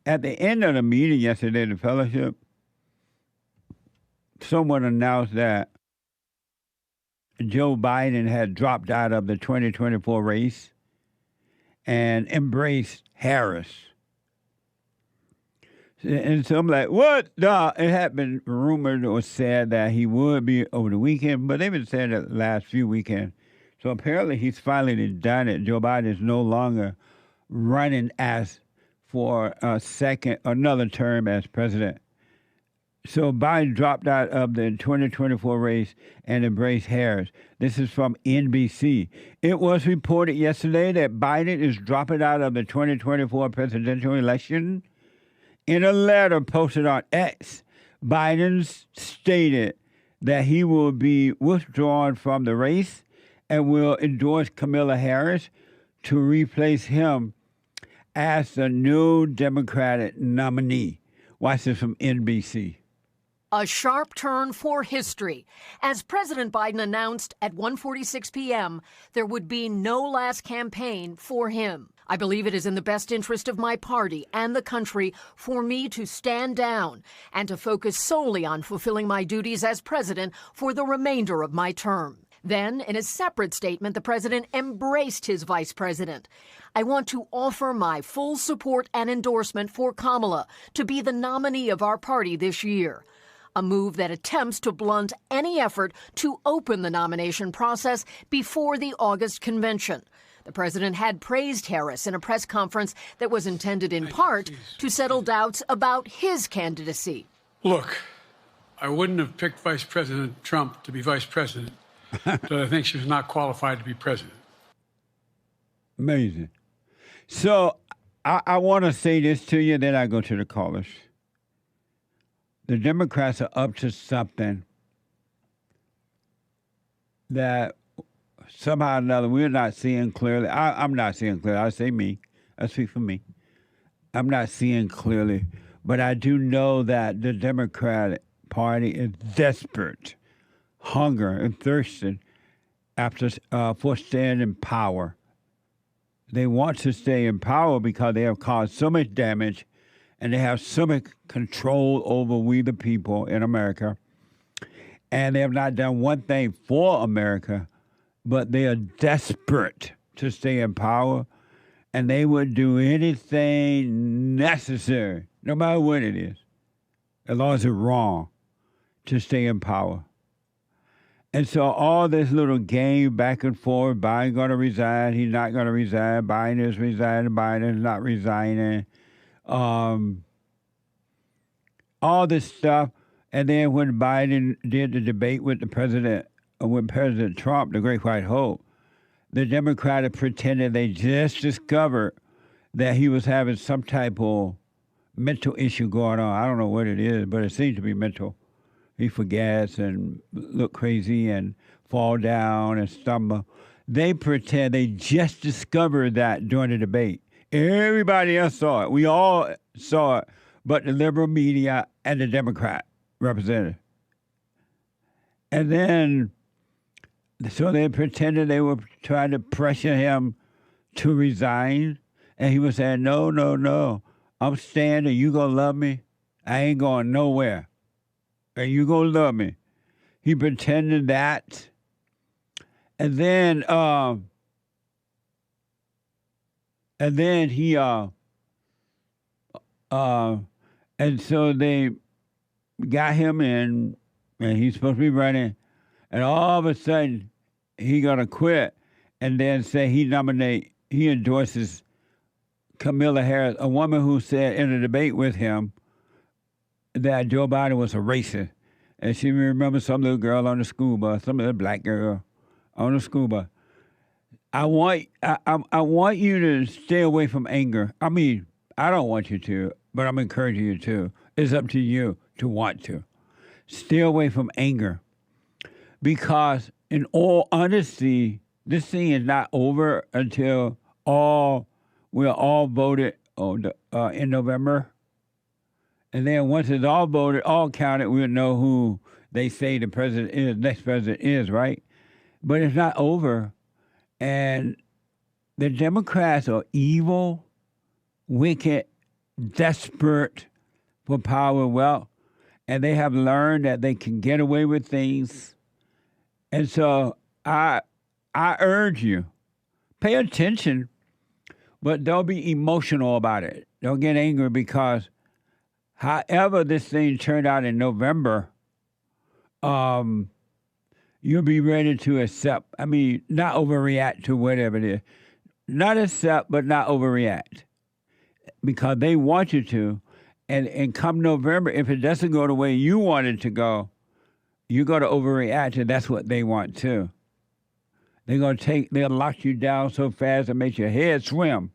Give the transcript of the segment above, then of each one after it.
at the end of the meeting yesterday, the fellowship, someone announced that Joe Biden had dropped out of the 2024 race and embraced Harris. And so I'm like, what? No, it had been rumored or said that he would be over the weekend, but they've been saying that the last few weekends. So apparently he's finally done it. Joe Biden is no longer running as for another term as president. So Biden dropped out of the 2024 race and embraced Harris. This is from NBC. It was reported yesterday that Biden is dropping out of the 2024 presidential election. In a letter posted on X, Biden stated that he will be withdrawn from the race and will endorse Kamala Harris to replace him as the new Democratic nominee. Watch this from NBC. A sharp turn for history. As President Biden announced at 1:46 p.m., there would be no last campaign for him. I believe it is in the best interest of my party and the country for me to stand down and to focus solely on fulfilling my duties as president for the remainder of my term. Then, in a separate statement, the president embraced his vice president. I want to offer my full support and endorsement for Kamala to be the nominee of our party this year. A move that attempts to blunt any effort to open the nomination process before the August convention. The president had praised Harris in a press conference that was intended in part to settle doubts about his candidacy. Look, I wouldn't have picked Vice President Trump to be vice president, but I think she was not qualified to be president. Amazing. So I want to say this to you, then I go to the callers. The Democrats are up to something that somehow or another we're not seeing clearly. I'm not seeing clearly. I say me. I speak for me. I'm not seeing clearly. But I do know that the Democratic Party is desperate, hunger and thirsting after for staying in power. They want to stay in power because they have caused so much damage and they have so much control over we the people in America. And they have not done one thing for America, but they are desperate to stay in power, and they would do anything necessary, no matter what it is, as long as it's wrong, to stay in power. And so all this little game back and forth, Biden going to resign, he's not going to resign, Biden is resigning, Biden is not resigning, all this stuff. And then when Biden did the debate with President Trump, the Great White Hope, the Democrats pretended they just discovered that he was having some type of mental issue going on. I don't know what it is, but it seems to be mental. He forgets and look crazy and fall down and stumble. They pretend they just discovered that during the debate. Everybody else saw it. We all saw it, but the liberal media and the Democrat representative. And then, so they pretended they were trying to pressure him to resign. And he was saying, no, I'm standing. You gonna love me? I ain't going nowhere. And you gonna love me. He pretended that. And then he and so they got him in, and he's supposed to be running, and all of a sudden he gonna quit and then say he endorses Kamala Harris, a woman who said in a debate with him that Joe Biden was a racist. And she remembers some little girl on the school bus, some little black girl on the school bus. I want you to stay away from anger. I mean, I don't want you to, but I'm encouraging you to. It's up to you to want to. Stay away from anger. Because in all honesty, this thing is not over until we're all voted in November. And then once it's all voted, all counted, we'll know who they say the next president is, right? But it's not over. And the Democrats are evil, wicked, desperate for power and wealth, and they have learned that they can get away with things. And so I urge you, pay attention, but don't be emotional about it. Don't get angry because however this thing turned out in November, you'll be ready to accept. I mean, not overreact to whatever it is. Not accept, but not overreact. Because they want you to. And come November, if it doesn't go the way you want it to go, you're going to overreact, and that's what they want too. They'll lock you down so fast it makes your head swim.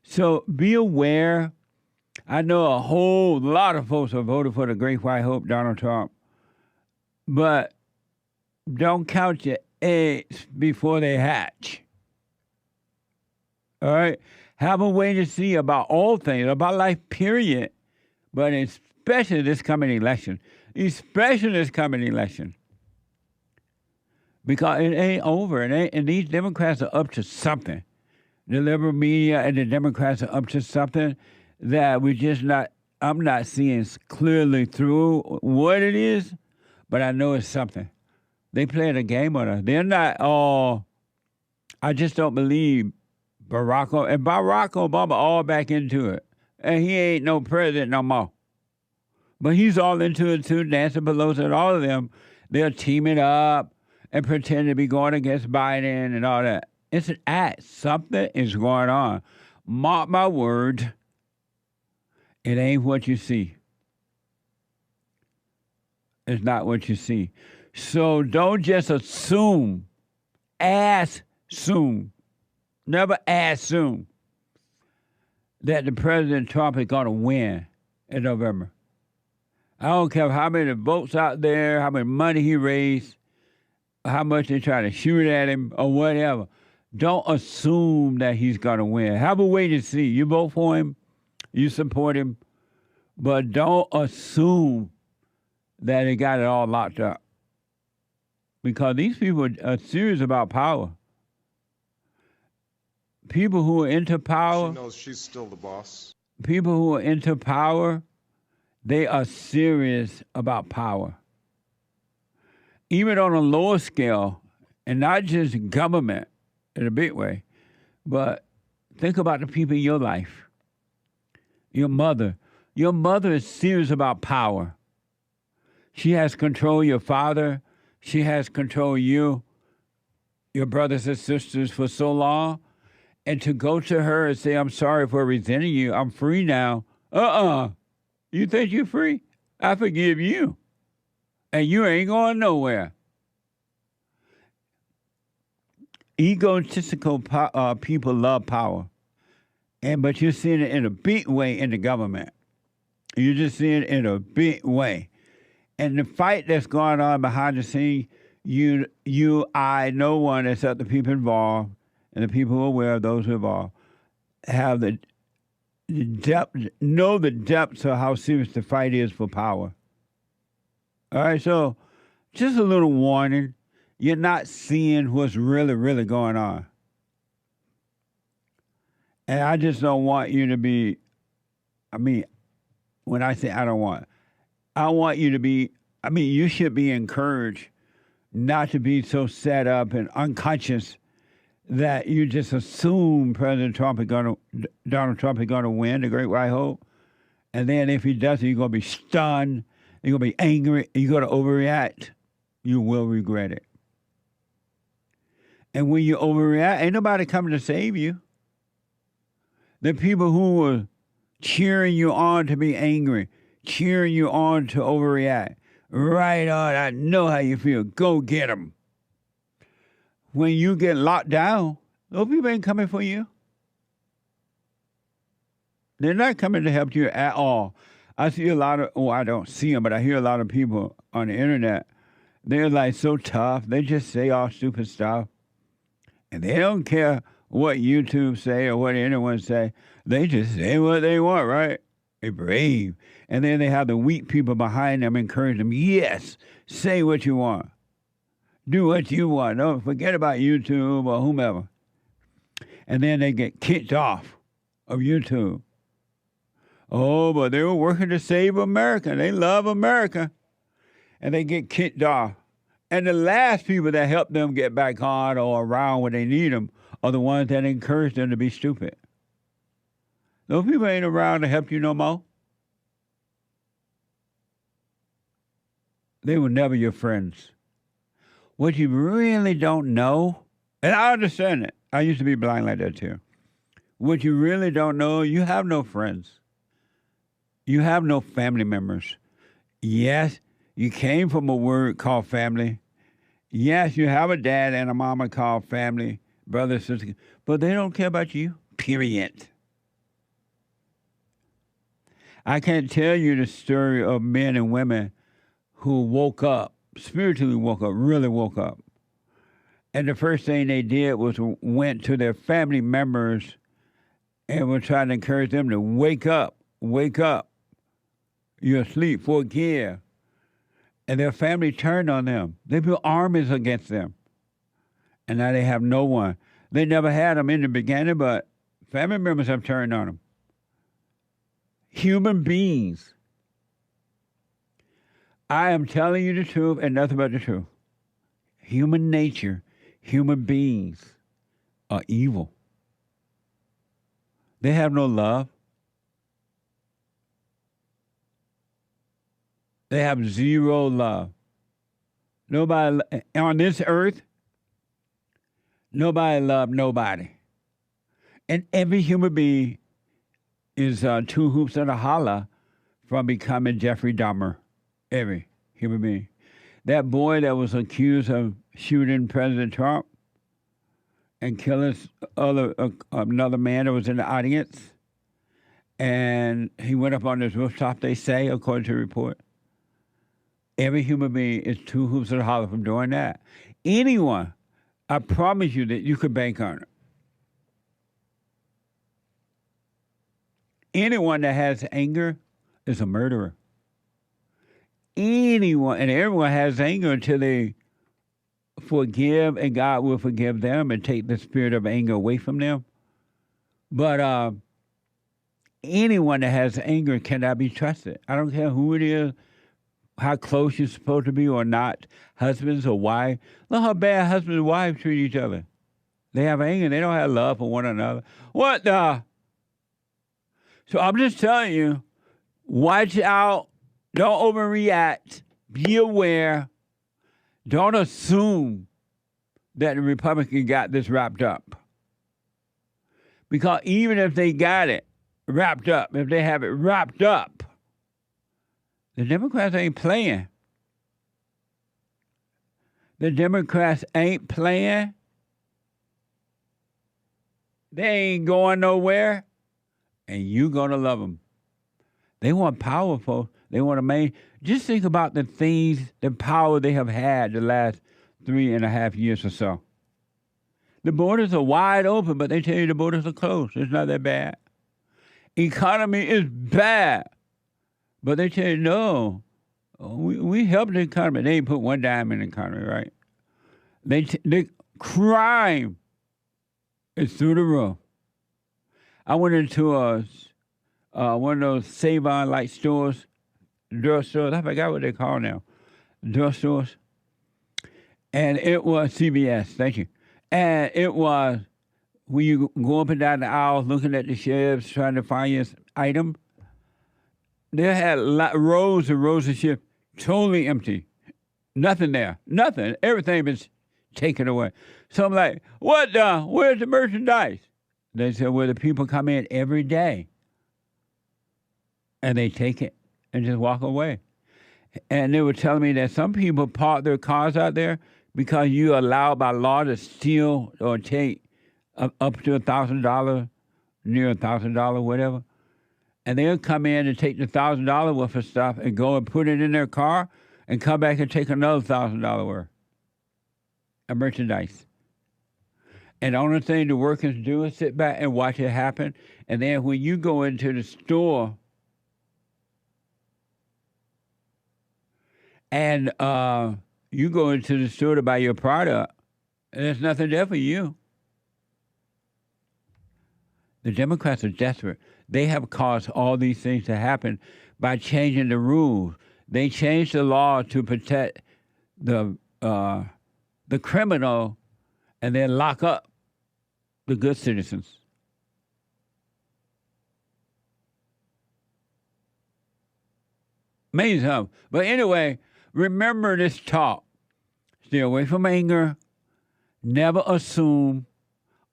So be aware. I know a whole lot of folks have voted for the Great White Hope, Donald Trump. But don't count your eggs before they hatch. All right? Have a way to see about all things, about life, period. But especially this coming election. Especially this coming election. Because it ain't over. And these Democrats are up to something. The liberal media and the Democrats are up to something that I'm not seeing clearly through what it is, but I know it's something. They playing a game on us. They're not all, I just don't believe Barack Obama all back into it. And he ain't no president no more. But he's all into it too. Nancy Pelosi and all of them, they're teaming up and pretending to be going against Biden and all that. It's an act. Something is going on. Mark my word, it ain't what you see. It's not what you see. So don't just assume. Assume. Never assume that the President Trump is going to win in November. I don't care how many votes out there, how much money he raised, how much they try to shoot at him or whatever. Don't assume that he's going to win. Have a way to see. You vote for him, you support him, but don't assume that he got it all locked up. Because these people are serious about power. People who are into power. She knows she's still the boss. People who are into power, they are serious about power. Even on a lower scale, and not just government in a big way, but think about the people in your life. Your mother. Your mother is serious about power. She has control of your father. She has control of you, your brothers and sisters for so long. And to go to her and say, I'm sorry for resenting you. I'm free now. You think you're free? I forgive you. And you ain't going nowhere. Egotistical people love power. But you're seeing it in a big way in the government. You're just seeing it in a big way. And the fight that's going on behind the scenes, no one except the people involved, and the people who are aware of those who are involved, have the depth, know the depths of how serious the fight is for power. All right, so just a little warning. You're not seeing what's really, really going on. And I just don't want you to be, when I say I want you to be, you should be encouraged not to be so set up and unconscious that you just assume Donald Trump is going to win the Great White Hope. And then if he doesn't, you're going to be stunned, you're going to be angry, you're going to overreact. You will regret it. And when you overreact, ain't nobody coming to save you. The people who were cheering you on to be angry, cheering you on to overreact. Right on, I know how you feel. Go get them. When you get locked down, those people ain't coming for you. They're not coming to help you at all. I see a lot of, I don't see them, but I hear a lot of people on the internet. They're like so tough. They just say all stupid stuff. And they don't care what YouTube say or what anyone say. They just say what they want, right? They're brave. And then they have the weak people behind them encourage them. Yes, say what you want. Do what you want. Don't forget about YouTube or whomever. And then they get kicked off of YouTube. Oh, but they were working to save America. They love America. And they get kicked off. And the last people that help them get back on or around when they need them are the ones that encourage them to be stupid. Those people ain't around to help you no more. They were never your friends. What you really don't know, and I understand it. I used to be blind like that too. What you really don't know, you have no friends. You have no family members. Yes, you came from a word called family. Yes, you have a dad and a mama called family, brother, sister, but they don't care about you, period. I can't tell you the story of men and women who woke up, spiritually woke up, really woke up. And the first thing they did was went to their family members and were trying to encourage them to wake up, wake up. You're asleep, forgive. And their family turned on them. They built armies against them. And now they have no one. They never had them in the beginning, but family members have turned on them. Human beings. I am telling you the truth and nothing but the truth. Human nature, human beings are evil. They have no love. They have zero love. Nobody on this earth, nobody loves nobody. And every human being is 2 hoops and a holler from becoming Jeffrey Dahmer. Every human being. That boy that was accused of shooting President Trump and killing another man that was in the audience, and he went up on this rooftop, they say, according to the report. Every human being is 2 hoops and a holler from doing that. Anyone, I promise you that you could bank on it. Anyone that has anger is a murderer. Anyone, and everyone has anger until they forgive, and God will forgive them and take the spirit of anger away from them. But anyone that has anger cannot be trusted. I don't care who it is, how close you're supposed to be or not, husbands or wives. Look how bad husbands and wives treat each other. They have anger. They don't have love for one another. What the? So I'm just telling you, watch out. Don't overreact. Be aware. Don't assume that the Republicans got this wrapped up. Because even if they got it wrapped up, if they have it wrapped up, the Democrats ain't playing. The Democrats ain't playing. They ain't going nowhere. And you gonna love them. They want powerful. They want to make. Just think about the things, the power they have had the last 3.5 years or so. The borders are wide open, but they tell you the borders are closed. It's not that bad. Economy is bad, but they tell you, no, we help the economy. They ain't put one dime in the economy, right? The crime is through the roof. I went into one of those Save-On-like stores, drugstores. I forgot what they call now. Drugstores. And it was CVS, thank you. And it was when you go up and down the aisles looking at the shelves trying to find your item, they had rows and rows of shelves totally empty. Nothing there. Nothing. Everything was taken away. So I'm like, what the? Where's the merchandise? They said, well, the people come in every day and they take it and just walk away. And they were telling me that some people park their cars out there because you allow by law to steal or take up to $1,000, near $1,000, whatever. And they'll come in and take the $1,000 worth of stuff and go and put it in their car and come back and take another $1,000 worth of merchandise. And the only thing the workers do is sit back and watch it happen. And then when you go into the store and you go into the store to buy your product, and there's nothing there for you. The Democrats are desperate. They have caused all these things to happen by changing the rules. They changed the law to protect the criminal and then lock up the good citizens. Amazing, huh? But anyway, remember this talk. Stay away from anger. Never assume.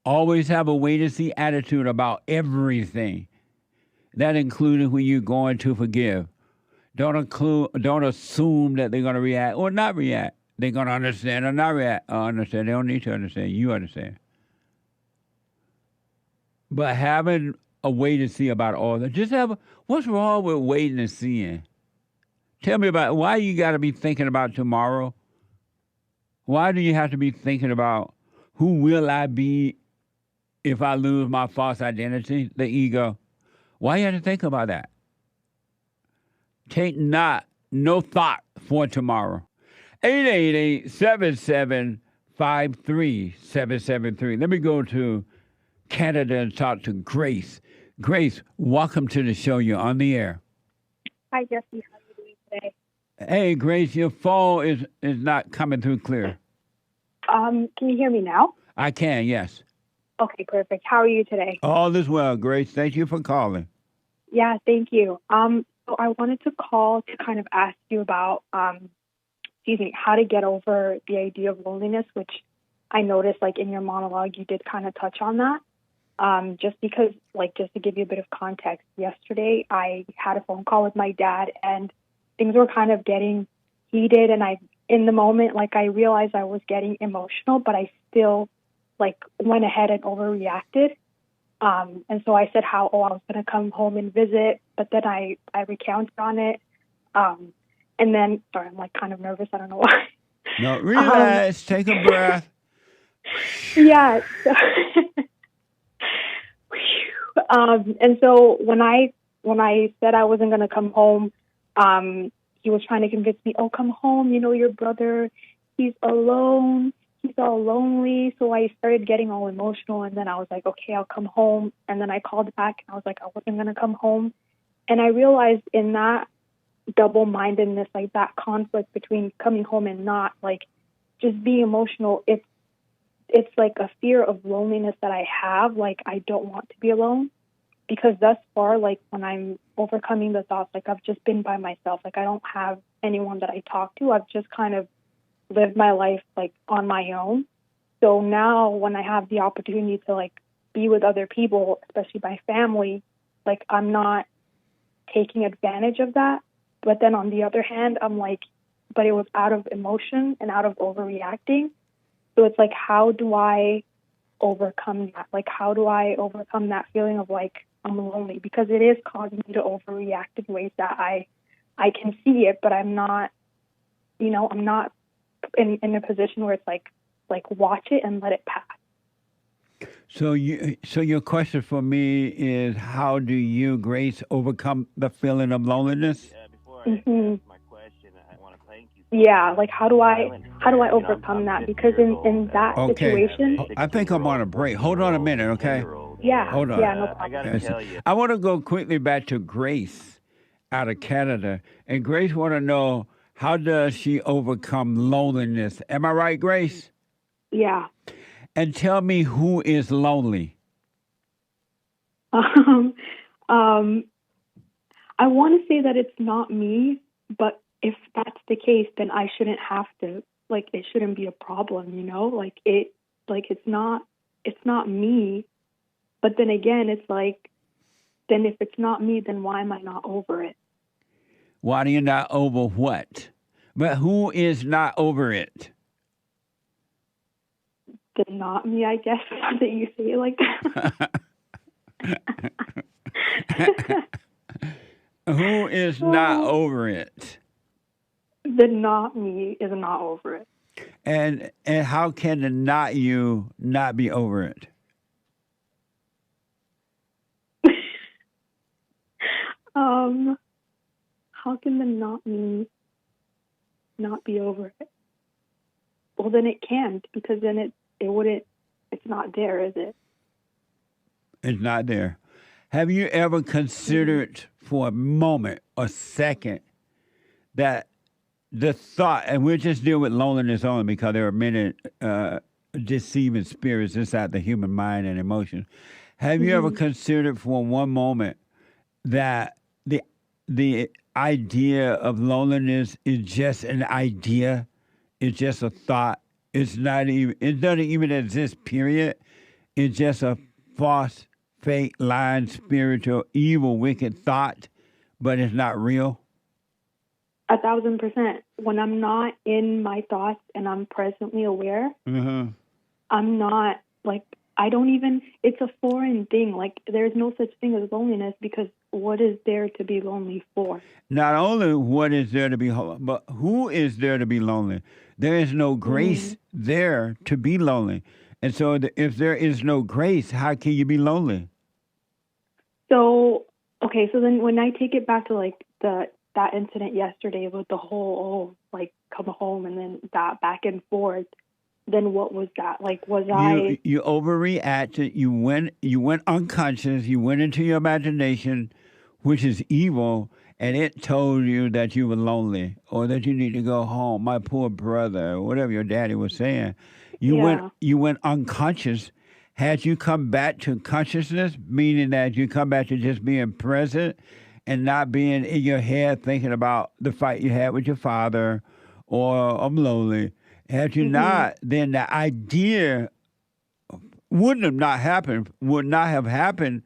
Always have a wait-and-see attitude about everything. That including when you're going to forgive. Don't assume that they're going to react or not react. They're going to understand or not react. Understand. They don't need to understand. You understand. But having a wait-and-see about all that. Just what's wrong with waiting and seeing? Tell me about why you got to be thinking about tomorrow. Why do you have to be thinking about who will I be if I lose my false identity, the ego? Why you have to think about that? Take no thought for tomorrow. 888-7753-773. Let me go to Canada and talk to Grace. Grace, welcome to the show. You're on the air. Hi, Jesse. How are you doing today? Hey, Grace, your phone is not coming through clear. Can you hear me now? I can, yes. Okay, perfect. How are you today? All is well, Grace. Thank you for calling. Yeah, thank you. So I wanted to call to kind of ask you about, how to get over the idea of loneliness, which I noticed, like, in your monologue, you did kind of touch on that. Just because, just to give you a bit of context, yesterday I had a phone call with my dad, and things were kind of getting heated, and in the moment, I realized I was getting emotional, but I still, went ahead and overreacted. And so I said I was going to come home and visit, but then I recounted on it. And then, sorry, I'm kind of nervous. I don't know why. No, relax. Take a breath. Yeah. So and so when I said I wasn't going to come home, he was trying to convince me, oh, come home. Your brother, he's alone. He's all lonely. So I started getting all emotional, and then I was like, okay, I'll come home. And then I called back, and I was like, I wasn't going to come home. And I realized in that double-mindedness, that conflict between coming home and not, just being emotional, it's like a fear of loneliness that I have. I don't want to be alone, because thus far, when I'm overcoming the thoughts, I've just been by myself. I don't have anyone that I talk to. I've just kind of lived my life on my own. So now when I have the opportunity to be with other people, especially my family, I'm not taking advantage of that. But then on the other hand, I'm but it was out of emotion and out of overreacting. So it's how do I overcome that? How do I overcome that feeling of I'm lonely? Because it is causing me to overreact in ways that I can see it, but I'm not, I'm not in a position where it's watch it and let it pass. So your question for me is, how do you, Grace, overcome the feeling of loneliness? Yeah, before I ask my question, I want to thank you. Yeah, how do I overcome that? Because in that situation, I think I'm on a break. Hold on a minute, okay? Yeah, hold on. Yeah, no problem. I gotta tell you, I want to go quickly back to Grace out of Canada, and Grace want to know, how does she overcome loneliness? Am I right, Grace? Yeah. And tell me, who is lonely? I want to say that it's not me, but if that's the case, then I shouldn't have to. It shouldn't be a problem, it's not me. But then again, it's then if it's not me, then why am I not over it? Why are you not over what? But who is not over it? Then not me, I guess, that you say it like that. Who is not over it? The not me is not over it. And how can the not you not be over it? How can the not me not be over it? Well, then it can't, because then it wouldn't. It's not there, is it? It's not there. Have you ever considered for a moment or second that the thought, and we'll just deal with loneliness only because there are many deceiving spirits inside the human mind and emotion. Have you ever considered for one moment that the idea of loneliness is just an idea? It's just a thought. It's not even. It doesn't even exist. Period. It's just a false, fake, lying, spiritual, evil, wicked thought, but it's not real. 1,000%. When I'm not in my thoughts and I'm presently aware, I'm not like, I don't even, it's a foreign thing. Like, there's no such thing as loneliness because what is there to be lonely for? Not only what is there to be, but who is there to be lonely? There is no grace there to be lonely. And so if there is no grace, how can you be lonely? So, okay, so then when I take it back to like that incident yesterday with the whole, like, come home and then that back and forth, then what was that? Like, was you overreacted, you went unconscious, you went into your imagination, which is evil, and it told you that you were lonely or that you need to go home, my poor brother, or whatever your daddy was saying. You went unconscious. Had you come back to consciousness, meaning that you come back to just being present and not being in your head thinking about the fight you had with your father or I'm lonely, had you not, then the idea would not have happened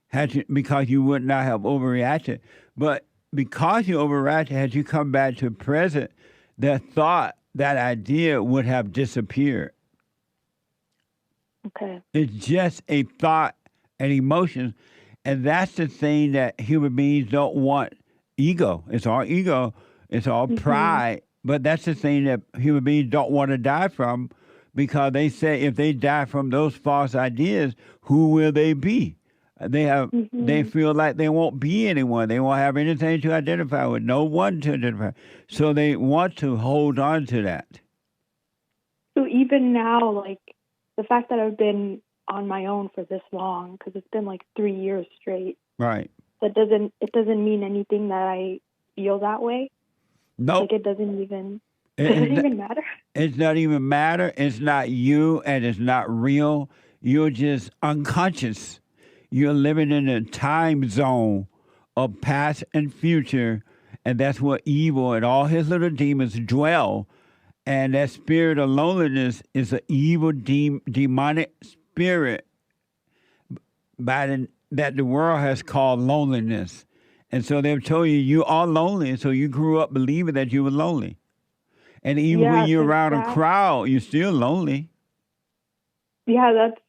had you, because you would not have overreacted. But because you overreacted, had you come back to present, that thought, that idea would have disappeared. Okay. It's just a thought and emotions. And that's the thing that human beings don't want. Ego. It's all ego. It's all pride. But that's the thing that human beings don't want to die from, because they say if they die from those false ideas, who will they be? They feel like they won't be anyone. They won't have anything to identify with, no one to identify. So they want to hold on to that. So even now, like, the fact that I've been on my own for this long, because it's been like 3 years straight. Right. It doesn't mean anything that I feel that way. Nope. Like, it doesn't even matter. It's not even matter. It's not you, and it's not real. You're just unconscious. You're living in a time zone of past and future, and that's where evil and all his little demons dwell. And that spirit of loneliness is an evil, demonic spirit that the world has called loneliness. And so they've told you you are lonely, so you grew up believing that you were lonely. And even when you're around a crowd, you're still lonely. Yeah, that's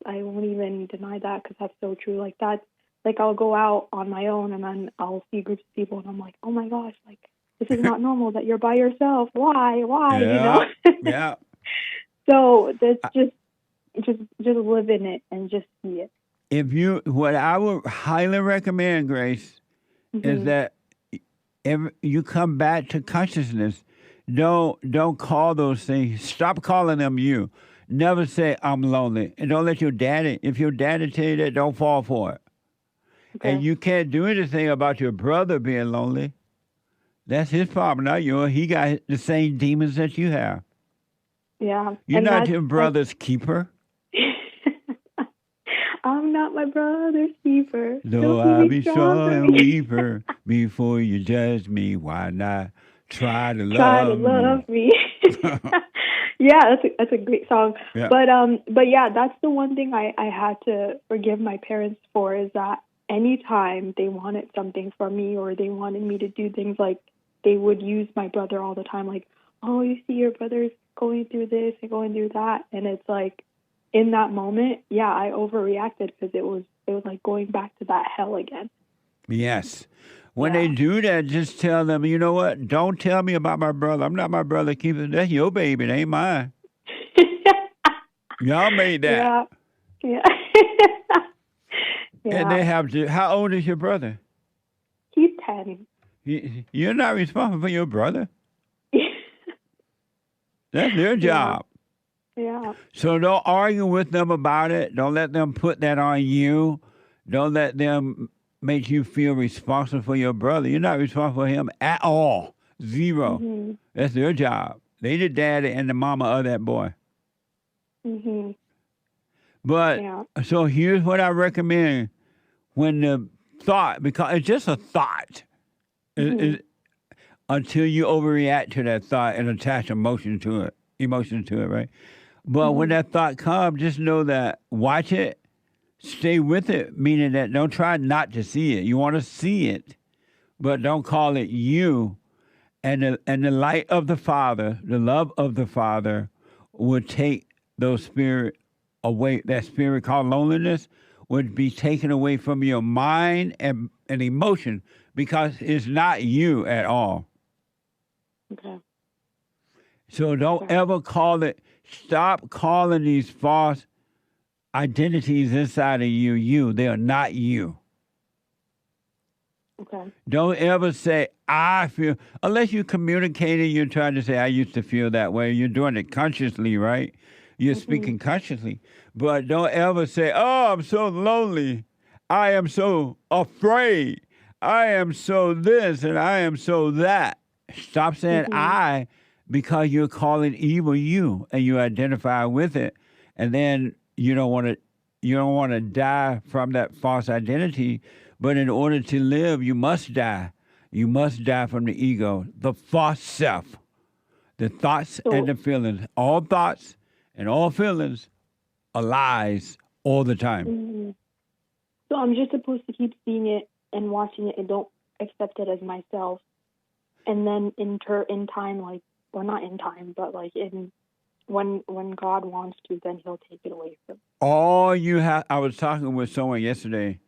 I won't even deny that, because that's so true. Like, that's, like, I'll go out on my own and then I'll see groups of people and I'm like, oh my gosh, like, this is not normal that you're by yourself. Why? Yeah, you know? Yeah. So that's just live in it and just see it. What I would highly recommend, Grace, is that you come back to consciousness. Don't call those things. Stop calling them you. Never say I'm lonely, and don't let your daddy. If your daddy tell you that, don't fall for it. Okay. And you can't do anything about your brother being lonely. That's his problem, not yours. He got the same demons that you have. Yeah. You're not your brother's keeper. I'm not my brother's keeper. Though I be strong and weaker, before you judge me, why not try to love me? Yeah, that's a great song. Yeah. But yeah, that's the one thing I had to forgive my parents for, is that anytime they wanted something from me or they wanted me to do things, like, they would use my brother all the time. Like, oh, you see your brother's going through this and going through that. And it's like, in that moment, yeah, I overreacted because it was like going back to that hell again. Yes. When they do that, just tell them, you know what? Don't tell me about my brother. I'm not my brother. Keep it. That's your baby. It ain't mine. Y'all made that. Yeah. And they have to. How old is your brother? He's 10. You're not responsible for your brother. That's their job. Yeah. So don't argue with them about it. Don't let them put that on you. Don't let them make you feel responsible for your brother. You're not responsible for him at all. Zero. Mm-hmm. That's their job. They the daddy and the mama of that boy. Mm-hmm. But Yeah. so here's what I recommend when the thought, because it's just a thought, until you overreact to that thought and attach emotion to it, right? But when that thought comes, just know that watch it, stay with it, meaning that don't try not to see it. You want to see it, but don't call it you. And the light of the Father, the love of the Father, would take those spirit away. That spirit called loneliness would be taken away from your mind and emotion, because it's not you at all. Okay. So don't ever call it. Stop calling these false identities inside of you. They are not you. Okay. Don't ever say, I feel, unless you communicating, you're trying to say, I used to feel that way. You're doing it consciously, right? You're speaking consciously. But don't ever say, oh, I'm so lonely. I am so afraid. I am so this and I am so that. Stop saying I, because you're calling evil you and you identify with it. And then you don't want to die from that false identity. But in order to live, you must die. You must die from the ego, the false self, the thoughts and the feelings. All thoughts and all feelings are lies all the time. So I'm just supposed to keep seeing it and watching it and don't accept it as myself. And then in time, like, or not in time, but like when God wants to, then he'll take it away from me. All you have, I was talking with someone yesterday,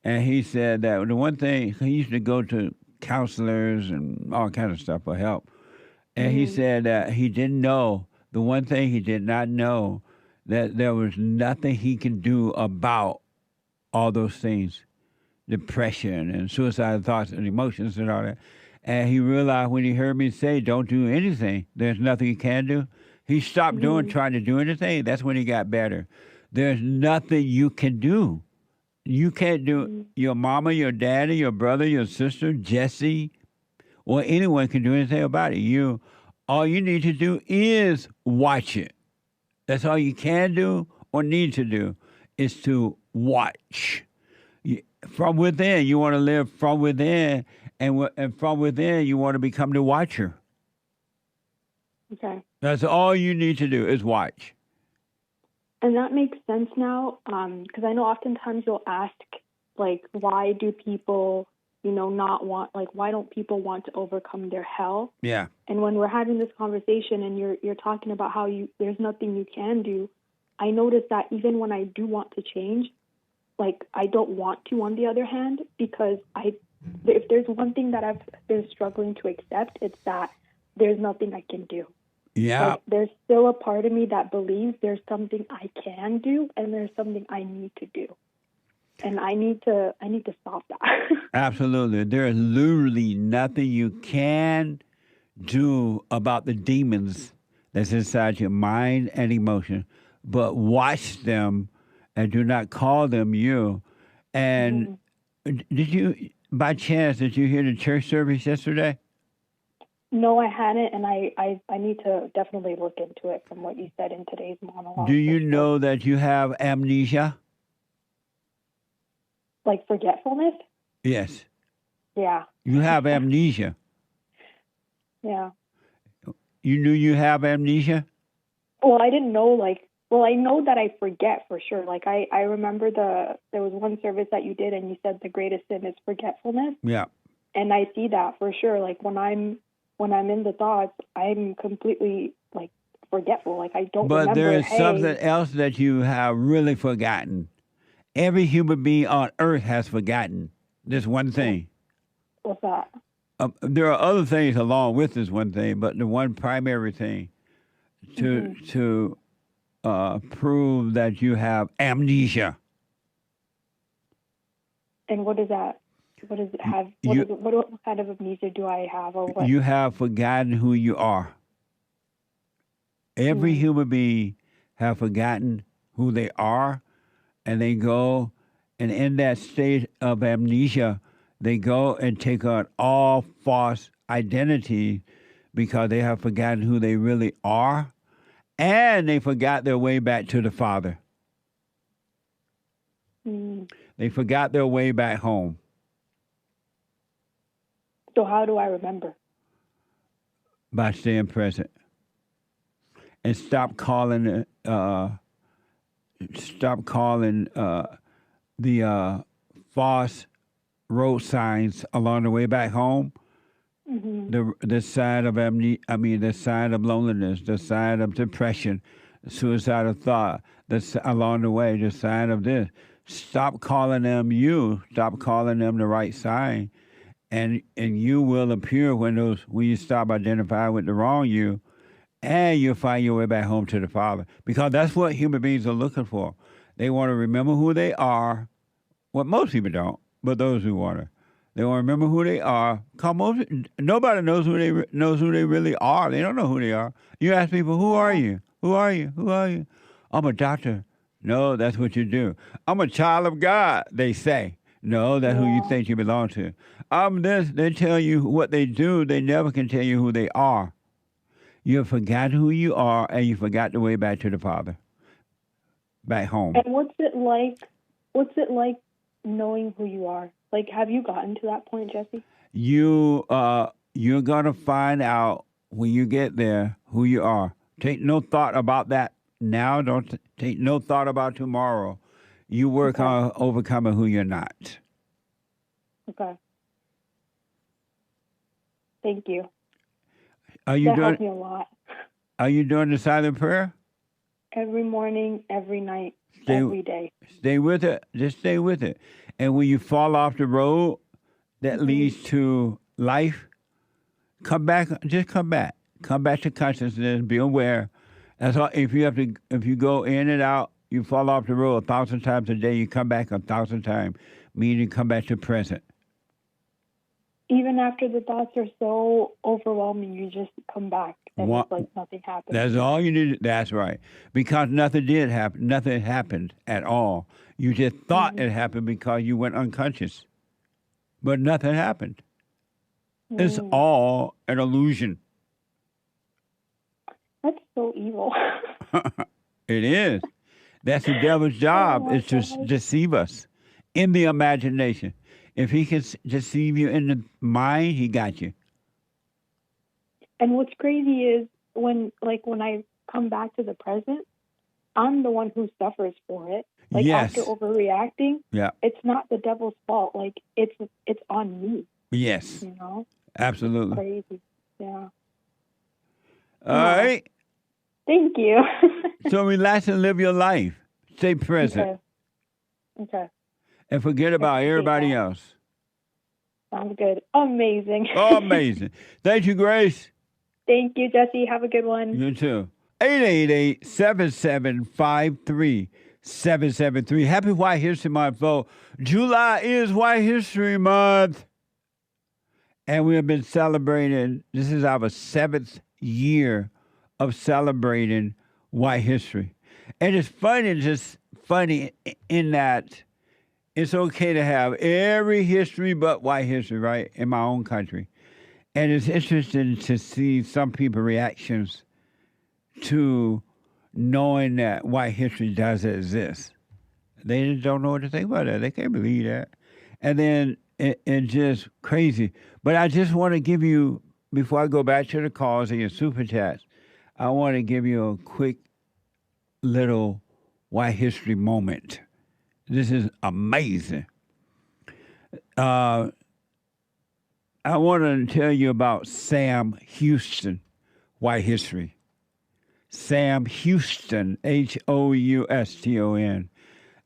and he said that the one thing, he used to go to counselors and all kinds of stuff for help. And he said that he didn't know, the one thing he did not know, that there was nothing he could do about all those things, depression and suicidal thoughts and emotions and all that. And he realized when he heard me say, don't do anything, there's nothing you can do, he stopped trying to do anything. That's when he got better. There's nothing you can do. You can't do, your mama, your daddy, your brother, your sister, Jesse, or anyone can do anything about it. All you need to do is watch it. That's all you can do or need to do, is to watch. From within, you want to live from within, and from within, you want to become the watcher. Okay. That's all you need to do is watch. And that makes sense now, because I know oftentimes you'll ask, like, why do people, not want, like, why don't people want to overcome their hell? Yeah. And when we're having this conversation and you're talking about how there's nothing you can do, I notice that even when I do want to change, like, I don't want to, on the other hand, because if there's one thing that I've been struggling to accept, it's that there's nothing I can do. Yeah. Like, there's still a part of me that believes there's something I can do and there's something I need to do. And I need to stop that. Absolutely. There is literally nothing you can do about the demons that's inside your mind and emotion, but watch them and do not call them you. And by chance, did you hear the church service yesterday? No, I hadn't, and I need to definitely look into it from what you said in today's monologue. Do you know that you have amnesia? Like forgetfulness? Yes. Yeah. You have amnesia. Yeah. You knew you have amnesia? Well, I didn't know, I know that I forget for sure. Like, I remember there was one service that you did, and you said the greatest sin is forgetfulness. Yeah. And I see that for sure. Like, when I'm in the thoughts, I'm completely, like, forgetful. Like, I don't remember. But there is something else that you have really forgotten. Every human being on earth has forgotten this one thing. What's that? There are other things along with this one thing, but the one primary thing to prove that you have amnesia. And what is that? What does it have? What kind of amnesia do I have? Or what? You have forgotten who you are. Every human being have forgotten who they are, and they go, and in that state of amnesia, they go and take on all false identity because they have forgotten who they really are, and they forgot their way back to the Father. They forgot their way back home. So how do I remember? By staying present. And stop calling the false road signs along the way back home. The sign of the sign of loneliness, the sign of depression, suicidal thought, along the way, the sign of this. Stop calling them you. Stop calling them the right sign, and you will appear when you stop identifying with the wrong you, and you'll find your way back home to the Father. Because that's what human beings are looking for. They want to remember who they are. Well, most people don't, but those who want to. They want to remember who they are. Nobody knows who they really are. They don't know who they are. You ask people, who are you? Who are you? Who are you? I'm a doctor. No, that's what you do. I'm a child of God, they say. No, that's who you think you belong to. I'm this. They tell you what they do. They never can tell you who they are. You have forgotten who you are, and you forgot the way back to the Father, back home. And what's it like? What's it like knowing who you are? Like, have you gotten to that point, Jesse? You're gonna find out when you get there who you are. Take no thought about that now. Don't take no thought about tomorrow. You work on overcoming who you're not. Okay. Thank you. That helped me a lot. Are you doing the silent prayer? Every morning, every night, every day. Stay with it. Just stay with it. And when you fall off the road that leads to life, come back. Just come back. Come back to consciousness. Be aware. That's all. If you go in and out, you fall off the road 1,000 times a day. You come back 1,000 times, meaning come back to present. Even after the thoughts are so overwhelming, you just come back and it's like nothing happened. That's all you need. That's right. Because nothing did happen. Nothing happened at all. You just thought it happened because you went unconscious. But nothing happened. It's all an illusion. That's so evil. It is. That's the devil's job, is to deceive us in the imagination. If he can deceive you in the mind, he got you. And what's crazy is when I come back to the present, I'm the one who suffers for it. Like, yes. After overreacting, Yeah. It's not the devil's fault. Like, it's on me. Yes. You know? Absolutely. Crazy. Yeah. All right. Thank you. So relax and live your life. Stay present. Okay. And forget about everybody else. Sounds good. Amazing. Oh, amazing. Thank you, Grace. Thank you, Jesse. Have a good one. You too. 888-7753-773. Happy White History Month, folks. July is White History Month. And we have been celebrating, this is our 7th year of celebrating white history. And it's funny, just funny in that it's okay to have every history but white history, right, in my own country. And it's interesting to see some people's reactions to knowing that white history does exist. They just don't know what to think about it. They can't believe that. And then it's just crazy. But I just want to give you, before I go back to the calls and your super chats, I want to give you a quick little white history moment. This is amazing. I want to tell you about Sam Houston, white history. Sam Houston, Houston.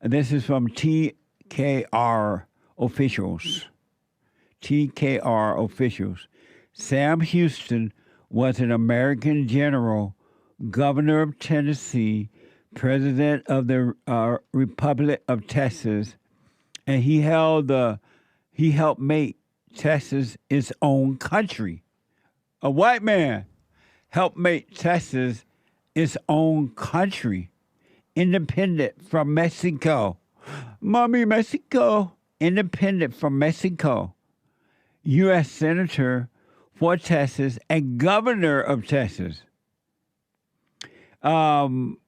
This is from TKR officials. TKR officials. Sam Houston was an American general, governor of Tennessee, president of the Republic of Texas, and he helped make Texas its own country. A white man helped make Texas its own country. independent from Mexico. Mommy, Mexico. Independent from Mexico. U.S. Senator for Texas and Governor of Texas. And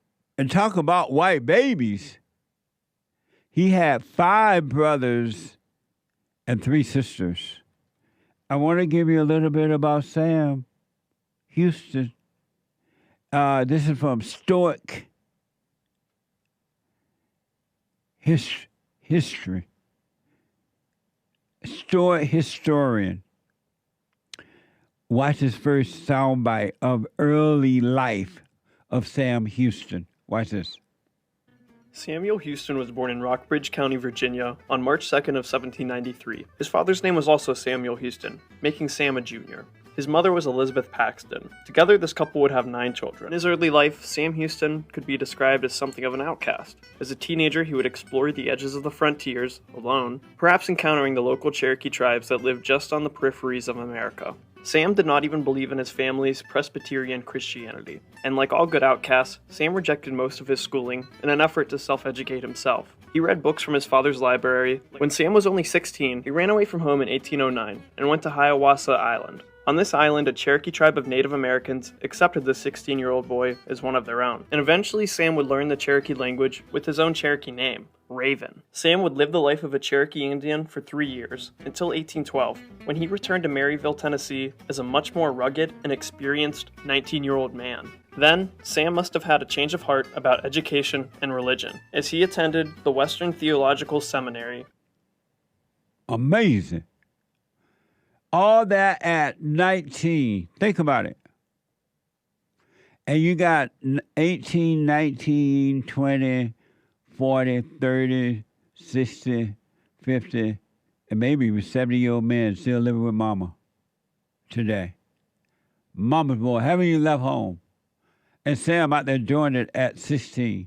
talk about white babies. He had 5 brothers and 3 sisters. I want to give you a little bit about Sam Houston. This is from Stoic History. Stoic historian. Watch his first soundbite of early life of Sam Houston. Watch this. Samuel Houston was born in Rockbridge County, Virginia, on March 2nd of 1793. His father's name was also Samuel Houston, making Sam a junior. His mother was Elizabeth Paxton. Together, this couple would have 9 children. In his early life, Sam Houston could be described as something of an outcast. As a teenager, he would explore the edges of the frontiers, alone, perhaps encountering the local Cherokee tribes that lived just on the peripheries of America. Sam did not even believe in his family's Presbyterian Christianity, and like all good outcasts, Sam rejected most of his schooling in an effort to self-educate himself. He read books from his father's library. When Sam was only 16, he ran away from home in 1809 and went to Hiawatha Island. On this island, a Cherokee tribe of Native Americans accepted the 16-year-old boy as one of their own, and eventually Sam would learn the Cherokee language with his own Cherokee name, Raven. Sam would live the life of a Cherokee Indian for 3 years, until 1812, when he returned to Maryville, Tennessee as a much more rugged and experienced 19-year-old man. Then, Sam must have had a change of heart about education and religion, as he attended the Western Theological Seminary. Amazing. All that at 19. Think about it. And you got 18, 19, 20, 40, 30, 60, 50, and maybe even 70-year-old men still living with mama today. Mama's boy, haven't you left home? And Sam out there doing it at 16.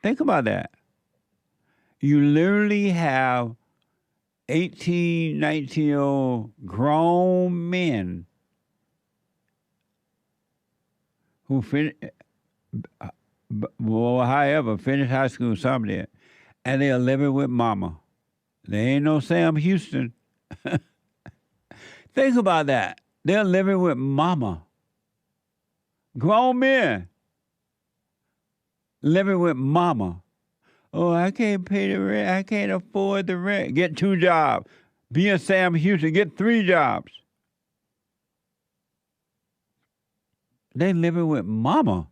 Think about that. You literally have 18, 19-year-old grown men who finished high school, some did, and they are living with mama. They ain't no Sam Houston. Think about that. They're living with mama. Grown men living with mama. Oh, I can't pay the rent. I can't afford the rent. Get 2 jobs. Be a Sam Houston. Get 3 jobs. They living with mama.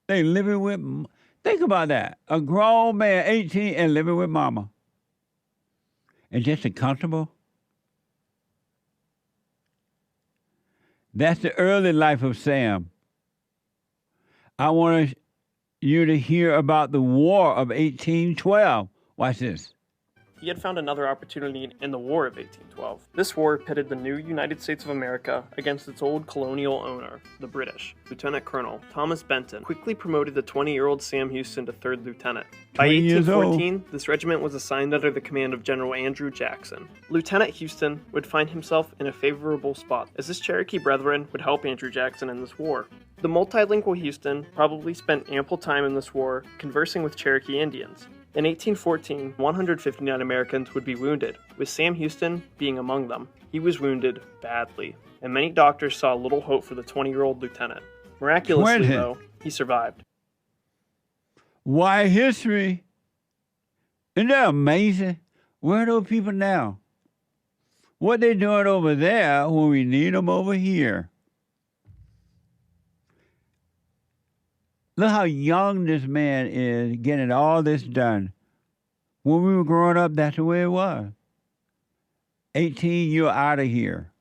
They living with... Think about that. A grown man, 18, and living with mama. And just comfortable. That's the early life of Sam. I want you to hear about the War of 1812. Watch this. He had found another opportunity in the War of 1812. This war pitted the new United States of America against its old colonial owner, the British. Lieutenant Colonel Thomas Benton quickly promoted the 20-year-old Sam Houston to 3rd Lieutenant. By 1814, this regiment was assigned under the command of General Andrew Jackson. Lieutenant Houston would find himself in a favorable spot, as his Cherokee brethren would help Andrew Jackson in this war. The multilingual Houston probably spent ample time in this war conversing with Cherokee Indians. In 1814, 159 Americans would be wounded, with Sam Houston being among them. He was wounded badly, and many doctors saw little hope for the 20-year-old lieutenant. Miraculously, though, he survived. Why history? Isn't that amazing? Where are those people now? What they doing over there when we need them over here? Look how young this man is getting all this done. When we were growing up, that's the way it was. 18, you're out of here.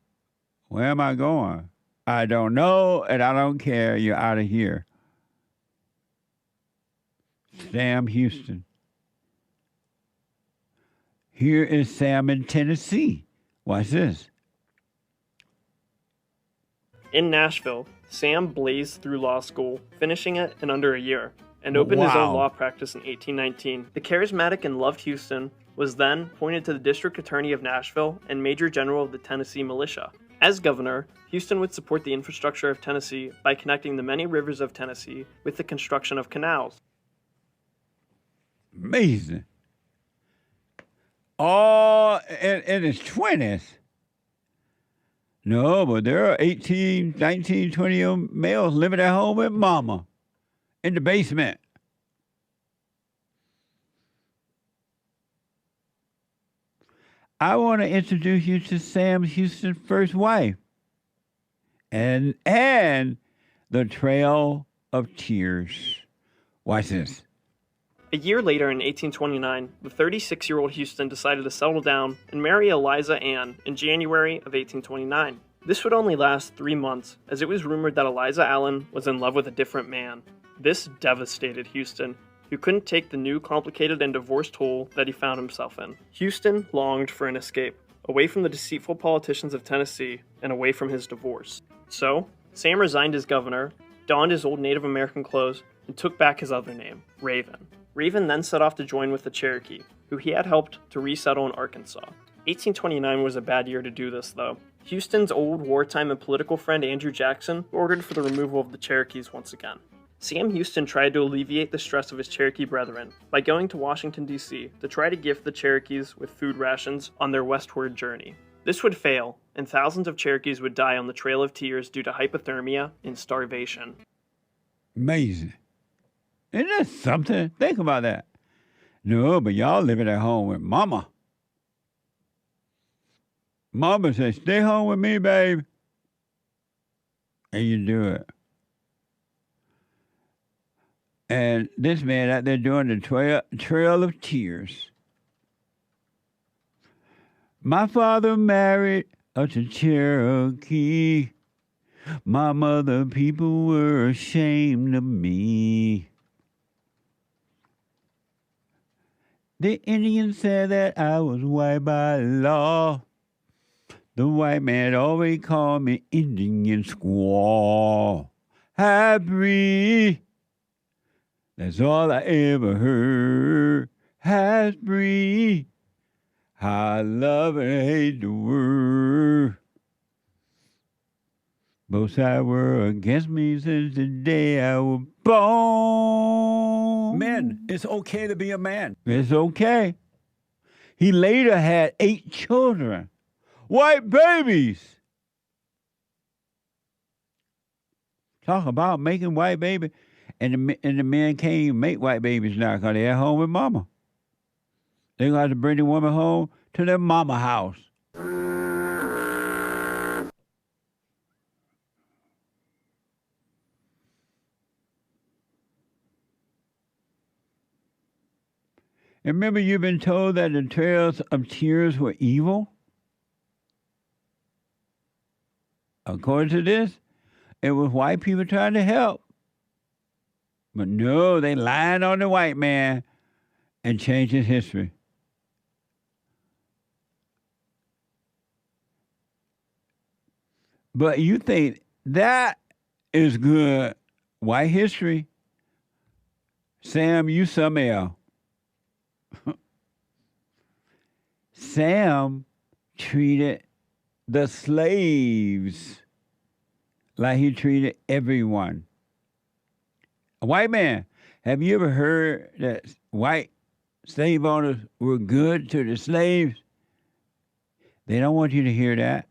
Where am I going? I don't know, and I don't care. You're out of here. Sam Houston. Here is Sam in Tennessee. Watch this. In Nashville, Sam blazed through law school, finishing it in under a year, and opened his own law practice in 1819. The charismatic and loved Houston was then appointed to the District Attorney of Nashville and Major General of the Tennessee Militia. As governor, Houston would support the infrastructure of Tennessee by connecting the many rivers of Tennessee with the construction of canals. Amazing. All in his 20s. No, but there are 18, 19, 20-year-old males living at home with mama in the basement. I want to introduce you to Sam Houston's first wife and the Trail of Tears. Watch this. A year later, in 1829, the 36-year-old Houston decided to settle down and marry Eliza Ann in January of 1829. This would only last 3 months, as it was rumored that Eliza Allen was in love with a different man. This devastated Houston, who couldn't take the new, complicated, and divorced hole that he found himself in. Houston longed for an escape, away from the deceitful politicians of Tennessee and away from his divorce. So, Sam resigned as governor, donned his old Native American clothes, and took back his other name, Raven. Raven then set off to join with the Cherokee, who he had helped to resettle in Arkansas. 1829 was a bad year to do this, though. Houston's old wartime and political friend Andrew Jackson ordered for the removal of the Cherokees once again. Sam Houston tried to alleviate the stress of his Cherokee brethren by going to Washington, D.C. to try to gift the Cherokees with food rations on their westward journey. This would fail, and thousands of Cherokees would die on the Trail of Tears due to hypothermia and starvation. Amazing. Isn't that something? Think about that. No, but y'all living at home with mama. Mama says, stay home with me, babe. And you do it. And this man out there doing the Trail of Tears. My father married a Cherokee. My mother people were ashamed of me. The Indians said that I was white by law. The white man always called me Indian squaw. Half-breed. That's all I ever heard. Half-breed. How I love and hate the word. Both sides were against me since the day I was born. Men, it's okay to be a man. It's okay. He later had 8 children. White babies. Talk about making white babies. And the men can't even make white babies now because they're at home with mama. They're going to have to bring the woman home to their mama house. And remember, you've been told that the Trails of Tears were evil? According to this, it was white people trying to help. But no, they lied on the white man and changed his history. But you think that is good white history? Sam, you something else. Sam treated the slaves like he treated everyone. A white man, have you ever heard that white slave owners were good to the slaves? They don't want you to hear that.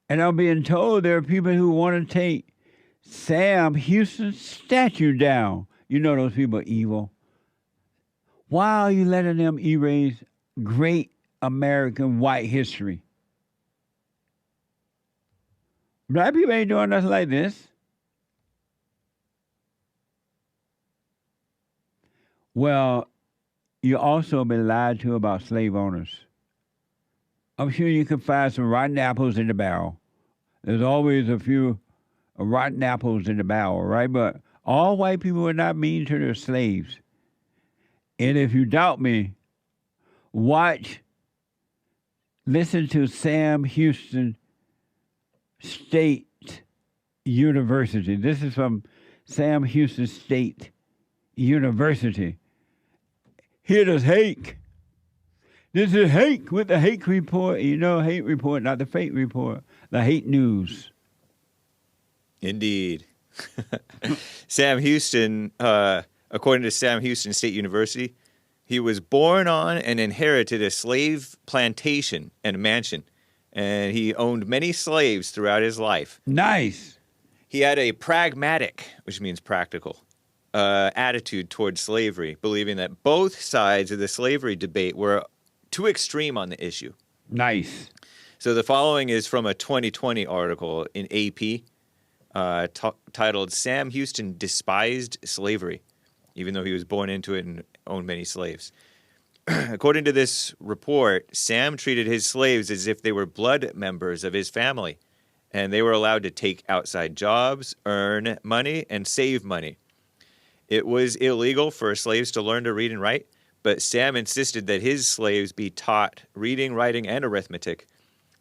And I'm being told there are people who want to take Sam Houston's statue down. You know those people are evil. Why are you letting them erase great American white history? Black people ain't doing nothing like this. Well, you also been lied to about slave owners. I'm sure you can find some rotten apples in the barrel. There's always a few rotten apples in the barrel, right? But all white people are not mean to their slaves. And if you doubt me, listen to Sam Houston State University. This is from Sam Houston State University. Hear this hate. This is Hake with the Hake Report. You know, Hate Report, not the fake report. The hate news. Indeed. Sam Houston, according to Sam Houston State University, he was born on and inherited a slave plantation and a mansion, and he owned many slaves throughout his life. Nice. He had a pragmatic, which means practical, attitude towards slavery, believing that both sides of the slavery debate were too extreme on the issue. Nice. So the following is from a 2020 article in AP titled Sam Houston Despised Slavery, even though he was born into it and owned many slaves. According to this report, Sam treated his slaves as if they were blood members of his family, and they were allowed to take outside jobs, earn money, and save money. It was illegal for slaves to learn to read and write, but Sam insisted that his slaves be taught reading, writing, and arithmetic,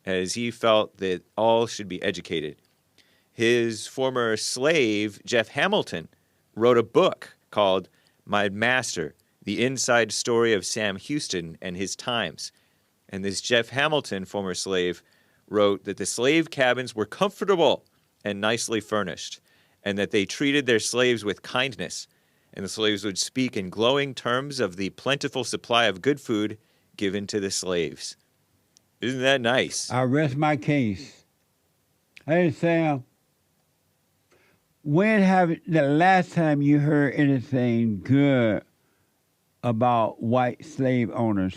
as he felt that all should be educated. His former slave, Jeff Hamilton, wrote a book called My Master, The Inside Story of Sam Houston and His Times. And this Jeff Hamilton, former slave, wrote that the slave cabins were comfortable and nicely furnished, and that they treated their slaves with kindness, and the slaves would speak in glowing terms of the plentiful supply of good food given to the slaves. Isn't that nice? I rest my case. Hey, Sam, when have the last time you heard anything good about white slave owners?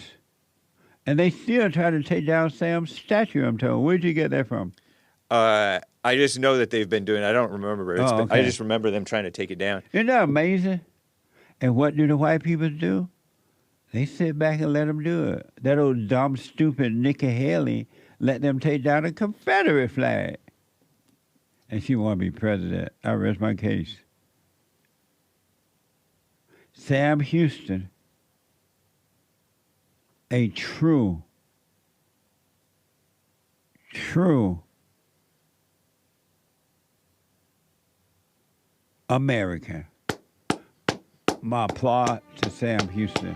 And they still try to take down Sam's statue, I'm told. Where'd you get that from? I just know that they've been doing it. I don't remember. Okay. I just remember them trying to take it down. Isn't that amazing? And what do the white people do? They sit back and let them do it. That old dumb, stupid Nikki Haley let them take down a Confederate flag. And she want to be president. I rest my case. Sam Houston, a true American. My applause to Sam Houston.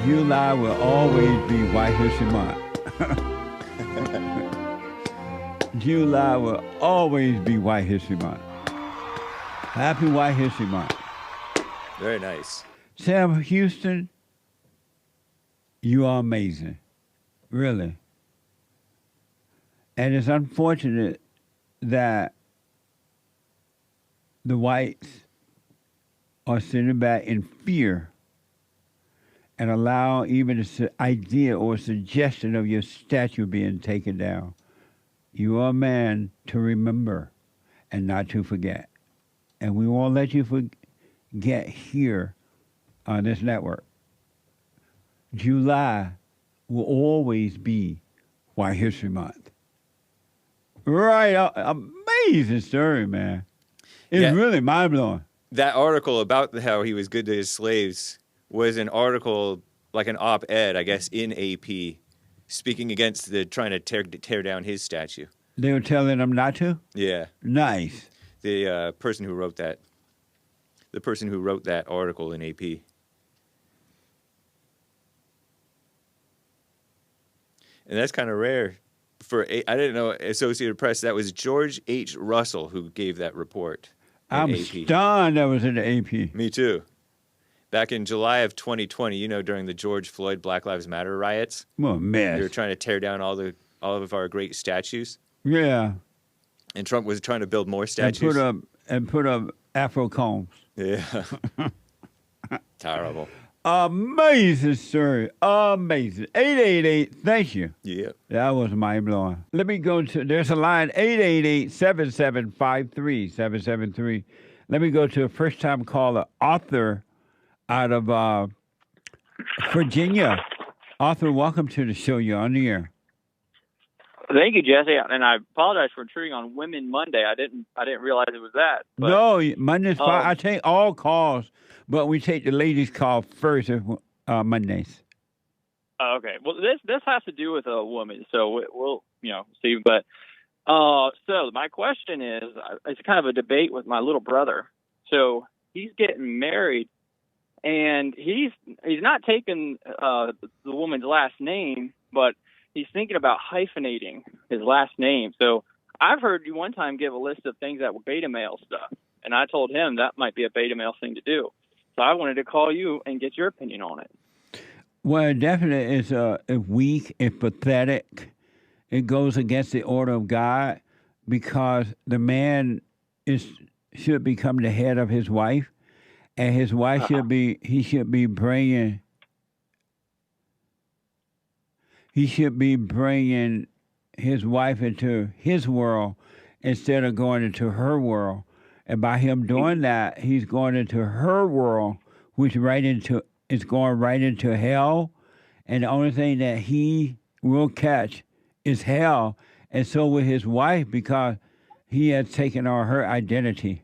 July will always be White History Month. July will always be White History Month. Happy White History Month. Very nice. Sam Houston, you are amazing. Really. And it's unfortunate that the whites are sitting back in fear and allow even the idea or suggestion of your statue being taken down. You are a man to remember and not to forget. And we won't let you forget here on this network. July will always be White History Month. Right. Amazing story, man. It's really mind-blowing. That article about how he was good to his slaves was an article, like an op-ed, I guess, in AP, speaking against trying to tear down his statue. They were telling him not to? Yeah. Nice. The person who wrote that article in AP. And that's kind of rare. I didn't know Associated Press. That was George H. Russell who gave that report. I'm stunned that was in the AP. Me too. Back in July of 2020, during the George Floyd Black Lives Matter riots. What a mess. They were trying to tear down all of our great statues. Yeah. And Trump was trying to build more statues. And put up Afro combs. Yeah. Terrible. Amazing story. Amazing. 888, thank you. Yeah. That was mind-blowing. Let me go to, there's a line, 888-7753-773. Let me go to a first-time caller, Arthur, out of Virginia. Arthur, welcome to the show. You're on the air. Thank you, Jesse, and I apologize for intruding on Women Monday. I didn't realize it was that. But, no, Monday's fine. I take all calls, but we take the ladies' call first Mondays. Okay. Well, this has to do with a woman, so we'll see. But so my question is, it's kind of a debate with my little brother. So he's getting married and he's not taking the woman's last name, but he's thinking about hyphenating his last name. So I've heard you one time give a list of things that were beta male stuff, and I told him that might be a beta male thing to do. So I wanted to call you and get your opinion on it. Well, definitely it's weak, it's pathetic. It goes against the order of God because the man should become the head of his wife, and his wife should be bringing his wife into his world instead of going into her world. And by him doing that, he's going into her world, which is going right into hell. And the only thing that he will catch is hell. And so will his wife, because he has taken on her identity.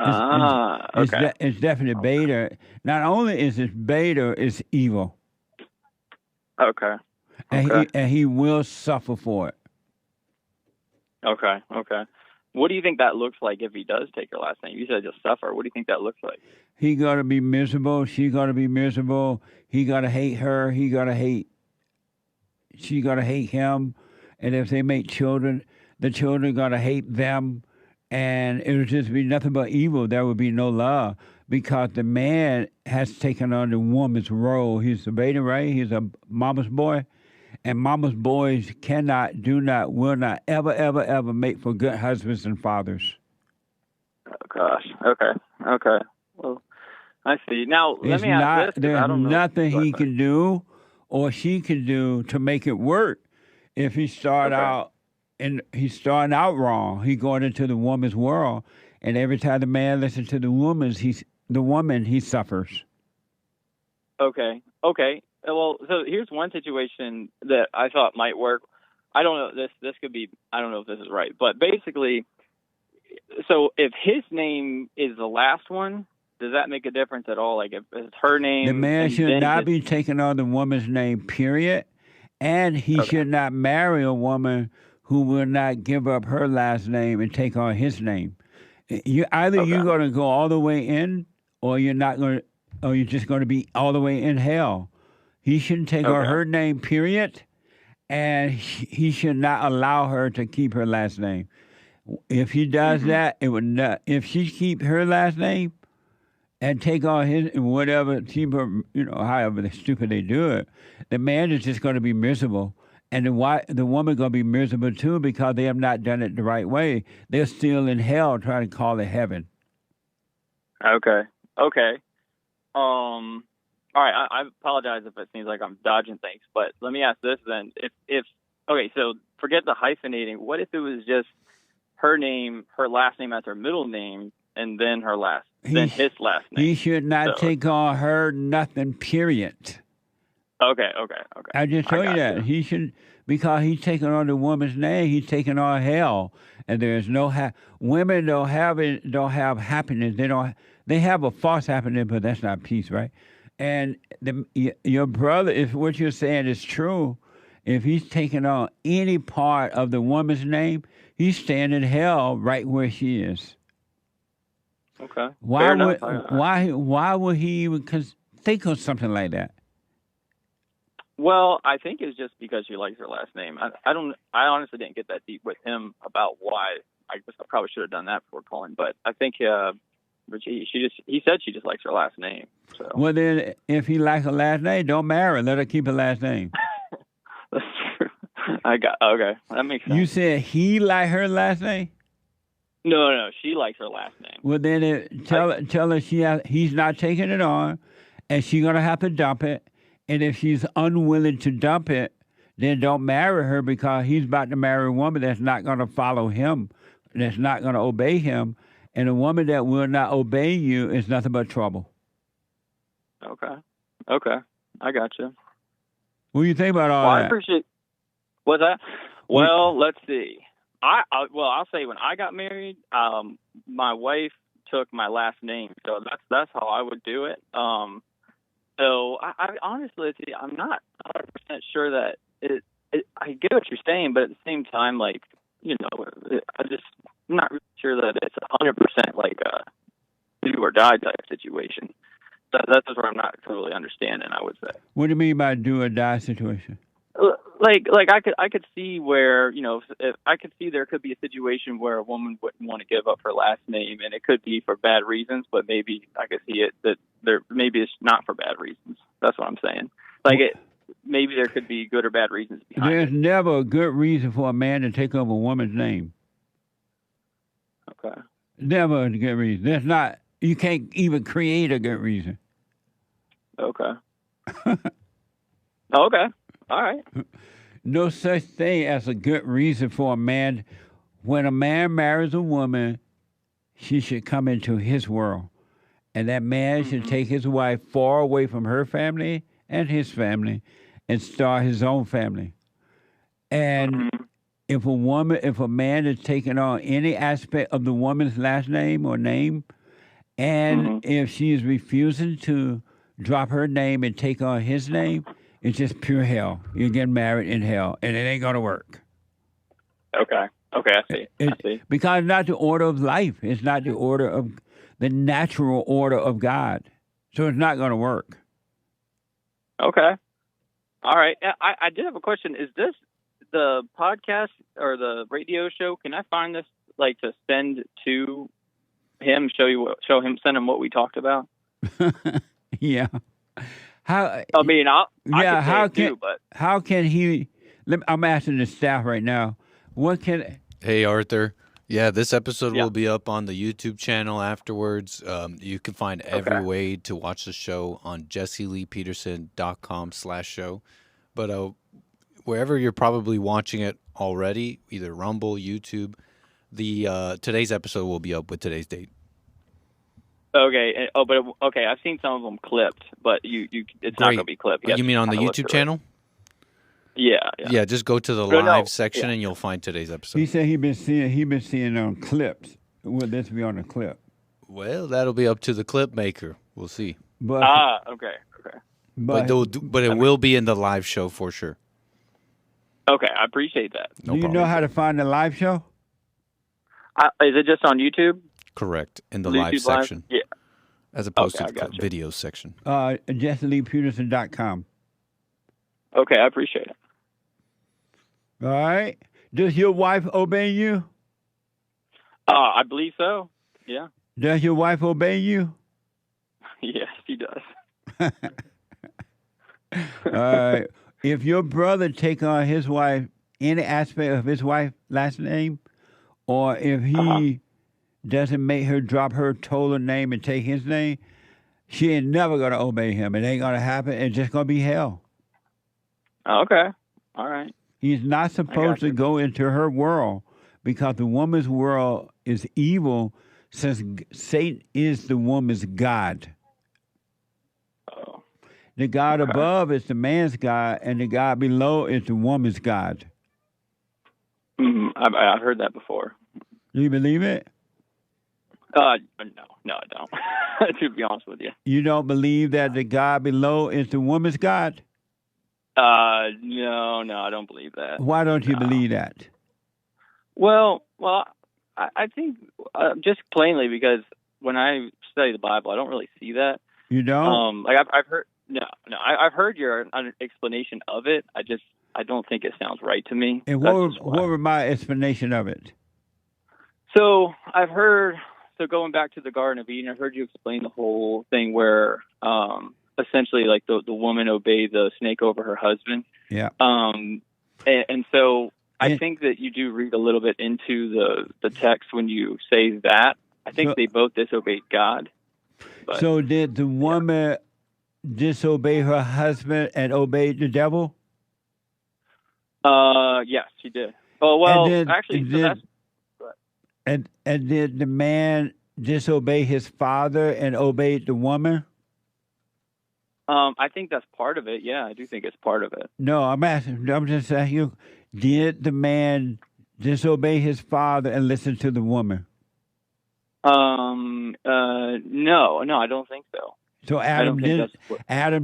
Okay. It's definitely beta. Not only is it beta, it's evil. Okay. And he will suffer for it. Okay. What do you think that looks like if he does take her last name? You said he'll suffer. What do you think that looks like? He got to be miserable. She got to be miserable. He got to hate her. She got to hate him. And if they make children, the children got to hate them. And it would just be nothing but evil. There would be no love because the man has taken on the woman's role. He's the beta, right? He's a mama's boy. And mama's boys will not ever make for good husbands and fathers. Oh, gosh. Okay. Well, I see. Now, let me ask this. There's nothing he can do or she can do to make it work. If he starting out wrong, he going into the woman's world, and every time the man listens to the woman, he suffers. Okay. Well, so here's one situation that I thought might work. I don't know. This could be. I don't know if this is right, but basically, so if his name is the last one, does that make a difference at all? Like if it's her name, the man should not be taking on the woman's name. Period. And he should not marry a woman who will not give up her last name and take on his name. You're going to go all the way in, or you're not going to, or you're just going to be all the way in hell. He shouldn't take on her name, period, and he should not allow her to keep her last name. If he does that, it would not. If she keep her last name and take on his whatever, however stupid they do it, the man is just going to be miserable, and the woman going to be miserable too because they have not done it the right way. They're still in hell trying to call it heaven. Okay. All right, I apologize if it seems like I'm dodging things, but let me ask this then. So forget the hyphenating. What if it was just her name, her last name as her middle name, and then his last name? He should not take on her nothing, period. Okay. I just told you that. He should, because he's taking on the woman's name, he's taking on hell. And there's no women don't have happiness. They have a false happiness, but that's not peace, right? And your brother, if what you're saying is true, if he's taking on any part of the woman's name, he's staying in hell right where she is. Okay. Why would he even think of something like that? Well, I think it's just because she likes her last name. I honestly didn't get that deep with him about why. I probably should have done that before calling, but I think he said she just likes her last name. So. Well, then, if he likes her last name, don't marry her. Let her keep her last name. That's true. Okay. That makes sense. You said he liked her last name? No, she likes her last name. Well, then tell her he's not taking it on, and she's going to have to dump it. And if she's unwilling to dump it, then don't marry her because he's about to marry a woman that's not going to follow him, that's not going to obey him. And a woman that will not obey you is nothing but trouble. Okay. I got you. What do you think about all that? I appreciate. What's that? Well, let's see. I'll say when I got married, my wife took my last name, so that's how I would do it. So I honestly, I'm not 100% sure that I get what you're saying, but at the same time, I'm not really sure that it's 100% like a do or die type situation. That's where I'm not totally understanding, I would say. What do you mean by do or die situation? Like I could see where, if I could see there could be a situation where a woman wouldn't want to give up her last name, and it could be for bad reasons, but maybe I could see it that maybe it's not for bad reasons. That's what I'm saying. Maybe there could be good or bad reasons behind There's it. never a good reason for a man to take up a woman's name. Okay. Never a good reason. There's not. You can't even create a good reason. Okay. Okay. All right. No such thing as a good reason for a man. When a man marries a woman, she should come into his world. And that man should take his wife far away from her family and his family and start his own family. And if a man is taking on any aspect of the woman's last name or name, and if she is refusing to drop her name and take on his name, it's just pure hell. You're getting married in hell, and it ain't going to work. Okay. Okay, I see. Because it's not the order of life. It's not the natural order of God. So it's not going to work. Okay. All right. I did have a question. Is this the podcast or the radio show? Can I find this to send to him? Send him what we talked about. Yeah. How can he? I'm asking the staff right now. Hey, Arthur. Yeah, this episode will be up on the YouTube channel afterwards. You can find every way to watch the show on jesseleepeterson.com/show. But wherever you're probably watching it already, either Rumble, YouTube, today's episode will be up with today's date. Okay. I've seen some of them clipped, but it's not going to be clipped. You mean on the YouTube channel? Yeah. Yeah, just go to the live section and you'll find today's episode. He said he been seeing on clips. Will this be on a clip? Well, that'll be up to the clip maker. We'll see. Okay. But it will be in the live show for sure. Okay, I appreciate that. Do you know how to find the live show? Is it just on YouTube? Correct, in the live section. Yeah. As opposed to the video section. JesseleePeterson.com. Okay, I appreciate it. All right. Does your wife obey you? I believe so. Yeah. Does your wife obey you? Yes, she does. All right. If your brother take on his wife, any aspect of his wife's last name, or if he doesn't make her drop her total name and take his name, she ain't never going to obey him. It ain't going to happen. It's just going to be hell. Okay. All right. He's not supposed to go into her world because the woman's world is evil since Satan is the woman's God. Oh. The God above is the man's God, and the God below is the woman's God. I've heard that before. Do you believe it? No, I don't. To be honest with you. You don't believe that the God below is the woman's God? No, I don't believe that. Why don't you believe that? Well, I think just plainly because when I study the Bible, I don't really see that. You don't? I've heard I've heard your explanation of it. I don't think it sounds right to me. And what were my explanation of it? So I've heard. So going back to the Garden of Eden, I heard you explain the whole thing where essentially like the woman obeyed the snake over her husband. Yeah. And so I think that you do read a little bit into the text when you say that. I think they both disobeyed God. But, so did the woman disobey her husband and obey the devil? Yes, she did. Oh well, and did the man disobey his father and obey the woman? I think that's part of it. Yeah, I do think it's part of it. No, I'm just asking you, did the man disobey his father and listen to the woman? No, I don't think so. So Adam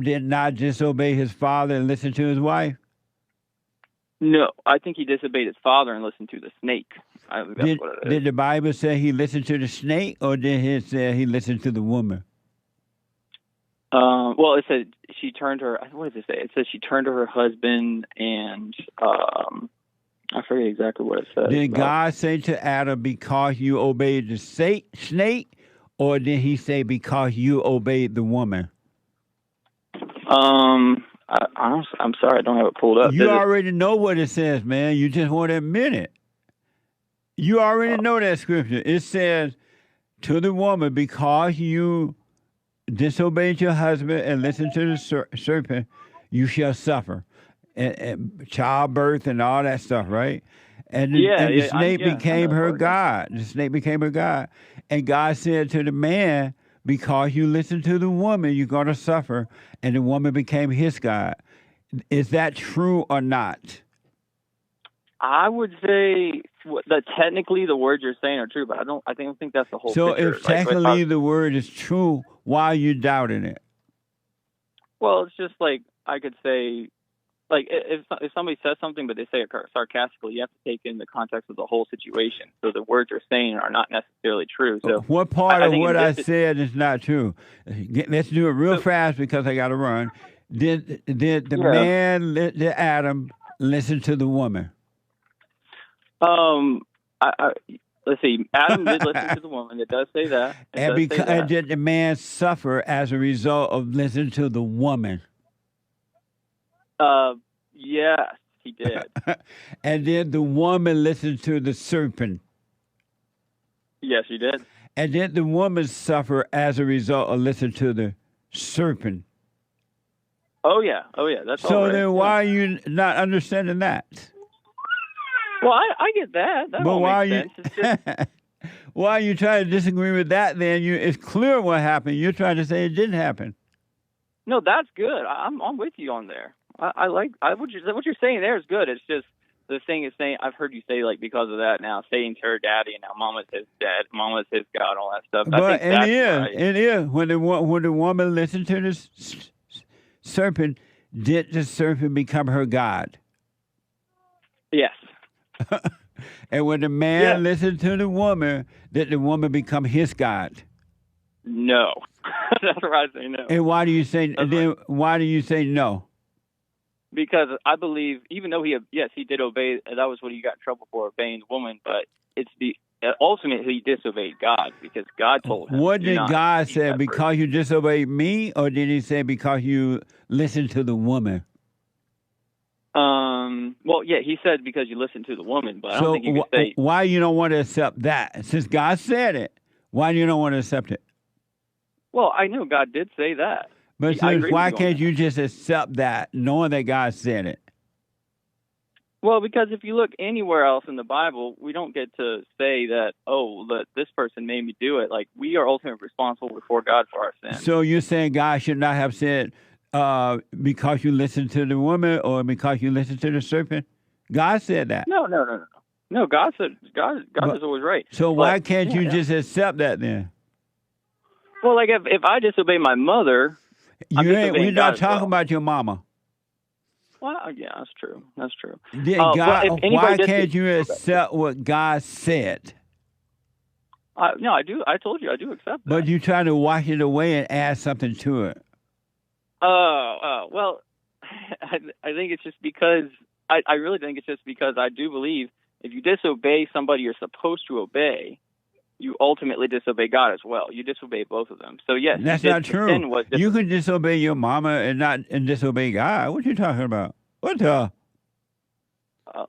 did not disobey his father and listen to his wife? No, I think he disobeyed his father and listened to the snake. I think that's what it is. Did the Bible say he listened to the snake, or did it say he listened to the woman? Well, it said she turned her. What does it say? It says she turned to her husband, and I forget exactly what it says. Did God say to Adam, because you obeyed the snake, or did he say because you obeyed the woman? I'm sorry, I don't have it pulled up. You already know what it says, man. You just want to admit it. You already know that scripture. It says to the woman, because you disobeyed your husband and listened to the serpent, you shall suffer. And childbirth and all that stuff, right? And the snake became her God. The snake became her God. And God said to the man, because you listened to the woman, you're going to suffer. And the woman became his God. Is that true or not? I would say that technically the words you're saying are true, but I don't think that's the whole So picture. if technically the word is true, why are you doubting it? Well, it's just like I could say, like if somebody says something but they say it sarcastically, you have to take in the context of the whole situation. So the words you're saying are not necessarily true. So what part of what I said is not true? Let's do it real fast because I got to run. Did the man, did Adam, listen to the woman? Let's see. Adam did listen to the woman. It does say that. And did the man suffer as a result of listening to the woman? Yes, he did. And did the woman listen to the serpent? Yes, he did. And did the woman suffer as a result of listening to the serpent? Oh yeah. That's so all right. then why are you not understanding that? Well, I get that. That all makes sense. It's just... Why are you trying to disagree with that then? It's clear what happened. You're trying to say it didn't happen. No, that's good. I'm with you on there. I like what you're saying there is good. It's just the thing is saying I've heard you say like because of that now Satan's her daddy and now Mama's his dad, Mama's his God, all that stuff. But it is when the woman listened to the serpent, did the serpent become her God? Yes. And when the man listened to the woman, did the woman become his God? No. That's why I say no. And why do you say why do you say no? Because I believe, even though he did obey, that was what he got in trouble for, obeying the woman, but ultimately he disobeyed God because God told him. What did God say? Because you disobeyed me, or did he say because you listened to the woman? Well, yeah, he said because you listened to the woman, but I don't think you could say... Why you don't want to accept that? Since God said it, why do you don't want to accept it? Well, I know God did say that. But why can't you just accept that, knowing that God said it? Well, because if you look anywhere else in the Bible, we don't get to say that, this person made me do it. Like, we are ultimately responsible before God for our sins. So you're saying God should not have said, because you listened to the woman or because you listened to the serpent? God said that. No. No, God said, God is always right. So why can't you just accept that then? Well, like, if I disobey my mother... We're not talking about your mama. Well, yeah, that's true. That's true. Why can't you accept what God said? No, I do. I told you I do accept that. But you try to wash it away and add something to it. Well, I think it's just because I really think it's just because I do believe if you disobey somebody you're supposed to obey, you ultimately disobey God as well. You disobey both of them. So yes, that's not true. You can disobey your mama and disobey God. What are you talking about? What the?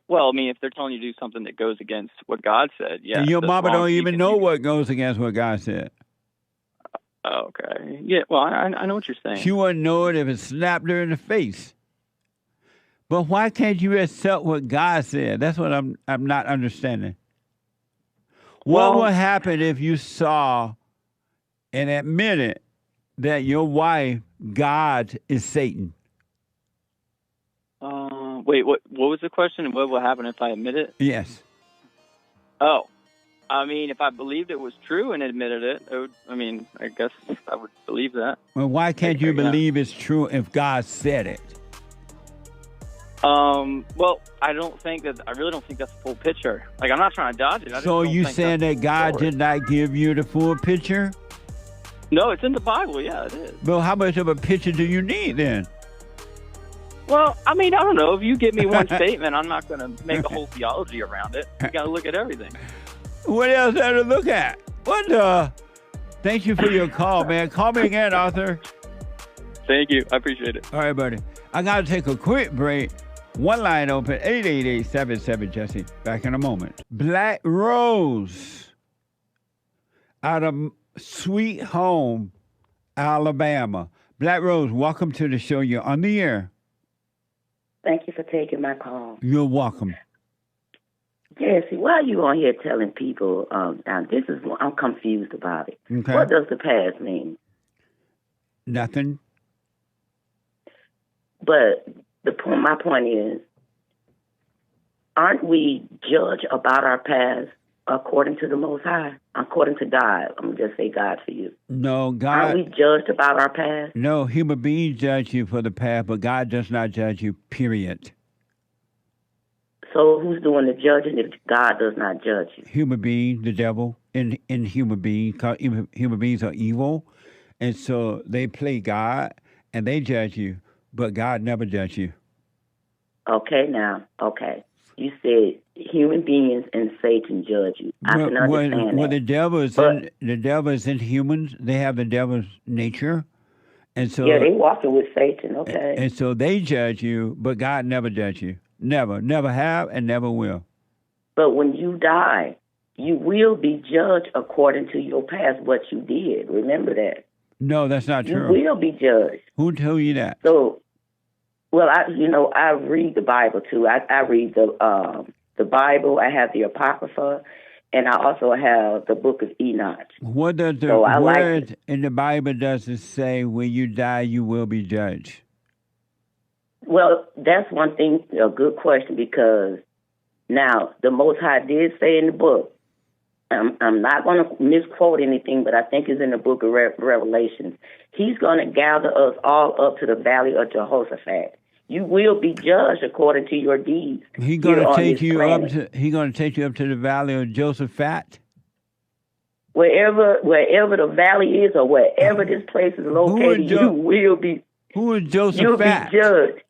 Well, I mean, if they're telling you to do something that goes against what God said, yeah. And your mama don't even know what goes against what God said. Okay. Yeah. Well, I know what you're saying. She wouldn't know it if it slapped her in the face. But why can't you accept what God said? That's what I'm not understanding. What would happen if you saw and admitted that your wife, God, is Satan? Wait, what was the question? What would happen if I admit it? Yes. Oh, I mean, if I believed it was true and admitted it, I guess I would believe that. Well, why can't you believe it's true if God said it? Well, I really don't think that's the full picture. Like, I'm not trying to dodge it. So you saying that God did not give you the full picture? No, it's in the Bible. Yeah, it is. Well, how much of a picture do you need then? Well, I mean, I don't know. If you give me one statement, I'm not going to make a whole theology around it. You got to look at everything. What else there to look at? What the? Thank you for your call, man. Call me again, Arthur. Thank you. I appreciate it. All right, buddy. I got to take a quick break. One line open, 888-77-JESSE. Back in a moment. Black Rose out of Sweet Home, Alabama. Black Rose, welcome to the show. You're on the air. Thank you for taking my call. You're welcome. Jesse, why are you on here telling people, now this is, I'm confused about it. Okay. What does the past mean? Nothing. But my point is, aren't we judged about our past according to the Most High? According to God. I'm going to just say God for you. No, God. Aren't we judged about our past? No, human beings judge you for the past, but God does not judge you, period. So who's doing the judging if God does not judge you? Human beings, the devil, in human beings, because human beings are evil. And so they play God and they judge you, but God never judge you. Okay, now, okay. You said human beings and Satan judge you. I can understand well, that. the devil is in humans. They have the devil's nature. And so yeah, they walking with Satan, okay. And so they judge you, but God never judge you. Never have and never will. But when you die, you will be judged according to your past, what you did. Remember that. No, that's not true. You will be judged. Who told you that? So, well, I read the Bible too. I read the Bible. I have the Apocrypha, and I also have the Book of Enoch. What does the word in the Bible does it say? When you die, you will be judged? Well, that's one thing, a good question, because now the Most High did say in the book, I'm not going to misquote anything, but I think it's in the book of Revelations. He's going to gather us all up to the valley of Jehoshaphat. You will be judged according to your deeds. He's going to take you up to. He's going to take you up to the valley of Jehoshaphat. Wherever the valley is, or wherever this place is located, you will be. Who is Jehoshaphat? You'll be judged.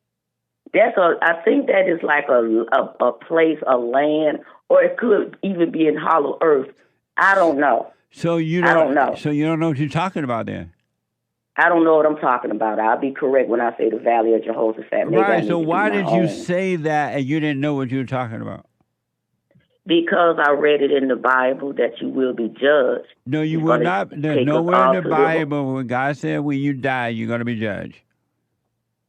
I think that is like a place, a land, or it could even be in hollow earth. I don't know. So I don't know. So you don't know what you're talking about then? I don't know what I'm talking about. I'll be correct when I say the Valley of Jehoshaphat. Right. So why did you say that and you didn't know what you were talking about? Because I read it in the Bible that you will be judged. No, you will not. There's nowhere in the Bible when God said when you die, you're going to be judged.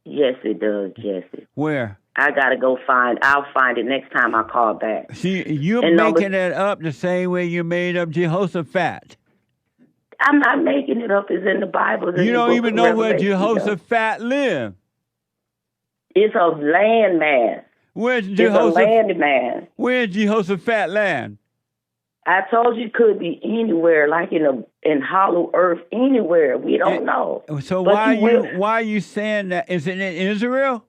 Yes, it does, Jesse. Where? I got to go I'll find it next time I call back. See, you're making it up the same way you made up Jehoshaphat. I'm not making it up. It's in the Bible. You don't even know where Jehoshaphat lived. It's a landmass. Where's Jehoshaphat? It's a landmass. Where's Jehoshaphat land? I told you it could be anywhere, like in hollow earth, anywhere. We don't know. So why are you saying that? Is it in Israel?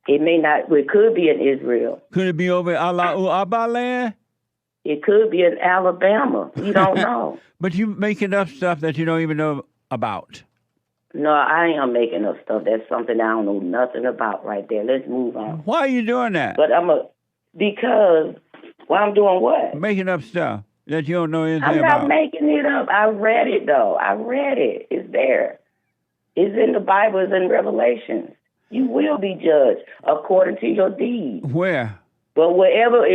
It may not. It could be in Israel. Could it be over Allahu Abba land? It could be in Alabama. We don't know. But you making up stuff that you don't even know about. No, I ain't making up stuff. That's something I don't know nothing about right there. Let's move on. Why are you doing that? But because I'm doing what? Making up stuff that you don't know anything about. I'm not making it up. I read it, though. I read it. It's there. It's in the Bible. It's in Revelation. You will be judged according to your deeds. Where? But wherever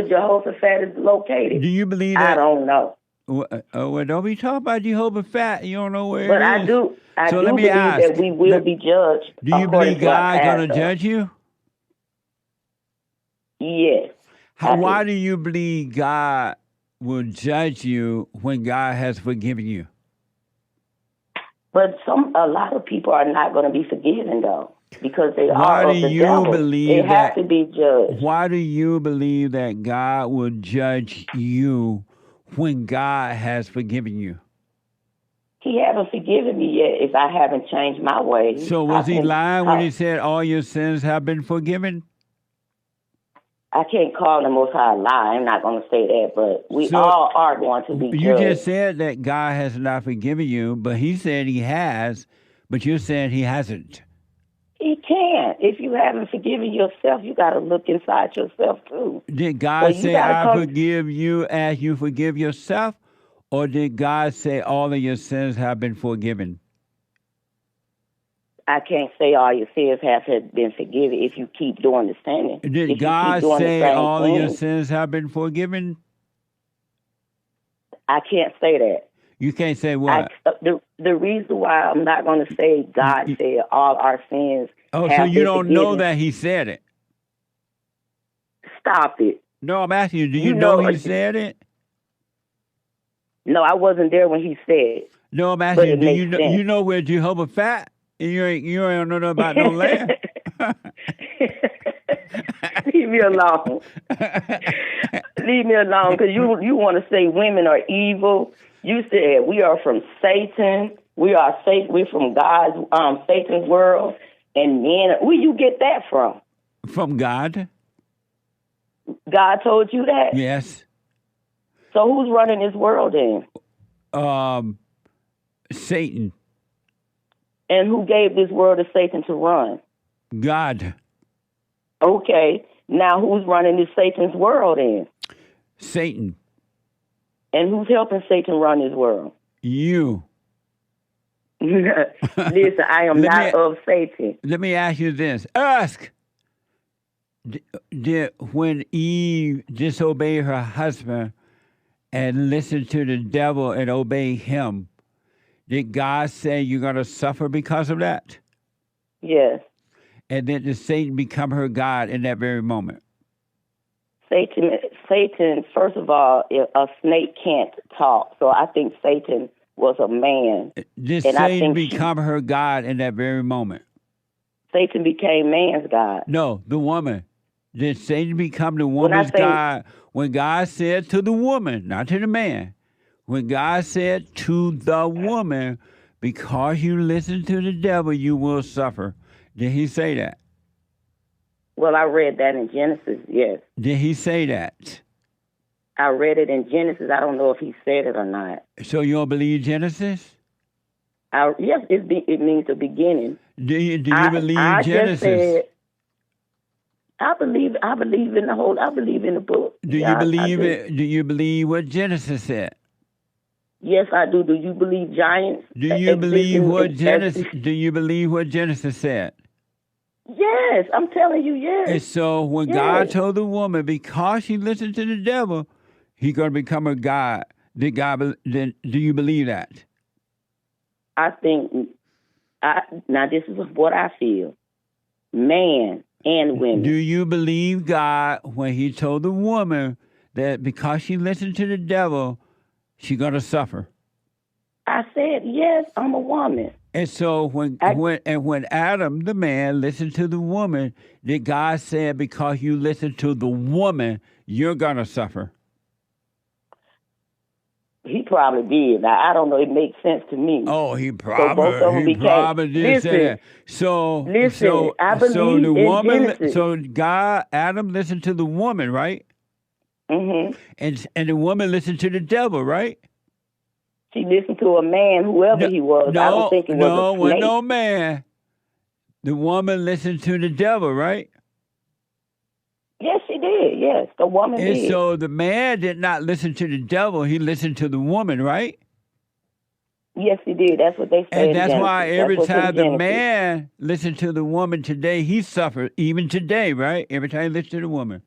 Jehoshaphat is located. Do you believe that? I don't know. Well, don't be talking about Jehoshaphat. You don't know where but it is. I do believe that we will be judged. Do you believe God's going to judge you? Yes. Why do you believe God will judge you when God has forgiven you? But a lot of people are not going to be forgiven, though, because they are of the devil. They have to be judged. Why do you believe that God will judge you when God has forgiven you? He haven't forgiven me yet if I haven't changed my ways. So was he lying when he said all your sins have been forgiven? I can't call the Most High a lie. I'm not going to say that, but we all are going to be judged. You just said that God has not forgiven you, but he said he has, but you said he hasn't. He can't. If you haven't forgiven yourself, you got to look inside yourself too. Did God say, I forgive you as you forgive yourself? Or did God say all of your sins have been forgiven? I can't say all your sins have been forgiven if you keep doing the sinning. Did God say all of your sins have been forgiven? I can't say that. You can't say what? The reason why I'm not going to say God said all our sins have so you been don't forgiven. know that he said it? Stop it. No, I'm asking you, do you know he said it? No, I wasn't there when he said it. No, I'm asking you, do you know where Jehovah fat? You ain't know nothing about no land. Leave me alone. Leave me alone, because you want to say women are evil. You said we are from Satan. We're from God's Satan's world, and men. Where you get that from? From God. God told you that? Yes. So who's running this world then? Satan. And who gave this world to Satan to run? God. Okay. Now who's running this Satan's world then? Satan. And who's helping Satan run his world? You. Listen, I am not of Satan. Let me ask you this. Ask. Did when Eve disobeyed her husband and listened to the devil and obeyed him, did God say you're going to suffer because of that? Yes. And then did Satan become her God in that very moment? Satan, first of all, a snake can't talk. So I think Satan was a man. Did Satan become her God in that very moment? Satan became man's God. No, the woman. Did Satan become the woman's God when God said to the woman, not to the man, when God said to the woman, because you listen to the devil, you will suffer. Did he say that? Well, I read that in Genesis, yes. Did he say that? I read it in Genesis. I don't know if he said it or not. So you don't believe Genesis? Yes, it means the beginning. Do you believe Genesis? I believe in the whole. I believe in the book. Do you believe it? Do you believe what Genesis said? Yes, I do. Do you believe giants? Do you believe what Genesis? Do you believe what Genesis said? Yes, I'm telling you, yes. And so when God told the woman, because she listened to the devil, he's going to become a God. Do you believe that? I think. Now this is what I feel. Man and women. Do you believe God when he told the woman that because she listened to the devil, she's going to suffer? I said, yes, I'm a woman. And so when Adam, the man, listened to the woman, did God say because you listen to the woman, you're going to suffer? He probably did. Now, I don't know. It makes sense to me. Oh, he probably did say that. So I believe in Genesis. So God, Adam listened to the woman, right? Mm-hmm. And the woman listened to the devil, right? She listened to a man, whoever he was. I don't think it was a snake. No man. The woman listened to the devil, right? Yes, she did. Yes, the woman did. And so the man did not listen to the devil. He listened to the woman, right? Yes, he did. That's what they said. And that's why every time the man listened to the woman today, he suffered. Even today, right? Every time he listened to the woman.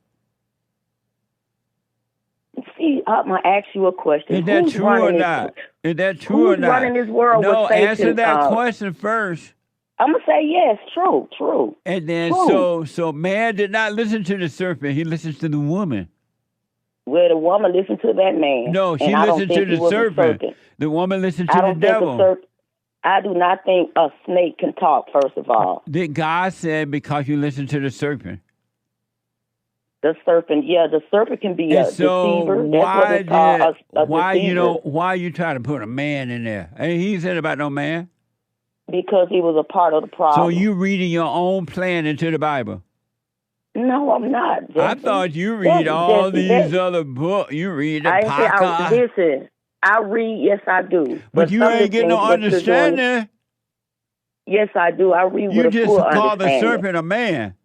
See, I'm going to ask you a question. Is that true or not? Is that true or not? Who's running this world No, with Satan? answer that question first. I'm going to say yes, true. And then so man did not listen to the serpent. He listens to the woman. Well, the woman listened to that man. No, she listened to the serpent. The woman listened to the devil. I do not think a snake can talk, first of all. Did God say because you listen to the serpent? The serpent can be a deceiver. That's what it's called, why you trying to put a man in there? He said about no man. Because he was a part of the problem. So you reading your own plan into the Bible? No, I'm not. I Jesse. thought you read all these other books. You read the Paka. Listen, I read. Yes, I do. But you some of ain't the getting no things what you're doing- understanding. Yes, I do. I read You with a just full called the understanding. serpent a man.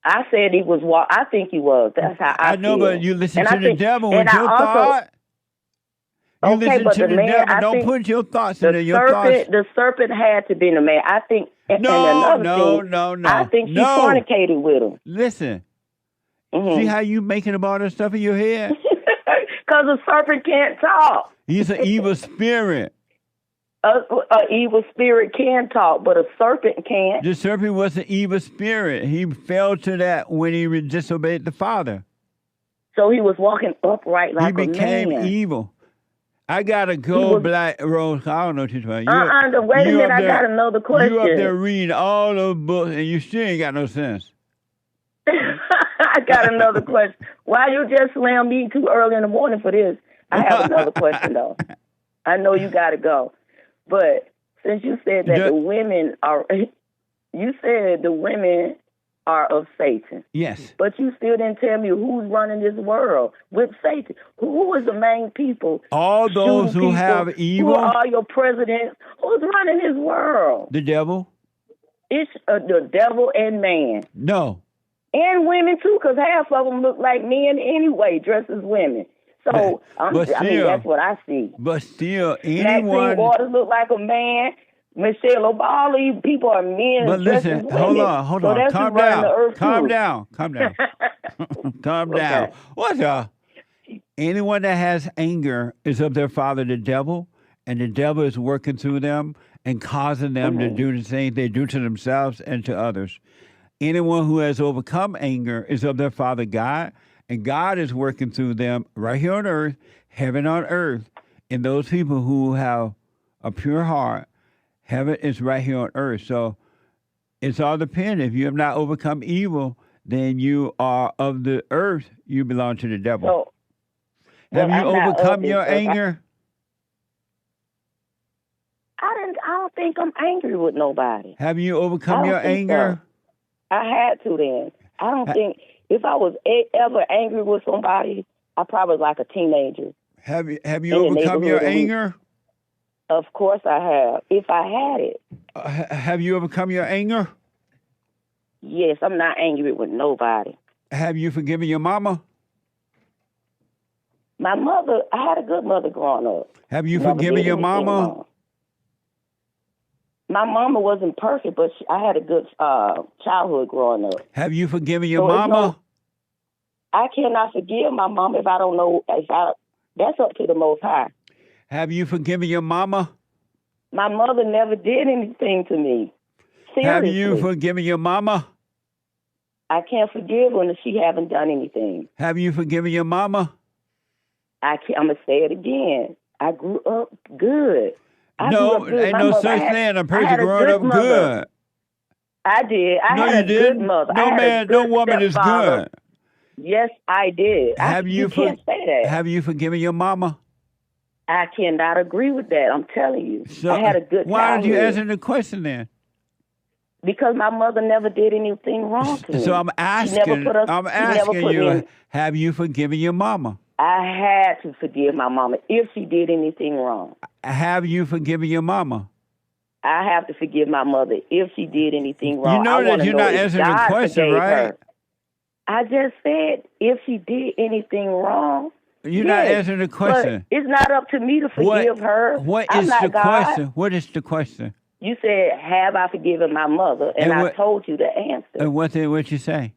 I said he was. I think he was. That's how I know, feel. but you listen And to I the think- devil and with I your also- thought. You Okay, listen but to the the man, devil. I Don't think put your thoughts in the there. Your thoughts. the serpent had to be in the man. I think. And No, another thing, I think she no. fornicated with him. Listen. Mm-hmm. See how you making up all that stuff in your head? Because a serpent can't talk. He's an evil spirit. A evil spirit can talk, but a serpent can't. The serpent was an evil spirit. He fell to that when he disobeyed the Father. So he was walking upright like a man. He became evil. I gotta go, Black Rose. I don't know what you're talking about. Wait a minute, I got another question. You up there reading all those books and you still ain't got no sense. I got another question. Why you just slam me too early in the morning for this? I have another question though. I know you got to go, but since you said that the women are, you said the women are of Satan. Yes. But you still didn't tell me who's running this world with Satan. Who is the main people? All those who have evil. Who are all your presidents? Who's running this world? The devil. It's the devil and man. No. And women too, because half of them look like men anyway, dressed as women. So I mean, that's what I see. But still, Maxine Waters look like a man. Michelle Obama, these people are men. But listen, hold on. Calm down. Calm down. Calm down. What anyone that has anger is of their father, the devil, and the devil is working through them and causing them to do the same they do to themselves and to others. Anyone who has overcome anger is of their father, God, and God is working through them right here on earth, heaven on earth. And those people who have a pure heart, heaven is right here on earth. So it's all dependent. If you have not overcome evil, then you are of the earth. You belong to the devil. Have you overcome your anger? I don't think I'm angry with nobody. Have you overcome your anger? So. I had to then. I don't think if I was ever angry with somebody, I probably was like a teenager. Have you overcome your anger? Of course I have. If I had it. Have you overcome your anger? Yes, I'm not angry with nobody. Have you forgiven your mama? My mother, I had a good mother growing up. Have you forgiven your mama? Wrong. My mama wasn't perfect, but I had a good childhood growing up. Have you forgiven your mama? I cannot forgive my mom if I don't know. That's up to the Most High. Have you forgiven your mama? My mother never did anything to me. Seriously. Have you forgiven your mama? I can't forgive her if she haven't done anything. Have you forgiven your mama? I'm going to say it again. I grew up good. No, ain't no such thing. A person growing up good. I did. I had a good mother. No man, no woman is good. Yes, I did. You can't say that. Have you forgiven your mama? I cannot agree with that. I'm telling you. So, I had a good why childhood. did you answer the question then? Because my mother never did anything wrong to me. So I'm asking you, have you forgiven your mama? I had to forgive my mama if she did anything wrong. Have you forgiven your mama? I have to forgive my mother if she did anything wrong. You know that you're not answering the question, right? I just said if she did anything wrong. You're not answering the question. But it's not up to me to forgive her. What is the question? What is the question? You said, have I forgiven my mother? And I told you the answer. And what you say?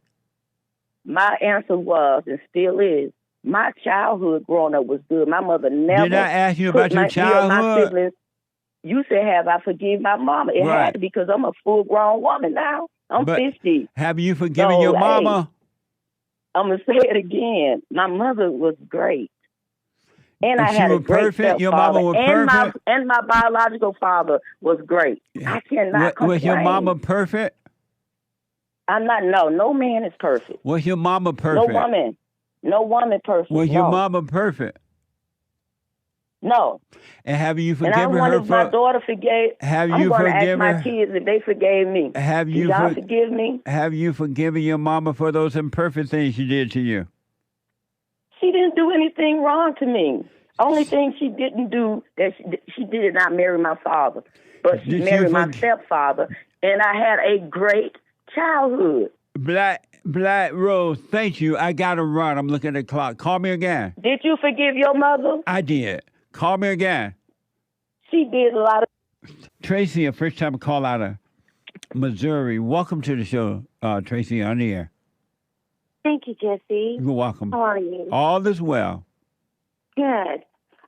My answer was, and still is, my childhood growing up was good. My mother never... Did I ask you about your childhood? You said, have I forgiven my mama? It had to because I'm a full-grown woman now. I'm 50. Have you forgiven your mama? I'm going to say it again. My mother was great. And I had a great stepfather. Your mama was perfect? And my biological father was great. I cannot complain. Was your mama perfect? I'm not. No man is perfect. Was your mama perfect? No woman perfect. Was your mama perfect? No. And have you And I forgiven wonder her if my for? daughter forgave. Have I'm you going to ask forgiven my her? kids if they forgave me. Have Do you y'all forgive me? Have you forgiven your mama for those imperfect things she did to you? She didn't do anything wrong to me. Only thing she didn't do that she did not marry my father, but she Did you married my forg- stepfather, and I had a great childhood. Black Rose, thank you. I got to run. I'm looking at the clock. Call me again. Did you forgive your mother? I did. Call me again. She did a lot of. Tracy, a first time call out of Missouri. Welcome to the show, Tracy, on the air. Thank you, Jesse. You're welcome. How are you? All is well. Good.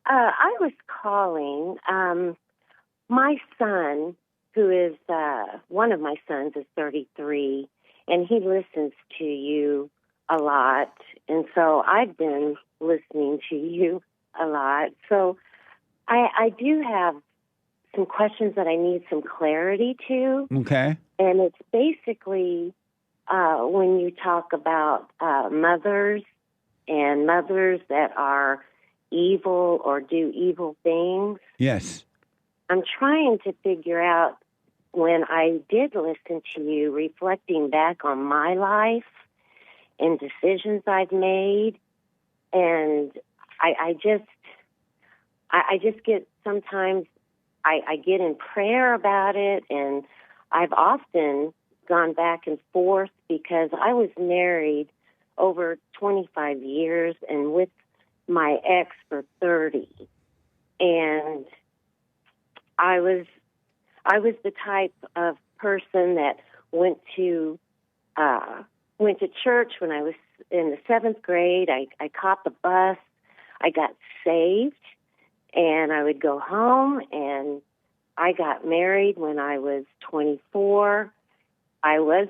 I was calling. My son, who is one of my sons, is 33, and he listens to you a lot. And so I've been listening to you a lot. So I do have some questions that I need some clarity to. Okay. And it's basically when you talk about mothers and mothers that are evil or do evil things. Yes. I'm trying to figure out, when I did listen to you, reflecting back on my life and decisions I've made, and I just get, sometimes I get in prayer about it, and I've often gone back and forth because I was married over 25 years and with my ex for 30. And I was the type of person that went to church when I was in the 7th grade. I caught the bus. I got saved, and I would go home, and I got married when I was 24. I was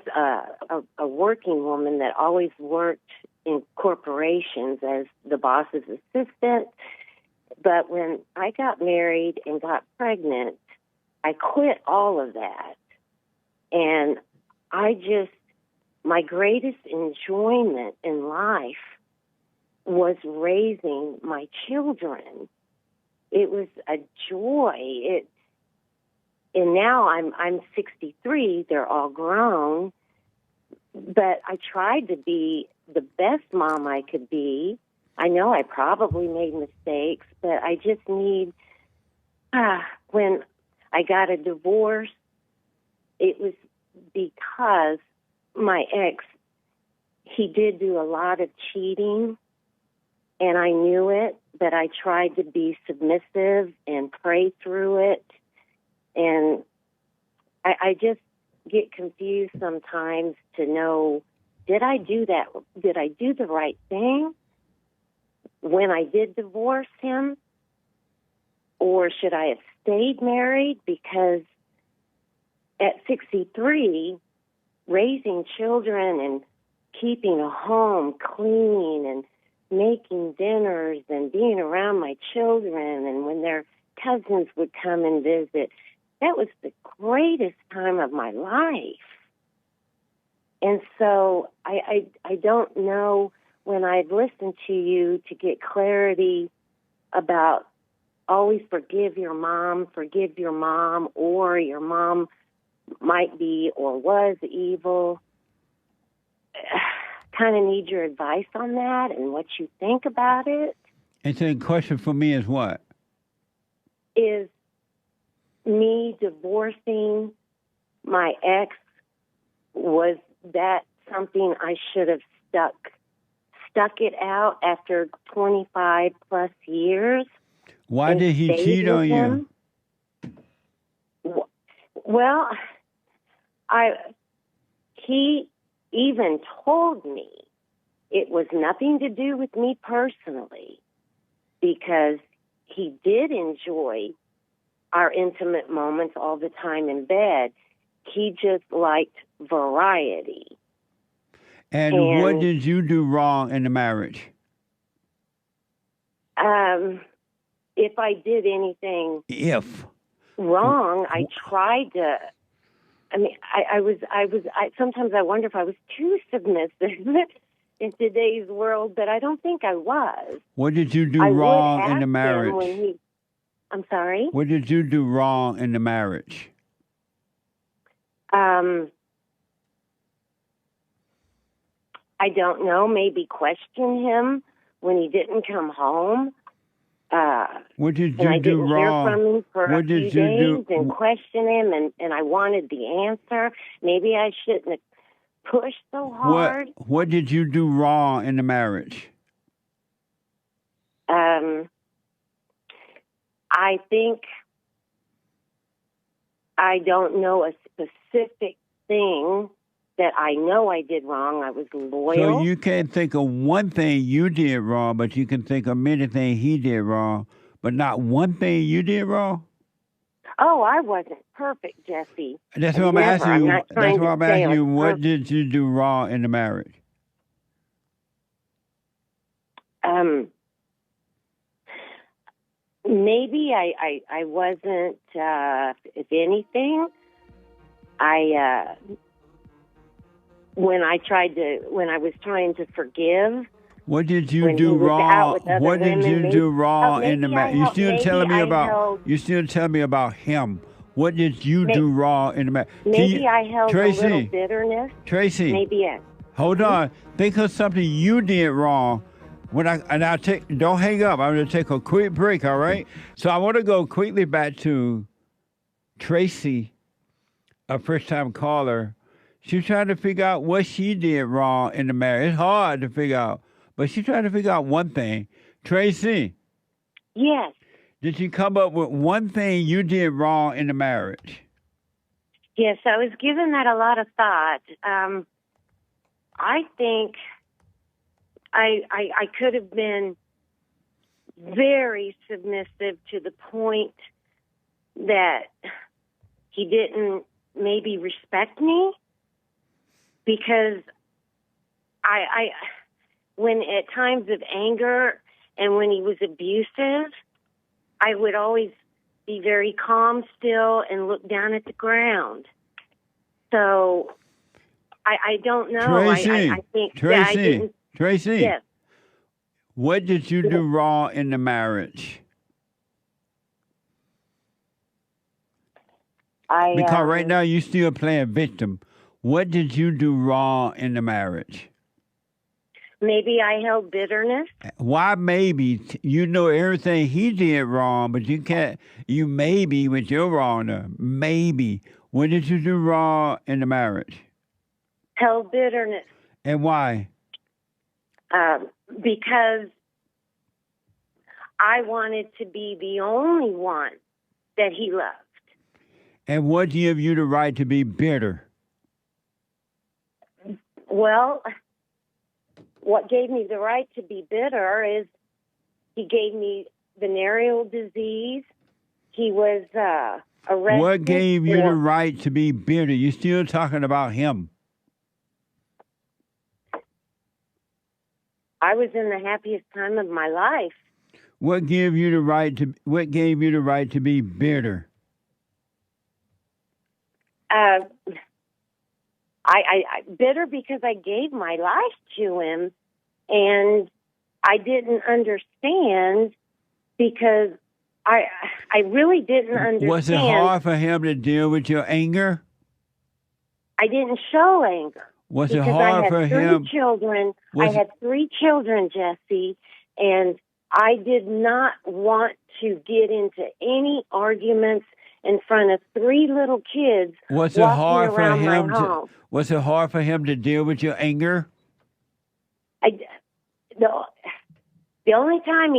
a working woman that always worked in corporations as the boss's assistant. But when I got married and got pregnant, I quit all of that. And my greatest enjoyment in life was raising my children. It was a joy. And now I'm 63. They're all grown. But I tried to be the best mom I could be. I know I probably made mistakes, but I just need, when I got a divorce, it was because my ex, he did do a lot of cheating, and I knew it, but I tried to be submissive and pray through it. And I just get confused sometimes to know, did I do that? Did I do the right thing when I did divorce him? Or should I have stayed married? Because at 63, raising children and keeping a home clean and making dinners and being around my children, and when their cousins would come and visit, that was the greatest time of my life. And so I don't know, when I've listened to you, to get clarity about always forgive your mom, or your mom might be or was evil. Kind of need your advice on that and what you think about it. And so the question for me is what? Is me divorcing my ex, was that something I should have stuck it out after 25 plus years? Why did he cheat on you? Well, he even told me it was nothing to do with me personally, because he did enjoy our intimate moments all the time in bed. He just liked variety. And what did you do wrong in the marriage? If I did anything wrong, I tried to. I mean, I sometimes I wonder if I was too submissive in today's world, but I don't think I was. What did you do wrong in the marriage? I'm sorry? What did you do wrong in the marriage? I don't know. Maybe question him when he didn't come home. What did and I you do didn't wrong? hear from him for What a few did you days do? and question him, and I wanted the answer. Maybe I shouldn't have pushed so hard. What did you do wrong in the marriage? I think I don't know a specific thing that I know I did wrong. I was loyal. So you can't think of one thing you did wrong, but you can think of many things he did wrong, but not one thing you did wrong? Oh, I wasn't perfect, Jesse. That's what I'm asking you. That's what I'm asking you. What perfect. did you do wrong in the marriage? Maybe I wasn't, if anything, when I was trying to forgive. What did you do wrong? What did you do wrong in the marriage? You still telling me about him. What did you do wrong in the marriage? Maybe I held a little bitterness. Tracy. Maybe hold on. Think of something you did wrong. Don't hang up. I'm going to take a quick break, all right? So I want to go quickly back to Tracy, a first-time caller. She's trying to figure out what she did wrong in the marriage. It's hard to figure out, but she's trying to figure out one thing. Tracy. Yes. Did you come up with one thing you did wrong in the marriage? Yes, I was giving that a lot of thought. I think I could have been very submissive to the point that he didn't maybe respect me, because I when at times of anger and when he was abusive, I would always be very calm still and look down at the ground. So I don't know. Tracy, I think Tracy. Yes. What did you do wrong in the marriage? Because right now you're still playing victim. What did you do wrong in the marriage? Maybe I held bitterness. Why maybe? You know everything he did wrong, but you can't, you maybe with your wrong. Maybe. What did you do wrong in the marriage? Held bitterness. And why? Because I wanted to be the only one that he loved. And what gave you the right to be bitter? Well, what gave me the right to be bitter is he gave me venereal disease. He was arrested. What gave you the right to be bitter? You're still talking about him. I was in the happiest time of my life. What gave you the right to be bitter? I bitter because I gave my life to him, and I didn't understand because I really didn't understand. Was it hard for him to deal with your anger? I didn't show anger. Was it hard for him? I had 3 children, Jesse, and I did not want to get into any arguments in front of 3 little kids. Was it hard for him to deal with your anger? The only time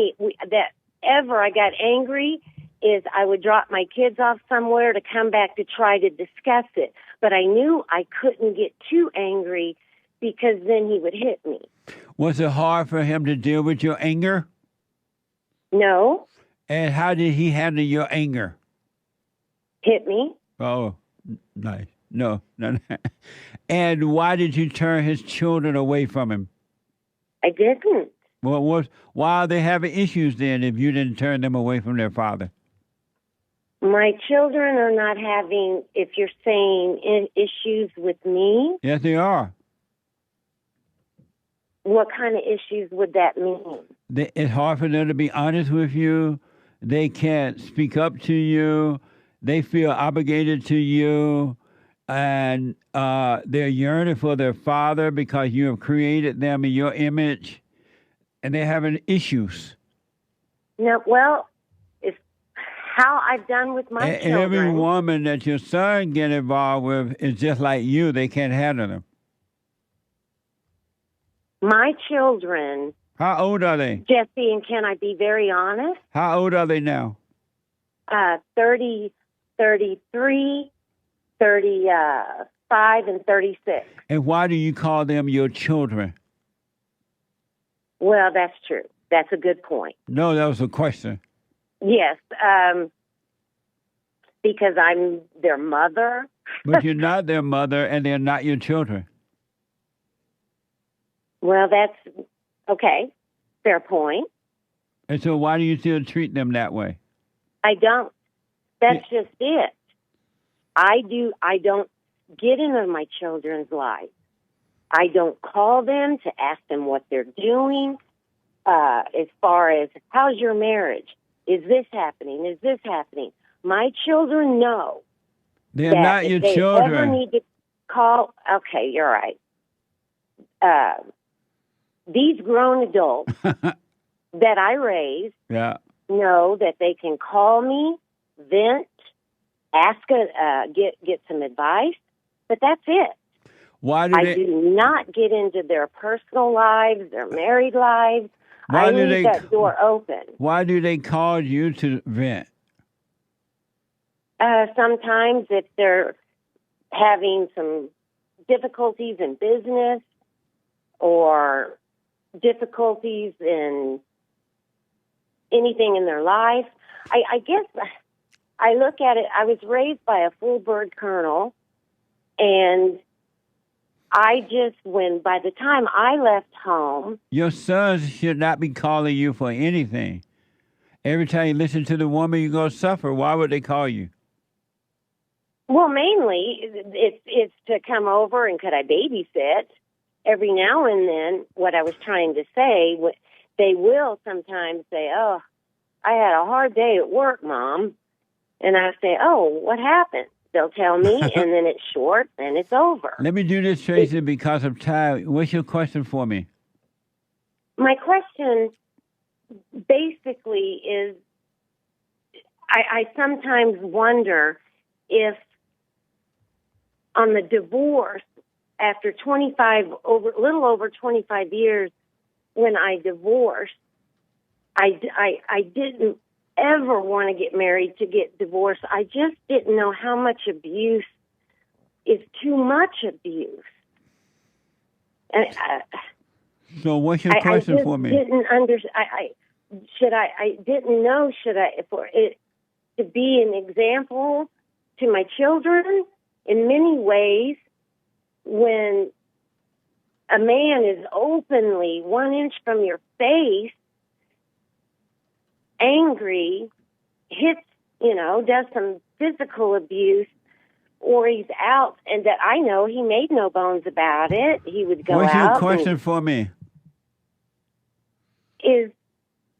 I got angry is I would drop my kids off somewhere to come back to try to discuss it. But I knew I couldn't get too angry because then he would hit me. Was it hard for him to deal with your anger? No. And how did he handle your anger? Hit me. Oh, nice. No. And why did you turn his children away from him? I didn't. Well, why are they having issues then if you didn't turn them away from their father? My children are not having, if you're saying, issues with me. Yes, they are. What kind of issues would that mean? It's hard for them to be honest with you. They can't speak up to you. They feel obligated to you. And they're yearning for their father because you have created them in your image. And they're having issues. No, well, it's how I've done with my children. Every woman that your son get involved with is just like you. They can't handle them. My children. How old are they? Jesse, and can I be very honest? How old are they now? 30, 33, 35, and 36. And why do you call them your children? Well, that's true. That's a good point. No, that was a question. Yes, because I'm their mother. But you're not their mother, and they're not your children. Well, that's okay. Fair point. And so why do you still treat them that way? I don't. That's just it. I don't get into my children's lives. I don't call them to ask them what they're doing. As far as, how's your marriage? Is this happening? Is this happening? My children know. They're not your if children. They ever need to call. Okay, you're right. These grown adults that I raised know that they can call me, vent, ask, get some advice, but that's it. Why do I do not get into their personal lives, their married lives. I leave that door open. Why do they call you to vent? Sometimes if they're having some difficulties in business or difficulties in anything in their life. I guess I look at it, I was raised by a full bird colonel, and by the time I left home... Your sons should not be calling you for anything. Every time you listen to the woman, you're going to suffer. Why would they call you? Well, mainly, it's to come over and could I babysit. Every now and then, what I was trying to say, they will sometimes say, oh, I had a hard day at work, Mom. And I say, oh, what happened? They'll tell me, and then it's short, and it's over. Let me do this, Tracy, because of time. What's your question for me? My question basically is, I sometimes wonder if on the divorce, after little over 25 years, when I divorced, I didn't ever want to get married to get divorced. I just didn't know how much abuse is too much abuse. And so what's your question for me? I didn't know, for it to be an example to my children in many ways, when a man is openly 1 inch from your face, angry, hits, does some physical abuse, or he's out, and that I know he made no bones about it. He would go out. What's your question for me? Is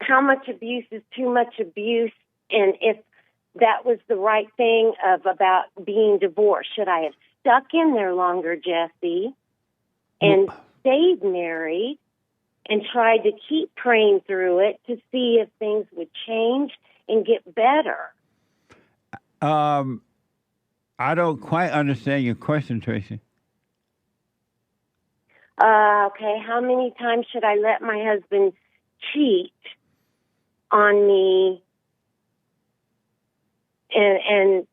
how much abuse is too much abuse, and if that was the right thing about being divorced. Should I have stuck in there longer, Jesse, and stayed married and tried to keep praying through it to see if things would change and get better? I don't quite understand your question, Tracy. Okay, how many times should I let my husband cheat on me and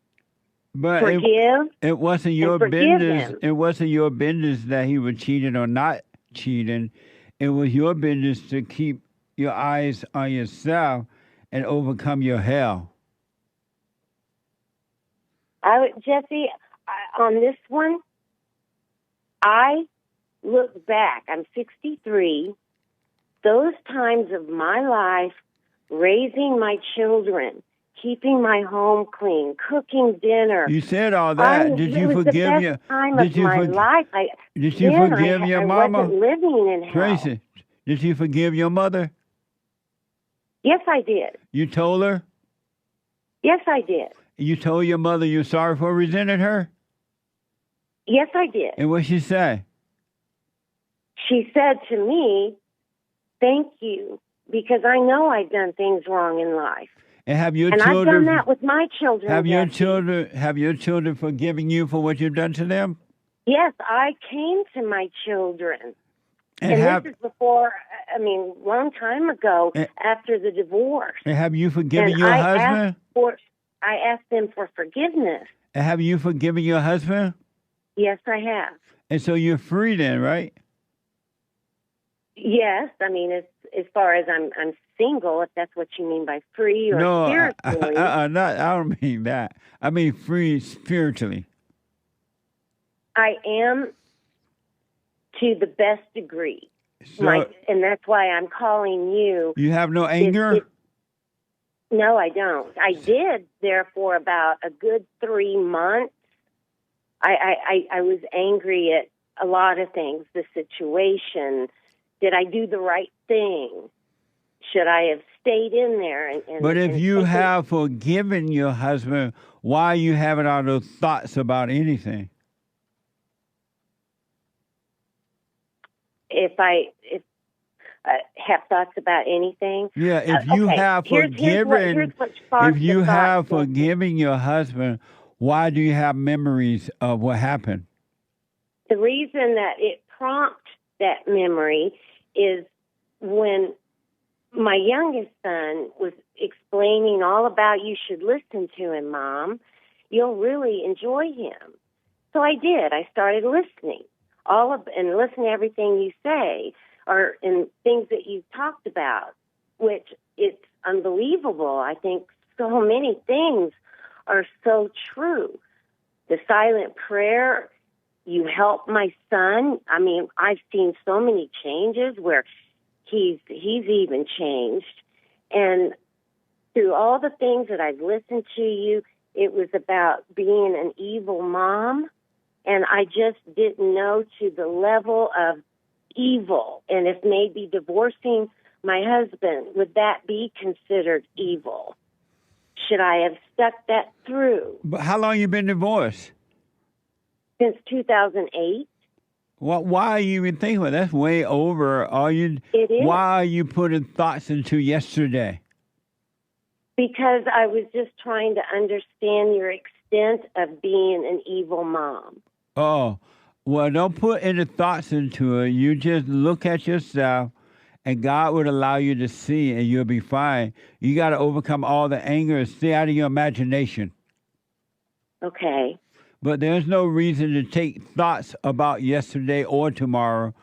forgive? It wasn't your business. It wasn't your business that he was cheating or not cheating. It was your business to keep your eyes on yourself and overcome your hell. Jesse, on this one, I look back. I'm 63. Those times of my life, raising my children, keeping my home clean, cooking dinner. You said all that. Did you forgive your? Did you forgive your mama? I wasn't living in hell. Tracy, did you forgive your mother? Yes, I did. You told her? Yes, I did. You told your mother you're sorry for resenting her? Yes, I did. And what'd she say? She said to me, thank you, because I know I've done things wrong in life. And have your and children? I've done that with my children. Have your Jesse. children forgiven you for what you've done to them? Yes, I came to my children. And this is before, long time ago, after the divorce. And have you forgiven your husband? I asked them for forgiveness. And have you forgiven your husband? Yes, I have. And so you're free then, right? Yes, as far as I'm single, if that's what you mean by free or spiritually. I don't mean that. I mean free spiritually. I am to the best degree. So, and that's why I'm calling you. You have no anger? No, I don't. I did there for about a good 3 months. I was angry at a lot of things, the situation. Did I do the right thing? Should I have stayed in there? But if you have forgiven your husband, why are you having all those thoughts about anything? If I have thoughts about anything. Yeah, if you have forgiven, forgiven your husband, why do you have memories of what happened? The reason that it prompts that memory is when my youngest son was explaining all about you should listen to him, Mom. You'll really enjoy him. So I did. I started listening. And listen to everything you say and things that you've talked about, which it's unbelievable. I think so many things are so true. The silent prayer, you help my son. I've seen so many changes where he's even changed. And through all the things that I've listened to you, it was about being an evil mom. And I just didn't know to the level of evil. And if maybe divorcing my husband, would that be considered evil? Should I have stuck that through? But how long you been divorced? Since 2008. Why are you even thinking about that? That's way over. It is. Why are you putting thoughts into yesterday? Because I was just trying to understand your extent of being an evil mom. Oh, well, don't put any thoughts into it. You just look at yourself, and God would allow you to see, and you'll be fine. You got to overcome all the anger and stay out of your imagination. Okay. But there's no reason to take thoughts about yesterday or tomorrow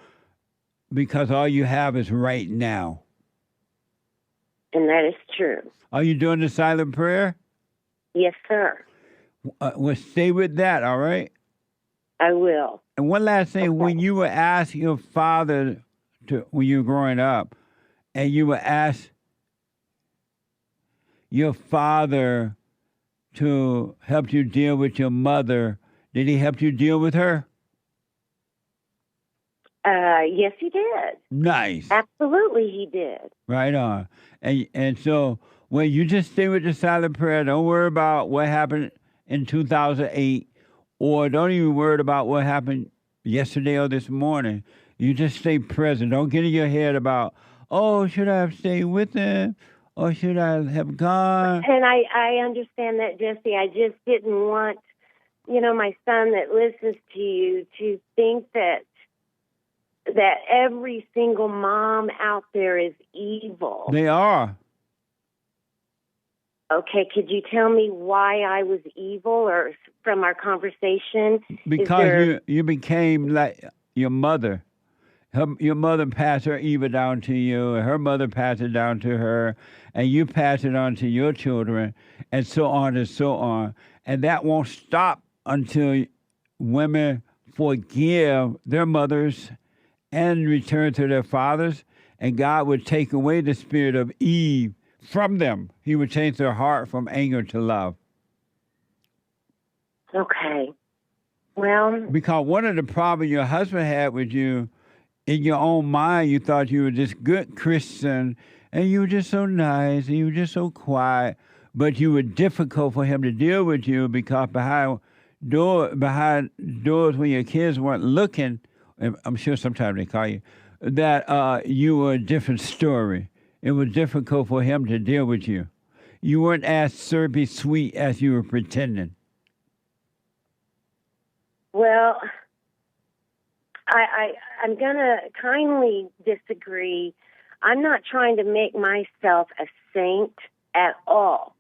because all you have is right now. And that is true. Are you doing the silent prayer? Yes, sir. Well, stay with that, all right? I will. And one last thing, okay. When you were asked your father, when you were growing up, and you were asked your father to help you deal with your mother, did he help you deal with her? Yes, he did. Nice. Absolutely, he did. Right on. And so, well, you just stay with the silent prayer. Don't worry about what happened in 2008, or don't even worry about what happened yesterday or this morning. You just stay present. Don't get in your head about, oh, should I have stayed with him? Or should I have gone? And I understand that, Jesse. I just didn't want, my son that listens to you to think that every single mom out there is evil. They are. Okay, could you tell me why I was evil, or from our conversation? Because you became like your mother. Your mother passed her evil down to you, and her mother passed it down to her, and you pass it on to your children, and so on and so on. And that won't stop until women forgive their mothers and return to their fathers, and God would take away the spirit of Eve from them. He would change their heart from anger to love. Okay. Well, because one of the problems your husband had with you, in your own mind, you thought you were this good Christian, and you were just so nice, and you were just so quiet. but you were difficult for him to deal with you because behind doors when your kids weren't looking, and I'm sure sometimes they call you, that you were a different story. It was difficult for him to deal with you. You weren't as syrupy sweet as you were pretending. Well, I'm going to kindly disagree. I'm not trying to make myself a saint at all.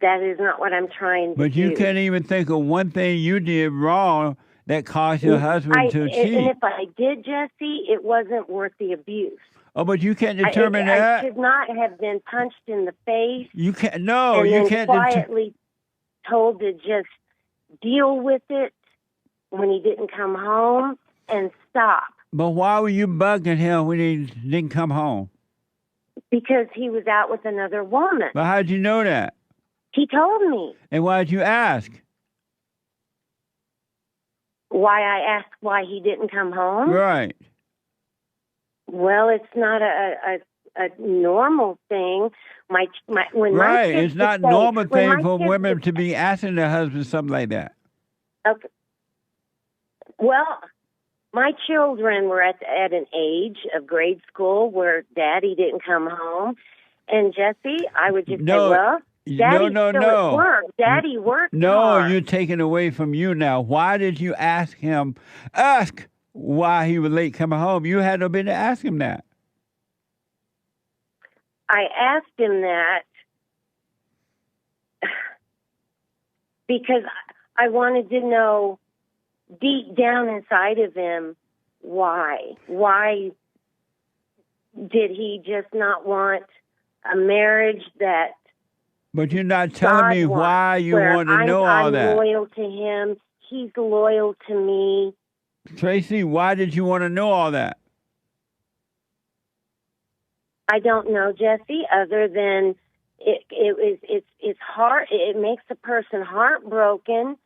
That is not what I'm trying to do. But you can't even think of one thing you did wrong that caused your husband to cheat. And if I did, Jesse, it wasn't worth the abuse. Oh, but you can't determine that. I should not have been punched in the face. You can't. No, and you then can't. Quietly told to just deal with it when he didn't come home and stop. But why were you bugging him when he didn't come home? Because he was out with another woman. But how'd you know that? He told me. And why'd you ask? Why I asked why he didn't come home? Right. Well, it's not a normal thing. Right, it's not a normal thing for women to be asking their husband something like that. Okay. Well, my children were at an age of grade school where Daddy didn't come home, and Jesse, I would just say, well, Daddy's still at work. Daddy worked hard. You're taking away from you now. Why did you ask why he was late coming home? You had no business to ask him that. I asked him that because I wanted to know deep down inside of him why. Why did he just not want a marriage that... But you're not telling me why you want to know all that. I'm loyal to him. He's loyal to me. Tracy, why did you want to know all that? I don't know, Jesse, other than it's hard. It makes a person heartbroken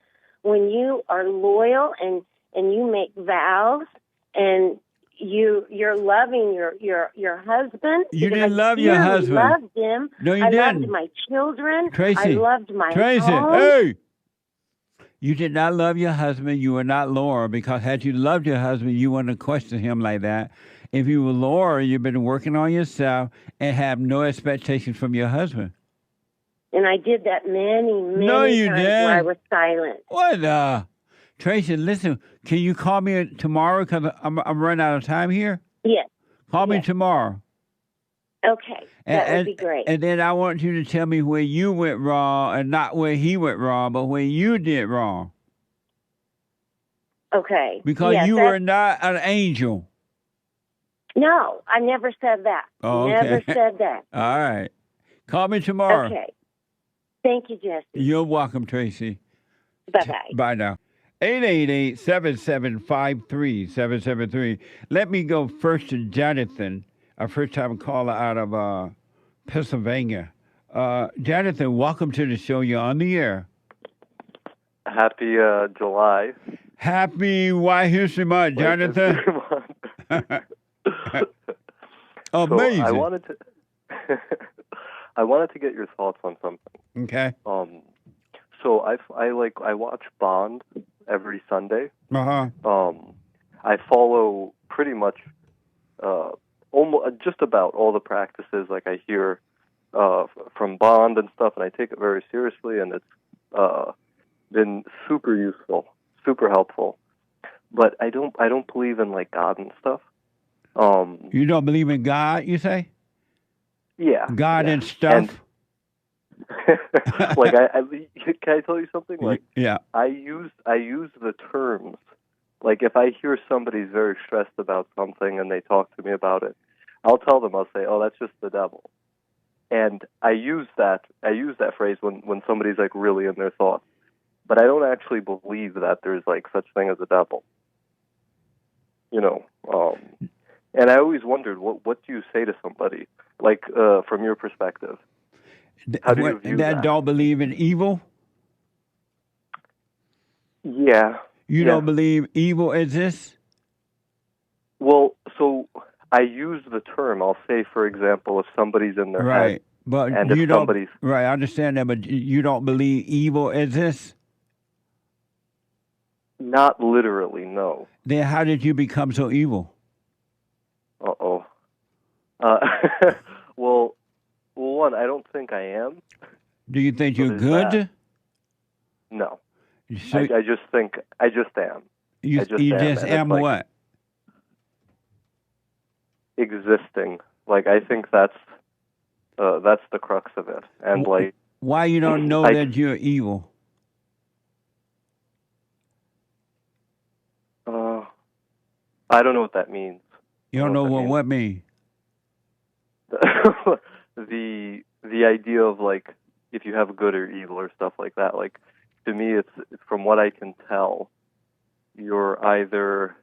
when you are loyal and you make vows and you're loving your husband. You didn't love your husband. I loved him. No, you didn't. I loved my children. Tracy, I loved my Tracy, home. hey! You did not love your husband. You were not Laura, because had you loved your husband, you wouldn't have questioned him like that. If you were Laura, you've been working on yourself and have no expectations from your husband. And I did that many times where I was silent. What? Tracy, listen, can you call me tomorrow? Because I'm running out of time here. Yes. Call me tomorrow. Okay. That would be great. And then I want you to tell me where you went wrong, and not where he went wrong, but where you did wrong. Okay. Because you were not an angel. No, I never said that. Oh, okay. Never said that. All right. Call me tomorrow. Okay. Thank you, Jesse. You're welcome, Tracy. Bye-bye. Bye now. 888-7753-773. Let me go first to Jonathan, our first-time caller out of Pennsylvania. Jonathan, welcome to the show. You're on the air. Happy July. Happy White History Month, Jonathan. Amazing. So I wanted to get your thoughts on something. Okay. So I watch Bond every Sunday. Uh-huh. I follow pretty much almost just about all the practices. Like I hear from Bond and stuff, and I take it very seriously, and it's been super useful, super helpful. But I don't believe in like God and stuff. You don't believe in God, you say? Yeah. God and stuff. Like can I tell you something? Like yeah. I use the terms. Like if I hear somebody's very stressed about something and they talk to me about it, I'll tell them, I'll say, "Oh, that's just the devil." And I use that phrase when somebody's like really in their thoughts. But I don't actually believe that there's like such thing as a devil. You know, and I always wondered, what do you say to somebody, like, from your perspective? How do you view that? Don't believe in evil? Yeah. You don't believe evil exists? Well, so I use the term. I'll say, for example, if somebody's in their head But And you if don't, somebody's right, I understand that, but you don't believe evil exists? not literally, no. Then how did you become so evil? Uh-oh. Uh, well, one, I don't think I am. Do you think So you're there's good? that. No. So I just think, I just am. you I just you am. just And am it's like what? existing. Like, I think that's the crux of it. And like, Why you don't know that you're evil? I don't know what that means. You don't know what means? The idea of like if you have good or evil or stuff like that. Like to me, it's from what I can tell, you're either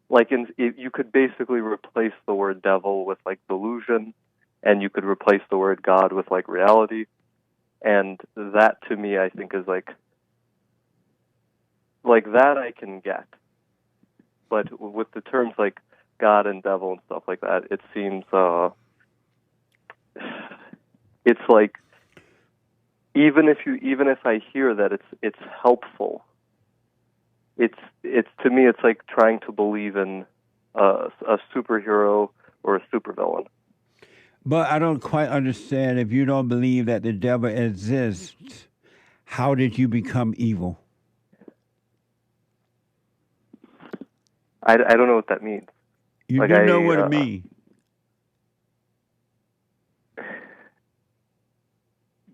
like you could basically replace the word devil with like delusion, and you could replace the word God with like reality, and that to me I think is like that I can get. But with the terms like God and devil and stuff like that, it seems it's like even if I hear that it's helpful, it's to me it's like trying to believe in a superhero or a supervillain. But I don't quite understand. If you don't believe that the devil exists, how did you become evil? I don't know what that means. You like do know what it means.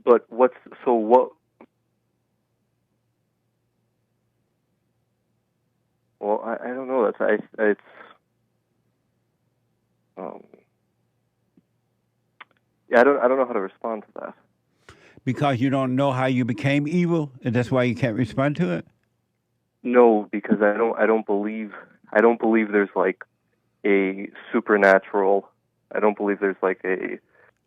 But what? Well, I don't know. It's yeah. I don't know how to respond to that. Because you don't know how you became evil, and that's why you can't respond to it. No, because I don't believe there's like a supernatural. I don't believe there's like a.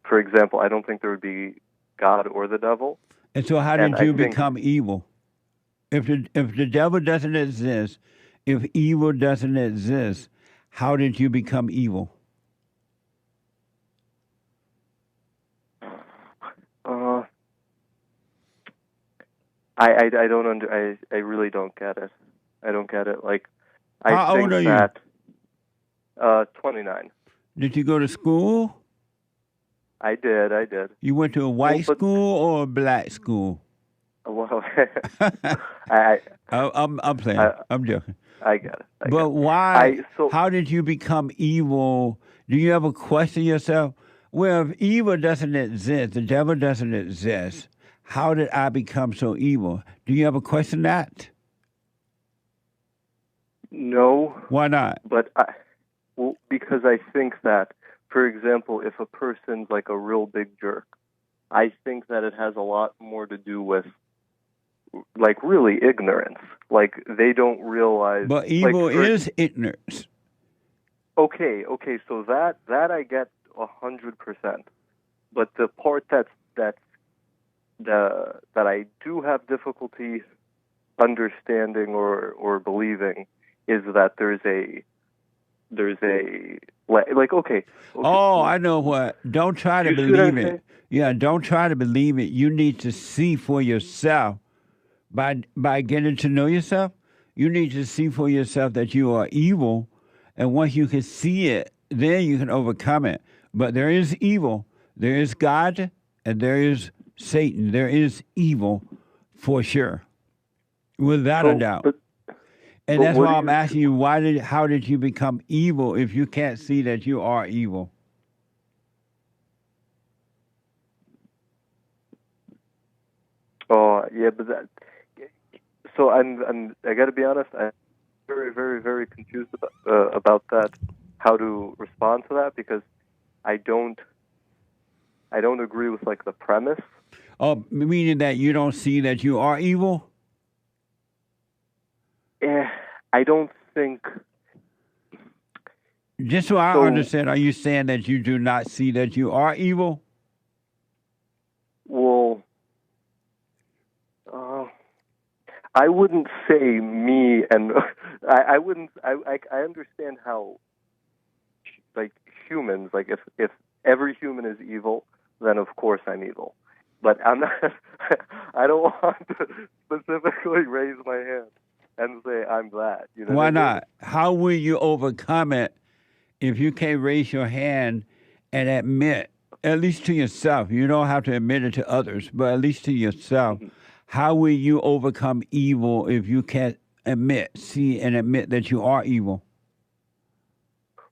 For example, I don't think there would be God or the devil. And so, how did you become evil? If the devil doesn't exist, if evil doesn't exist, how did you become evil? I don't I really don't get it. I don't get it. Like, How I old think are that 29. Did you go to school? I did. You went to a white school or a black school? Well, I'm playing. I'm joking. I get it. But why? How did you become evil? Do you ever question yourself? Well, if evil doesn't exist, the devil doesn't exist, how did I become so evil? Do you ever question that? No. Why not? But because I think that, for example, if a person's like a real big jerk, I think that it has a lot more to do with like really ignorance. Like they don't realize. But evil is ignorance. Okay. So that I get 100%. But the part that I do have difficulty understanding or believing is that there's a like okay. Oh, I know what. Don't try to believe it. Yeah, don't try to believe it. You need to see for yourself. By getting to know yourself, you need to see for yourself that you are evil, and once you can see it, then you can overcome it. But there is evil. There is God, and there is Satan. There is evil for sure, without a doubt. And that's why I'm asking you, how did you become evil if you can't see that you are evil? Oh, yeah, but so I got to be honest, I'm very, very, very confused about that, how to respond to that, because I don't agree with like the premise. Oh, meaning that you don't see that you are evil? I don't think. Just so I understand, are you saying that you do not see that you are evil? Well, I wouldn't say me, and I wouldn't. I understand how, like humans, like if every human is evil, then of course I'm evil. But I'm not. I don't want to specifically raise my hand and say I'm that. You know Why what I mean? not? How will you overcome it if you can't raise your hand and admit, at least to yourself? You don't have to admit it to others, but at least to yourself. How will you overcome evil if you can't see and admit that you are evil?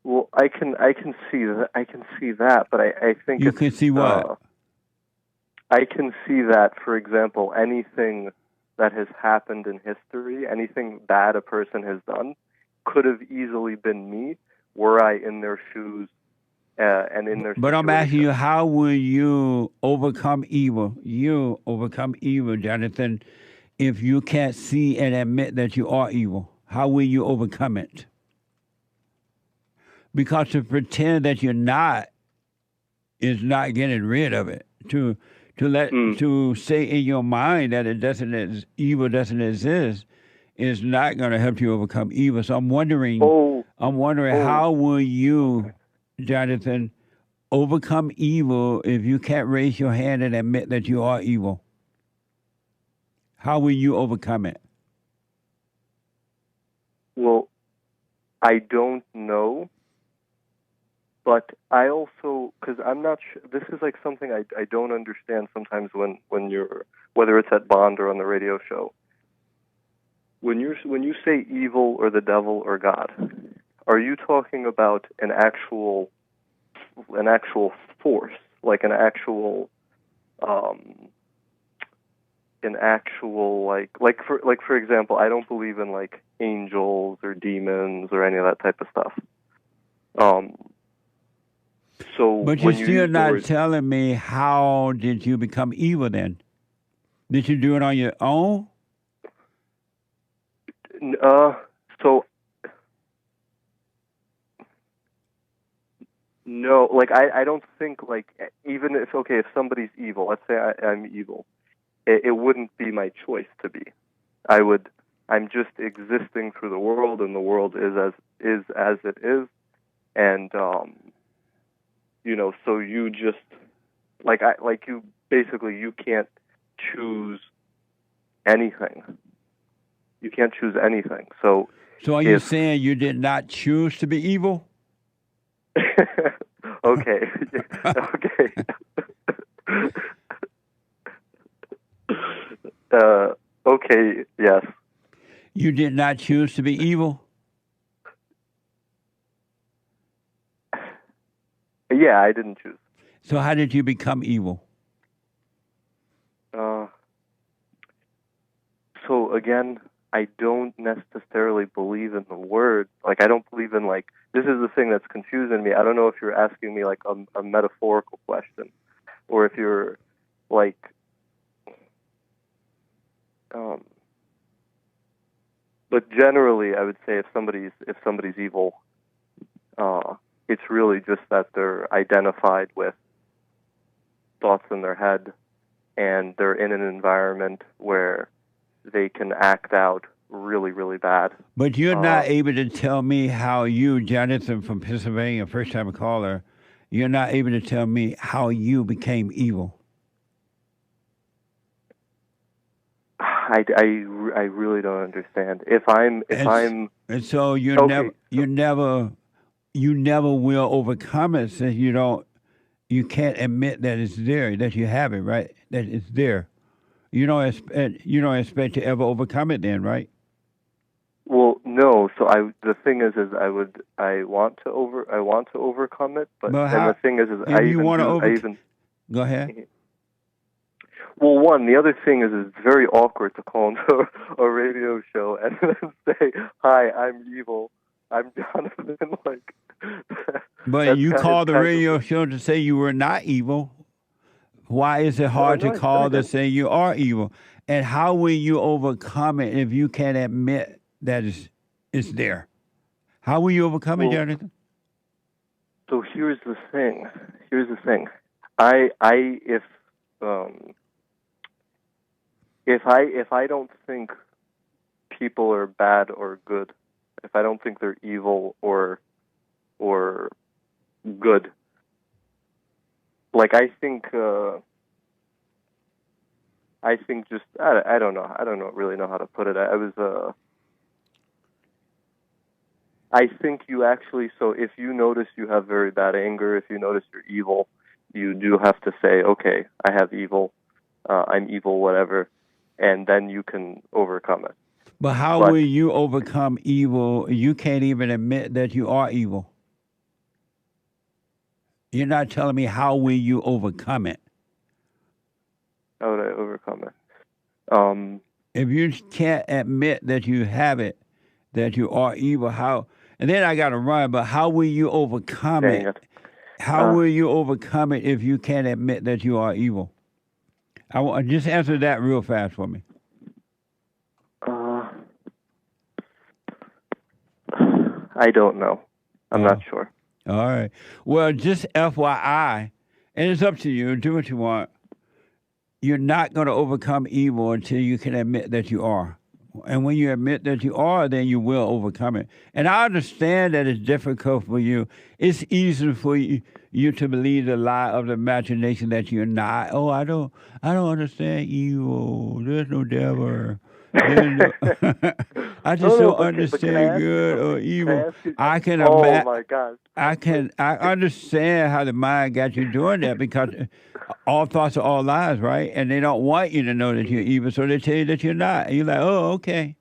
Well, I can see that. I can see that, but I think You can see what? I can see that, for example, anything that has happened in history, anything bad a person has done, could have easily been me were I in their shoes and in their. But I'm asking you, how will you overcome evil? You overcome evil, Jonathan, if you can't see and admit that you are evil. How will you overcome it? Because to pretend that you're not is not getting rid of it. To say in your mind that evil doesn't exist is not going to help you overcome evil. So I'm wondering, how will you, Jonathan, overcome evil if you can't raise your hand and admit that you are evil? How will you overcome it? Well, I don't know. But I also, because I'm not sure, this is like something I don't understand sometimes when you're, whether it's at Bond or on the radio show. When you say evil or the devil or God, are you talking about an actual force, like an actual for example, I don't believe in like angels or demons or any of that type of stuff. But you're still not telling me, how did you become evil then? Did you do it on your own? No, like I don't think, like, even if somebody's evil, let's say I'm evil, it wouldn't be my choice to be. I'm just existing through the world, and the world is as it is, and so you just you can't choose anything. You can't choose anything. So are you saying you did not choose to be evil? Okay. Okay. Okay, yes. You did not choose to be evil? Yeah, I didn't choose. So how did you become evil? So again, I don't necessarily believe in the word. Like, I don't believe in, like, this is the thing that's confusing me. I don't know if you're asking me like a metaphorical question, or if you're like, but generally, I would say if somebody's evil, it's really just that they're identified with thoughts in their head, and they're in an environment where they can act out really, really bad. But you're not able to tell me how you, Jonathan from Pennsylvania, first-time caller, you're not able to tell me how you became evil. I really don't understand. And so you never will overcome it, since you can't admit that it's there, that you have it, right? That it's there. You don't expect to ever overcome it then, right? Well, no. So the thing is I want to overcome it, but then the thing is Go ahead. Well, the other thing is it's very awkward to call into a radio show and then say, "Hi, I'm evil. I'm Jonathan." But you called the radio show to say you were not evil. Why is it hard to call to say you are evil? And how will you overcome it if you can't admit that it's there? How will you overcome it, Jonathan? So here's the thing. If I don't think people are bad or good, if I don't think they're evil or good, like I think just I don't know. I don't really know how to put it. I think you actually, so if you notice you have very bad anger, if you notice you're evil, you do have to say, okay, I have evil, I'm evil, whatever, and then you can overcome it. But how will you overcome evil? You can't even admit that you are evil. You're not telling me how will you overcome it. How would I overcome it? If you can't admit that you have it, that you are evil, how? And then I got to run, but how will you overcome it? How will you overcome it if you can't admit that you are evil? I want just answer that real fast for me. I don't know. I'm not sure. All right. Well, just FYI, and it's up to you. Do what you want. You're not going to overcome evil until you can admit that you are. And when you admit that you are, then you will overcome it. And I understand that it's difficult for you. It's easy for you to believe the lie of the imagination that you're not. Oh, I don't understand evil. There's no devil. I just don't understand good or evil. I can imagine. Oh my God! I understand how the mind got you doing that because all thoughts are all lies, right? And they don't want you to know that you're evil, so they tell you that you're not. And you're like, oh, okay.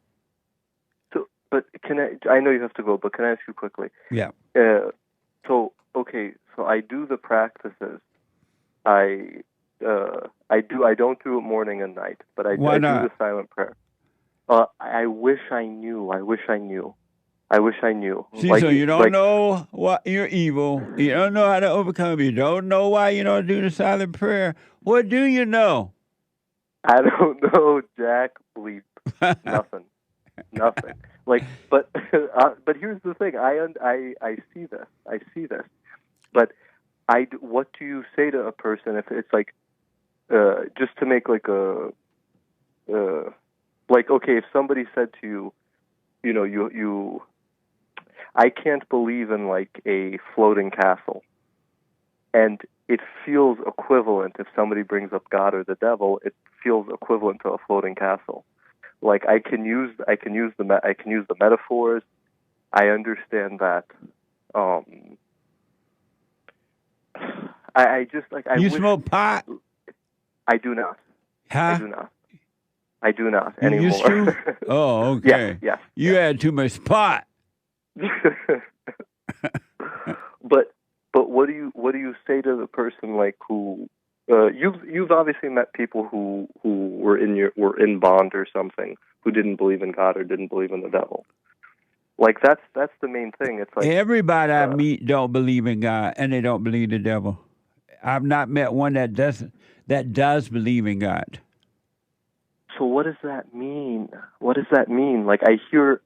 So, but I know you have to go, but can I ask you quickly? Yeah. So I do the practices. I don't do it morning and night, but I do the silent prayer. I wish I knew. See, so you don't know what you're evil. You don't know how to overcome. You don't know why you don't do the silent prayer. What do you know? I don't know, Jack Bleep. Nothing. But here's the thing. I see this. But what do you say to a person if it's like, just to make like a, like, okay, if somebody said to you, you I can't believe in like a floating castle. And it feels equivalent if somebody brings up God or the devil, it feels equivalent to a floating castle. Like I can use the metaphors. I understand that. I just like I You wish, smoke pot? I do not. Huh? I do not anymore. Used to? Oh, okay. Yes. You had too much pot. But what do you say to the person like who you've obviously met people who were in bond or something who didn't believe in God or didn't believe in the devil. Like that's the main thing. It's like everybody I meet don't believe in God and they don't believe the devil. I've not met one that does believe in God. So what does that mean? Like I hear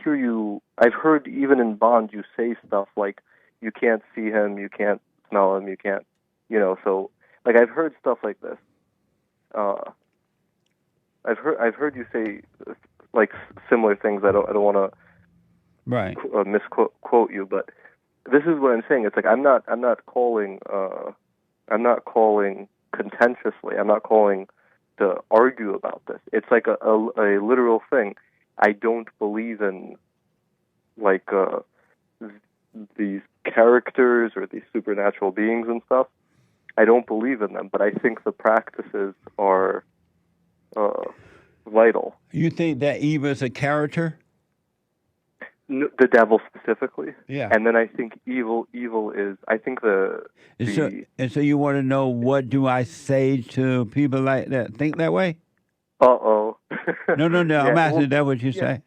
you. I've heard even in bond you say stuff like you can't see him, you can't smell him, you can't, So like I've heard stuff like this. I've heard you say like similar things. I don't want to misquote you, but this is what I'm saying. It's like I'm not calling contentiously. I'm not calling to argue about this. It's like a literal thing. I don't believe in like these characters or these supernatural beings and stuff. I don't believe in them, but I think the practices are vital. You think that Eve is a character? The devil specifically. Yeah. And then I think evil is, I think And so you want to know what do I say to people like that think that way? Uh-oh. No. Yeah, I'm asking that what you say.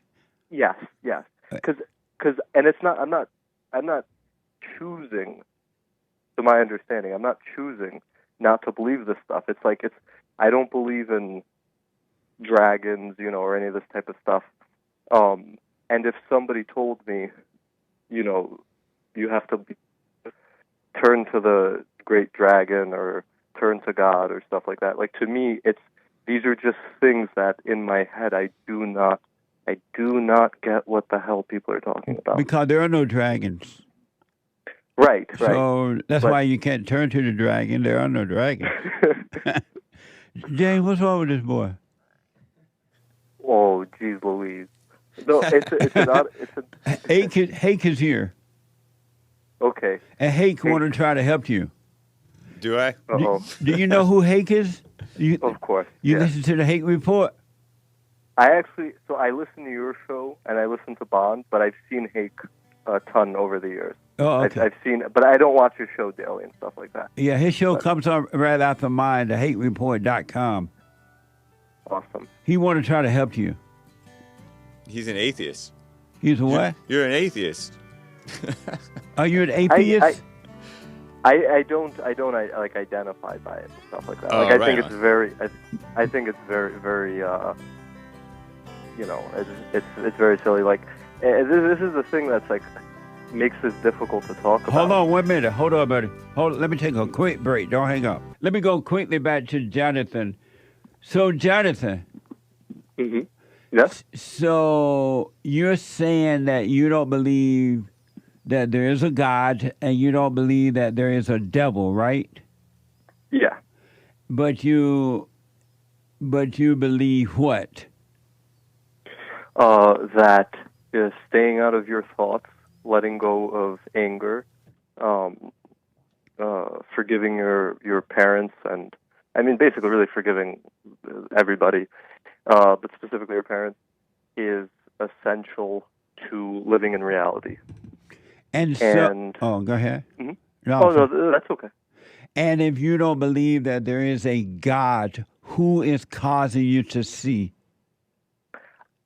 Yes. Because and it's not. I'm not choosing. To my understanding, I'm not choosing not to believe this stuff. It's like I don't believe in dragons, or any of this type of stuff. And if somebody told me, you have to turn to the great dragon or turn to God or stuff like that. Like to me, these are just things that in my head I do not get what the hell people are talking about. Because there are no dragons. Right. So that's why you can't turn to the dragon. There are no dragons. James, what's wrong with this boy? Oh, geez, Louise. No, Hake is here. Okay. And Hake want to try to help you. Do I? Uh-oh. Do you know who Hake is? Of course. You listen to the Hake Report? I listen to your show and I listen to Bond, but I've seen Hake a ton over the years. Oh, okay. I've seen, but I don't watch your show daily and stuff like that. Yeah, his show comes on right after mine, the hatereport.com. Awesome. He want to try to help you. He's an atheist. He's a what? You're an atheist. Are you an atheist? I don't like identify by it and stuff like that. Oh, like I right think on. it's very, I think it's very, it's very silly. Like this is the thing that's like makes this difficult to talk about. Hold on 1 minute. Hold on, buddy. Let me take a quick break. Don't hang up. Let me go quickly back to Jonathan. So, Jonathan. Mm-hmm. Yes. So you're saying that you don't believe that there is a God and you don't believe that there is a devil, right? Yeah. But you believe what? That is staying out of your thoughts, letting go of anger, forgiving your parents, and I mean basically really forgiving everybody, but specifically your parents, is essential to living in reality. And so, go ahead. Mm-hmm. No, that's okay. And if you don't believe that there is a God, who is causing you to see?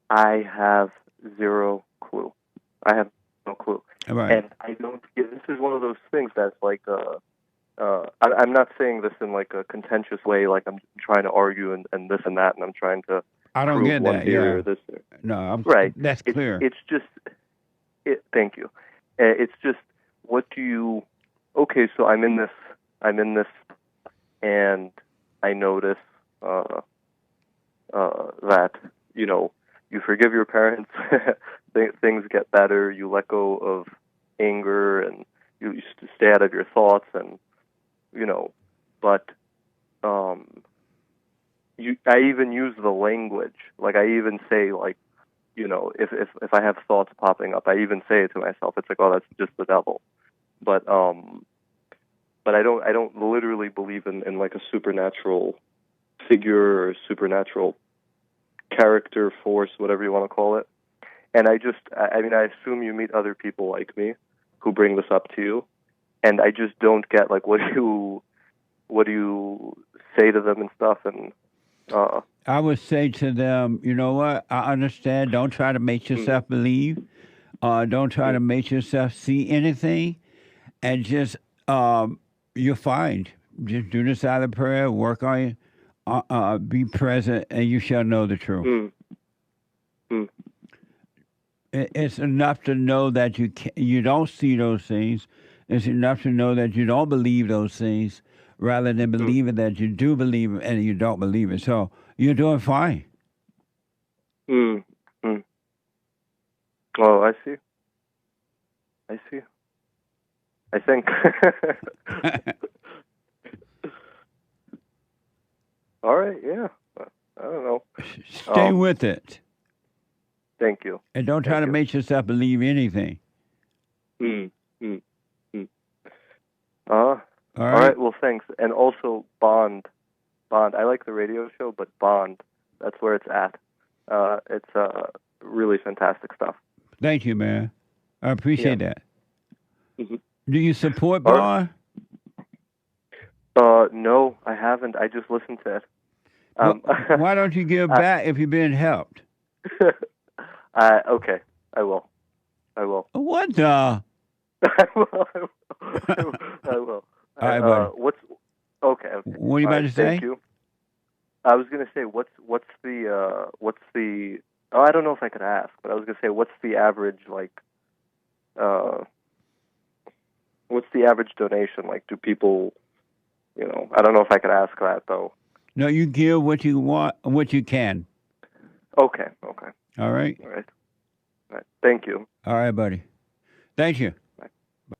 I have zero clue. I have no clue. Right. And I don't. This is one of those things that's like. I'm not saying this in like a contentious way, like I'm trying to argue and this and that, and I'm trying to. I don't prove get one that. theory Yeah. or this. No, right. That's clear. It's just. Thank you. It's just. What do you? Okay, so I'm in this, and I notice that you forgive your parents, things get better. You let go of anger, and you stay out of your thoughts, and But I even use the language. Like I even say, like, if I have thoughts popping up, I even say it to myself. It's like, oh, that's just the devil. But I don't literally believe in like a supernatural figure or supernatural character, force, whatever you want to call it. And I assume you meet other people like me who bring this up to you, and I just don't get like what do you say to them and stuff. And I would say to them, you know what? I understand. Don't try to make yourself believe. Don't try to make yourself see anything, and just you're fine. Just do the silent prayer. Work on it. Be present, and you shall know the truth. It's enough to know that you don't see those things. It's enough to know that you don't believe those things, rather than believing that you do believe it and you don't believe it. So you're doing fine. Oh, I see. I think. All right, yeah. I don't know. Stay with it. Thank you. And don't try to make yourself believe anything. All right, well, thanks. And also, Bond. I like the radio show, but Bond, that's where it's at. It's really fantastic stuff. Thank you, man. I appreciate that. Mm-hmm. Do you support Bond? No, I haven't. I just listened to it. Why don't you give back if you're being helped? Okay, I will. What the? I will. All right, buddy. Okay. What are you about to say? Thank you. I was going to say, what's the? Oh, I don't know if I could ask, but I was going to say, what's the average what's the average donation? Like, do people, I don't know if I could ask that though. No, you give what you want, what you can. Okay. All right. All right. Thank you. All right, buddy. Thank you. Bye.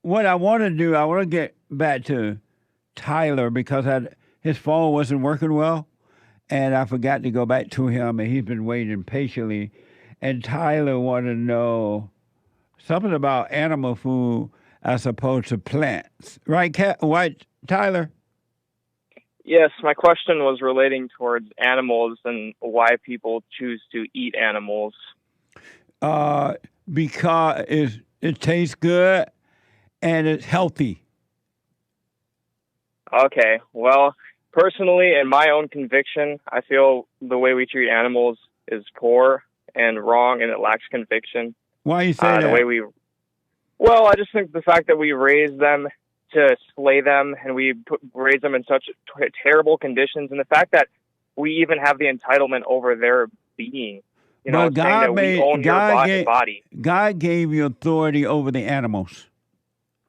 What I want to do, I want to get back to Tyler because his phone wasn't working well, and I forgot to go back to him, and he's been waiting patiently. And Tyler wanted to know something about animal food as opposed to plants. Right, Tyler? Yes, my question was relating towards animals and why people choose to eat animals. Because it tastes good and it's healthy. Okay, well, personally, in my own conviction, I feel the way we treat animals is poor and wrong, and it lacks conviction. Why you say that? The way well, I just think the fact that we raise them to slay them and we raise them in such terrible conditions, and the fact that we even have the entitlement over their being, saying that we own your body. God gave you authority over the animals.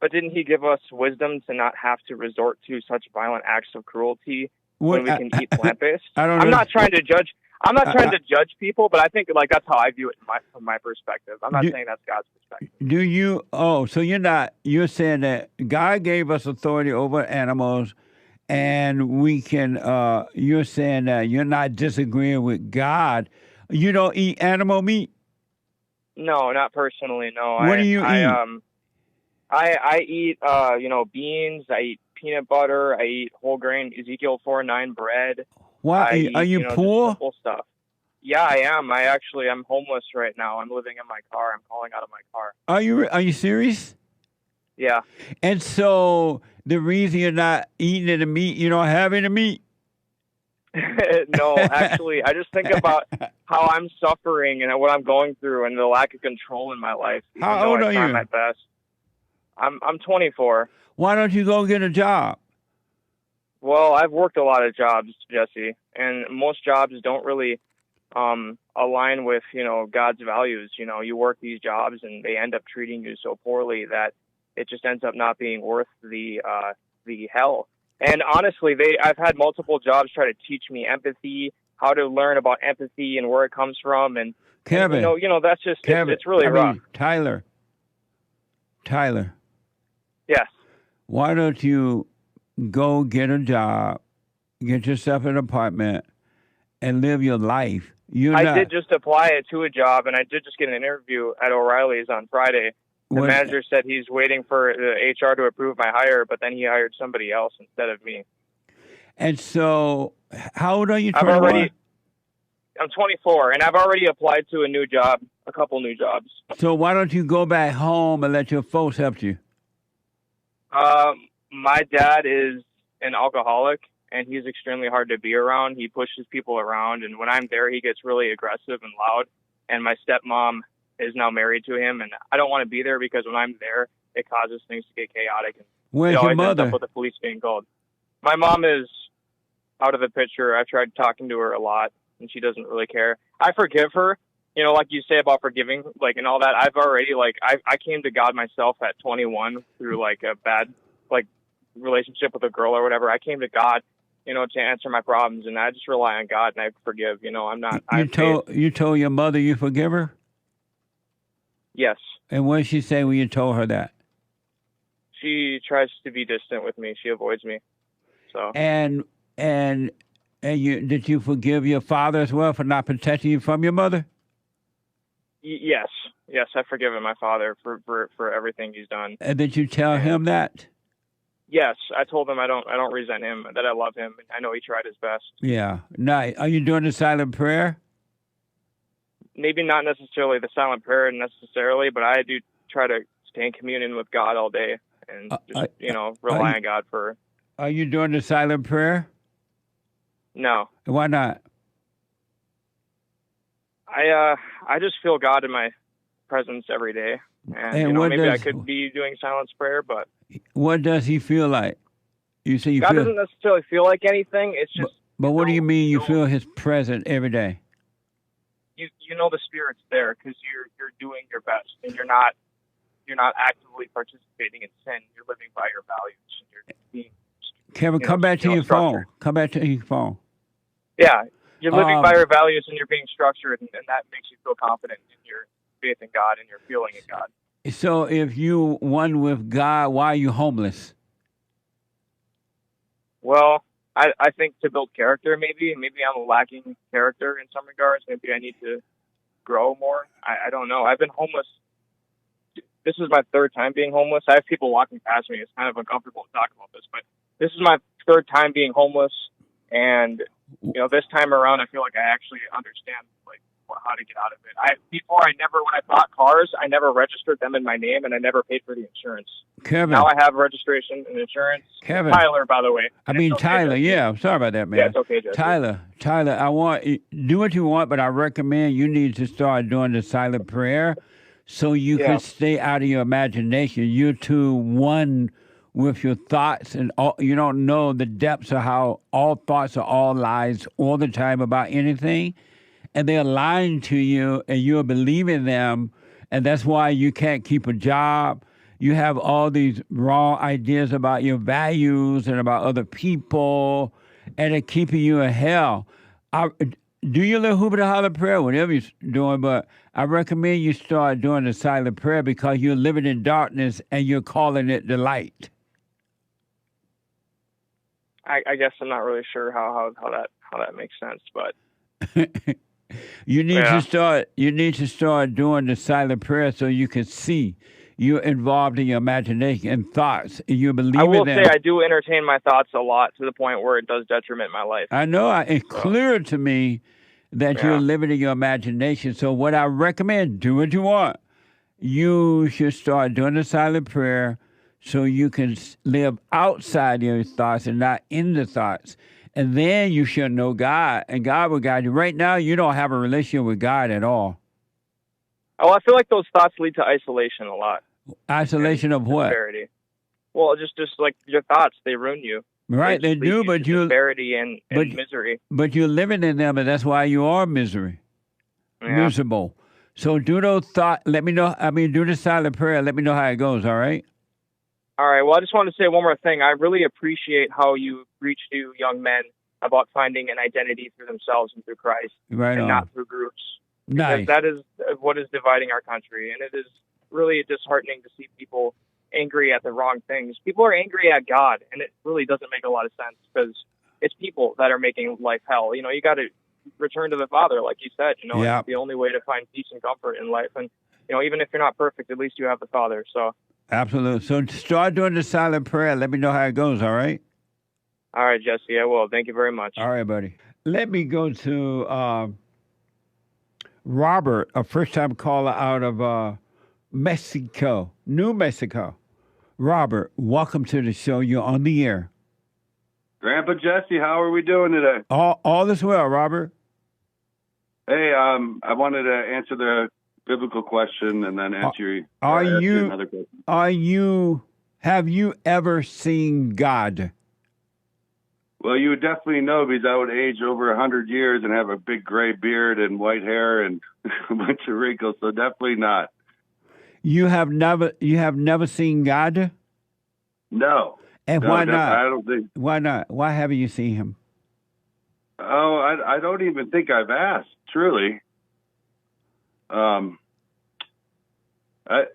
But didn't he give us wisdom to not have to resort to such violent acts of cruelty when we can eat plant-based? I'm not trying to judge. I'm not trying to judge people, but I think that's how I view it from my perspective. I'm not saying that's God's perspective. Do you? Oh, so you're saying that God gave us authority over animals, and we can. You're saying that you're not disagreeing with God. You don't eat animal meat? No, not personally. No. What do you eat? I eat, beans. I eat peanut butter. I eat whole grain Ezekiel 4:9 bread. Why are you poor? Just simple stuff. Yeah, I am. I'm homeless right now. I'm living in my car. I'm calling out of my car. Are you serious? Yeah. And so the reason you're not eating any meat, you don't have any meat? No, actually, I just think about how I'm suffering and what I'm going through and the lack of control in my life. How old are you? My best. I'm 24. Why don't you go get a job? Well, I've worked a lot of jobs, Jesse, and most jobs don't really align with, God's values. You work these jobs and they end up treating you so poorly that it just ends up not being worth the hell. And honestly, I've had multiple jobs try to teach me empathy, how to learn about empathy and where it comes from, and Kevin, that's just it's really rough. Tyler. Yes. Why don't you go get a job, get yourself an apartment, and live your life? I did just apply it to a job, and I did just get an interview at O'Reilly's on Friday. The manager said he's waiting for the HR to approve my hire, but then he hired somebody else instead of me. And so, how old are you? 21? I'm 24, and I've already applied to a couple new jobs. So why don't you go back home and let your folks help you? My dad is an alcoholic, and he's extremely hard to be around. He pushes people around, and when I'm there, he gets really aggressive and loud. And my stepmom is now married to him, and I don't want to be there because when I'm there, it causes things to get chaotic. And where's your mother? Ends up with the police being called. My mom is out of the picture. I've tried talking to her a lot, and she doesn't really care. I forgive her, like you say about forgiving, and all that. I've already, I came to God myself at 21 through, a bad, relationship with a girl or whatever. I came to God, to answer my problems, and I just rely on God, and I forgive. I'm not... You told your mother you forgive her? Yes. And what did she say when you told her that? She tries to be distant with me. She avoids me. So. And did you forgive your father as well for not protecting you from your mother? Yes, I've forgiven my father for everything he's done. And did you tell him that? Yes, I told him I don't resent him, that I love him, and I know he tried his best. Yeah. Now, are you doing the silent prayer? Maybe not necessarily the silent prayer necessarily, but I do try to stay in communion with God all day and just, rely on God for... Are you doing the silent prayer? No. Why not? I just feel God in my presence every day. And maybe I could be doing silence prayer, but... What does he feel like? You say God doesn't necessarily feel like anything. It's just... But what do you mean you feel his presence every day? You know the Spirit's there because you're doing your best, and you're not actively participating in sin. You're living by your values. And you're being... Kevin, come back to your phone. Come back to your phone. Yeah, you're living by your values and you're being structured, and that makes you feel confident in your faith in God and your feeling in God. So if you one with God, why are you homeless? Well, I think to build character, maybe I'm lacking character in some regards. Maybe I need to grow more. I don't know. I've been homeless. This is my third time being homeless. I have people walking past me. It's kind of uncomfortable to talk about this, but this is my third time being homeless. And, this time around, I feel like I actually understand, like, how to get out of it. When I bought cars, I never registered them in my name, and I never paid for the insurance. Kevin. Now I have registration and insurance. Kevin. Tyler, by the way. Tyler, yeah. I'm sorry about that, man. Yeah, it's okay, Jesse. Tyler, I want do what you want, but I recommend you need to start doing the silent prayer so you can stay out of your imagination. You're too one with your thoughts, and you don't know the depths of how all thoughts are all lies all the time about anything. And they're lying to you, and you're believing them, and that's why you can't keep a job. You have all these wrong ideas about your values and about other people, and they're keeping you in hell. Do your little hoop to holler prayer, whatever you're doing, but I recommend you start doing the silent prayer because you're living in darkness and you're calling it the light. I guess I'm not really sure how that makes sense, but You need to start doing the silent prayer so you can see you're involved in your imagination and thoughts. And you believe in them. I will say I do entertain my thoughts a lot to the point where it does detriment my life. I know. It's clear to me that you're living in your imagination. So what I recommend, do what you want. You should start doing the silent prayer so you can live outside your thoughts and not in the thoughts. And then you should know God, and God will guide you. Right now, you don't have a relationship with God at all. Oh, I feel like those thoughts lead to isolation a lot. Isolation of what? Disparity. Well, just like your thoughts, they ruin you. Right, they do, but you disparity and misery. But you're living in them, and that's why you are miserable. So do those thoughts. Let me know. Do the silent prayer. Let me know how it goes. All right. All right. Well, I just wanted to say one more thing. I really appreciate how you preach to young men about finding an identity through themselves and through Christ, not through groups. Nice. Because that is what is dividing our country, and it is really disheartening to see people angry at the wrong things. People are angry at God, and it really doesn't make a lot of sense because it's people that are making life hell. You got to return to the Father, like you said. It's the only way to find peace and comfort in life. And even if you're not perfect, at least you have the Father. So. Absolutely. So start doing the silent prayer. Let me know how it goes, all right? All right, Jesse, I will. Thank you very much. All right, buddy. Let me go to Robert, a first-time caller out of Mexico, New Mexico. Robert, welcome to the show. You're on the air. Grandpa Jesse, how are we doing today? All is well, Robert. Hey, I wanted to answer the biblical question and then answer another question. Have you ever seen God? Well, you would definitely know because I would age over 100 years and have a big gray beard and white hair and a bunch of wrinkles, so definitely not. You have never seen God? No. And why not? I don't think. Why not? Why haven't you seen him? Oh, I don't even think I've asked, truly.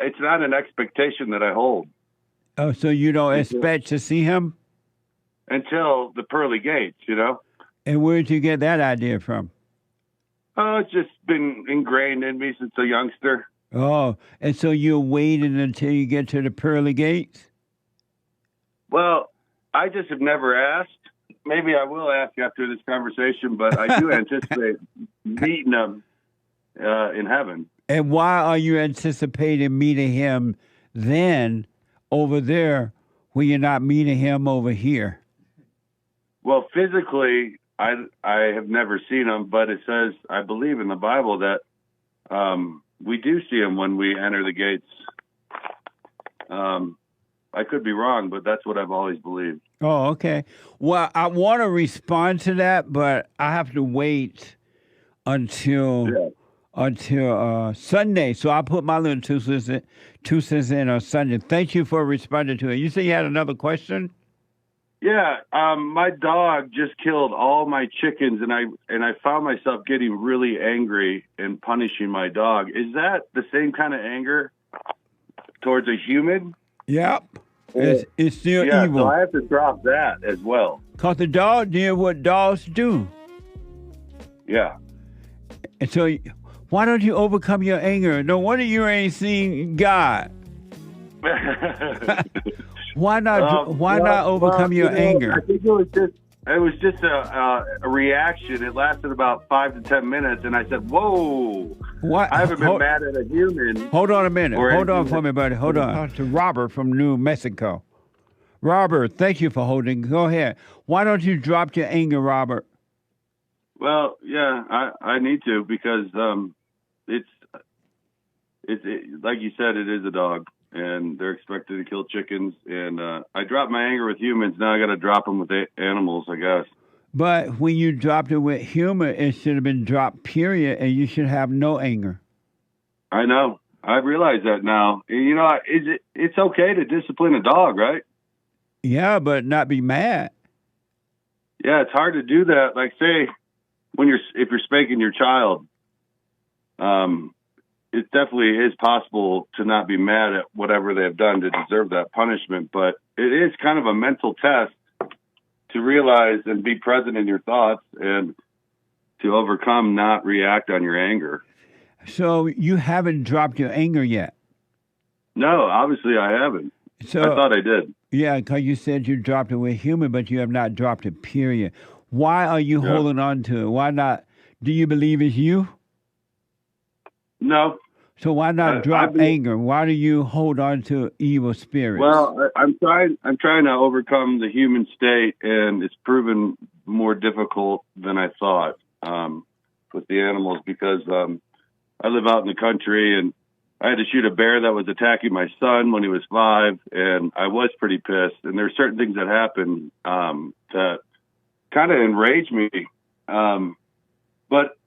It's not an expectation that I hold. Oh, so you don't expect to see him? Until the pearly gates, And where did you get that idea from? Oh, it's just been ingrained in me since a youngster. Oh, and so you're waiting until you get to the pearly gates? Well, I just have never asked. Maybe I will ask after this conversation, but I do anticipate meeting him in heaven. And why are you anticipating meeting him then over there when you're not meeting him over here? Well, physically, I have never seen him, but it says, I believe in the Bible that we do see him when we enter the gates. I could be wrong, but that's what I've always believed. Oh, okay. Well, I want to respond to that, but I have to wait until Sunday. So I'll put my little 2 cents in on Sunday. Thank you for responding to it. You said you had another question? Yeah, my dog just killed all my chickens, and I found myself getting really angry and punishing my dog. Is that the same kind of anger? towards a human. Yep. It's still Yeah, evil. so I have to drop that as well. Because the dog did what dogs do. Yeah. And so why don't you overcome your anger? No wonder you ain't seen God. Why not overcome your anger? I think it was just a reaction. It lasted about 5 to 10 minutes, and I said, "Whoa! What? I haven't been mad at a human." Hold on a minute. Hold on for me, buddy. Hold on. Talk to Robert from New Mexico. Robert, thank you for holding. Go ahead. Why don't you drop your anger, Robert? Well, yeah, I need to because it's like you said, it is a dog. And they're expected to kill chickens. And I dropped my anger with humans. Now I got to drop them with animals, I guess. But when you dropped it with humor, it should have been dropped, period, and you should have no anger. I know. I realize that now. You know, it's okay to discipline a dog, right? Yeah, but not be mad. Yeah, it's hard to do that. Like, say, if you're spanking your child, it definitely is possible to not be mad at whatever they've done to deserve that punishment, but it is kind of a mental test to realize and be present in your thoughts and to overcome, not react on your anger. So you haven't dropped your anger yet? No, obviously I haven't. So, I thought I did. Yeah, because you said you dropped it with humor, but you have not dropped it, period. Why are you holding on to it? Why not? Do you believe it's you? No. So why not drop anger? Why do you hold on to evil spirits? Well, I'm trying to overcome the human state, and it's proven more difficult than I thought with the animals because I live out in the country, and I had to shoot a bear that was attacking my son when he was 5, and I was pretty pissed. And there's certain things that happened that kind of enraged me. But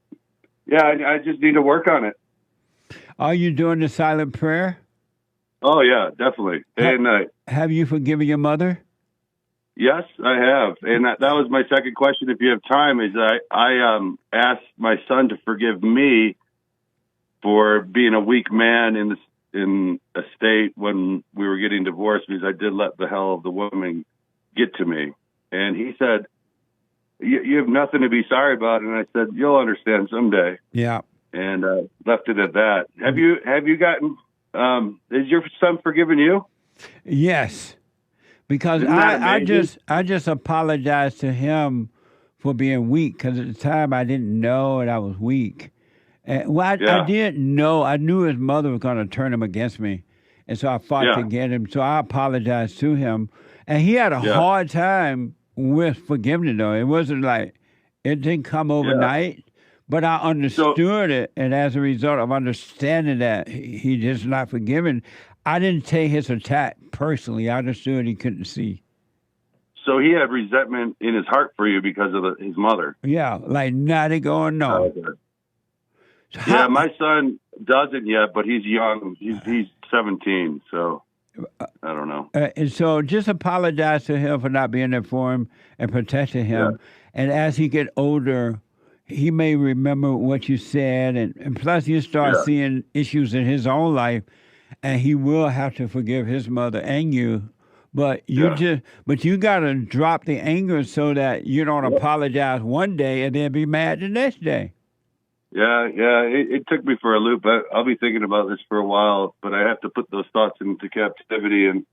yeah, I just need to work on it. Are you doing the silent prayer? Oh, yeah, definitely. Day and night. Have you forgiven your mother? Yes, I have. And that was my second question, if you have time, is I asked my son to forgive me for being a weak man in a state when we were getting divorced because I did let the hell of the woman get to me. And he said, you have nothing to be sorry about. And I said, you'll understand someday. Yeah. And left it at that. Have you gotten? Is your son forgiven you? Yes, because I just apologized to him for being weak. Because at the time I didn't know that I was weak. I didn't know. I knew his mother was going to turn him against me, and so I fought to get him. So I apologized to him, and he had a hard time with forgiveness. Though it wasn't like it didn't come overnight. But I understood it, and as a result of understanding that he just not forgiven, I didn't take his attack personally. I understood he couldn't see. So he had resentment in his heart for you because of his mother. Yeah, like not going no. Okay. Yeah, my son doesn't yet, but he's young. He's 17, so I don't know. And so just apologize to him for not being there for him and protecting him. Yeah. And as he get older, he may remember what you said, and plus you start seeing issues in his own life, and he will have to forgive his mother and you. But you gotta drop the anger so that you don't apologize one day and then be mad the next day. Yeah. It took me for a loop. I'll be thinking about this for a while, but I have to put those thoughts into captivity and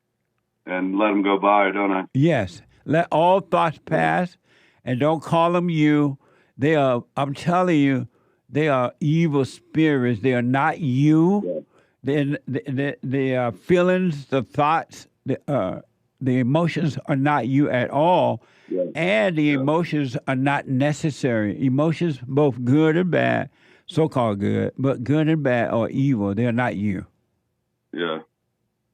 let them go by, don't I? Yes. Let all thoughts pass, and don't call them you. They are, I'm telling you, they are evil spirits. They are not you. Yeah. The feelings, the thoughts, the emotions are not you at all. Yeah. And the emotions are not necessary. Emotions, both good and bad, so-called good, but good and bad are evil. They're not you. Yeah.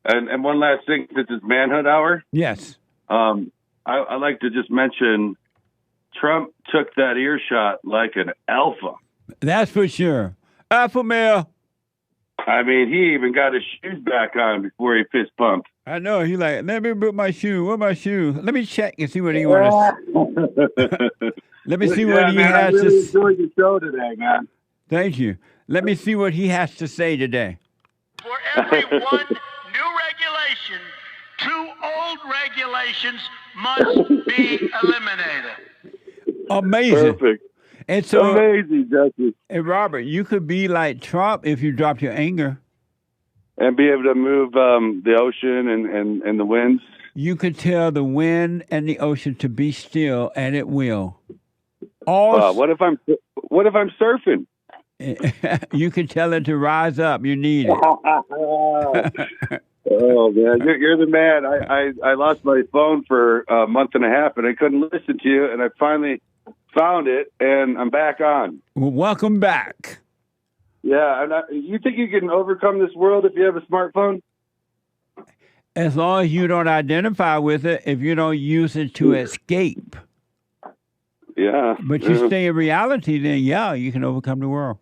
And one last thing, this is Manhood Hour. Yes. I like to just mention Trump took that earshot like an alpha. That's for sure. Alpha male. I mean, he even got his shoes back on before he fist pumped. I know. He like, let me put my shoe. Where my shoe? Let me check and see what he wants to Let me see what he has to say. I really enjoyed the show today, man. Thank you. Let me see what he has to say today. For every one new relations must be eliminated. Amazing. Perfect. And so, amazing, Jesse. And Robert, you could be like Trump if you dropped your anger. And be able to move the ocean and the winds. You could tell the wind and the ocean to be still, and it will. What if I'm surfing? You can tell it to rise up. You need it. Oh man, you're the man. I lost my phone for a month and a half, and I couldn't listen to you, and I finally found it, and I'm back on. Well, welcome back. Yeah, and you think you can overcome this world if you have a smartphone? As long as you don't identify with it, if you don't use it to escape. Yeah. But you stay in reality, then yeah, you can overcome the world.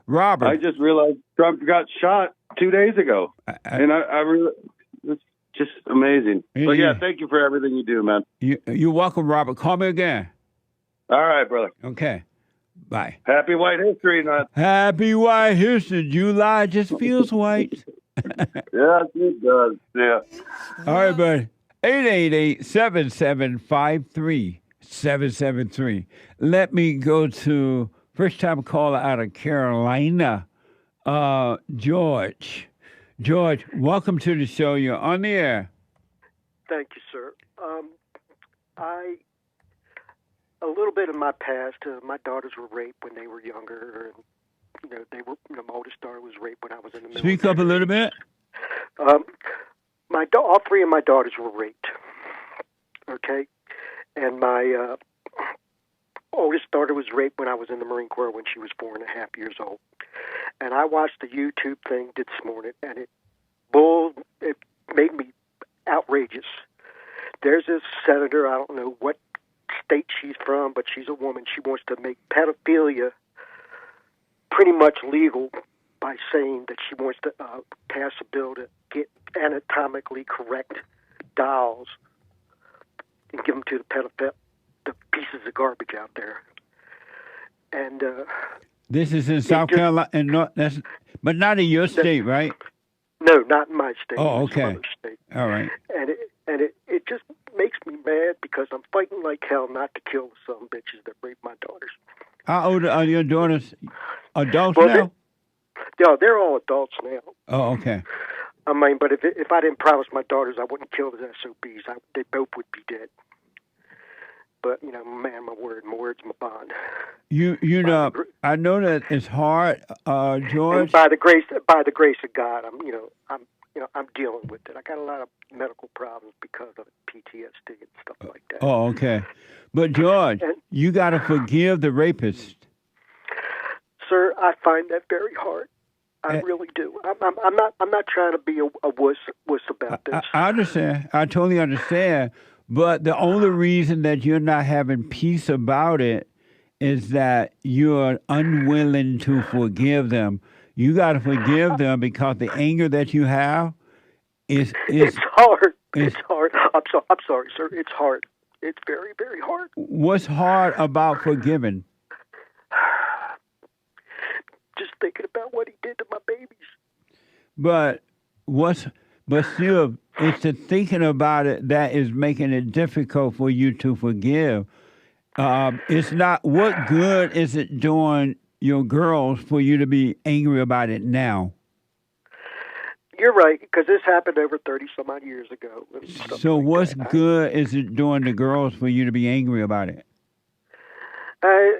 Robert. I just realized Trump got shot 2 days ago. And I really, it's just amazing. But yeah, thank you for everything you do, man. You're welcome, Robert. Call me again. All right, brother. Okay. Bye. Happy White History Month. Happy White History. July just feels white. Yeah, it does. Yeah. All right, buddy. 888-7753-773. Let me go to first-time caller out of Carolina, George. George, welcome to the show. You're on the air. Thank you, sir. A little bit of my past. My daughters were raped when they were younger, and my oldest daughter was raped when I was in the military. Speak up a little bit. All three of my daughters were raped. Okay, and my oldest daughter was raped when I was in the Marine Corps when she was 4.5 years old. And I watched the YouTube thing this morning, and it made me outrageous. There's this senator, I don't know what state she's from, but she's a woman. She wants to make pedophilia pretty much legal by saying that she wants to pass a bill to get anatomically correct dolls and give them to the pieces of garbage out there. And this is in South Carolina, but not in your state, right? No, not in my state. Oh, okay. It's state. All right. And it just makes me mad because I'm fighting like hell not to kill the son of bitches that rape my daughters. How old are your daughters? Adults now? They're all adults now. Oh, okay. I mean, but if I didn't promise my daughters I wouldn't kill the SOBs, they both would be dead. But man, my word's my bond. You know, I know that it's hard, George. And by the grace of God, I'm dealing with it. I got a lot of medical problems because of PTSD and stuff like that. Oh, okay. But George, you got to forgive the rapist. Sir, I find that very hard. I really do. I'm not trying to be a wuss about this. I understand. I totally understand. But the only reason that you're not having peace about it is that you're unwilling to forgive them. You got to forgive them because the anger that you have is it's hard. It's hard. I'm sorry, sir. It's hard. It's very, very hard. What's hard about forgiving? Just thinking about what he did to my babies. But still, it's the thinking about it that is making it difficult for you to forgive. It's not, what good is it doing your girls for you to be angry about it now? You're right, because this happened over 30-some-odd years ago. So what's good is it doing the girls for you to be angry about it? I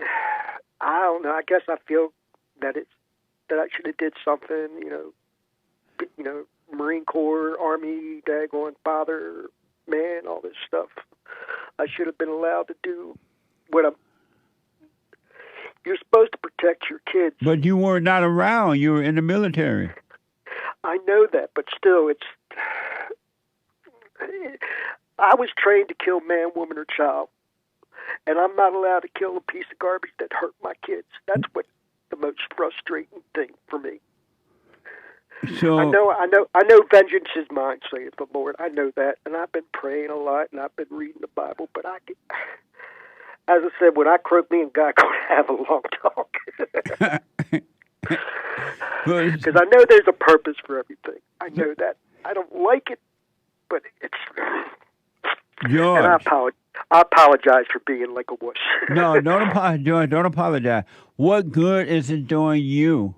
don't know. I guess I feel that I should have did something, Marine Corps, Army, daggone father, man, all this stuff. I should have been allowed to do what you're supposed to protect your kids. But you were not around. You were in the military. I know that, but still, I was trained to kill man, woman, or child, and I'm not allowed to kill a piece of garbage that hurt my kids. That's what the most frustrating thing for me. So I know vengeance is mine, saith the Lord. I know that, and I've been praying a lot, and I've been reading the Bible, but as I said, when I croak, me and God going to have a long talk. Because I know there's a purpose for everything. I know that. I don't like it, but it's George. And I apologize for being like a wuss. No, don't apologize, George. Don't apologize. What good is it doing you?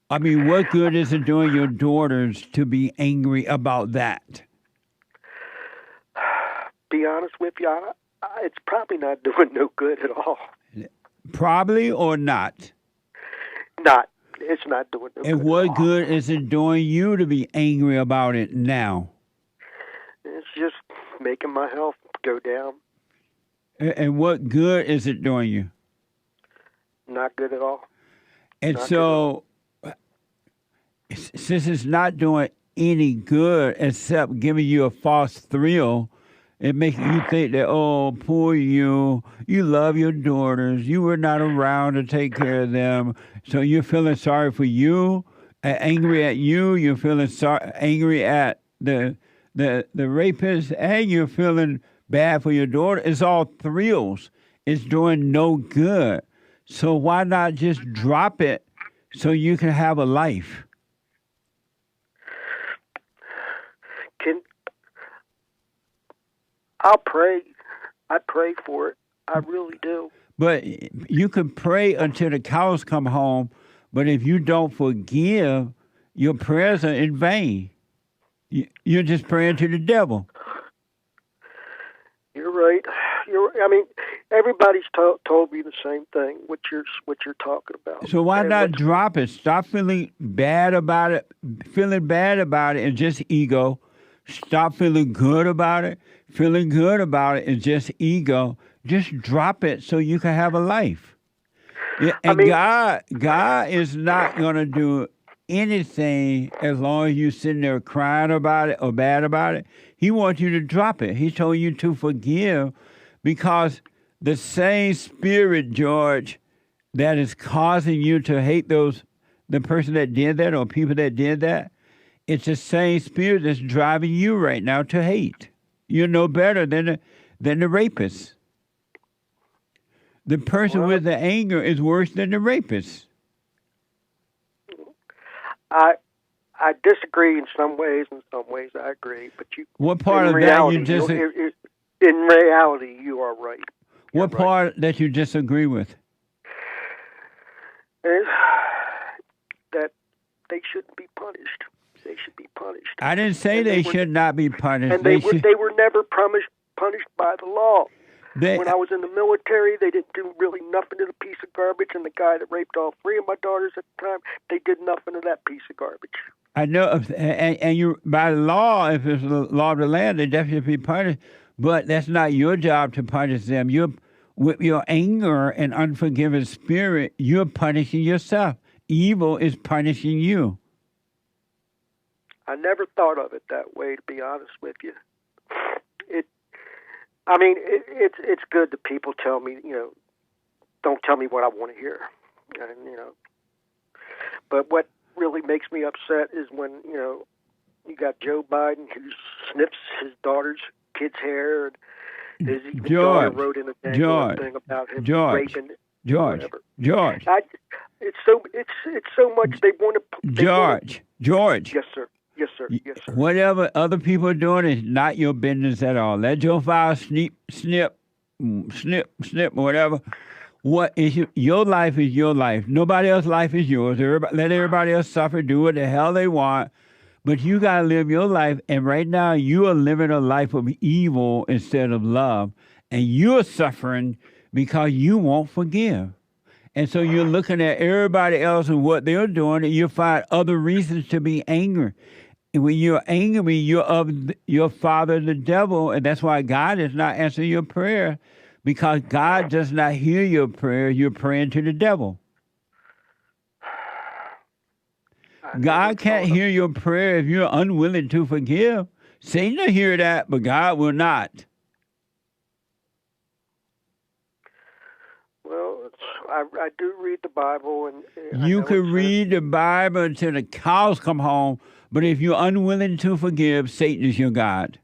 I mean, what good is it doing your daughters to be angry about that? Be honest with you, it's probably not doing no good at all. Probably or not? Not. It's not doing no good. And what good is it doing you to be angry about it now? It's just making my health go down. And what good is it doing you? Not good at all. And so, since it's not doing any good except giving you a false thrill, it makes you think that, oh, poor you love your daughters, you were not around to take care of them, so you're feeling sorry for you, angry at you, you're feeling angry at the rapist, and you're feeling bad for your daughter. It's all thrills. It's doing no good. So why not just drop it so you can have a life? I'll pray. I pray for it. I really do. But you can pray until the cows come home, but if you don't forgive, your prayers are in vain. You're just praying to the devil. You're right. I mean, everybody's told me the same thing. What you're talking about. So why not drop it? Stop feeling bad about it. Feeling bad about it is just ego. Stop feeling good about it. Feeling good about it is just ego. Just drop it so you can have a life. And God is not going to do anything as long as you're sitting there crying about it or bad about it. He wants you to drop it. He told you to forgive because the same spirit, George, that is causing you to hate the person that did that or people that did that, it's the same spirit that's driving you right now to hate. You're no better than the rapist. The person with the anger is worse than the rapist. I disagree in some ways. In some ways, I agree. But what part of that you just? In reality, you are right. What part that you disagree with? Is that they shouldn't be punished. They should be punished. I didn't say they should not be punished. And they were never punished by the law. When I was in the military, they didn't do really nothing to the piece of garbage, and the guy that raped all three of my daughters at the time, they did nothing to that piece of garbage. I know, and you by law, if it's the law of the land, they definitely should be punished. But that's not your job to punish them. With your anger and unforgiving spirit, you're punishing yourself. Evil is punishing you. I never thought of it that way, to be honest with you. It's good that people tell me, don't tell me what I want to hear, and But what really makes me upset is when you got Joe Biden who snips his daughter's kid's hair, and his daughter wrote in a thing about him raping. George. It's so much they want to. George. Yes, sir. Yes, sir. Yes, sir. Whatever other people are doing is not your business at all. Let Joe file snip, whatever. What is your life is your life. Nobody else's life is yours. Let everybody else suffer, do what the hell they want. But you got to live your life. And right now, you are living a life of evil instead of love. And you're suffering because you won't forgive. And so you're looking at everybody else and what they're doing, and you find other reasons to be angry. And when you're angry, you're of your father, the devil, and that's why God is not answering your prayer, because God does not hear your prayer. You're praying to the devil. God can't hear your prayer if you're unwilling to forgive. Satan will hear that, but God will not. Well, I do read the Bible, and you can read the Bible until the cows come home, but if you're unwilling to forgive, Satan is your God.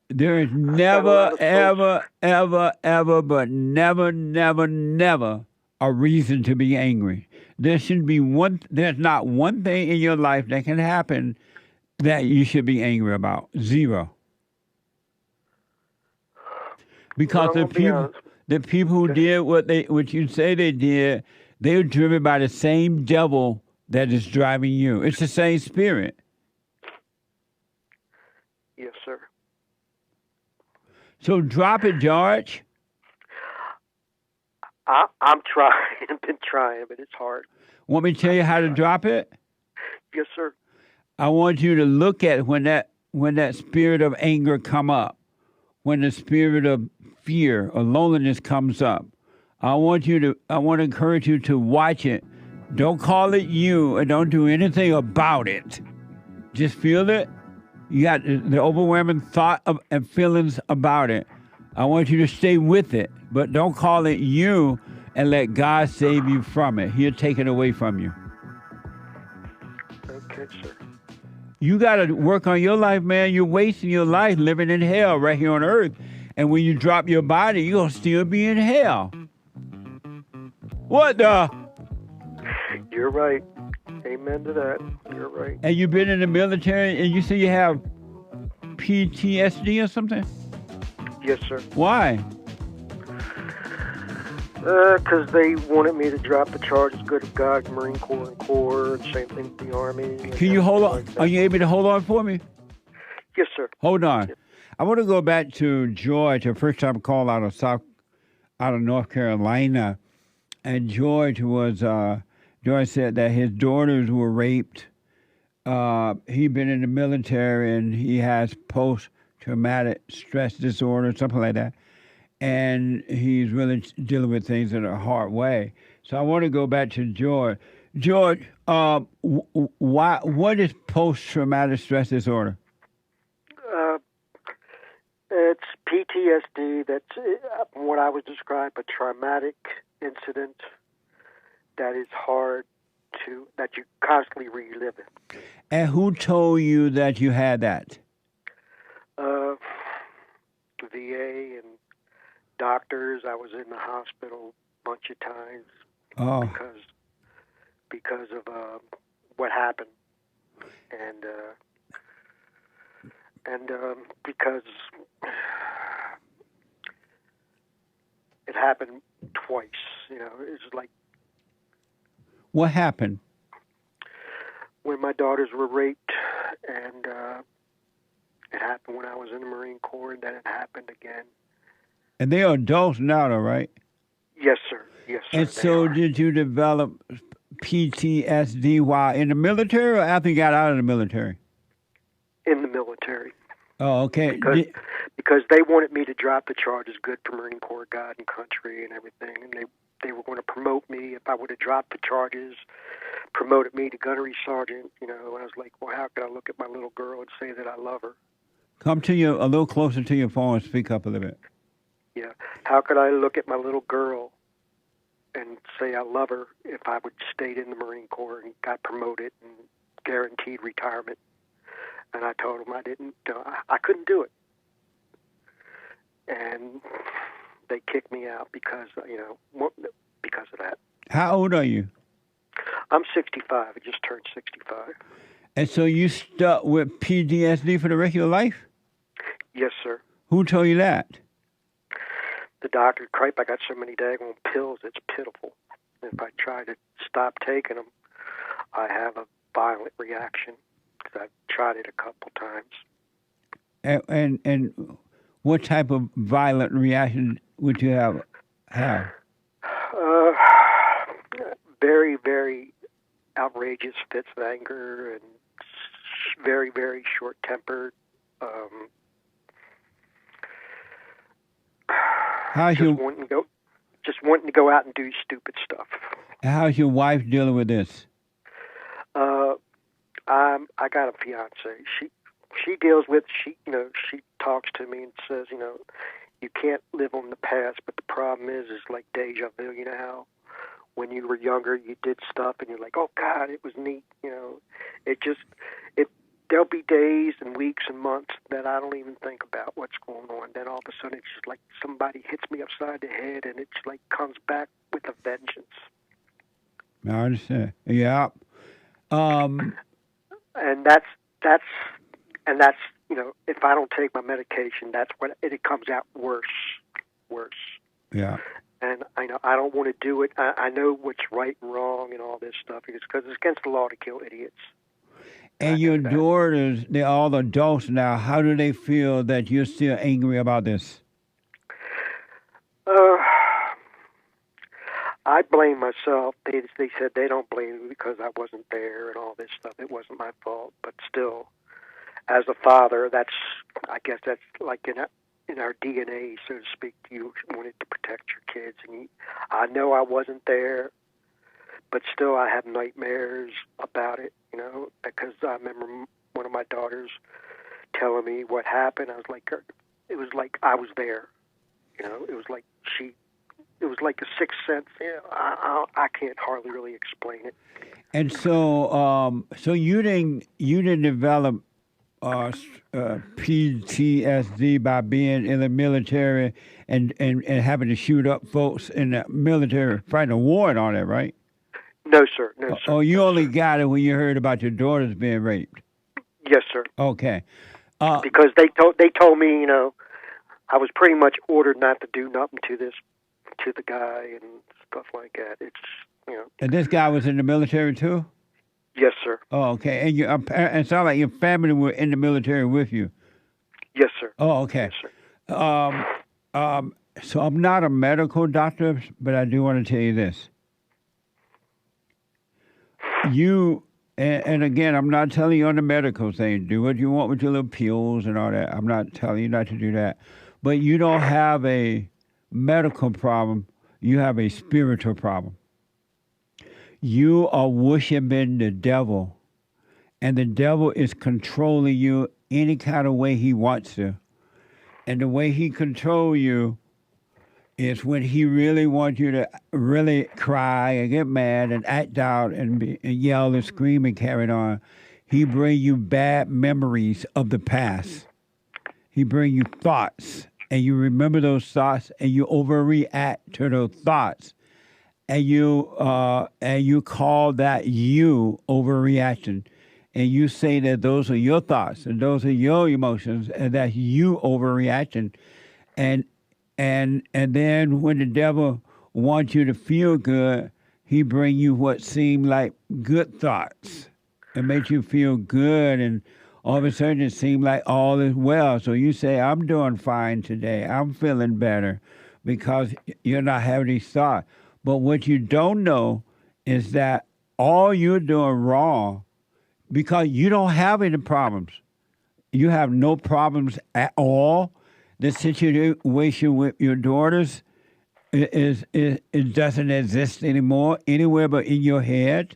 There is never, ever, but never a reason to be angry. There's not one thing in your life that can happen that you should be angry about. Zero. Because Well, I'll be honest. the people who did what you say they did, they were driven by the same devil that is driving you. It's the same spirit. Yes, sir. So drop it, George. I'm trying. I've been trying, but it's hard. Want me to tell you how to drop it? Yes, sir. I want you to look at when that spirit of anger come up, when the spirit of fear or loneliness comes up. I want to encourage you to watch it. Don't call it you and don't do anything about it. Just feel it. You got the overwhelming thought and feelings about it. I want you to stay with it, but don't call it you and let God save you from it. He'll take it away from you. Okay, sir. You got to work on your life, man. You're wasting your life living in hell right here on earth. And when you drop your body, you're going to still be in hell. What the? You're right. Amen to that. You're right. And you've been in the military and you say you have PTSD or something? Yes, sir. Why? Because they wanted me to drop the charges, good of God, Marine Corps and Corps, and same thing with the Army. Can you hold on? Are you able to hold on for me? Yes, sir. Hold on. I want to go back to George, the first time call out of North Carolina. And George said that his daughters were raped. He'd been in the military and he has post-traumatic stress disorder, something like that. And he's really dealing with things in a hard way. So I want to go back to George. George, what is post-traumatic stress disorder? It's PTSD. That's what I would describe a traumatic incident that is hard that you constantly relive it. And who told you that you had that? VA and doctors. I was in the hospital a bunch of times because of what happened, and because it happened twice. You know, it's like what happened when my daughters were raped, and it happened when I was in the Marine Corps, and then it happened again. And they are adults now, though, right? Yes, sir. Yes, sir. And so did you develop PTSD while in the military or after you got out of the military? In the military. Oh, okay. Because they wanted me to drop the charges, good for Marine Corps, God and country and everything. And they were going to promote me if I would have dropped the charges, promoted me to gunnery sergeant, you know. And I was like, well, how could I look at my little girl and say that I love her? Come to you a little closer to your phone and speak up a little bit. Yeah. How could I look at my little girl and say I love her if I would stayed in the Marine Corps and got promoted and guaranteed retirement? And I told them I couldn't do it. And they kicked me out because of that. How old are you? I'm 65. I just turned 65. And so you stuck with PTSD for the rest of your life? Yes, sir. Who told you that? The doctor, I got so many daggone pills, it's pitiful. If I try to stop taking them, I have a violent reaction. Because I've tried it a couple times. And what type of violent reaction would you have? Very, very outrageous fits of anger and very, very short-tempered. Just wanting to go out and do stupid stuff. How's your wife dealing with this? I got a fiance. She deals with she talks to me and says, you can't live on the past, but the problem is like deja vu. You know how when you were younger you did stuff and you're like, oh God, it was neat. There'll be days and weeks and months that I don't even think about what's going on. Then all of a sudden it's just like somebody hits me upside the head and it's like comes back with a vengeance. I understand. Yeah. And that's that's if I don't take my medication, that's when it comes out worse. Yeah. And I don't want to do it. I know what's right and wrong and all this stuff because it's against the law to kill idiots. And your daughters, they're all adults now. How do they feel that you're still angry about this? I blame myself. They said they don't blame me because I wasn't there and all this stuff. It wasn't my fault. But still, as a father, I guess that's like in our DNA, so to speak. You wanted to protect your kids, and I know I wasn't there, but still I have nightmares about it, because I remember one of my daughters telling me what happened. I was like, it was like I was there, it was like it was like a sixth sense. I can't hardly really explain it. And so, so you didn't develop PTSD by being in the military and having to shoot up folks in the military, fighting a war and all that, right? No, sir. No, sir. Oh, you only got it when you heard about your daughters being raped. Yes, sir. Okay. Because they told me, I was pretty much ordered not to do nothing to the guy and stuff like that. It's And this guy was in the military too? Yes, sir. Oh, okay. And it sounds like your family were in the military with you. Yes, sir. Oh, okay. Yes, sir. So I'm not a medical doctor, but I do want to tell you this. And again, I'm not telling you on the medical thing. Do what you want with your little pills and all that. I'm not telling you not to do that. But you don't have a medical problem. You have a spiritual problem. You are worshiping the devil, and the devil is controlling you any kind of way he wants to. And the way he controls you is when he really wants you to really cry and get mad and act out and yell and scream and carry on. He brings you bad memories of the past. He brings you thoughts, and you remember those thoughts, and you overreact to those thoughts. And you call that you overreaction, and you say that those are your thoughts and those are your emotions, and that you overreaction, and then when the devil wants you to feel good, he bring you what seem like good thoughts. It makes you feel good, and all of a sudden it seems like all is well. So you say, "I'm doing fine today. I'm feeling better," because you're not having these thoughts. But what you don't know is that all you're doing wrong, because you don't have any problems. You have no problems at all. The situation with your daughters it doesn't exist anymore anywhere but in your head.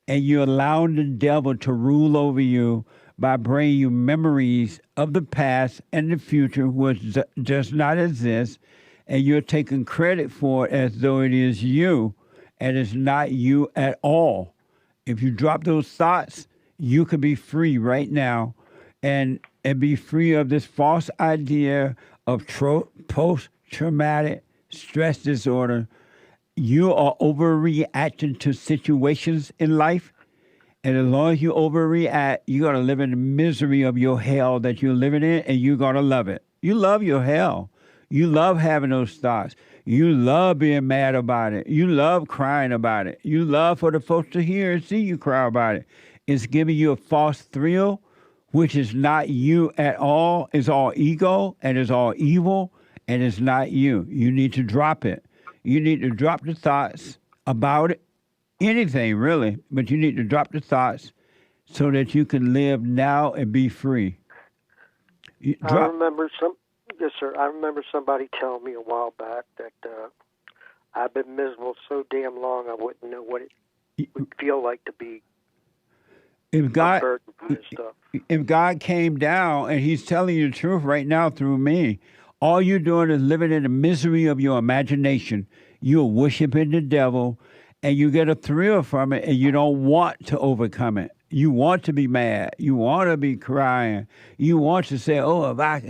And you're allowing the devil to rule over you by bringing you memories of the past and the future which does not exist. And you're taking credit for it as though it is you, and it's not you at all. If you drop those thoughts, you could be free right now and be free of this false idea of post-traumatic stress disorder. You are overreacting to situations in life, and as long as you overreact, you're going to live in the misery of your hell that you're living in, and you're going to love it. You love your hell. You love having those thoughts. You love being mad about it. You love crying about it. You love for the folks to hear and see you cry about it. It's giving you a false thrill, which is not you at all. It's all ego, and it's all evil, and it's not you. You need to drop it. You need to drop the thoughts about it, anything really, but you need to drop the thoughts so that you can live now and be free. Yes, sir. I remember somebody telling me a while back that I've been miserable so damn long I wouldn't know what it would feel like to be unburdened from this stuff. If God came down and he's telling you the truth right now through me, all you're doing is living in the misery of your imagination. You're worshiping the devil, and you get a thrill from it, and you don't want to overcome it. You want to be mad. You want to be crying. You want to say, "Oh, if I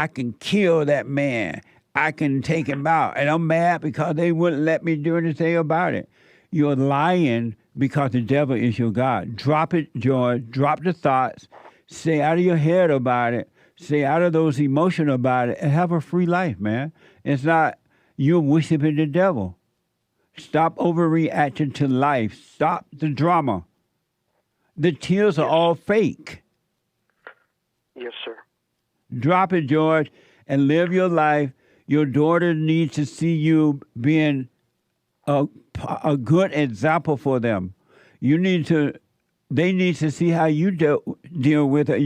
can kill that man. I can take him out." And I'm mad because they wouldn't let me do anything about it. You're lying because the devil is your God. Drop it, George. Drop the thoughts. Stay out of your head about it. Stay out of those emotions about it and have a free life, man. It's not you worshiping the devil. Stop overreacting to life. Stop the drama. The tears are all fake. Yes, sir. Drop it, George, and live your life. Your daughter needs to see you being a good example for them. They need to see how you deal with it.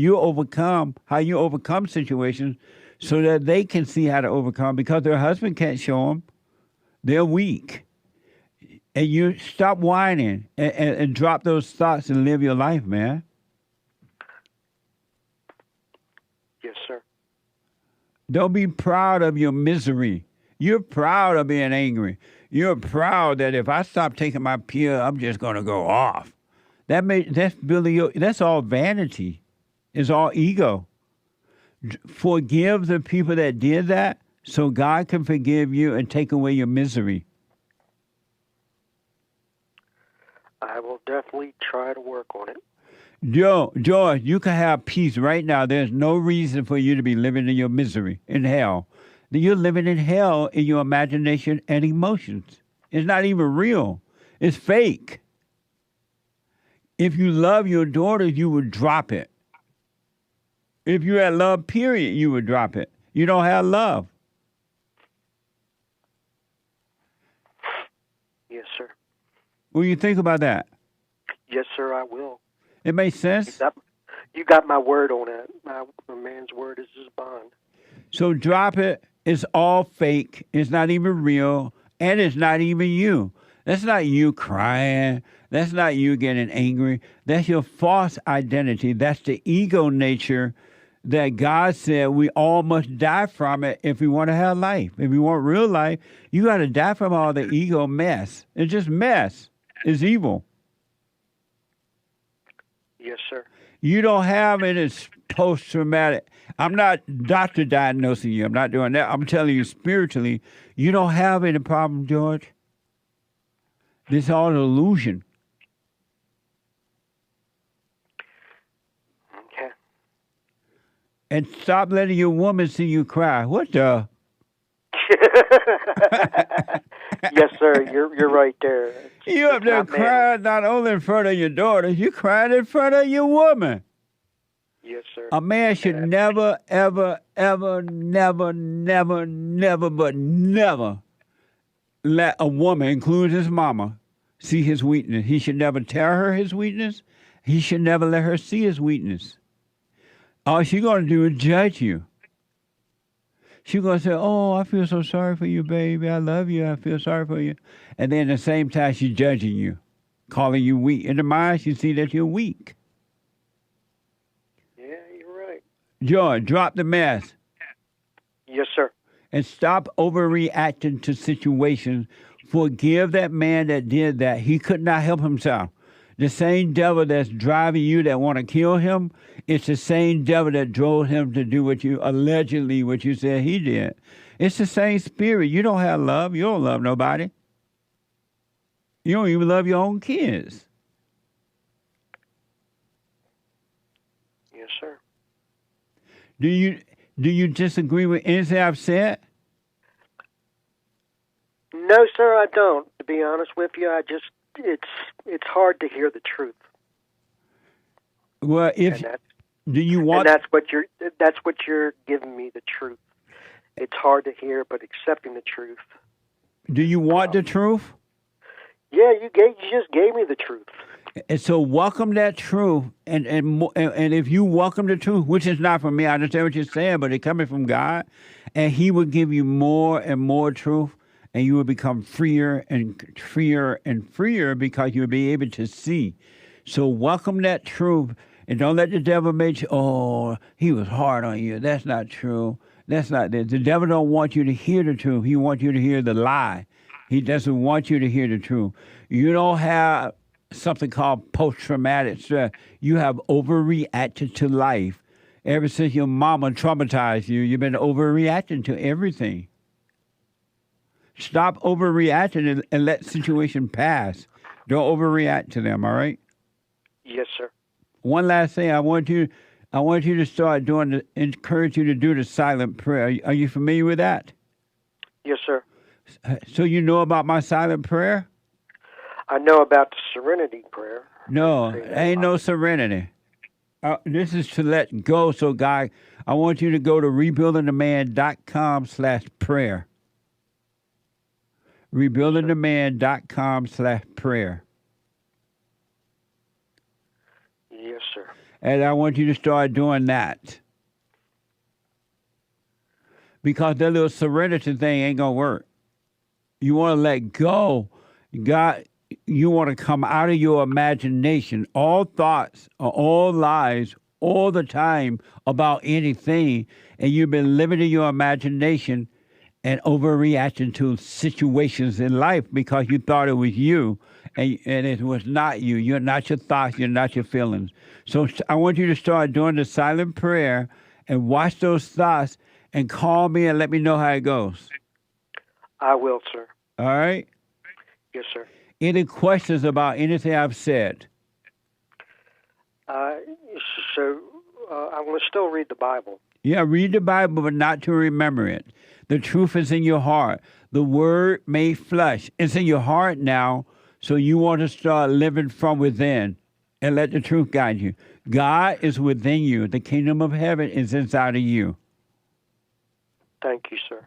How you overcome situations so that they can see how to overcome, because their husband can't show them. They're weak. And you stop whining and drop those thoughts and live your life, man. Yes, sir. Don't be proud of your misery. You're proud of being angry. You're proud that if I stop taking my pill, I'm just going to go off. That's all vanity. It's all ego. Forgive the people that did that so God can forgive you and take away your misery. I will definitely try to work on it. George, you can have peace right now. There's no reason for you to be living in your misery, in hell. You're living in hell in your imagination and emotions. It's not even real. It's fake. If you love your daughter, you would drop it. If you had love, period, you would drop it. You don't have love. Yes, sir. What do you think about that? Yes, sir, I will. It makes sense? You got my word on it. A man's word is his bond. So drop it. It's all fake. It's not even real. And it's not even you. That's not you crying. That's not you getting angry. That's your false identity. That's the ego nature that God said we all must die from it if we want to have life. If we want real life, you got to die from all the ego mess. It's just mess. It's evil. Yes, sir. You don't have any post-traumatic. I'm not doctor diagnosing you. I'm not doing that. I'm telling you spiritually, you don't have any problem, George. This is all an illusion. Okay. And stop letting your woman see you cry. What the? Yes, sir. You're right there. You up there crying not only in front of your daughter, you crying in front of your woman. Yes, sir. A man should never, ever, ever, never, never, never, but never let a woman, including his mama, see his weakness. He should never tell her his weakness. He should never let her see his weakness. All she's going to do is judge you. She's going to say, oh, I feel so sorry for you, baby. I love you. I feel sorry for you. And then at the same time, she's judging you, calling you weak. In the mind, she see that you're weak. Yeah, you're right. George, drop the mess. Yes, sir. And stop overreacting to situations. Forgive that man that did that. He could not help himself. The same devil that's driving you that want to kill him, it's the same devil that drove him to do what you said he did. It's the same spirit. You don't have love. You don't love nobody. You don't even love your own kids. Yes, sir. Do you disagree with anything I've said? No, sir, I don't. To be honest with you, it's hard to hear the truth. Well, do you want? And that's what you're giving me, the truth. It's hard to hear, but accepting the truth. Do you want the truth? Yeah, you just gave me the truth. And so welcome that truth, and if you welcome the truth, which is not from me, I understand what you're saying, but it's coming from God, and He will give you more and more truth, and you will become freer and freer and freer because you'll be able to see. So welcome that truth, and don't let the devil make you, oh, he was hard on you. That's not true. That's not this. The devil don't want you to hear the truth. He wants you to hear the lie. He doesn't want you to hear the truth. You don't have something called post-traumatic stress. You have overreacted to life. Ever since your mama traumatized you, you've been overreacting to everything. Stop overreacting and let situation pass. Don't overreact to them, all right? Yes, sir. One last thing. I want you, I want you to start encourage you to do the silent prayer. Are you familiar with that? Yes, sir. So you know about my silent prayer? I know about the serenity prayer. No, ain't no serenity. This is to let go. So, God, I want you to go to rebuildingtheman.com/prayer. Rebuildingtheman.com/prayer. Yes, sir. And I want you to start doing that. Because that little serenity thing ain't going to work. You want to let go. God, you want to come out of your imagination. All thoughts are all lies all the time about anything. And you've been living in your imagination and overreacting to situations in life because you thought it was you. And it was not you. You're not your thoughts. You're not your feelings. So I want you to start doing the silent prayer and watch those thoughts and call me and let me know how it goes. I will, sir. All right? Yes, sir. Any questions about anything I've said? So I'm going to still read the Bible. Yeah, read the Bible, but not to remember it. The truth is in your heart. The word made flesh. It's in your heart now, so you want to start living from within and let the truth guide you. God is within you. The kingdom of heaven is inside of you. Thank you, sir.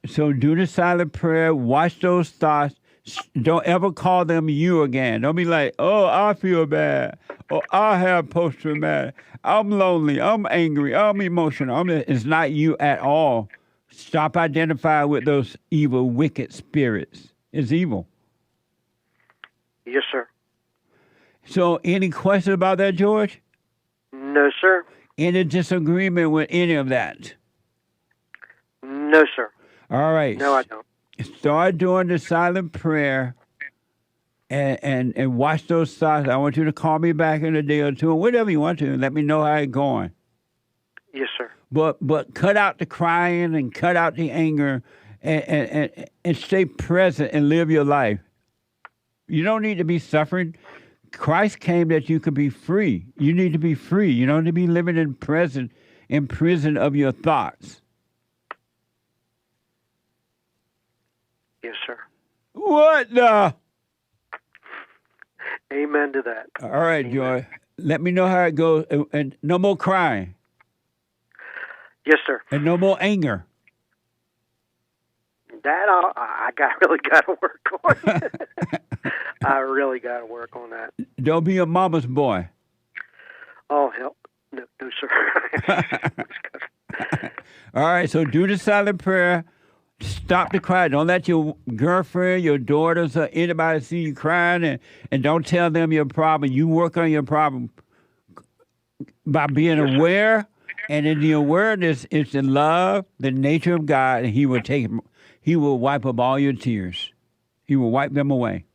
So do the silent prayer. Watch those thoughts. Don't ever call them you again. Don't be like, oh, I feel bad. Or I have post-traumatic. I'm lonely. I'm angry. I'm emotional. It's not you at all. Stop identifying with those evil, wicked spirits. It's evil. Yes, sir. So any question about that, George? No, sir. Any disagreement with any of that? No, sir. All right. No, I don't. Start doing the silent prayer and watch those thoughts. I want you to call me back in a day or two, or whatever you want to, and let me know how it's going. Yes, sir. But cut out the crying and cut out the anger and stay present and live your life. You don't need to be suffering. Christ came that you could be free. You need to be free. You don't need to be living in prison of your thoughts. Yes, sir. What the? Amen to that. All right, Joy. Let me know how it goes. And no more crying. Yes, sir. And no more anger. That I really got to work on. I really got to work on that. Don't be a mama's boy. Oh, hell. No, sir. All right, so do the silent prayer. Stop the cry. Don't let your girlfriend, your daughters, or anybody see you crying, and don't tell them your problem. You work on your problem by being aware, and in the awareness is the love, the nature of God, and He will wipe up all your tears. He will wipe them away.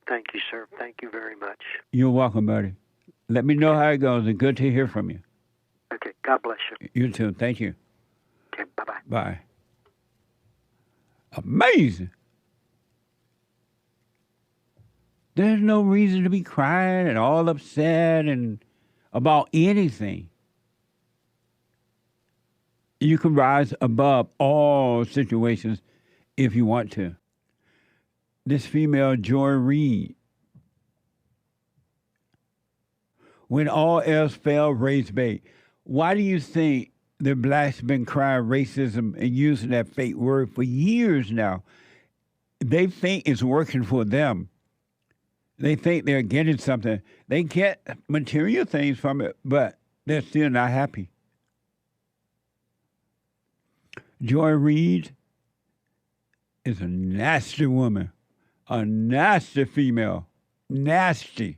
Thank you, sir. Thank you very much. You're welcome, buddy. Let me know how it goes. It's good to hear from you. Okay. God bless you. You too. Thank you. Okay. Bye-bye. Bye. Amazing. There's no reason to be crying and all upset and about anything. You can rise above all situations if you want to. This female, Joy Reid. When all else failed, race bait. Why do you think the blacks been crying racism and using that fake word for years now? They think it's working for them. They think they're getting something. They get material things from it, but they're still not happy. Joy Reid is a nasty woman, a nasty female, nasty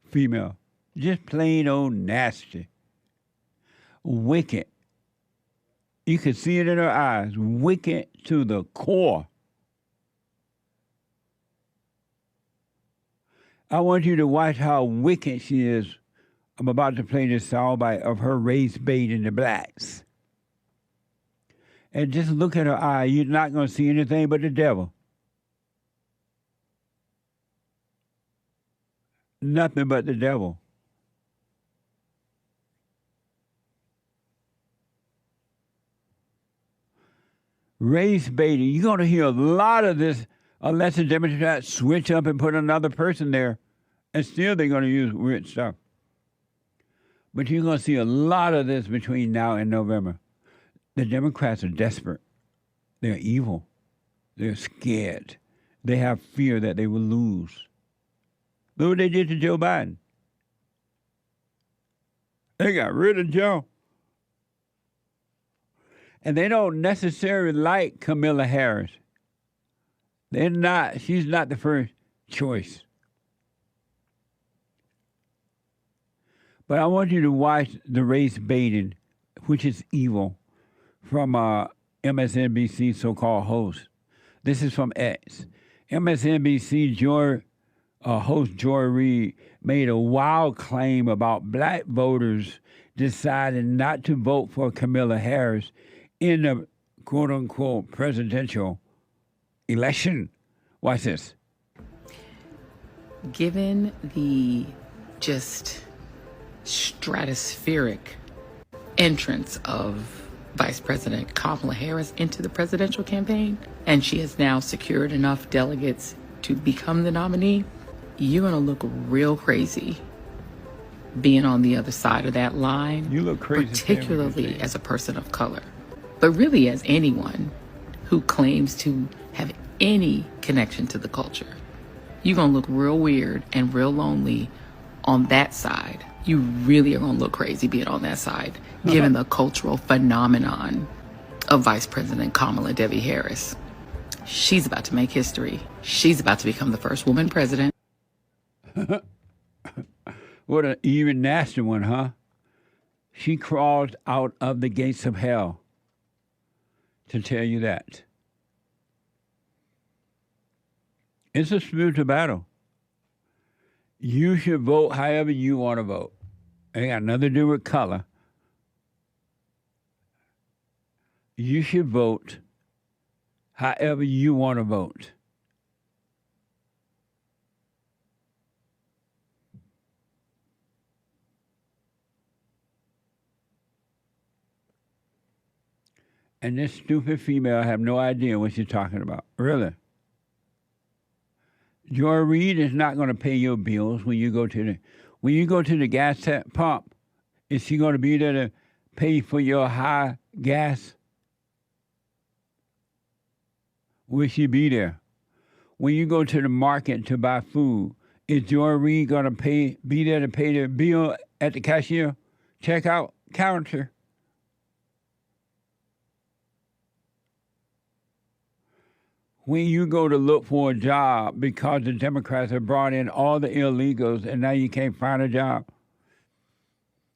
female, just plain old nasty. Wicked. You can see it in her eyes. Wicked to the core. I want you to watch how wicked she is. I'm about to play this soundbite of her race baiting the blacks. And just look at her eye. You're not going to see anything but the devil. nothing but the devil. Race baiting. You're going to hear a lot of this unless the Democrats switch up and put another person there, and still they're going to use weird stuff. But you're going to see a lot of this between now and November. The Democrats are desperate. They're evil. They're scared. They have fear that they will lose. Look what they did to Joe Biden. They got rid of Joe. And they don't necessarily like Kamala Harris. She's not the first choice. But I want you to watch the race baiting, which is evil, from MSNBC so-called host. This is from X. MSNBC host Joy Reid made a wild claim about black voters deciding not to vote for Kamala Harris in the quote-unquote presidential election. Watch this. Given the just stratospheric entrance of Vice President Kamala Harris into the presidential campaign, and she has now secured enough delegates to become the nominee, you're going to look real crazy being on the other side of that line. You look crazy. Particularly as a person of color. But really as anyone who claims to have any connection to the culture. You're going to look real weird and real lonely on that side. You really are going to look crazy being on that side, given the cultural phenomenon of Vice President Kamala Devi Harris. She's about to make history. She's about to become the first woman president. What an even nasty one, huh? She crawled out of the gates of hell to tell you that. It's a spiritual battle. You should vote however you want to vote. It ain't got nothing to do with color. You should vote however you want to vote. And this stupid female, I have no idea what she's talking about. Really. Joy Reid is not going to pay your bills when you go to the gas pump. Is she going to be there to pay for your high gas? Will she be there? When you go to the market to buy food, is Joy Reid going to be there to pay the bill at the cashier checkout counter? When you go to look for a job because the Democrats have brought in all the illegals and now you can't find a job,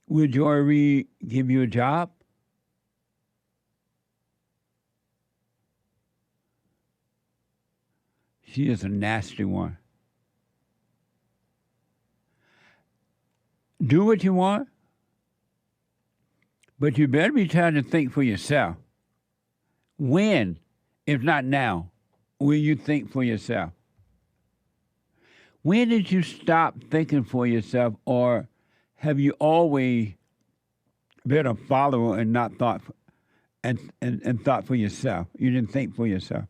will Joy Reid give you a job? She is a nasty one. Do what you want, but you better be trying to think for yourself. When, if not now, will you think for yourself? When did you stop thinking for yourself, or have you always been a follower and not thought and thought for yourself? You didn't think for yourself.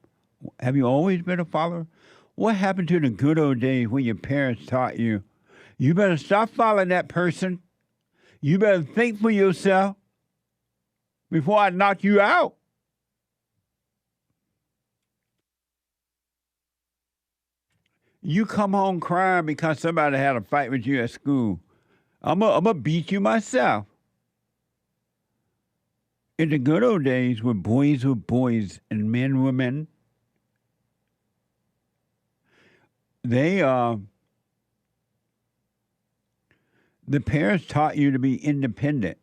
Have you always been a follower? What happened to the good old days when your parents taught you, you better stop following that person. You better think for yourself before I knock you out? You come home crying because somebody had a fight with you at school. I'm gonna beat you myself. In the good old days when boys were boys and men were men, the parents taught you to be independent.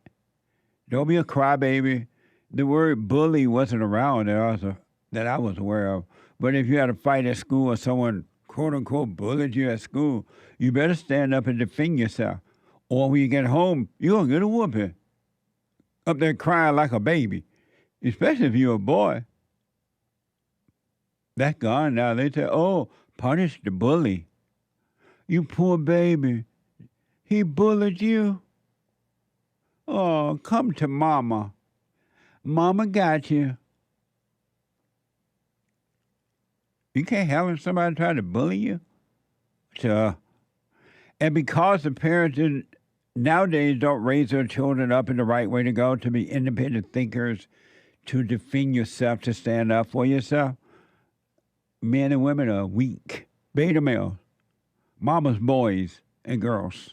Don't be a crybaby. The word bully wasn't around that I was aware of. But if you had a fight at school or someone quote-unquote bullied you at school, you better stand up and defend yourself. Or when you get home, you're going to get a whooping. Up there crying like a baby, especially if you're a boy. That's gone now. They say, oh, punish the bully. You poor baby. He bullied you. Oh, come to Mama. Mama got you. You can't handle somebody trying to bully you? So, and because the parents nowadays don't raise their children up in the right way to go, to be independent thinkers, to defend yourself, to stand up for yourself, men and women are weak. Beta males. Mama's boys and girls.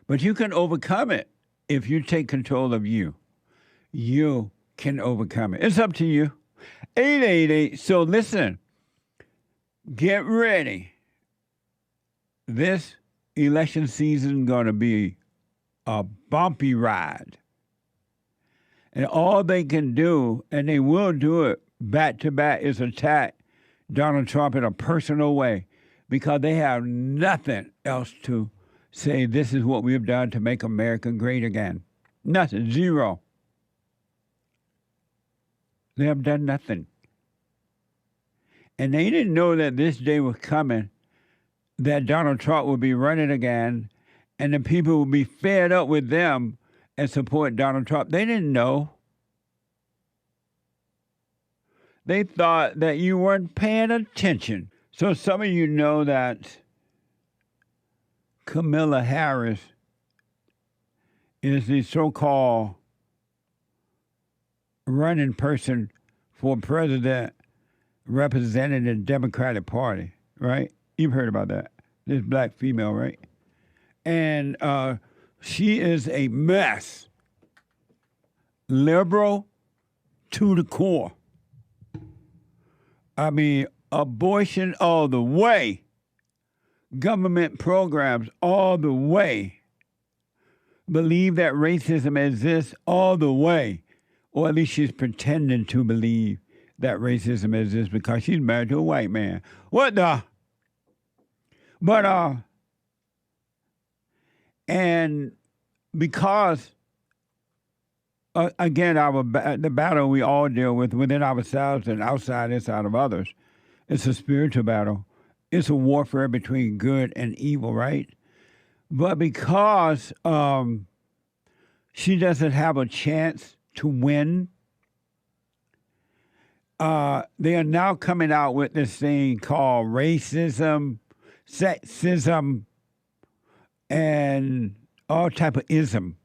But you can overcome it if you take control of you. You can overcome it. It's up to you. 888. So listen, get ready. This election season is going to be a bumpy ride. And all they can do, and they will do it back to back, is attack Donald Trump in a personal way, because they have nothing else to say. This is what we have done to make America great again. Nothing. Zero. They have done nothing. And they didn't know that this day was coming, that Donald Trump would be running again, and the people would be fed up with them and support Donald Trump. They didn't know. They thought that you weren't paying attention. So some of you know that Kamala Harris is the so-called running person for president representing the Democratic Party, right? You've heard about that. This black female, right? And she is a mess. Liberal to the core. I mean, abortion all the way. Government programs all the way. Believe that racism exists all the way. Or at least she's pretending to believe that racism exists because she's married to a white man. What the? But, and because, again, the battle we all deal with within ourselves and outside, inside of others, it's a spiritual battle. It's a warfare between good and evil, right? But because she doesn't have a chance to win, they are now coming out with this thing called racism, sexism, and all type of ism.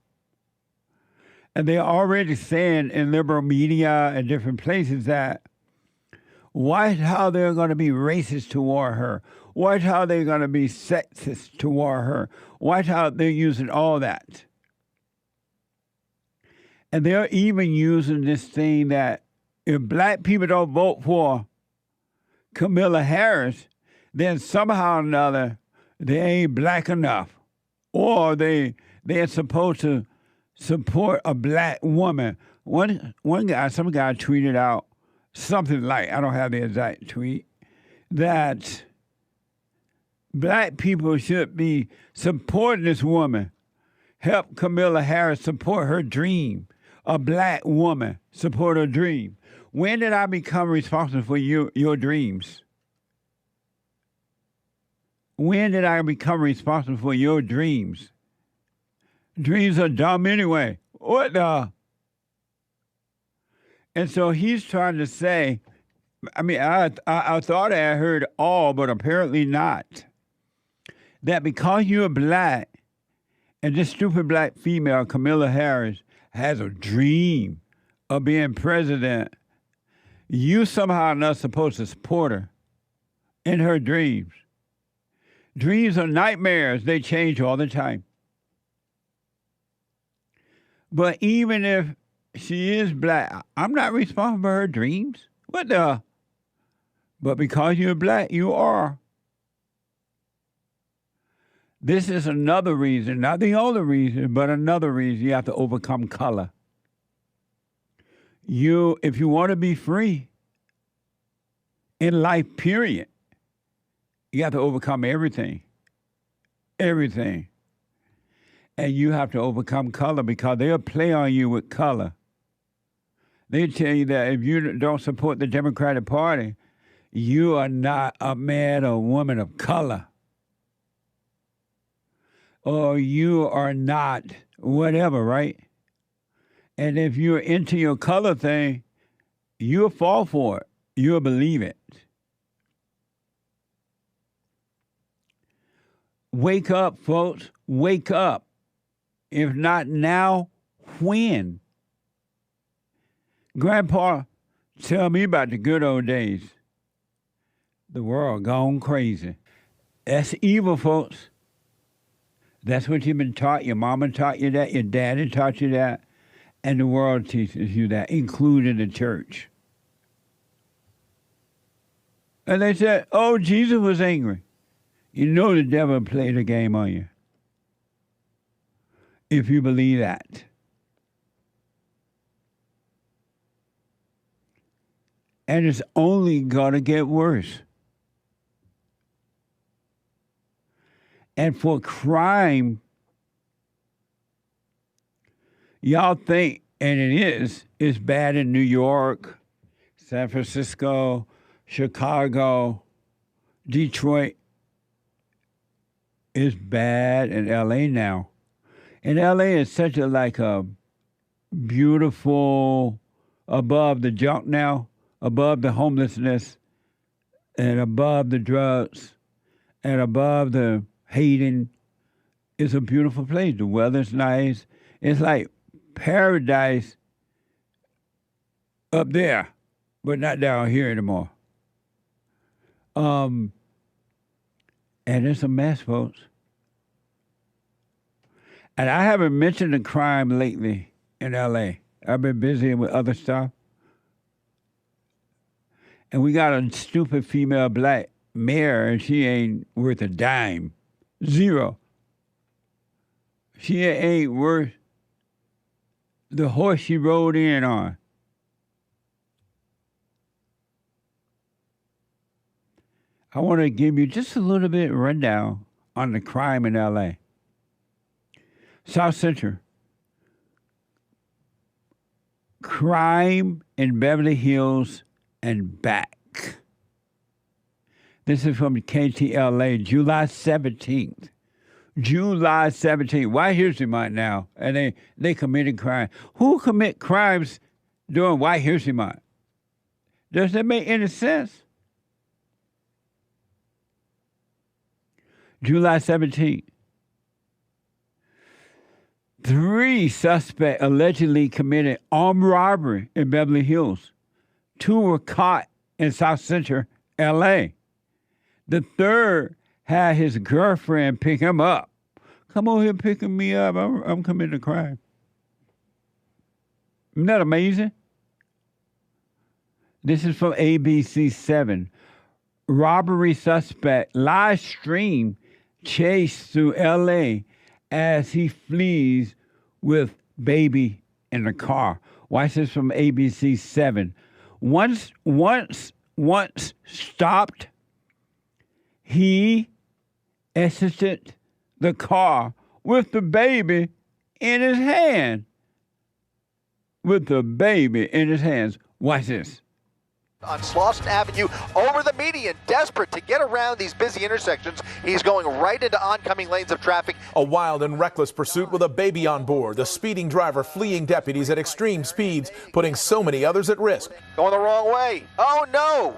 And they're already saying in liberal media and different places that watch how they're going to be racist toward her. Watch how they're going to be sexist toward her. Watch how they're using all that. And they're even using this thing that if black people don't vote for Kamala Harris, then somehow or another they ain't black enough. Or they're supposed to support a black woman. Some guy tweeted out something like, I don't have the exact tweet, that black people should be supporting this woman. Help Kamala Harris support her dream. A black woman support her dream. When did I become responsible for your dreams? When did I become responsible for your dreams? Dreams are dumb anyway. What the? And so he's trying to say, I mean, I thought I heard all, but apparently not. That because you're black, and this stupid black female, Kamala Harris, has a dream of being president, you somehow are not supposed to support her in her dreams. Dreams are nightmares. They change all the time. But even if she is black, I'm not responsible for her dreams. What the? But because you're black, you are. This is another reason, not the only reason, but another reason you have to overcome color. If you want to be free in life, period, you have to overcome everything. Everything. And you have to overcome color because they'll play on you with color. They tell you that if you don't support the Democratic Party, you are not a man or woman of color. Or you are not whatever, right? And if you're into your color thing, you'll fall for it. You'll believe it. Wake up, folks. Wake up. If not now, when? Grandpa, tell me about the good old days. The world gone crazy. That's evil, folks. That's what you've been taught. Your mama taught you that. Your daddy taught you that. And the world teaches you that, including the church. And they said, oh, Jesus was angry. You know the devil played a game on you. If you believe that. And it's only going to get worse. And for crime, y'all think, and it is, it's bad in New York, San Francisco, Chicago, Detroit. It's bad in LA now. And LA is such a beautiful, above the junk now, above the homelessness, and above the drugs, and above the hating. It's a beautiful place. The weather's nice. It's like paradise up there, but not down here anymore. And it's a mess, folks. And I haven't mentioned the crime lately in LA. I've been busy with other stuff. And we got a stupid female black mayor, and she ain't worth a dime. Zero. She ain't worth the horse she rode in on. I want to give you just a little bit of rundown on the crime in LA. South Central. Crime in Beverly Hills and back. This is from KTLA, July 17th. July 17th. Why here's the month now? And they committed crime. Who commit crimes during White History Month? Does that make any sense? July 17th. 3 suspects allegedly committed armed robbery in Beverly Hills. 2 were caught in South Central LA. The third had his girlfriend pick him up. Come on here picking me up. I'm committing a crime. Isn't that amazing? This is from ABC 7. Robbery suspect live stream chase through LA as he flees with baby in the car. Watch this from ABC 7. Once stopped, he exited the car with the baby in his hand. With the baby in his hands. Watch this. On Slauson Avenue over the median, desperate to get around these busy intersections. He's going right into oncoming lanes of traffic. A wild and reckless pursuit with a baby on board. The speeding driver fleeing deputies at extreme speeds, putting so many others at risk. Going the wrong way. Oh no!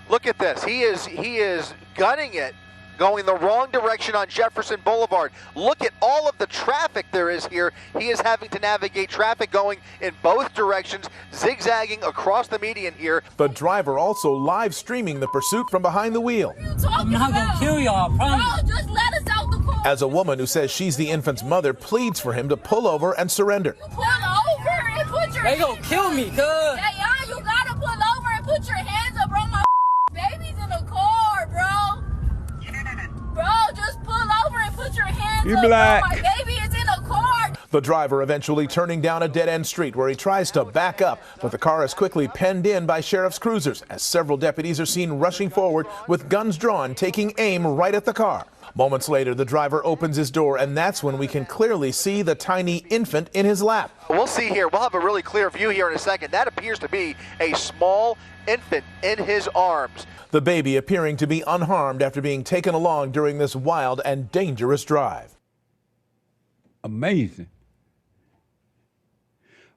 Look at this. He is gunning it, going the wrong direction on Jefferson Boulevard. Look at all of the traffic there is here. He is having to navigate traffic going in both directions, zigzagging across the median here. The driver also live streaming the pursuit from behind the wheel. I'm not gonna kill y'all, I promise. Bro, just let us out the car. As a woman who says she's the infant's mother pleads for him to pull over and surrender. Pull over and put your They gonna kill me, cuz. Yeah, you gotta pull over and put your hands up, bro. My baby's in the car, bro. Bro, just pull over and put your hands You up, black. bro. My baby is in a car. The driver eventually turning down a dead-end street where he tries to back up, but the car is quickly penned in by sheriff's cruisers as several deputies are seen rushing forward with guns drawn, taking aim right at the car. Moments later, the driver opens his door, and that's when we can clearly see the tiny infant in his lap. We'll see here. We'll have a really clear view here in a second. That appears to be a small infant in his arms. The baby appearing to be unharmed after being taken along during this wild and dangerous drive. Amazing.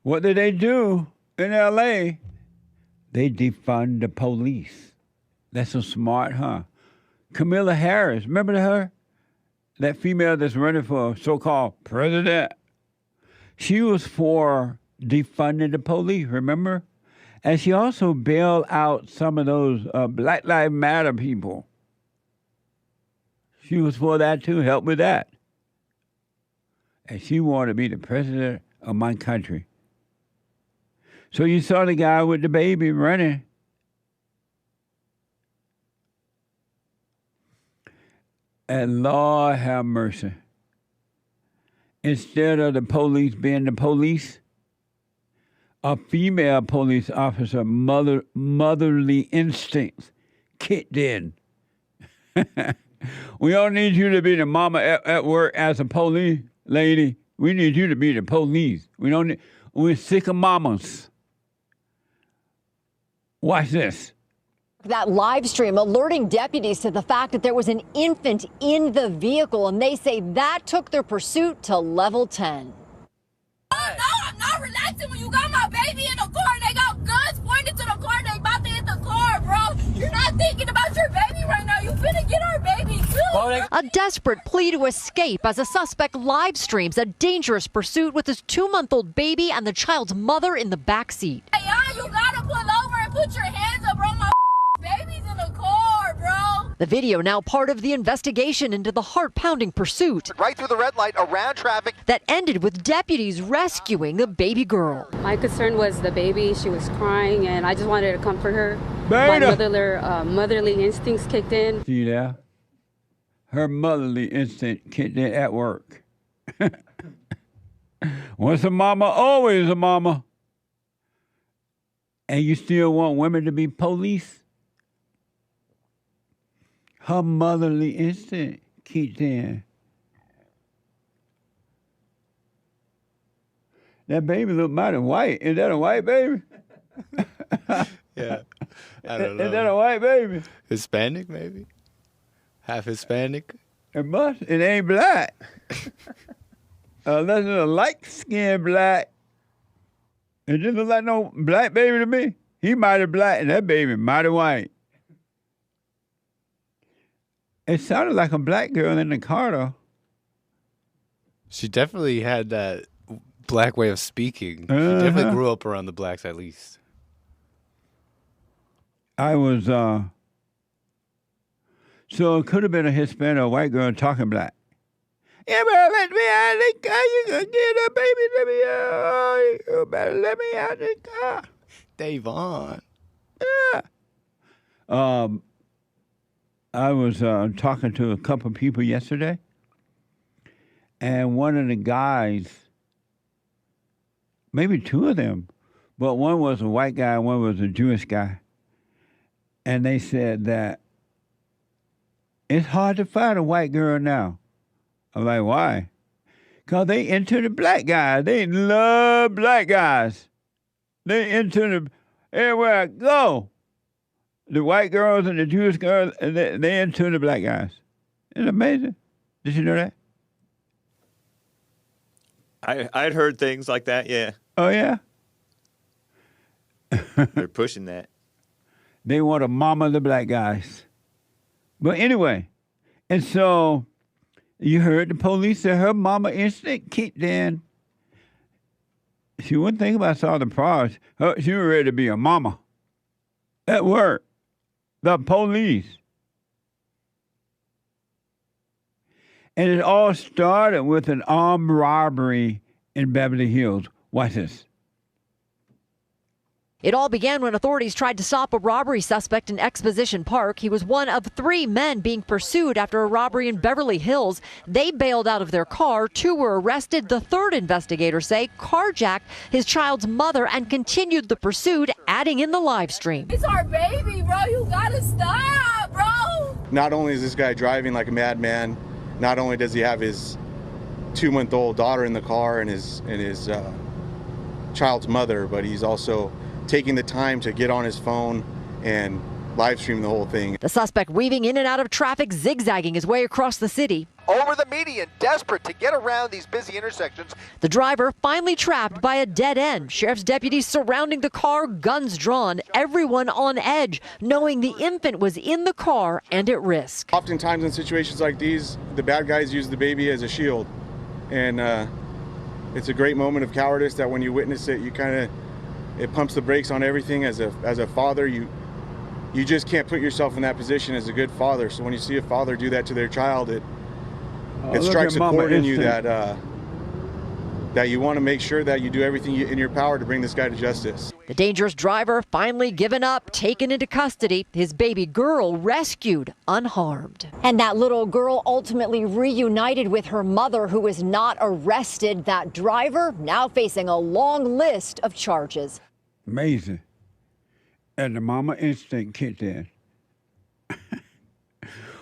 What did they do in L.A.? They defund the police. That's so smart, huh? Kamala Harris, remember her? That female that's running for so-called president? She was for defunding the police, remember? And she also bailed out some of those Black Lives Matter people. She was for that too, help with that. And she wanted to be the president of my country. So you saw the guy with the baby running. And Lord have mercy. Instead of the police being the police, a female police officer, motherly instincts kicked in. We don't need you to be the mama at work as a police lady. We need you to be the police. We're sick of mamas. Watch this. That live stream alerting deputies to the fact that there was an infant in the vehicle, and they say that took their pursuit to level 10. Oh, no, I'm not relaxing when you got my baby in the car and they got guns pointed to the car and they about to hit the car, bro. You're not thinking about your baby right now. You finna get our baby, too. A desperate plea to escape as a suspect live streams a dangerous pursuit with his 2-month-old baby and the child's mother in the backseat. Hey, you gotta pull over and put your hands up, bro. My baby's in the car, bro. The video now part of the investigation into the heart-pounding pursuit. Right through the red light, around traffic. That ended with deputies rescuing the baby girl. My concern was the baby. She was crying, and I just wanted to comfort her. Beta. My motherly instincts kicked in. See there? Her motherly instinct kicked in at work. Once a mama, always a mama. And you still want women to be police? Her motherly instinct kicked in. That baby look mighty white. Is that a white baby? Yeah. I don't know. Is that a white baby? Hispanic, maybe? Half Hispanic? It must. It ain't black. Unless it's a light-skinned black. It just look like no black baby to me. He mighty black and that baby mighty white. It sounded like a black girl in the car, though. She definitely had that black way of speaking. She definitely grew up around the blacks, at least. I was, so it could have been a Hispanic or white girl talking black. Yeah, better let me out of the car. You gonna get a baby? Let me out. You better let me out of the car. Davon. Yeah. I was talking to a couple of people yesterday, and one of the guys, maybe two of them, but one was a white guy and one was a Jewish guy. And they said that it's hard to find a white girl now. I'm like, why? Because they into the black guys. They love black guys. They into the, everywhere I go, the white girls and the Jewish girls, they into the black guys. It's amazing. Did you know that? I'd heard things like that, yeah. Oh, yeah? They're pushing that. They want to mama the black guys. But anyway, and so you heard the police say her mama instinct kicked in. She wouldn't think about all the problems. She was ready to be a mama. At work. The police. And it all started with an armed robbery in Beverly Hills. Watch this. It all began when authorities tried to stop a robbery suspect in Exposition Park. He was one of 3 men being pursued after a robbery in Beverly Hills. They bailed out of their car. 2 were arrested. The third, investigators say, carjacked his child's mother and continued the pursuit, adding in the live stream. It's our baby, bro. You gotta stop, bro. Not only is this guy driving like a madman, not only does he have his 2-month-old daughter in the car and his child's mother, but he's also taking the time to get on his phone and live stream the whole thing. The suspect weaving in and out of traffic, zigzagging his way across the city. Over the median, desperate to get around these busy intersections. The driver finally trapped by a dead end. Sheriff's deputies surrounding the car, guns drawn, everyone on edge, knowing the infant was in the car and at risk. Oftentimes in situations like these, the bad guys use the baby as a shield. And it's a great moment of cowardice that when you witness it, it pumps the brakes on everything. As a father, you just can't put yourself in that position as a good father. So when you see a father do that to their child, it strikes a chord in you that you want to make sure that you do everything in your power to bring this guy to justice. The dangerous driver finally given up, taken into custody. His baby girl rescued unharmed. And that little girl ultimately reunited with her mother, who was not arrested. That driver now facing a long list of charges. Amazing. And the mama instinct kicked in.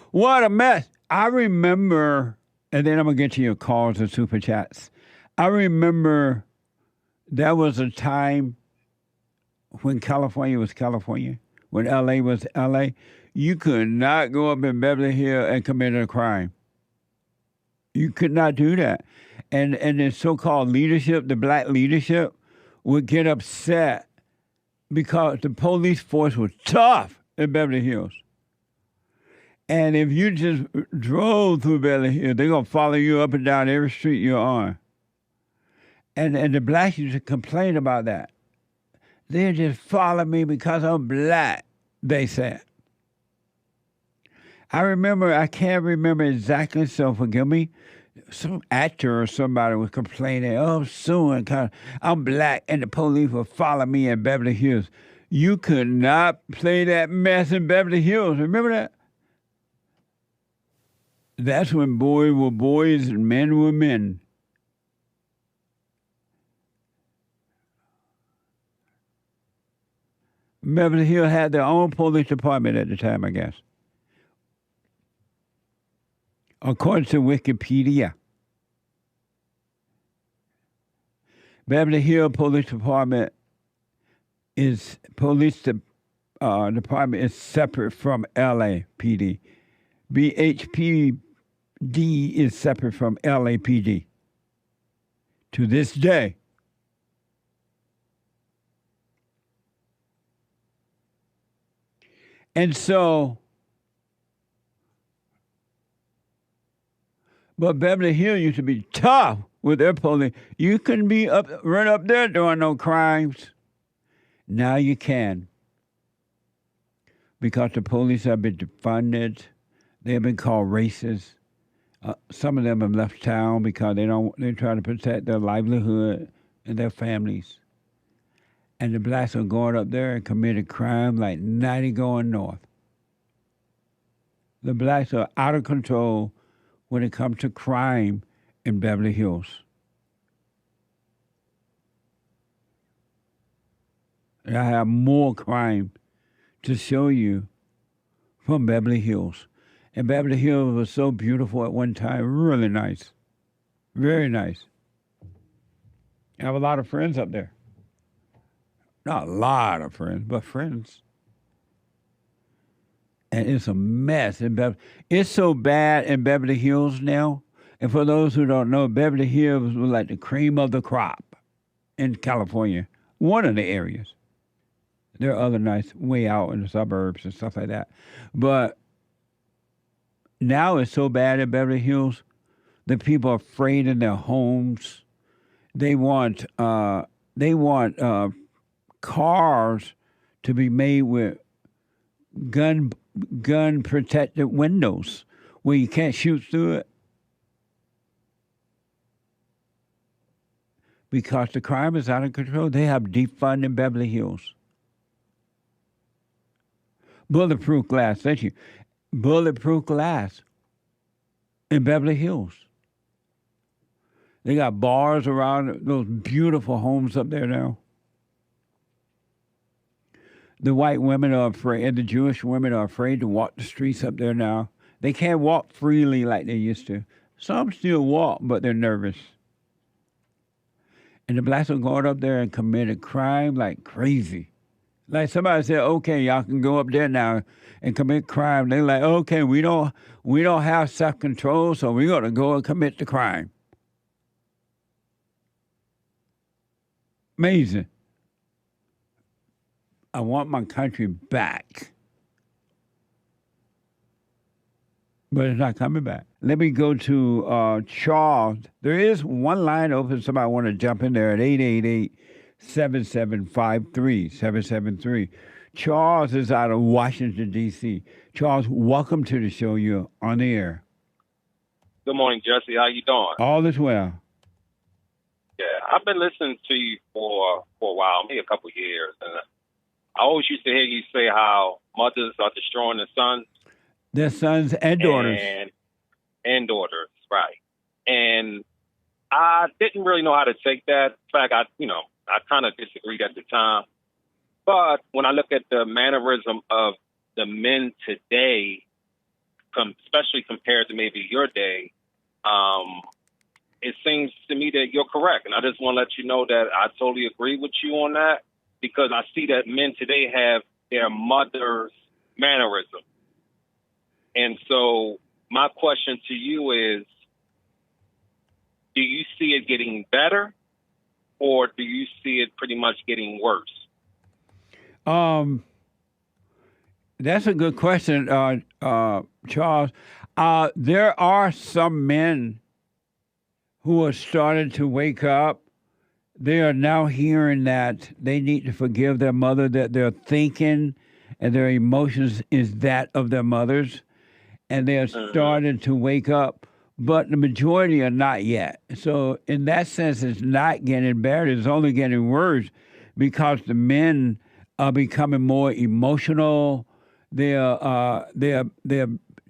What a mess. I remember, and then I'm going to get to your calls and super chats. I remember there was a time when California was California, when L.A. was L.A., you could not go up in Beverly Hills and commit a crime. You could not do that. And the so-called leadership, the black leadership, would get upset because the police force was tough in Beverly Hills. And if you just drove through Beverly Hills, they're going to follow you up and down every street you're on. And the blacks used to complain about that. They just follow me because I'm black, they said. I can't remember exactly, so forgive me. Some actor or somebody was complaining, oh, I'm suing because I'm black and the police will follow me in Beverly Hills. You could not play that mess in Beverly Hills. Remember that? That's when boys were boys and men were men. Beverly Hills had their own police department at the time, I guess. According to Wikipedia. Beverly Hills Police Department is department is separate from LAPD. BHPD is separate from LAPD. To this day. And so, but Beverly Hills used to be tough with their police. You couldn't run up there doing no crimes. Now you can. Because the police have been defunded. They have been called racist. Some of them have left town because they're trying to protect their livelihood and their families. And the blacks are going up there and committing crime like 90 going north. The blacks are out of control when it comes to crime in Beverly Hills. And I have more crime to show you from Beverly Hills. And Beverly Hills was so beautiful at one time, really nice. Very nice. I have a lot of friends up there. Not a lot of friends, but friends. And it's a mess in Beverly. It's so bad in Beverly Hills now. And for those who don't know, Beverly Hills was like the cream of the crop in California. One of the areas. There are other nice way out in the suburbs and stuff like that. But now it's so bad in Beverly Hills that people are afraid in their homes. They want cars to be made with gun protected windows where you can't shoot through it because the crime is out of control. They have defund in Beverly Hills. Bulletproof glass. Thank you. Bulletproof glass in Beverly Hills. They got bars around those beautiful homes up there now. The white women are afraid, and the Jewish women are afraid to walk the streets up there now. They can't walk freely like they used to. Some still walk, but they're nervous. And the blacks are going up there and committing crime like crazy. Like somebody said, okay, y'all can go up there now and commit crime. They're like, okay, we don't have self-control, so we're gonna go and commit the crime. Amazing. I want my country back. But it's not coming back. Let me go to Charles. There is one line open. Somebody want to jump in there at 888-7753-773. Charles is out of Washington, D.C. Charles, welcome to the show. You're on the air. Good morning, Jesse. How you doing? All is well. Yeah, I've been listening to you for a while, maybe a couple of years. And I always used to hear you say how mothers are destroying their sons. Their sons and daughters. And daughters, right. And I didn't really know how to take that. In fact, I kind of disagreed at the time. But when I look at the mannerism of the men today, especially compared to maybe your day, it seems to me that you're correct. And I just want to let you know that I totally agree with you on that, because I see that men today have their mother's mannerism. And so my question to you is, do you see it getting better, or do you see it pretty much getting worse? That's a good question, Charles. There are some men who are starting to wake up. They are now hearing that they need to forgive their mother, that their thinking and their emotions is that of their mothers. And they're starting to wake up, but the majority are not yet. So in that sense, it's not getting better. It's only getting worse because the men are becoming more emotional. They're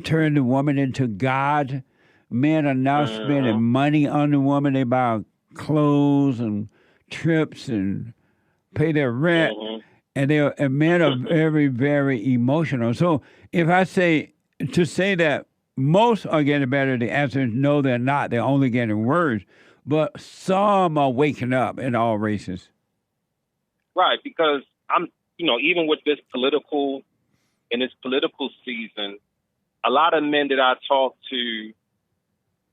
turning the woman into God. Men are now spending money on the woman. They buy clothes and trips and pay their rent. And men are very, very emotional. So if I say, to say that most are getting better, the answer is no, they're not. They're only getting worse. But some are waking up in all races. Right, because even with this political season, a lot of men that I talk to,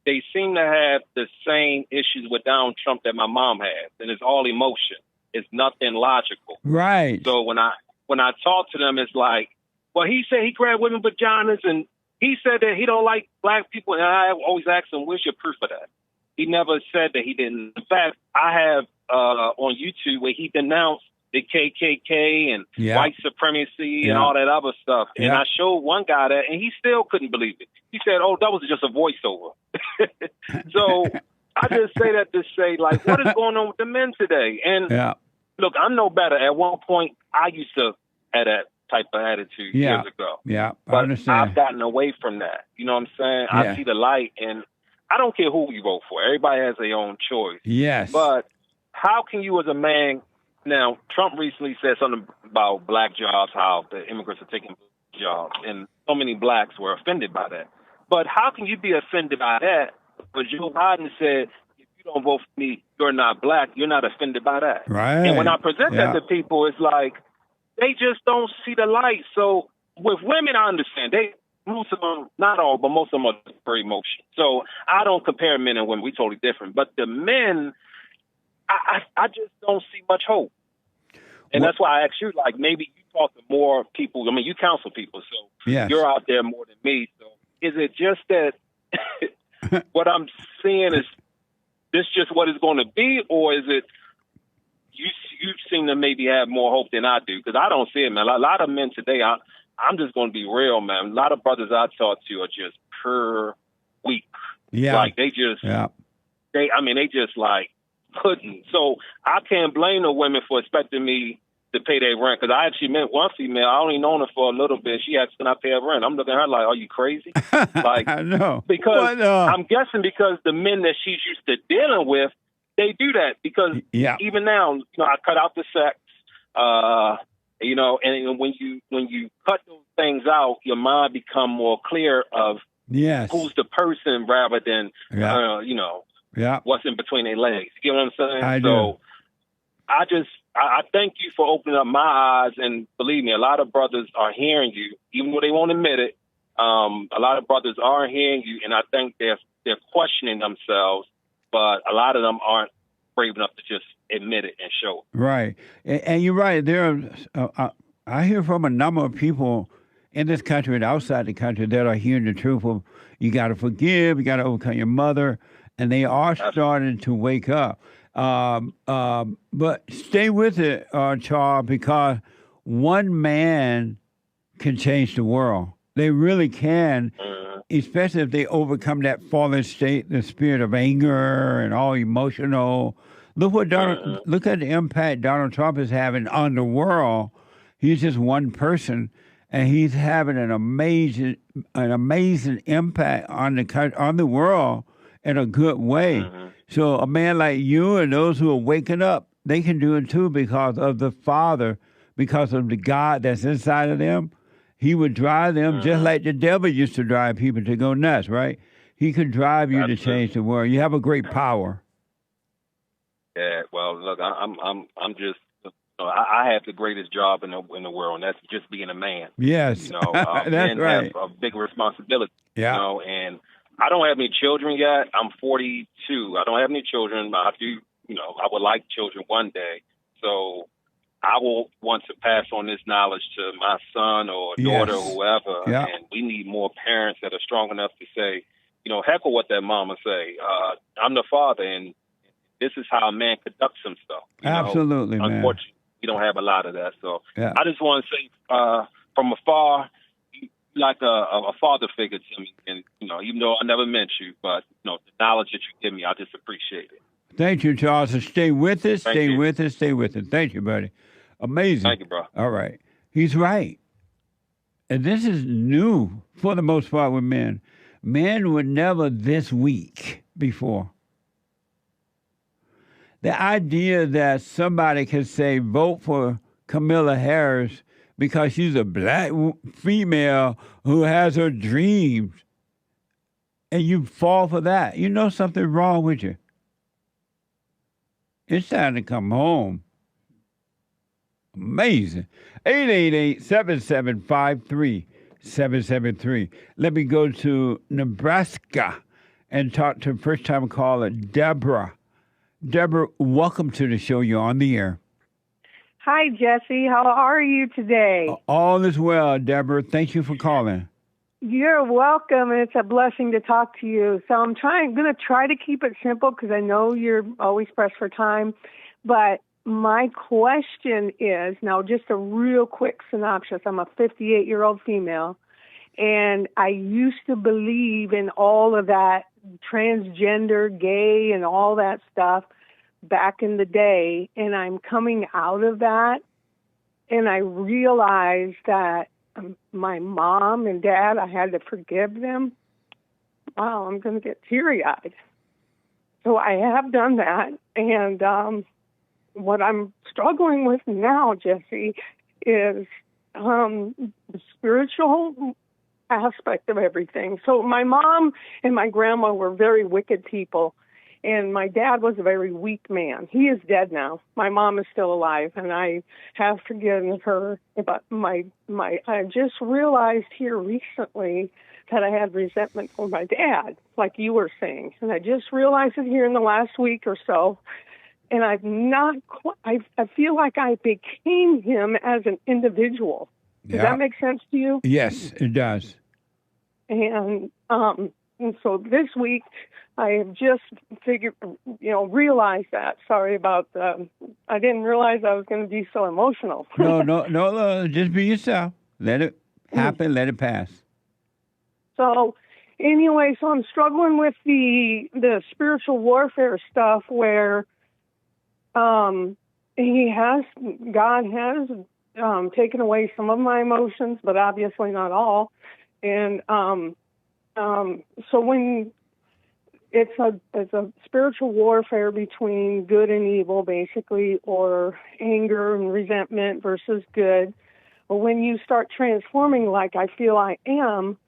they seem to have the same issues with Donald Trump that my mom has, and it's all emotion. It's nothing logical. Right. So when I talk to them, it's like, well, he said he grabbed women vaginas, and he said that he don't like black people. And I always ask him, where's your proof of that? He never said that he didn't. In fact, I have on YouTube where he denounced the KKK and white supremacy and all that other stuff. And I showed one guy that, and he still couldn't believe it. He said, oh, that was just a voiceover. So I just say that to say, like, what is going on with the men today? And look, I'm no better. At one point, I used to have that type of attitude years ago. Yeah, I but understand. I've gotten away from that. You know what I'm saying? Yeah. I see the light, and I don't care who you vote for. Everybody has their own choice. Yes. But how can you as a man, now, Trump recently said something about black jobs, how the immigrants are taking jobs, and so many blacks were offended by that. But how can you be offended by that? But Joe Biden said, if you don't vote for me, you're not black, you're not offended by that. Right. And when I present that to people, it's like, they just don't see the light. So with women, I understand. Most of them, not all, but most of them are very emotional. So I don't compare men and women. We're totally different. But the men, I just don't see much hope. And that's why I asked you, like, maybe you talk to more people. I mean, you counsel people, so you're out there more than me. So is it just that what I'm seeing is this just what it's going to be, or is it you seem to maybe have more hope than I do? Because I don't see it, man. A lot of men today, I'm just going to be real, man. A lot of brothers I talk to are just pure weak. Yeah. Like, they just, they just like couldn't. So I can't blame the women for expecting me to pay their rent. Because I actually met one female. I only known her for a little bit. She asked, "Can I pay her rent?" I'm looking at her like, "Are you crazy?" Like, I know. because I'm guessing because the men that she's used to dealing with, they do that. Because even now, I cut out the sex. And when you cut those things out, your mind become more clear of who's the person rather than what's in between their legs. You get what I'm saying? do. I thank you for opening up my eyes, and believe me, a lot of brothers are hearing you, even though they won't admit it. A lot of brothers are hearing you, and I think they're questioning themselves, but a lot of them aren't brave enough to just admit it and show it. Right. And you're right. There are, I hear from a number of people in this country and outside the country that are hearing the truth of you got to forgive, you got to overcome your mother, and they are starting to wake up. But stay with it, Charles, because one man can change the world. They really can, especially if they overcome that fallen state, the spirit of anger and all emotional. Look at the impact Donald Trump is having on the world. He's just one person, and he's having an amazing impact on the world in a good way. So a man like you and those who are waking up, they can do it too because of the Father, because of the God that's inside of them. He would drive them just like the devil used to drive people to go nuts, right? He could drive you to change the world. You have a great power. Yeah, well, look, I'm just, I have the greatest job in the world, and that's just being a man. Yes, that's men right. have a big responsibility. Yeah. And I don't have any children yet. I'm 42. I don't have any children. I do, I would like children one day. So I will want to pass on this knowledge to my son or daughter or whoever. Yeah. And we need more parents that are strong enough to say, heck with what that mama say. I'm the father, and this is how a man conducts himself. Absolutely, man. Unfortunately, we don't have a lot of that. So Yeah. I just want to say, from afar, you're like a father figure to me. And, even though I never met you, but, the knowledge that you give me, I just appreciate it. Thank you, Charles. And stay with us. Thank Stay you. with us. Stay with us. Thank you, buddy. Amazing. Thank you, bro. All right. He's right. And this is new for the most part with men. Men were never this weak before. The idea that somebody can say, vote for Kamala Harris because she's a black female who has her dreams, and you fall for that, something wrong with you. It's time to come home. Amazing. 888-7753-773. Let me go to Nebraska and talk to first-time caller Deborah. Deborah, welcome to the show. You're on the air. Hi, Jesse. How are you today? All is well, Deborah. Thank you for calling. You're welcome, and it's a blessing to talk to you. So I'm going to try to keep it simple because I know you're always pressed for time. But my question is, now just a real quick synopsis. I'm a 58-year-old female, and I used to believe in all of that transgender, gay, and all that stuff back in the day, and I'm coming out of that, and I realized that my mom and dad, I had to forgive them. Wow, I'm going to get teary-eyed. So I have done that, and what I'm struggling with now, Jesse, is the spiritual aspect of everything. So my mom and my grandma were very wicked people, and my dad was a very weak man. He is dead now. My mom is still alive, and I have forgiven her. But I just realized here recently that I had resentment for my dad, like you were saying, and I just realized it here in the last week or so. And I feel like I became him as an individual. Does that make sense to you? Yes, it does. And so this week, I have just realized that. Sorry about I didn't realize I was going to be so emotional. No, just be yourself. Let it happen, let it pass. So anyway, I'm struggling with the spiritual warfare stuff where God has taken away some of my emotions, but obviously not all. And so when it's a spiritual warfare between good and evil, basically, or anger and resentment versus good. But when you start transforming, like I feel I am,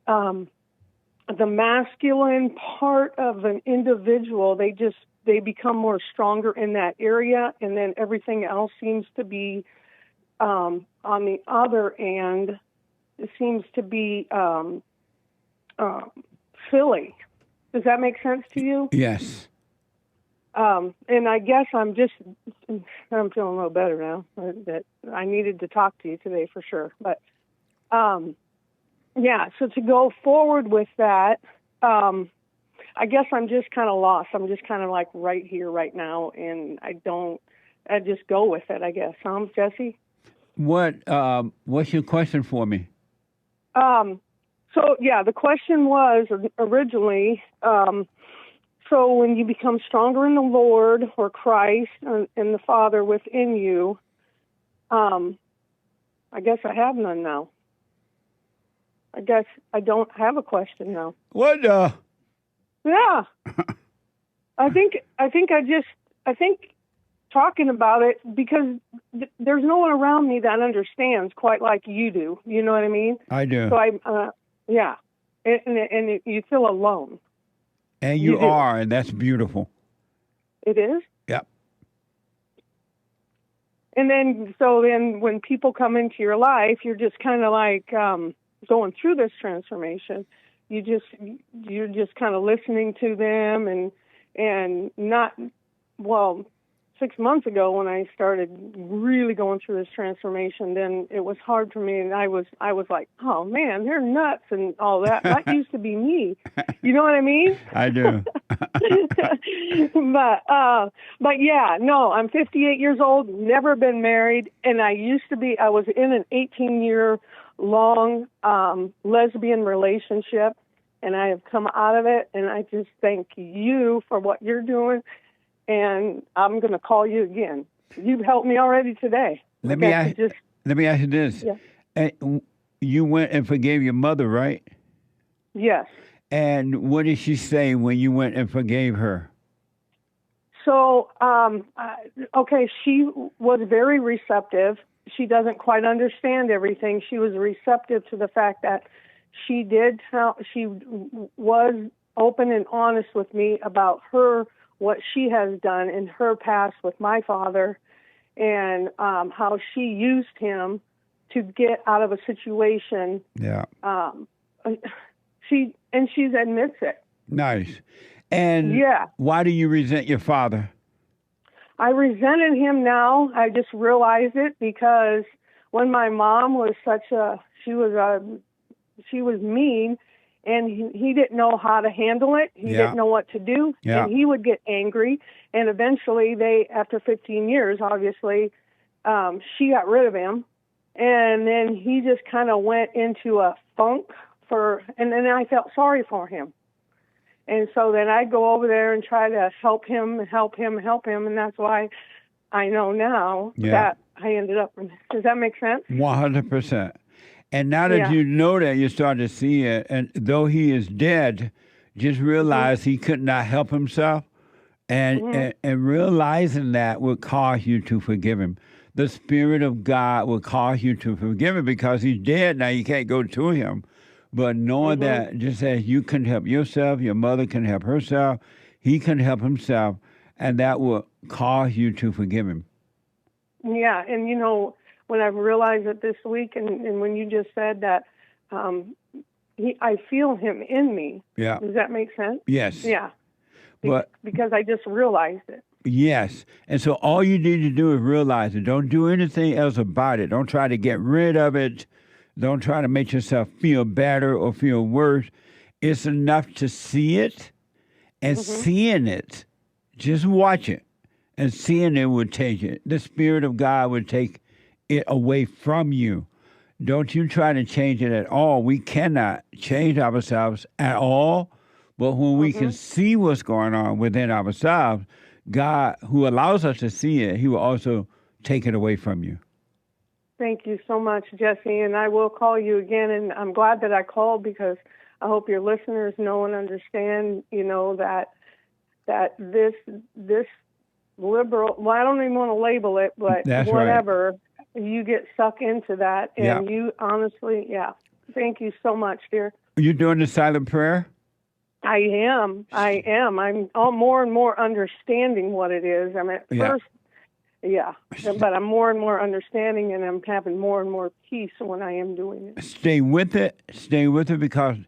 the masculine part of an individual, they become more stronger in that area, and then everything else seems to be on the other end. It seems to be silly. Does that make sense to you? Yes. And I guess I'm feeling a little better now. That I needed to talk to you today for sure. But yeah, so to go forward with that, I guess I'm just kind of lost. I'm just kind of like right here, right now, and I just go with it, I guess. Jesse? What's your question for me? So yeah, the question was originally, so when you become stronger in the Lord or Christ and the Father within you, I guess I have none now. I guess I don't have a question now. What? Yeah. I think talking about it, because there's no one around me that understands quite like you do. You know what I mean? I do. So yeah. And you feel alone. And you are, and that's beautiful. It is? Yep. And then when people come into your life, you're just kind of like going through this transformation. You're just kind of listening to them and not, 6 months ago when I started really going through this transformation, then it was hard for me, and I was like, oh man, they're nuts and all that. That used to be me. You know what I mean? I do. But yeah, no, I'm 58 years old, never been married, and I was in an 18-year long lesbian relationship, and I have come out of it, and I just thank you for what you're doing. And I'm going to call you again. You've helped me already today. Let me ask you this. Yeah. You went and forgave your mother, right? Yes. And what did she say when you went and forgave her? So, okay, she was very receptive. She doesn't quite understand everything. She was receptive to the fact that she was open and honest with me about what she has done in her past with my father, and how she used him to get out of a situation. Yeah. She admits it. Nice. And yeah. Why do you resent your father? I resented him now. I just realized it because when my mom was she was mean. And he didn't know how to handle it. He didn't know what to do. Yeah. And he would get angry. And eventually after 15 years, obviously, she got rid of him. And then he just kind of went into a funk and then I felt sorry for him. And so then I'd go over there and try to help him. And that's why I know now that I ended up. Does that make sense? 100%. And now that you know that, you start to see it. And though he is dead, just realize he could not help himself. And realizing that will cause you to forgive him. The Spirit of God will cause you to forgive him because he's dead now. You can't go to him. But knowing that just as you can help yourself, your mother can help herself, he can help himself, and that will cause you to forgive him. Yeah, and when I realized it this week, and when you just said that, I feel him in me. Yeah. Does that make sense? Yes. Yeah. But because I just realized it. Yes. And so all you need to do is realize it. Don't do anything else about it. Don't try to get rid of it. Don't try to make yourself feel better or feel worse. It's enough to see it, and seeing it, just watch it, and seeing it will take it. The Spirit of God will take it away from you. Don't you try to change it at all. We cannot change ourselves at all. But when we can see what's going on within ourselves, God, who allows us to see it, he will also take it away from you. Thank you so much, Jesse, and I will call you again, and I'm glad that I called because I hope your listeners know and understand, that this liberal, well, I don't even want to label it, but That's whatever, you get sucked into that, and Yeah. you honestly, thank you so much, dear. Are you doing the silent prayer? I am. I'm all more and more understanding what it is. I mean, at first, but I'm more and more understanding, and I'm having more and more peace when I am doing it. Stay with it. Stay with it, because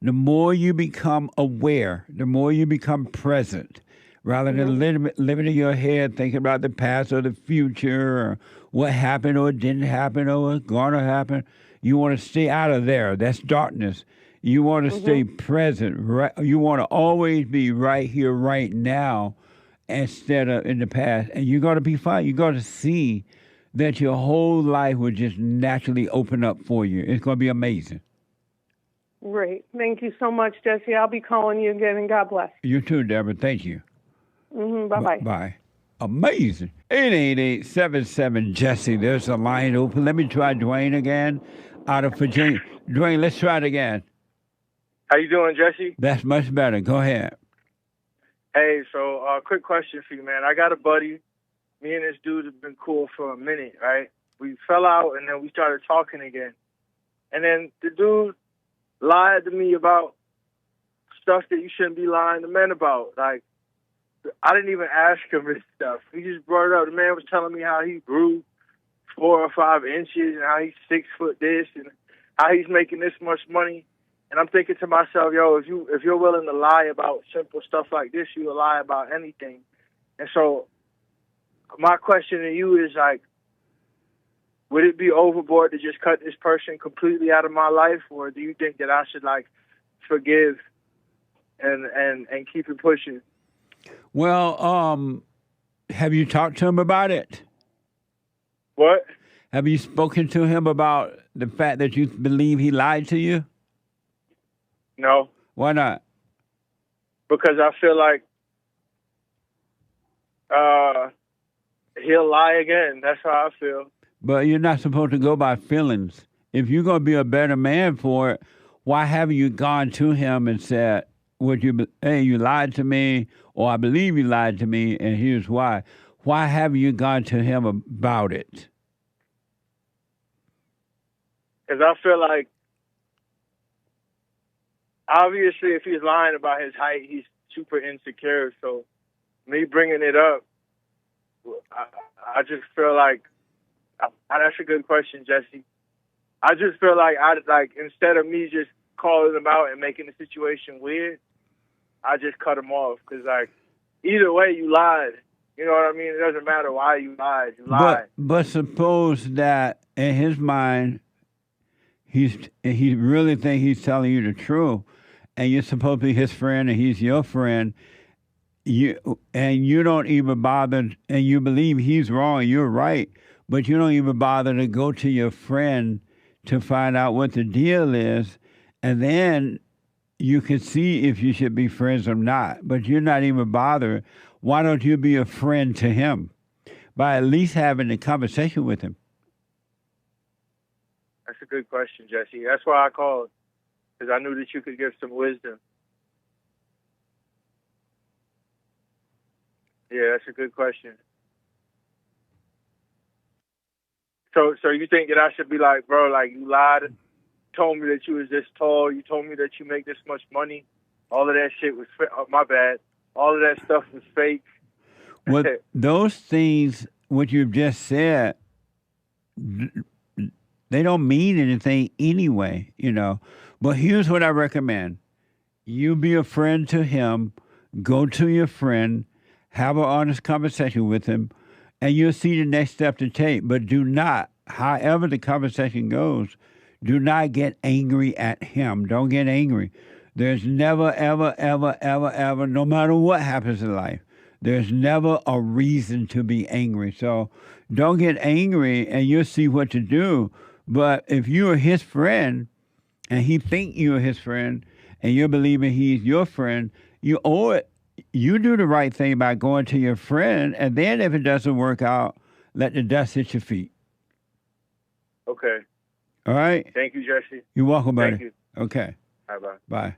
the more you become aware, the more you become present, rather than living in your head thinking about the past or the future or what happened or didn't happen or what's going to happen. You want to stay out of there. That's darkness. You want to stay present. Right? You want to always be right here, right now, instead of in the past. And you're going to be fine. You're going to see that your whole life will just naturally open up for you. It's going to be amazing. Great. Thank you so much, Jesse. I'll be calling you again, and God bless. You too, Deborah. Thank you. Bye-bye. Bye. Amazing. 888-77 Jesse. There's a line open. Let me try Dwayne again out of Virginia. Dwayne, let's try it again. How you doing, Jesse? That's much better. Go ahead. Hey, so quick question for you, man. I got a buddy. Me and this dude have been cool for a minute, right? We fell out, and then we started talking again. And then the dude lied to me about stuff that you shouldn't be lying to men about. Like, I didn't even ask him this stuff. He just brought it up. The man was telling me how he grew 4 or 5 inches and how he's 6 foot this and how he's making this much money. And I'm thinking to myself, yo, if you're willing to lie about simple stuff like this, you will lie about anything. And so my question to you is, like, would it be overboard to just cut this person completely out of my life, or do you think that I should, like, forgive and keep it pushing? Well, have you talked to him about it? What? Have you spoken to him about the fact that you believe he lied to you? No. Why not? Because I feel like he'll lie again. That's how I feel. But you're not supposed to go by feelings. If you're going to be a better man for it, why haven't you gone to him and said, hey, you lied to me, or I believe you lied to me, and here's why. Why haven't you gone to him about it? Because I feel like, obviously, if he's lying about his height, he's super insecure. So me bringing it up, I just feel like, that's a good question, Jesse. I just feel like instead of me just calling him out and making the situation weird, I just cut him off. Because, like, either way, you lied. You know what I mean? It doesn't matter why you lied. You lied. But suppose that in his mind, he really thinks he's telling you the truth, and you're supposed to be his friend and he's your friend, you don't even bother, and you believe he's wrong, you're right, but you don't even bother to go to your friend to find out what the deal is, and then you can see if you should be friends or not, but you're not even bothered. Why don't you be a friend to him by at least having a conversation with him? That's a good question, Jesse. That's why I called, because I knew that you could give some wisdom. Yeah, that's a good question. So you think that I should be like, bro, like, you lied, told me that you was this tall, you told me that you make this much money, all of that shit was my bad. All of that stuff was fake. Well, those things, what you've just said, they don't mean anything anyway, you know. But here's what I recommend. You be a friend to him, go to your friend, have an honest conversation with him, and you'll see the next step to take. But do not, however the conversation goes, do not get angry at him. Don't get angry. There's never, ever, ever, ever, ever, no matter what happens in life, there's never a reason to be angry. So don't get angry, and you'll see what to do. But if you are his friend, and he think you're his friend, and you're believing he's your friend, you owe it you do the right thing by going to your friend, and then if it doesn't work out, let the dust hit your feet. Okay. All right? Thank you, Jesse. You're welcome, buddy. Thank you. Okay. Bye-bye. Bye.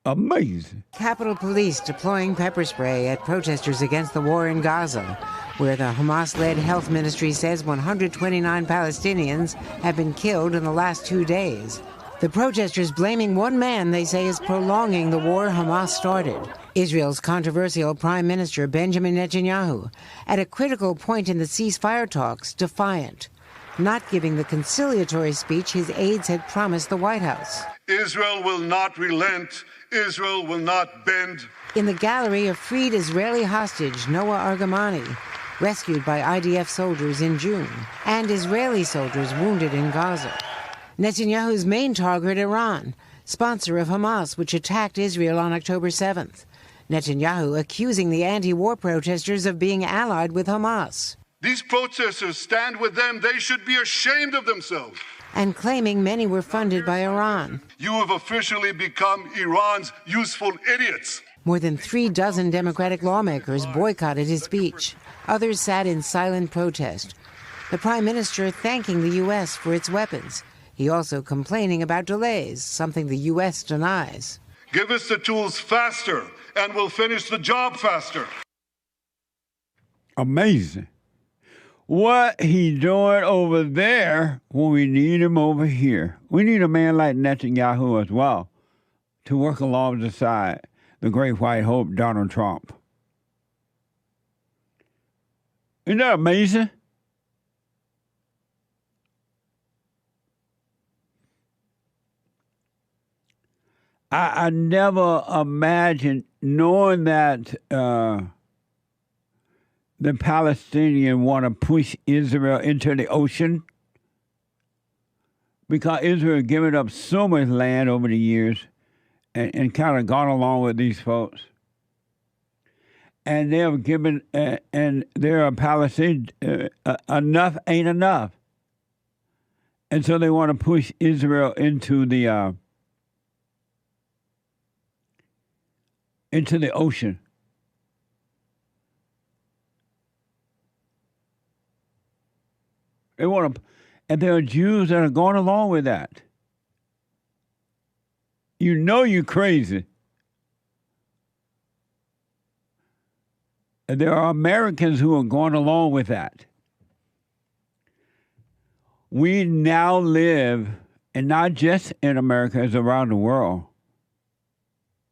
Amazing. Capitol Police deploying pepper spray at protesters against the war in Gaza, where the Hamas-led health ministry says 129 Palestinians have been killed in the last 2 days. The protesters blaming one man they say is prolonging the war Hamas started. Israel's controversial Prime Minister Benjamin Netanyahu, at a critical point in the ceasefire talks, defiant, not giving the conciliatory speech his aides had promised the White House. Israel will not relent. Israel will not bend. In the gallery, a freed Israeli hostage, Noah Argamani, rescued by IDF soldiers in June, and Israeli soldiers wounded in Gaza. Netanyahu's main target, Iran, sponsor of Hamas, which attacked Israel on October 7th. Netanyahu accusing the anti-war protesters of being allied with Hamas. These protesters stand with them. They should be ashamed of themselves. And claiming many were funded by Iran. You have officially become Iran's useful idiots. More than 36 Democratic lawmakers boycotted his speech. Others sat in silent protest. The Prime Minister thanking the U.S. for its weapons. He also complaining about delays, something the U.S. denies. Give us the tools faster, and we'll finish the job faster. Amazing. What he doing over there when we need him over here? We need a man like Netanyahu as well to work alongside the great white hope, Donald Trump. Isn't that amazing? I never imagined knowing that the Palestinians want to push Israel into the ocean because Israel has given up so much land over the years and kind of gone along with these folks. And they have given, and there are Palestinians, enough ain't enough. And so they want to push Israel into the ocean. They want to, and there are Jews that are going along with that. You know you're crazy. And there are Americans who are going along with that. We now live, and not just in America, it's around the world.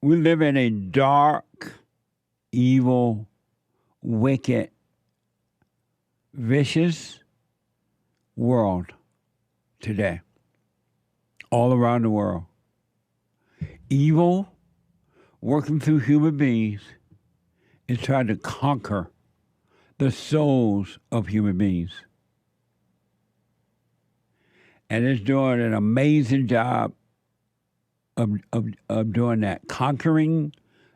We live in a dark, evil, wicked, vicious world today, all around the world. Evil, working through human beings, is trying to conquer the souls of human beings. And it's doing an amazing job of doing that, conquering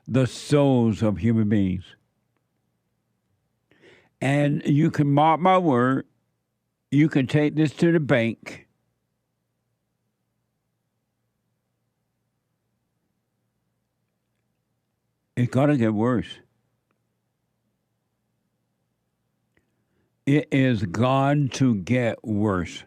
the souls of human beings. And you can mark my word, you can take this to the bank. It's going to get worse. It is going to get worse.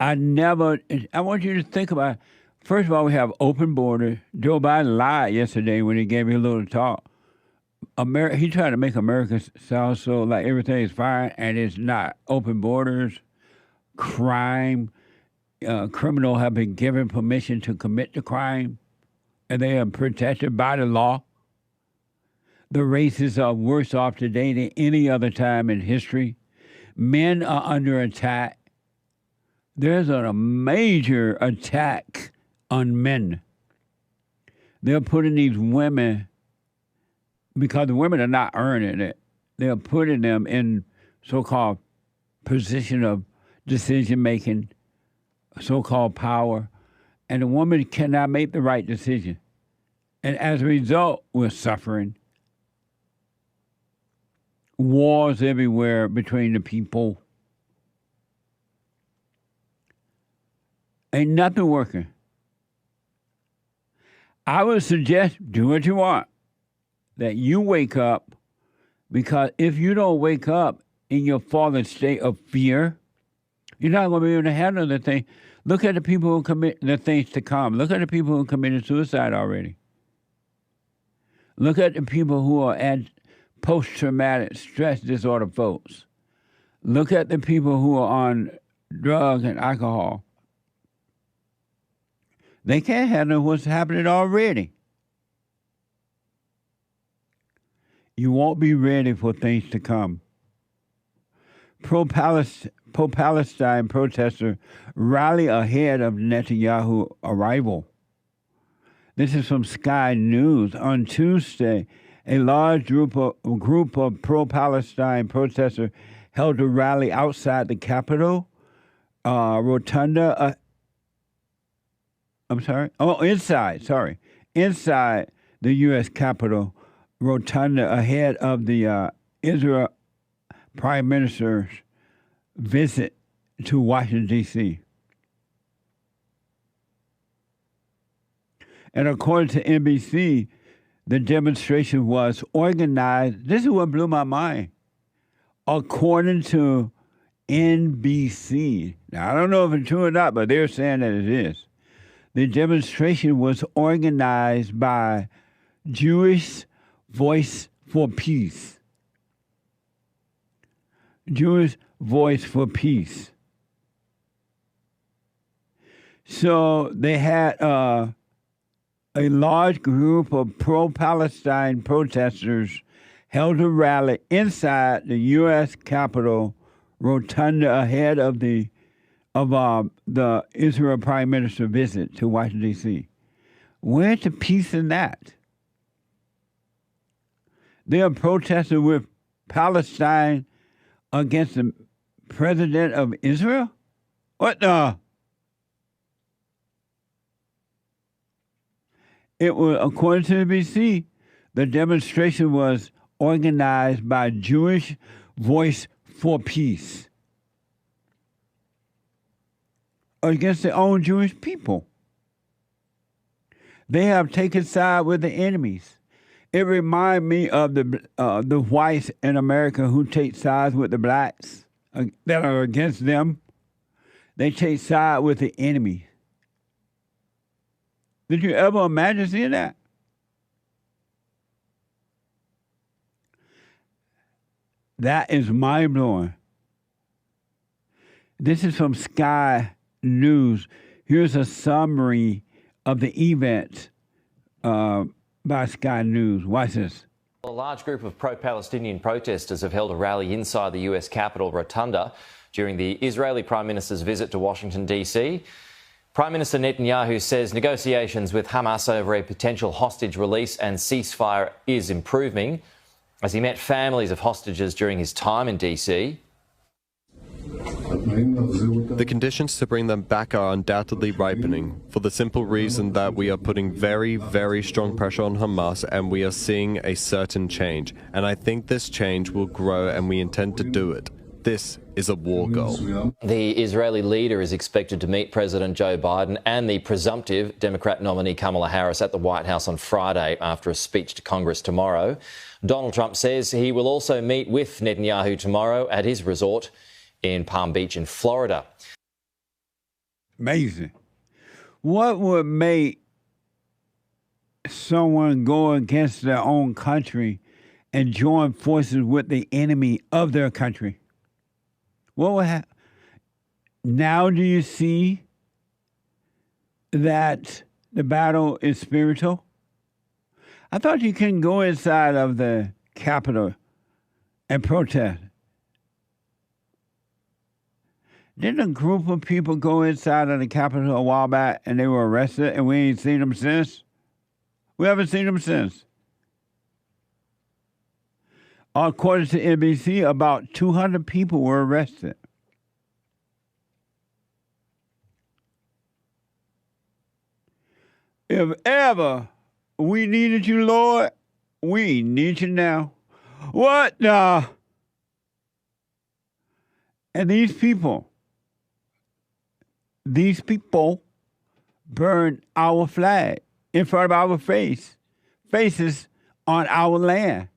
I want you to think about it. First of all, we have open border. Joe Biden lied yesterday when he gave me a little talk. He tried to make America sound so like everything is fine, and it's not. Open borders, crime, criminals have been given permission to commit the crime, and they are protected by the law. The races are worse off today than any other time in history. Men are under attack. There's a major attack on men. They're putting these women, because the women are not earning it, they're putting them in so-called position of decision-making, so-called power, and the woman cannot make the right decision. And as a result, we're suffering. Wars everywhere between the people. Ain't nothing working. I would suggest do what you want, that you wake up, because if you don't wake up in your fallen state of fear, you're not going to be able to handle the thing. Look at the people who commit the things to come. Look at the people who committed suicide already. Look at the people who are at post-traumatic stress disorder folks. Look at the people who are on drugs and alcohol. They can't handle what's happening already. You won't be ready for things to come. Pro-Palestine protesters rally ahead of Netanyahu arrival. This is from Sky News. On Tuesday, a large group of pro-Palestine protesters held a rally outside the Capitol rotunda. Inside the U.S. Capitol rotunda ahead of the Israel Prime Minister's visit to Washington, D.C. And according to NBC, the demonstration was organized. This is what blew my mind. According to NBC, now I don't know if it's true or not, but they're saying that it is. The demonstration was organized by Jewish Voice for Peace. Jewish Voice for Peace. So they had a large group of pro-Palestine protesters held a rally inside the U.S. Capitol rotunda ahead of the Israel Prime Minister visit to Washington, D.C. Where's the peace in that? They are protesting with Palestine against the president of Israel? What the? It was, according to NBC, the demonstration was organized by Jewish Voice for Peace against their own Jewish people. They have taken side with the enemies. It reminds me of the whites in America who take sides with the blacks that are against them. They take side with the enemy. Did you ever imagine seeing that? That is mind-blowing. This is from Sky News. Here's a summary of the event by Sky News. Watch this. A large group of pro-Palestinian protesters have held a rally inside the US Capitol rotunda during the Israeli Prime Minister's visit to Washington, D.C. Prime Minister Netanyahu says negotiations with Hamas over a potential hostage release and ceasefire is improving as he met families of hostages during his time in D.C. The conditions to bring them back are undoubtedly ripening, for the simple reason that we are putting very, very strong pressure on Hamas and we are seeing a certain change. And I think this change will grow and we intend to do it. This is a war goal. The Israeli leader is expected to meet President Joe Biden and the presumptive Democrat nominee Kamala Harris at the White House on Friday after a speech to Congress tomorrow. Donald Trump says he will also meet with Netanyahu tomorrow at his resort in Palm Beach in Florida. Amazing. What would make someone go against their own country and join forces with the enemy of their country? What would happen? Now do you see that the battle is spiritual? I thought you couldn't go inside of the Capitol and protest. Didn't a group of people go inside of the Capitol a while back and they were arrested and we ain't seen them since? We haven't seen them since. According to NBC, about 200 people were arrested. If ever we needed you, Lord, we need you now. What the? And these people, these people burned our flag in front of our faces on our land.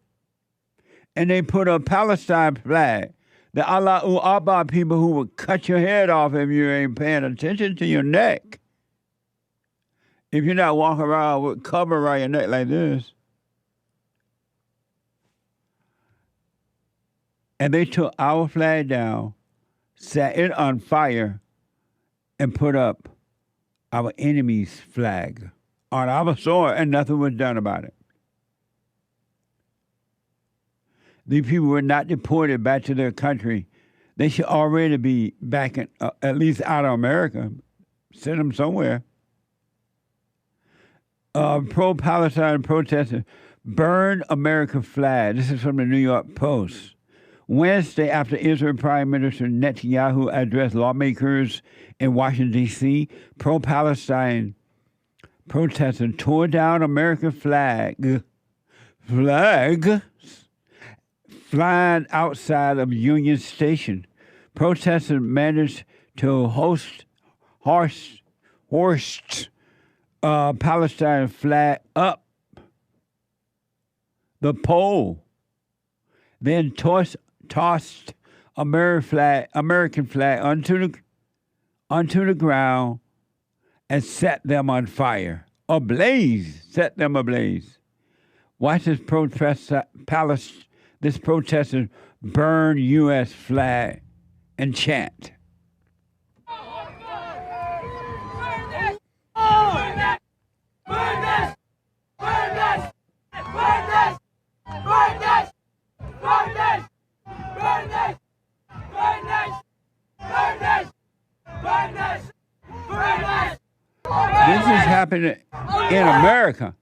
And they put a Palestine flag. The Allahu Akbar people who would cut your head off if you ain't paying attention to your neck. If you're not walking around with cover around your neck like this. And they took our flag down, set it on fire, and put up our enemy's flag on our soil, and nothing was done about it. These people were not deported back to their country. They should already be back in, at least out of America. Send them somewhere. Pro-Palestine protesters burned American flag. This is from the New York Post. Wednesday, after Israel Prime Minister Netanyahu addressed lawmakers in Washington, D.C., pro-Palestine protesters tore down American flags flying outside of Union Station. Protesters managed to hoist Palestine flag up the pole, then tossed American flag onto the ground and set them on fire. Set them ablaze. Watch this protester burn U.S. flag and chant. This is happening in America.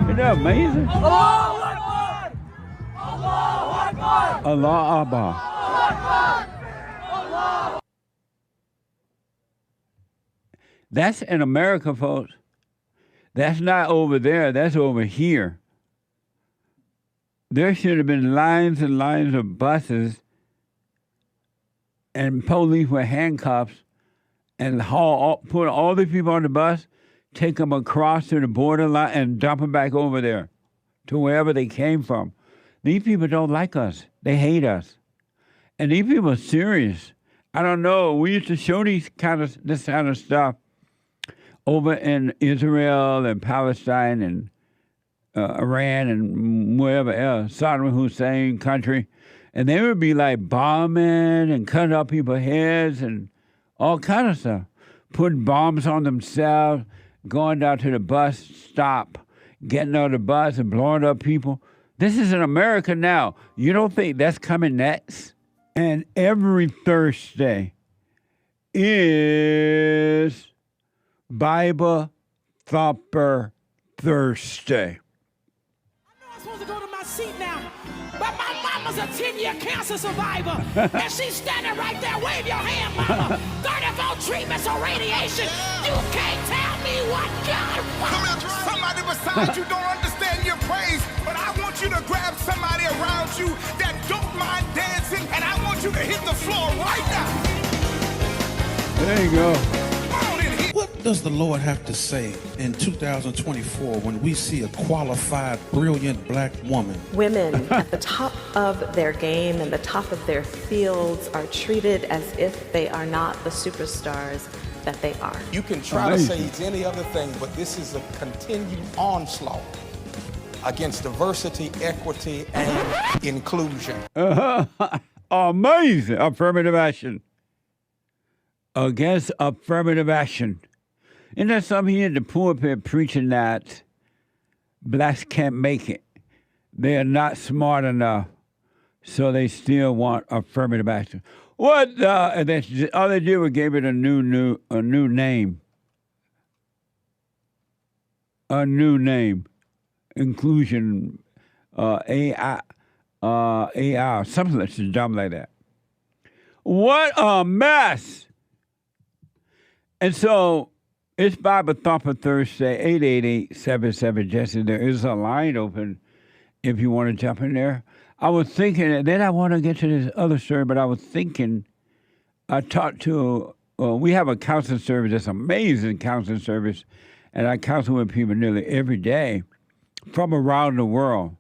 Isn't that amazing? Allah Akbar. That's in America, folks. That's not over there. That's over here. There should have been lines and lines of buses and police with handcuffs and put all the people on the bus, take them across to the borderline and dump them back over there to wherever they came from. These people don't like us. They hate us. And these people are serious. I don't know. We used to show this kind of stuff over in Israel and Palestine and Iran and wherever else, Saddam Hussein country. And they would be like bombing and cutting off people's heads and all kind of stuff. Putting bombs on themselves, going down to the bus stop, getting on the bus and blowing up people. This is in America now. You don't think that's coming next? And every Thursday is Bible Thumper Thursday. I'm supposed to go to my seat now, but my mama's a 10-year cancer survivor, and she's standing right there. Wave your hand, mama. 34 treatments of radiation. You can't tell me what God wants. Somebody beside you don't understand your praise, but I want you to grab somebody around you that don't mind dancing, and I want you to hit the floor right now. There you go. What does the Lord have to say in 2024 when we see a qualified, brilliant black woman? Women at the top of their game and the top of their fields are treated as if they are not the superstars that they are. You can try to say it's any other thing, but this is a continued onslaught against diversity, equity, and inclusion. Amazing. Affirmative action. Against affirmative action. Isn't that something here in the pulpit preaching that blacks can't make it? They are not smart enough, so they still want affirmative action. What? All they did was gave it a new name. A new name. Inclusion, AI, something that's dumb like that. What a mess! And so it's Bible Thumper Thursday, 888-77-JESSE. There is a line open if you want to jump in there. I was thinking, and then I want to get to this other story, but I was thinking, I talked to, we have a counseling service, that's amazing counseling service, and I counsel with people nearly every day from around the world.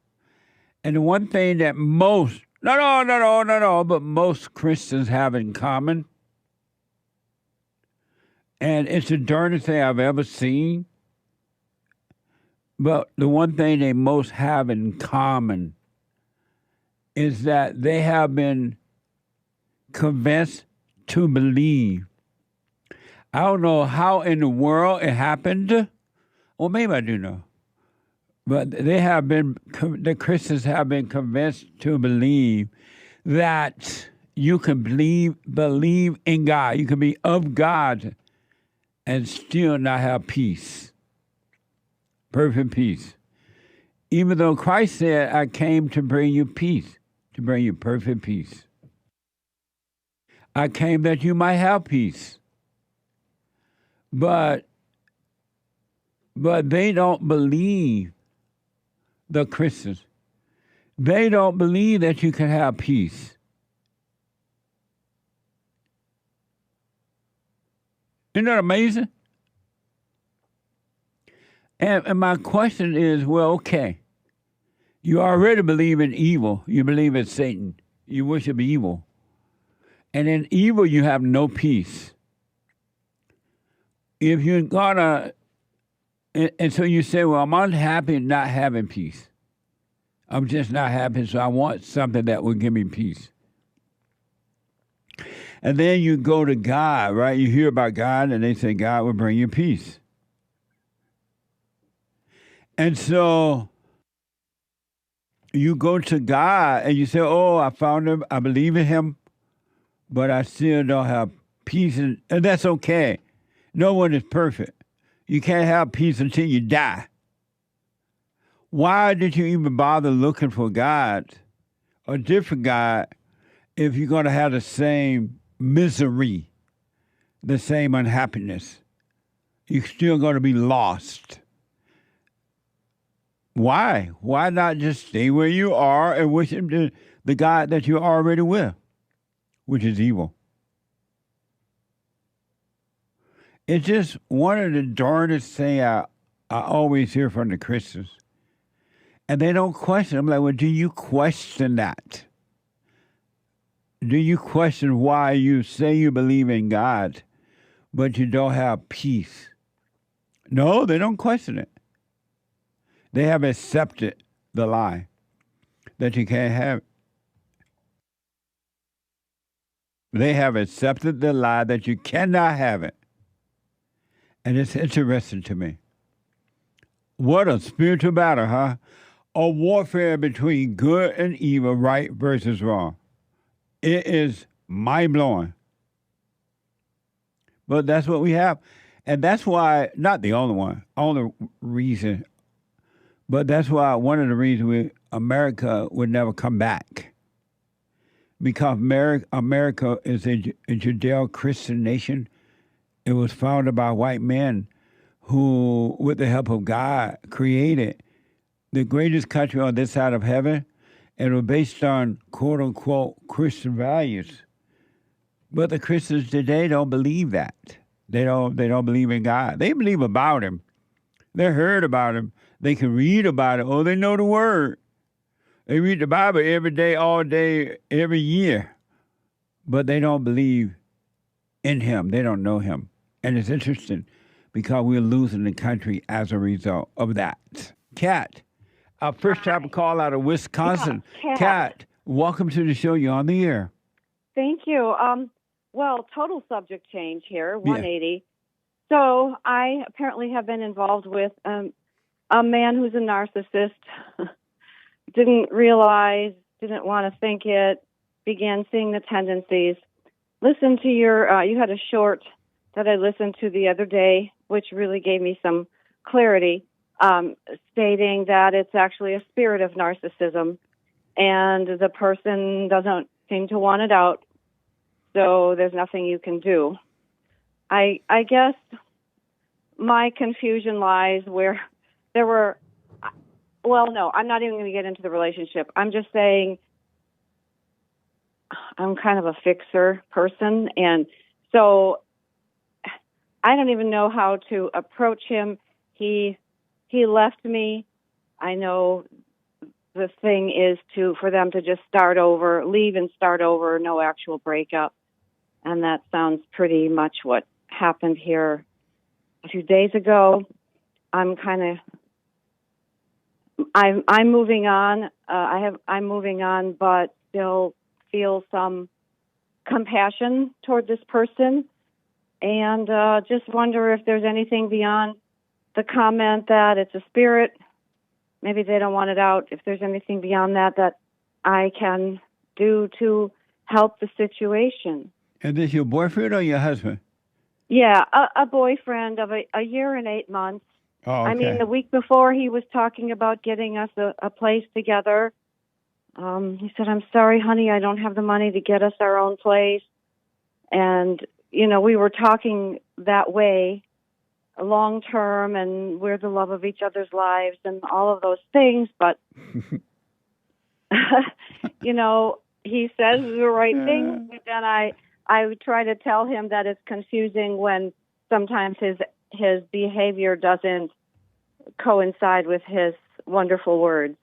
And the one thing that most, but most Christians have in common, and it's the darndest thing I've ever seen, but the one thing they most have in common is that they have been convinced to believe. I don't know how in the world it happened, or maybe I do know, but the Christians have been convinced to believe that you can believe in God. You can be of God and still not have peace, perfect peace. Even though Christ said, I came to bring you peace, to bring you perfect peace. I came that you might have peace. But they don't believe, the Christians, they don't believe that you can have peace. Isn't that amazing? And my question is, well, okay, you already believe in evil. You believe in Satan. You worship evil. And in evil, you have no peace. If you're gonna, and so you say, well, I'm unhappy not having peace. I'm just not happy, so I want something that will give me peace. And then you go to God, right? You hear about God, and they say God will bring you peace. And so you go to God, and you say, oh, I found him, I believe in him, but I still don't have peace, and that's okay. No one is perfect. You can't have peace until you die. Why did you even bother looking for God, a different God, if you're going to have the same misery, the same unhappiness? You're still going to be lost. Why? Why not just stay where you are and worship the God that you're already with, which is evil? It's just one of the darndest things I always hear from the Christians. And they don't question. I'm like, well, do you question that? Do you question why you say you believe in God, but you don't have peace? No, they don't question it. They have accepted the lie that you can't have it. They have accepted the lie that you cannot have it. And it's interesting to me. What a spiritual battle, huh? A warfare between good and evil, right versus wrong. It is mind-blowing. But that's what we have. And that's why, not the only reason, but that's why one of the reasons America would never come back. Because America is a Judeo-Christian nation. It was founded by white men who, with the help of God, created the greatest country on this side of heaven, and it was based on quote-unquote Christian values. But the Christians today don't believe that. They don't believe in God. They believe about him. They heard about him. They can read about it. Oh, they know the word. They read the Bible every day, all day, every year. But they don't believe in him. They don't know him. And it's interesting because we're losing the country as a result of that. Kat, our first time call out of Wisconsin. Yeah, Kat, welcome to the show. You're on the air. Thank you. Well, total subject change here, 180. Yeah. So I apparently have been involved with a man who's a narcissist. Didn't realize, didn't want to think it, began seeing the tendencies. Listen to you had a short that I listened to the other day, which really gave me some clarity, stating that it's actually a spirit of narcissism, and the person doesn't seem to want it out, so there's nothing you can do. I guess my confusion lies where there were well, no, I'm not even going to get into the relationship. I'm just saying I'm kind of a fixer person, and so I don't even know how to approach him. He left me. I know the thing is for them to just start over, leave and start over, no actual breakup. And that sounds pretty much what happened here a few days ago. I'm moving on. I'm moving on, but still feel some compassion toward this person, and just wonder if there's anything beyond the comment that it's a spirit. Maybe they don't want it out. If there's anything beyond that I can do to help the situation. Is this your boyfriend or your husband? Yeah, a boyfriend of a year and 8 months. Oh, okay. I mean, the week before he was talking about getting us a place together. He said, "I'm sorry, honey, I don't have the money to get us our own place." And, we were talking that way long term, and we're the love of each other's lives and all of those things. But, he says the right thing. But then I would try to tell him that it's confusing when sometimes his behavior doesn't coincide with his wonderful words.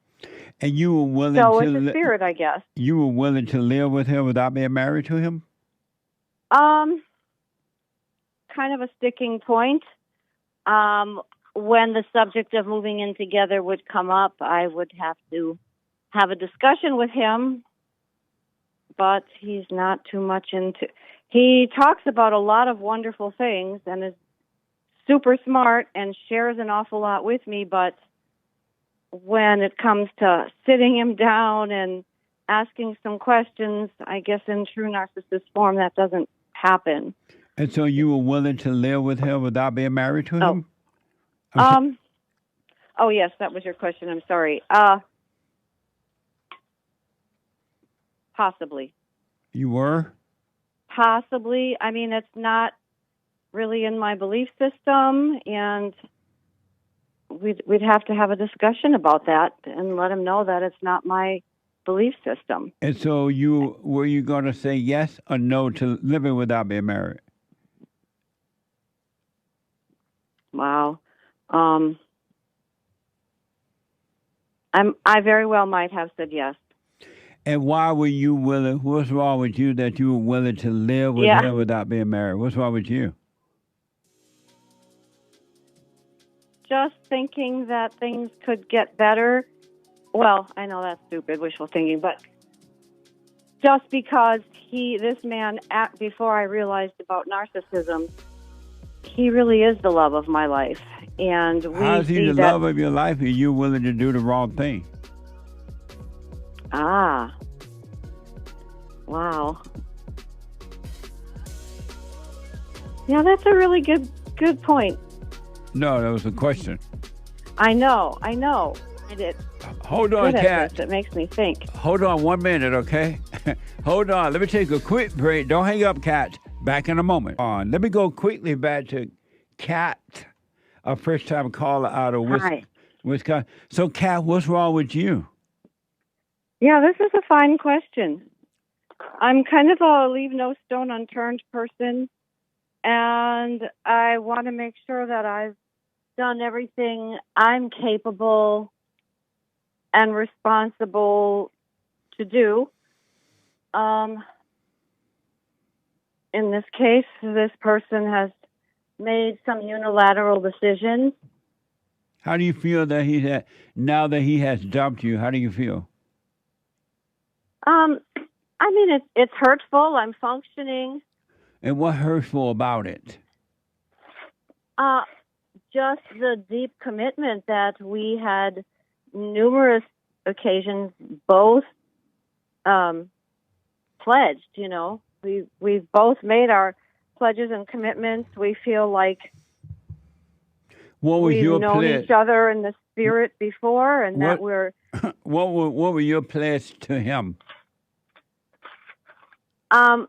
And you were willing So to... it's a spirit, I guess. You were willing to live with him without being married to him? Kind of a sticking point. When the subject of moving in together would come up, I would have to have a discussion with him, but he's not too much into... He talks about a lot of wonderful things and is super smart and shares an awful lot with me, but when it comes to sitting him down and asking some questions, I guess in true narcissist form, that doesn't happen. And so you were willing to live with him without being married to him? Oh, yes, that was your question. I'm sorry. Possibly. You were? Possibly. I mean, it's not really in my belief system, and we'd have to have a discussion about that and let him know that it's not my belief system. And so were you going to say yes or no to living without being married? Wow. I very well might have said yes. And why were you willing? What's wrong with you that you were willing to live with him without being married? What's wrong with you? Just thinking that things could get better. Well, I know that's stupid, wishful thinking, but just because this man, before I realized about narcissism, he really is the love of my life. And how's he the love of your life and you're willing to do the wrong thing? Ah. Wow. Yeah, that's a really good point. No, that was a question. I know. Hold on, Kat. It makes me think. Hold on 1 minute, okay? Hold on. Let me take a quick break. Don't hang up, Kat. Back in a moment. Let me go quickly back to Kat, a first-time caller out of Wisconsin. So, Kat, what's wrong with you? Yeah, this is a fine question. I'm kind of a leave no stone unturned person, and I want to make sure that I've done everything I'm capable and responsible to do. In this case, this person has made some unilateral decisions. How do you feel that now that he has dumped you? How do you feel? I mean, it's hurtful. I'm functioning. And what hurtful about it? Just the deep commitment that we had numerous occasions both pledged, We've both made our pledges and commitments. We feel like we've known each other in the spirit before, and that we're... What were your pledges to him? I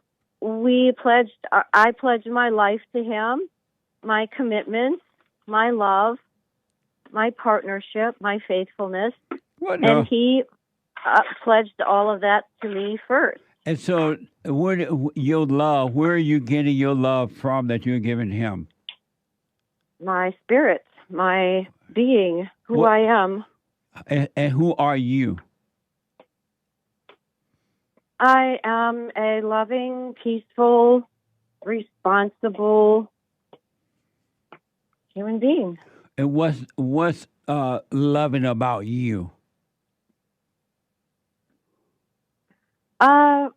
pledged my life to him, my commitments, my love, my partnership, my faithfulness, What and the? he pledged all of that to me first. And so, your love, where are you getting your love from that you're giving him? My spirit, my being, who What- I am. And who are you? I am a loving, peaceful, responsible human being. And what's loving about you?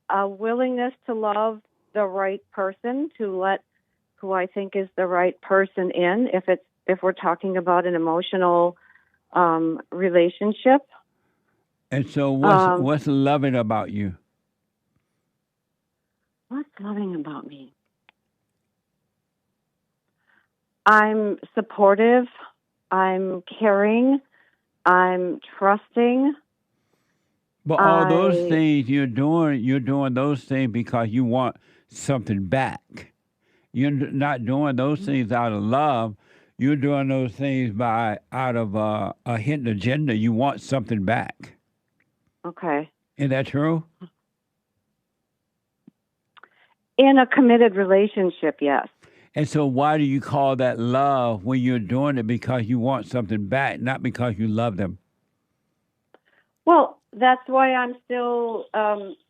A willingness to love the right person, to let who I think is the right person in. If we're talking about an emotional relationship. And so, what's loving about you? What's loving about me? I'm supportive. I'm caring. I'm trusting. But all those things you're doing those things because you want something back. You're not doing those things out of love. You're doing those things out of a hidden agenda. You want something back. Okay. Is that true? In a committed relationship, yes. And so why do you call that love when you're doing it because you want something back, not because you love them? Well, that's why I'm still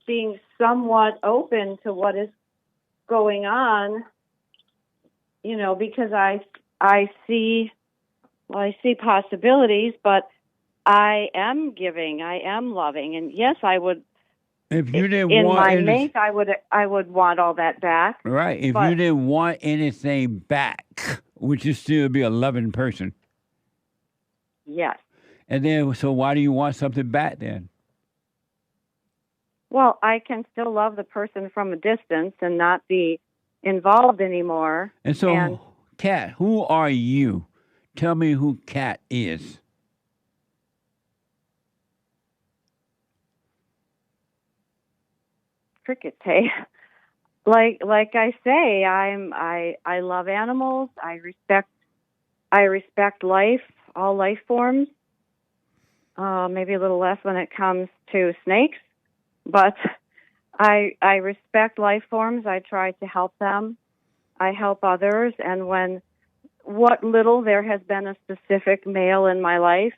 being somewhat open to what is going on, because I see possibilities, but I am giving, I am loving, and yes, I would. If you didn't in want my mate, I would want all that back. Right. If you didn't want anything back, would you still be a loving person? Yes. And then, so why do you want something back then? Well, I can still love the person from a distance and not be involved anymore. And so, Kat, who are you? Tell me who Kat is. Crickets, hey. Like I say, I love animals. I respect life, all life forms. Maybe a little less when it comes to snakes, but I respect life forms. I try to help them. I help others, and when what little there has been a specific male in my life,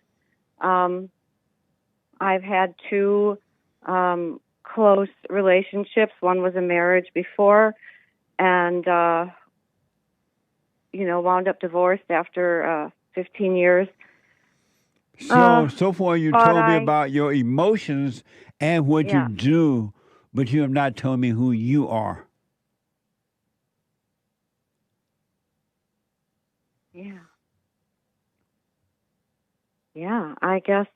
I've had two close relationships. One was a marriage before, and wound up divorced after 15 years. So far you told me about your emotions and what you do, but you have not told me who you are. Yeah. Yeah, I guess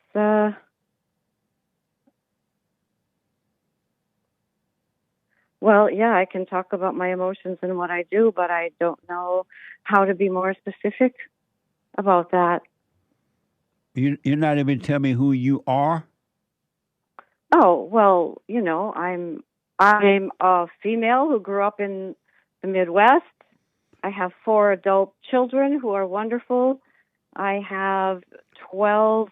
well, yeah, I can talk about my emotions and what I do, but I don't know how to be more specific about that. You're not even telling me who you are? Oh, well, I'm a female who grew up in the Midwest. I have 4 adult children who are wonderful. I have 12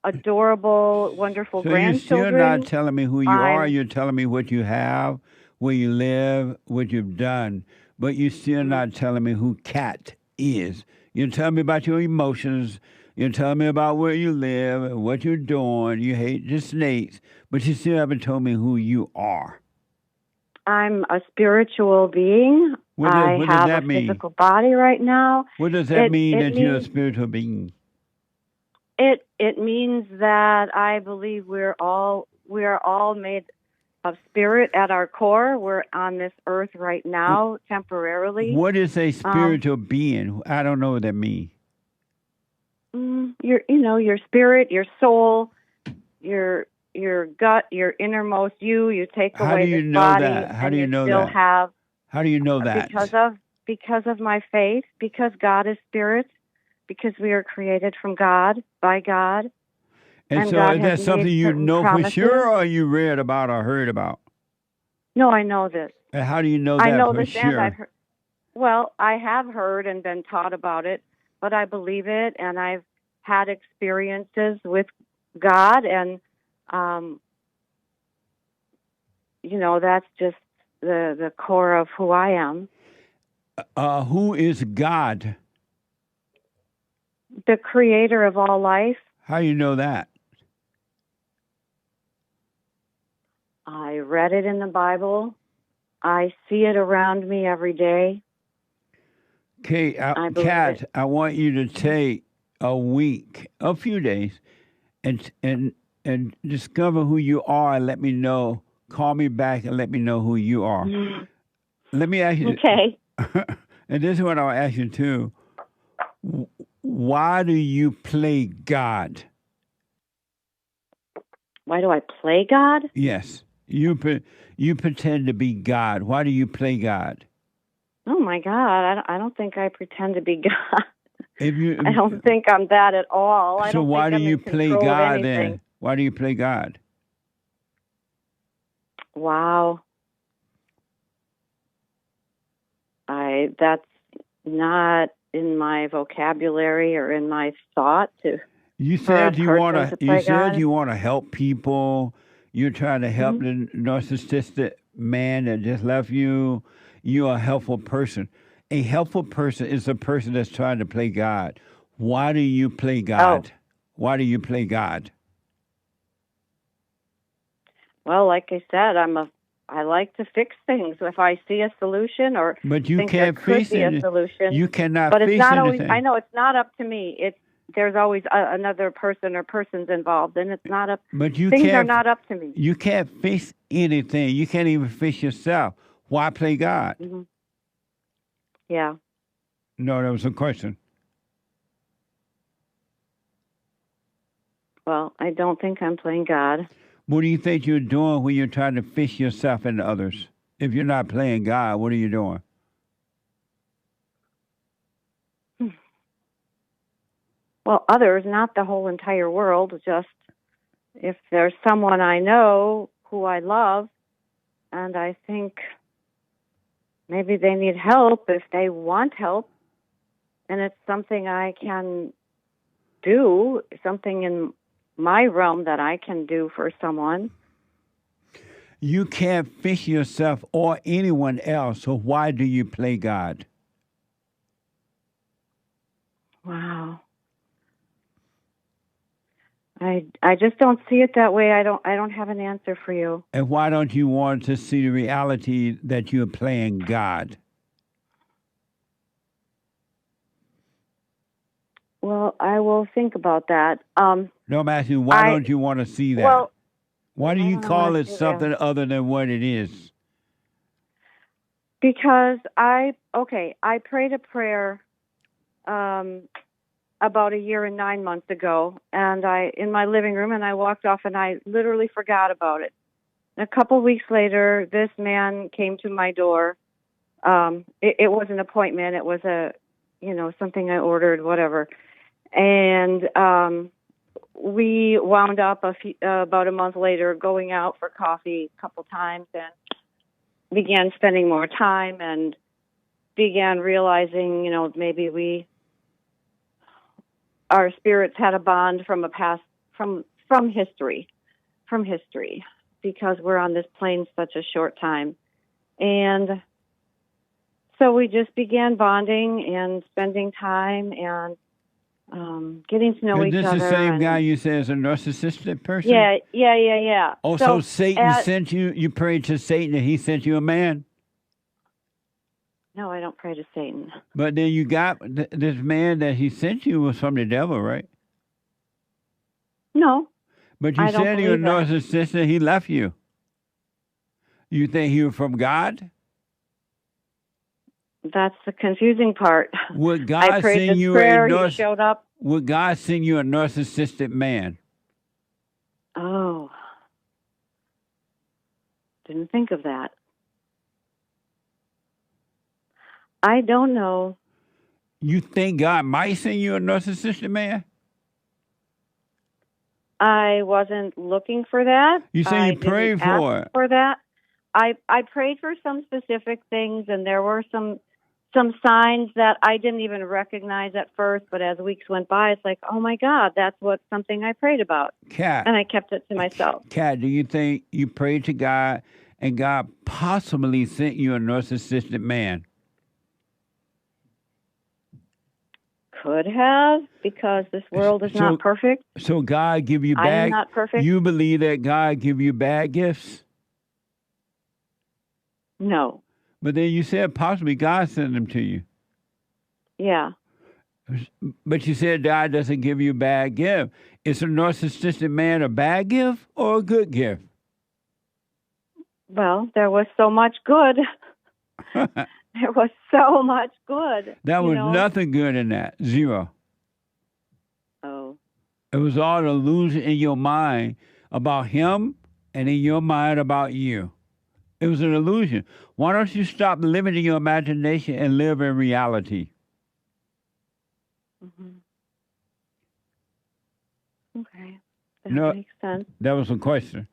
adorable, wonderful grandchildren. You're still not telling me who you are. You're telling me what you have, where you live, what you've done. But you're still not telling me who Kat is. You're telling me about your emotions. You're telling me about where you live, what you're doing. You hate the snakes. But you still haven't told me who you are. I'm a spiritual being. What does that mean? Physical body right now. What does that mean that you're a spiritual being? It means that I believe we are all made of spirit at our core. We're on this earth right now, temporarily. What is a spiritual being? I don't know what that means. Your spirit, your soul, your gut, your innermost you. You take away this body. How do you know still that? How do you know that? Because of my faith. Because God is spirit. Because we are created from God, by God. And so is that something you know for sure, or you read about or heard about? No, I know this. And how do you know that for sure? Well, I have heard and been taught about it, but I believe it, and I've had experiences with God, and that's just the core of who I am. Who is God? The creator of all life. How you know that? I read it in the Bible. I see it around me every day. Okay, Kat, I want you to take a week, a few days, and discover who you are and let me know. Call me back and let me know who you are. Let me ask you. Okay. And this is what I'll ask you too. Why do you play God? Why do I play God? Yes. You pretend to be God. Why do you play God? Oh my God! I don't think I pretend to be God. I don't think I'm that at all. I So don't why think do I'm you in play control of God anything. then? Why do you play God? Wow. That's not in my vocabulary or in my thought to. You for a said you person want to to. You play said God. you want to help people. You're trying to help the narcissistic man that just left you. You're a helpful person. A helpful person is a person that's trying to play God. Why do you play God? Why do you play God? Well, like I said, I like to fix things. If I see a solution or But you think can't there could fix be a it. solution, You cannot but it's fix not always. anything. I know it's not up to me. There's always another person or persons involved, and it's not up. But you things can't. are not up to me. You can't fix anything. You can't even fix yourself. Why play God? Mm-hmm. Yeah. No, that was a question. Well, I don't think I'm playing God. What do you think you're doing when you're trying to fix yourself and others? If you're not playing God, what are you doing? Well, others, not the whole entire world. Just if there's someone I know who I love, and I think maybe they need help, if they want help, and it's something I can do, something in my realm that I can do for someone. You can't fix yourself or anyone else, so why do you play God? Wow. I just don't see it that way. I don't have an answer for you. And why don't you want to see the reality that you're playing God? Well, I will think about that. No, I'm asking, why don't you want to see that? Well, why do you I call wanna it see that. something other than what it is? Because I prayed a prayer about a year and 9 months ago, and in my living room, and I walked off and I literally forgot about it. And a couple weeks later, this man came to my door. It was an appointment. It was something I ordered, whatever. And we wound up about a month later going out for coffee a couple times and began spending more time and began realizing, maybe our spirits had a bond from a past, from history, because we're on this plane such a short time. And so we just began bonding and spending time and getting to know each other. Is this the same guy you say is a narcissistic person? Yeah. Oh, so Satan sent you, you prayed to Satan and he sent you a man? No, I don't pray to Satan. But then you got this man that he sent you was from the devil, right? No. But you said you're a narcissist and he left you. You think he was from God? That's the confusing part. Would God I prayed send this you prayer, he showed up. Would God send you a narcissistic man? Oh. Didn't think of that. I don't know. You think God might send you a narcissistic man? I wasn't looking for that. You say you prayed for it. For that. I prayed for some specific things, and there were some some signs that I didn't even recognize at first, but as weeks went by, it's like, oh my God, that's something I prayed about. Kat. And I kept it to myself. Kat, do you think you prayed to God and God possibly sent you a narcissistic man? Could have, because this world is not perfect. So God give you I bad. am not perfect. You believe that God give you bad gifts? No. But then you said possibly God sent them to you. Yeah. But you said God doesn't give you a bad gift. Is a narcissistic man a bad gift or a good gift? Well, there was so much good. There was so much good. There was nothing good in that. Zero. Oh. It was all an illusion in your mind about him and in your mind about you. It was an illusion. Why don't you stop living in your imagination and live in reality? Mm-hmm. Okay. That makes sense. That was a question.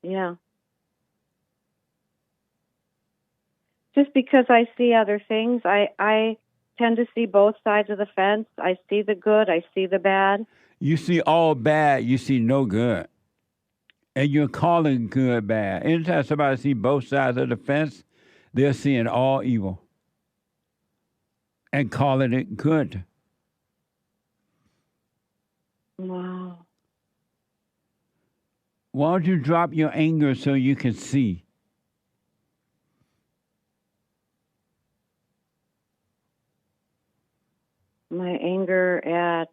Yeah. Just because I see other things, I tend to see both sides of the fence. I see the good, I see the bad. You see all bad, you see no good. And you're calling good bad. Anytime somebody sees both sides of the fence, they're seeing all evil and calling it good. Wow. Why don't you drop your anger so you can see? My anger at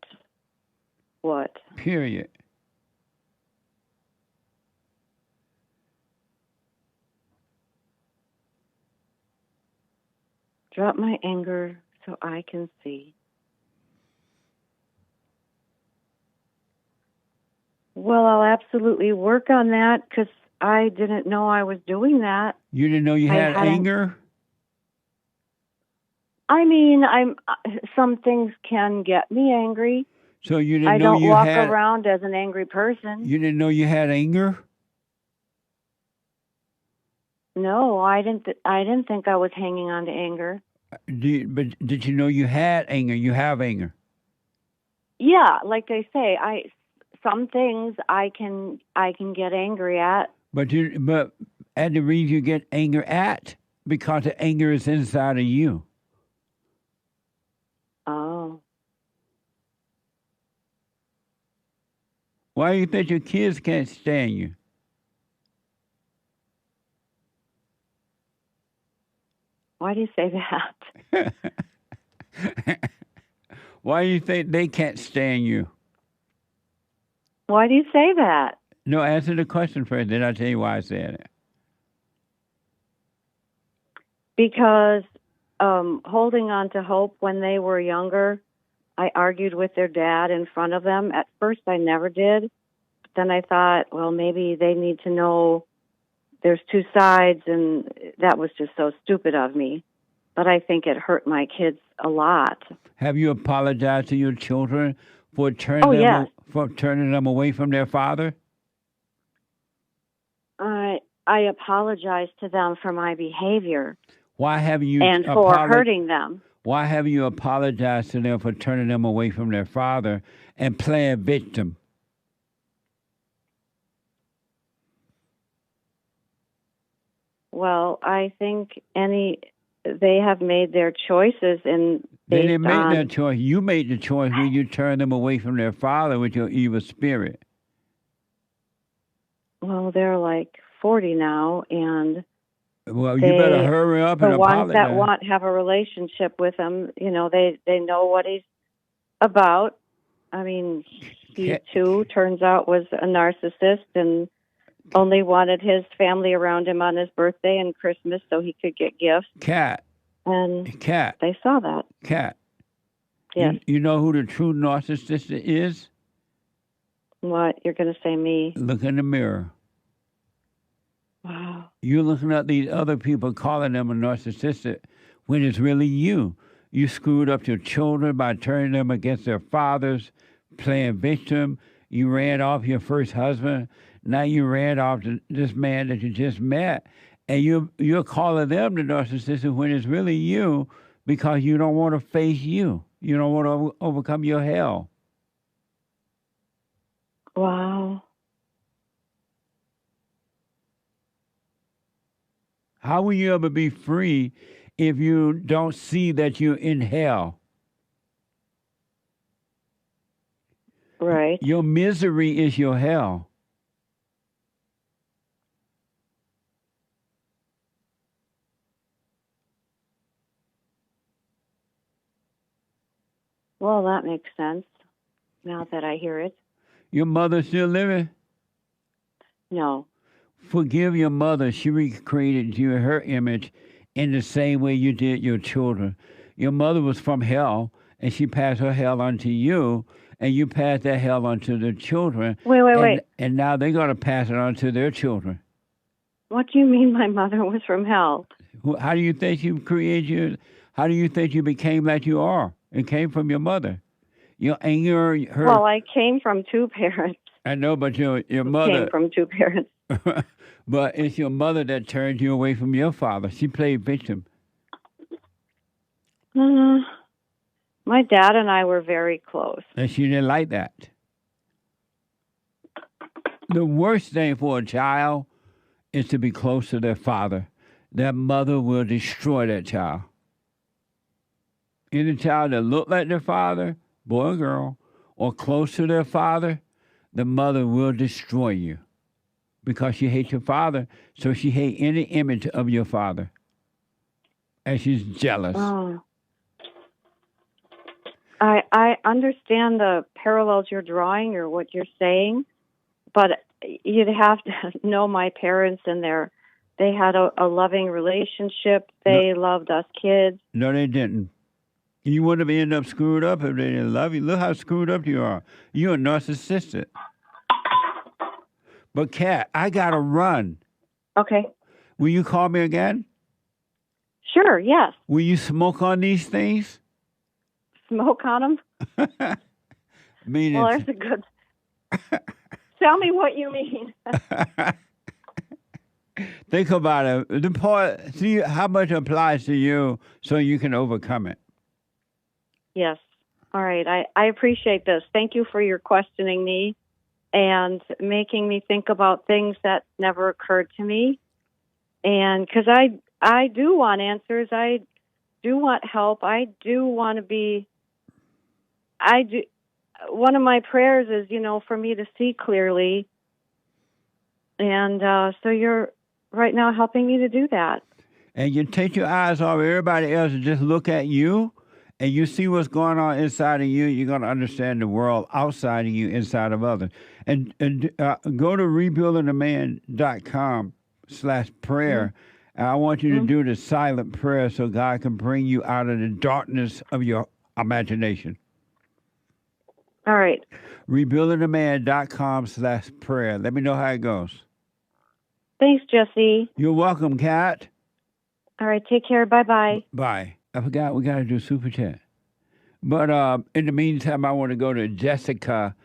what? Period. Drop my anger so I can see. Well, I'll absolutely work on that because I didn't know I was doing that. You didn't know you had anger? I mean, some things can get me angry. So you didn't I know don't you walk had around as an angry person. You didn't know you had anger? No, I didn't think I was hanging on to anger. But did you know you had anger? You have anger. Yeah, like they say, some things I can get angry at. But at the reason you get anger at because the anger is inside of you. Oh. Why do you think your kids can't stand you? Why do you say that? Why do you think they can't stand you? Why do you say that? No, answer the question first, then I'll tell you why I said it. Because holding on to hope when they were younger, I argued with their dad in front of them. At first, I never did. But then I thought, well, maybe they need to know there's two sides, and that was just so stupid of me. But I think it hurt my kids a lot. Have you apologized to your children for turning them away from their father? I apologized to them for my behavior. Why have you and for hurting them? Why have you apologized to them for turning them away from their father and playing victim? Well, I think they have made their choices and they didn't make that choice. You made the choice when you turned them away from their father with your evil spirit. Well, they're like 40 now, and well, you better hurry up and apologize. The ones that have a relationship with him, they know what he's about. I mean, he too turns out was a narcissist and only wanted his family around him on his birthday and Christmas so he could get gifts. Kat. And they saw that. Kat. Yes. You know who the true narcissist is? What? You're going to say me? Look in the mirror. Wow. You're looking at these other people calling them a narcissist when it's really you. You screwed up your children by turning them against their fathers, playing victim. You ran off your first husband. Now you ran off this man that you just met. And you're calling them the narcissist when it's really you because you don't want to face you. You don't want to overcome your hell. Wow. How will you ever be free if you don't see that you're in hell? Right. Your misery is your hell. Well, that makes sense now that I hear it. Your mother still living? No. Forgive your mother. She recreated you in her image in the same way you did your children. Your mother was from hell, and she passed her hell on to you, and you passed that hell on to the children. Wait. And now they're going to pass it on to their children. What do you mean my mother was from hell? How do you think you created you? How do you think you became like you are? It came from your mother. Your anger, her. Well, I came from two parents. I know, but your mother came from two parents. But it's your mother that turned you away from your father. She played victim. My dad and I were very close. And she didn't like that. The worst thing for a child is to be close to their father. That mother will destroy that child. Any child that look like their father, boy or girl, or close to their father, the mother will destroy you. Because she hates your father, so she hates any image of your father. And she's jealous. Oh. I understand the parallels you're drawing or what you're saying, but you'd have to know my parents and they had a loving relationship. They loved us kids. No, they didn't. You wouldn't have ended up screwed up if they didn't love you. Look how screwed up you are. You're narcissistic. But, Kat, I got to run. Okay. Will you call me again? Sure, yes. Will you smoke on these things? Smoke on them? Meaning, well, there's a good... Tell me what you mean. Think about it. The point, see how much applies to you so you can overcome it. Yes. All right. I appreciate this. Thank you for your questioning me and making me think about things that never occurred to me. And because I do want answers. I do want help. I do want to be... One of my prayers is, for me to see clearly. And so you're right now helping me to do that. And you take your eyes off everybody else and just look at you, and you see what's going on inside of you. You're going to understand the world outside of you, inside of others. And go to rebuildingtheman.com/prayer. And I want you to do the silent prayer so God can bring you out of the darkness of your imagination. All right. rebuildingtheman.com/prayer. Let me know how it goes. Thanks, Jesse. You're welcome, Kat. All right, take care. Bye-bye. Bye. I forgot we got to do Super Chat. But in the meantime, I want to go to Jessica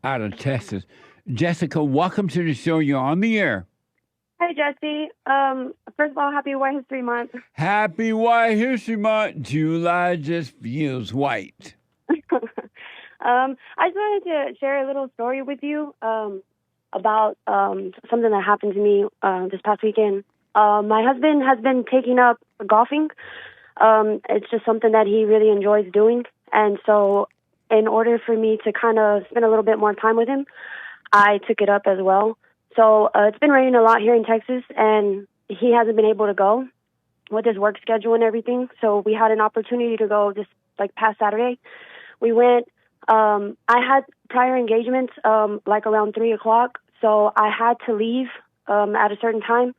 out of Texas. Jessica, welcome to the show. You're on the air. Hi, Jesse. First of all, happy White History Month. Happy White History Month. July just feels white. I just wanted to share a little story with you about something that happened to me this past weekend. My husband has been taking up golfing. It's just something that he really enjoys doing. And so in order for me to kind of spend a little bit more time with him, I took it up as well. So it's been raining a lot here in Texas, and he hasn't been able to go with his work schedule and everything. So we had an opportunity to go this past Saturday. We went. I had prior engagements like around 3 o'clock, so I had to leave at a certain time.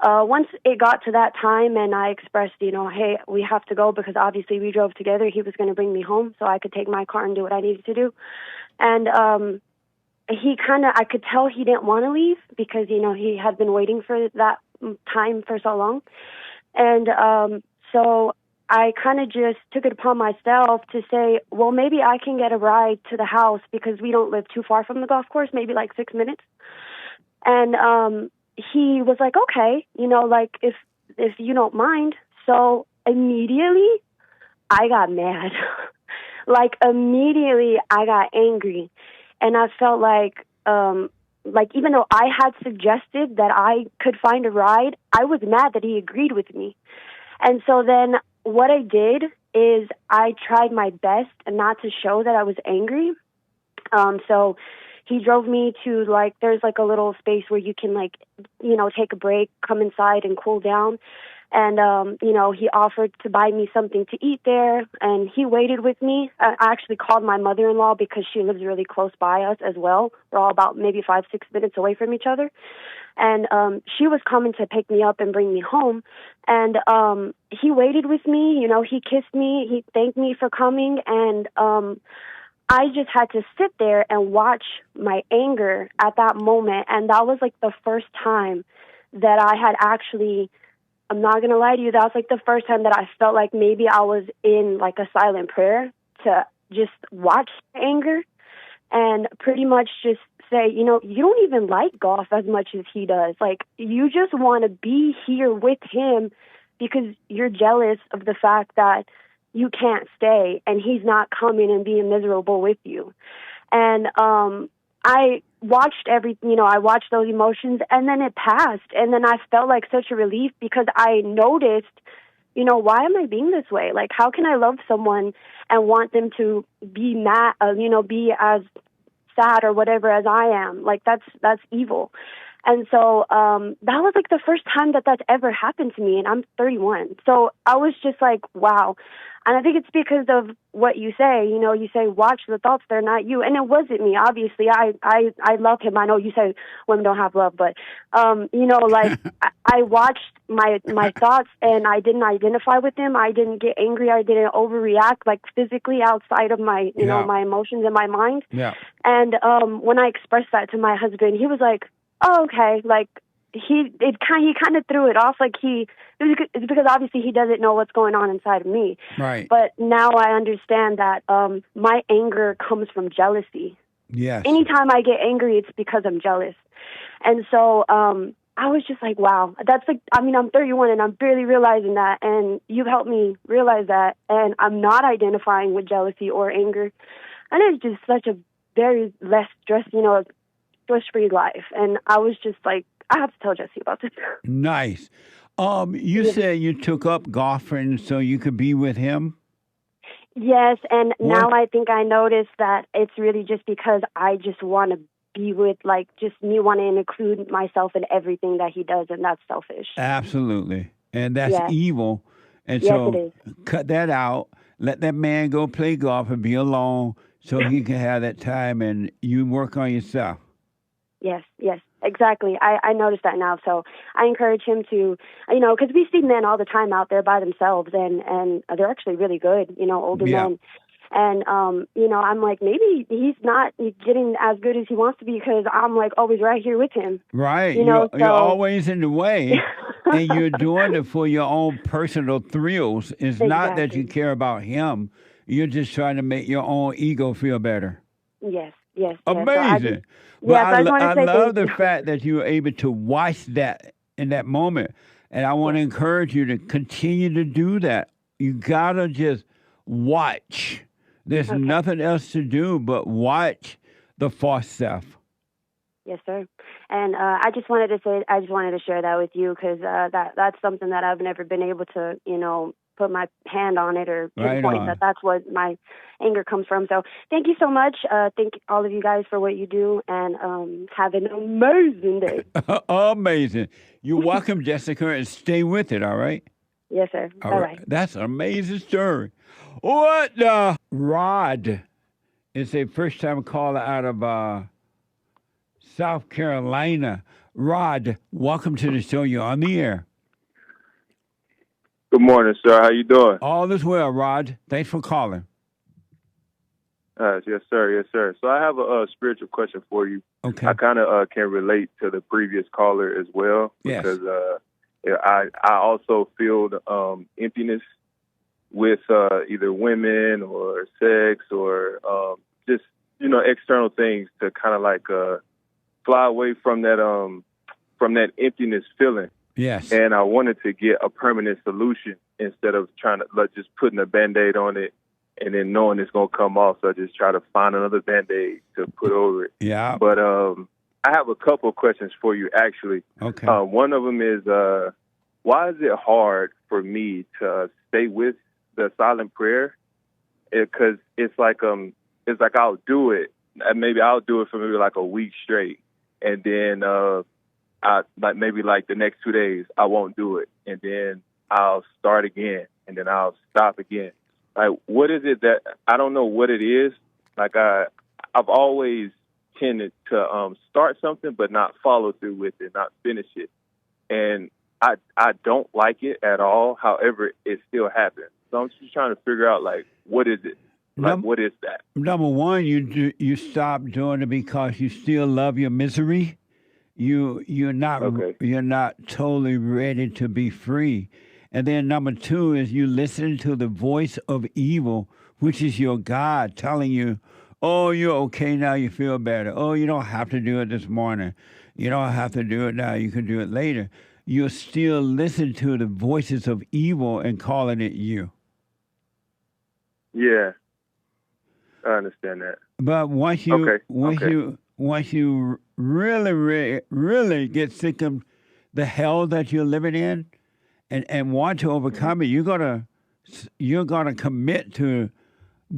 Once it got to that time and I expressed, hey, we have to go because obviously we drove together. He was going to bring me home so I could take my car and do what I needed to do. And I could tell he didn't want to leave because, he had been waiting for that time for so long. And so I kind of just took it upon myself to say, well, maybe I can get a ride to the house because we don't live too far from the golf course, maybe like 6 minutes. And he was like, okay, like if you don't mind. So immediately I got mad. Like immediately I got angry, and I felt like even though I had suggested that I could find a ride, I was mad that he agreed with me. And so then what I did is I tried my best not to show that I was angry. So he drove me to there's a little space where you can take a break, come inside and cool down. And, he offered to buy me something to eat there, and he waited with me. I actually called my mother-in-law because she lives really close by us as well. We're all about maybe 5-6 minutes away from each other. And she was coming to pick me up and bring me home. And he waited with me. He kissed me. He thanked me for coming. And I just had to sit there and watch my anger at that moment. And that was the first time that I had actually, I'm not going to lie to you, that was the first time that I felt like maybe I was in a silent prayer to just watch anger and pretty much just say, you don't even like golf as much as he does. You just want to be here with him because you're jealous of the fact that you can't stay and he's not coming and being miserable with you. And I watched I watched those emotions, and then it passed. And then I felt like such a relief because I noticed, why am I being this way? How can I love someone and want them to be mad, be as sad or whatever as I am? That's evil. And so that was the first time that that's ever happened to me, and I'm 31. So I was just wow. And I think it's because of what you say. You say, watch the thoughts, they're not you. And it wasn't me, obviously. I love him. I know you say women don't have love, but, I watched my thoughts, and I didn't identify with them. I didn't get angry. I didn't overreact, physically outside of my, my emotions and my mind. Yeah. And when I expressed that to my husband, he was like, oh, okay. He kind of threw it off. It's because obviously he doesn't know what's going on inside of me. Right. But now I understand that my anger comes from jealousy. Yes. Anytime I get angry, it's because I'm jealous. And so I was just wow, that's I'm 31 and I'm barely realizing that. And you've helped me realize that. And I'm not identifying with jealousy or anger. And it's just such a very less stress-free life. And I was just I have to tell Jesse about this. Nice. You said you took up golfing so you could be with him? Yes, and now I think I noticed that it's really just because I just want to be with, just me wanting to include myself in everything that he does, and that's selfish. Absolutely. And that's evil. And yes, so it is. Cut that out. Let that man go play golf and be alone so he can have that time, and you work on yourself. Yes, exactly. I noticed that now. So I encourage him to, because we see men all the time out there by themselves, and they're actually really good, older men. And, I'm maybe he's not getting as good as he wants to be because I'm always right here with him. Right. You're always in the way, and you're doing it for your own personal thrills. It's not that you care about him. You're just trying to make your own ego feel better. Yes. Amazing. So I say love the thank you. fact that you were able to watch that in that moment. And I want to encourage you to continue to do that. You got to just watch. There's nothing else to do but watch the false self. Yes, sir. And I just wanted to share that with you because that's something that I've never been able to, put my hand on it or pinpoint that's what my anger comes from. So thank you so much. Thank all of you guys for what you do, and have an amazing day. Amazing. You're welcome, Jessica, and stay with it, all right? Yes, sir. All Bye-bye. right. That's an amazing story. What the? Rod is a first-time caller out of South Carolina. Rod, welcome to the show. You're on the air. Good morning, sir. How you doing? All is well, Rod. Thanks for calling. Yes, sir. So I have a spiritual question for you. Okay. I kind of can relate to the previous caller as well because I also feel emptiness with either women or sex or just external things to kind of fly away from that from that emptiness feeling. Yes. And I wanted to get a permanent solution instead of trying to just putting a Band-Aid on it and then knowing it's going to come off. So I just try to find another Band-Aid to put over it. Yeah. But I have a couple of questions for you, actually. Okay. One of them is, why is it hard for me to stay with the silent prayer? Because it's like I'll do it. Maybe I'll do it for maybe like a week straight. And then maybe the next 2 days, I won't do it. And then I'll start again. And then I'll stop again. Like, what is it that, I don't know what it is. Like, I've always tended to start something but not follow through with it, not finish it. And I don't like it at all. However, it still happens. So I'm just trying to figure out, like, what is it? Like, what is that? Number one, you stop doing it because you still love your misery. You're not totally ready to be free. And then number two is you listen to the voice of evil, which is your God telling you, oh, you're okay now, you feel better. Oh, you don't have to do it this morning. You don't have to do it now, you can do it later. You still listen to the voices of evil and calling it you. Yeah, I understand that. But once you really get sick of the hell that you're living in and want to overcome it, you're gonna commit to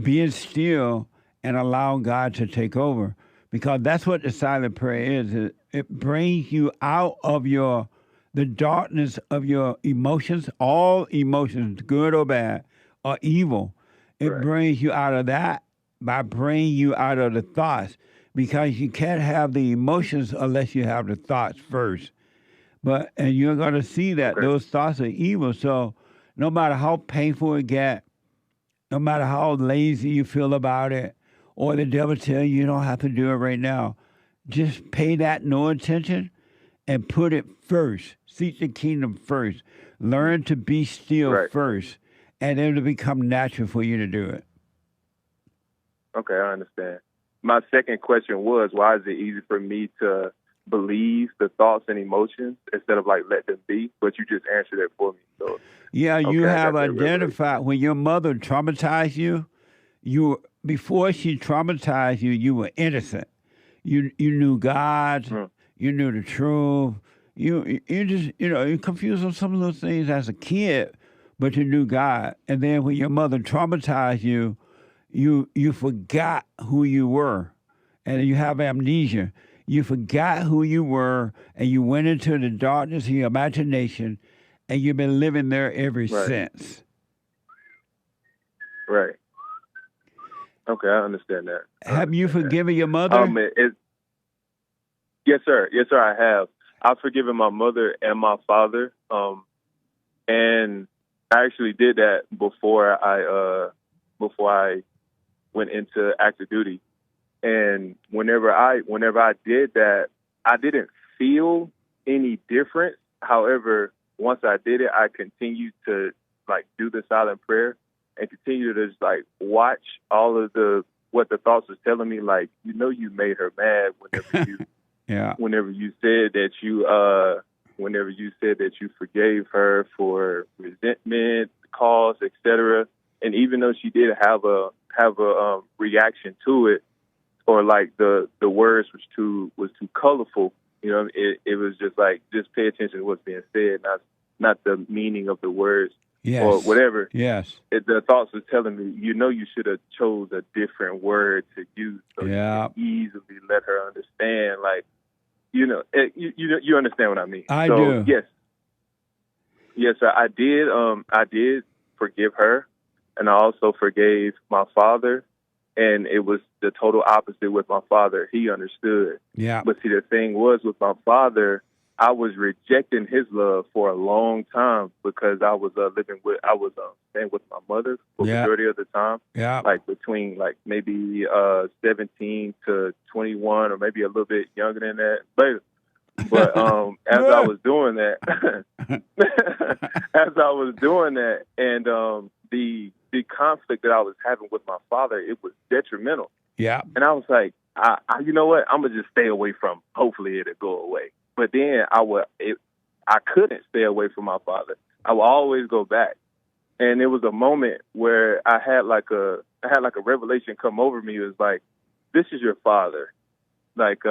being still and allow God to take over. Because that's what the silent prayer is. It brings you out of the darkness of your emotions. All emotions, good or bad, are evil. It brings you out of that by bringing you out of the thoughts, because you can't have the emotions unless you have the thoughts first. And you're going to see that those thoughts are evil. So no matter how painful it gets, no matter how lazy you feel about it, or the devil tell you don't have to do it right now, just pay that no attention and put it first. Seek the kingdom first. Learn to be still first, and it'll become natural for you to do it. Okay, I understand. My second question was, why is it easy for me to believe the thoughts and emotions instead of let them be? But you just answered it for me. So yeah, you have identified when your mother traumatized you. Before she traumatized you, you were innocent. You knew God. You knew the truth. You just you're confused on some of those things as a kid, but you knew God. And then when your mother traumatized you, you forgot who you were, and you have amnesia. You forgot who you were, and you went into the darkness of your imagination, and you've been living there ever since. Right. Okay, I understand that. Have you forgiven your mother? Yes, sir. Yes, sir, I have. I've forgiven my mother and my father. And I actually did that before I went into active duty. And whenever I did that, I didn't feel any difference. However, once I did it, I continued to do the silent prayer and continue to just watch all of what the thoughts was telling me. You made her mad whenever you whenever you said that you forgave her for resentment, cause, etc. And even though she did have a reaction to it, or the words was too colorful, it was just pay attention to what's being said, not the meaning of the words. Yes. Or whatever. Yes. The thoughts was telling me, you should have chose a different word to use, so you can easily let her understand. You understand what I mean. I do. Yes, sir. I did. I did forgive her, and I also forgave my father. And it was the total opposite with my father. He understood. Yeah. But see, the thing was with my father, I was rejecting his love for a long time because I was staying with my mother for the majority of the time. Yeah. Between maybe 17 to 21, or maybe a little bit younger than that later. But as I was doing that, and the conflict that I was having with my father, it was detrimental. Yeah. And I was like, you know what? I'm gonna just stay away from. Hopefully, it'll go away. but then I couldn't stay away from my father. I would always go back. And it was a moment where I had like a revelation come over me. It was like, this is your father. Like,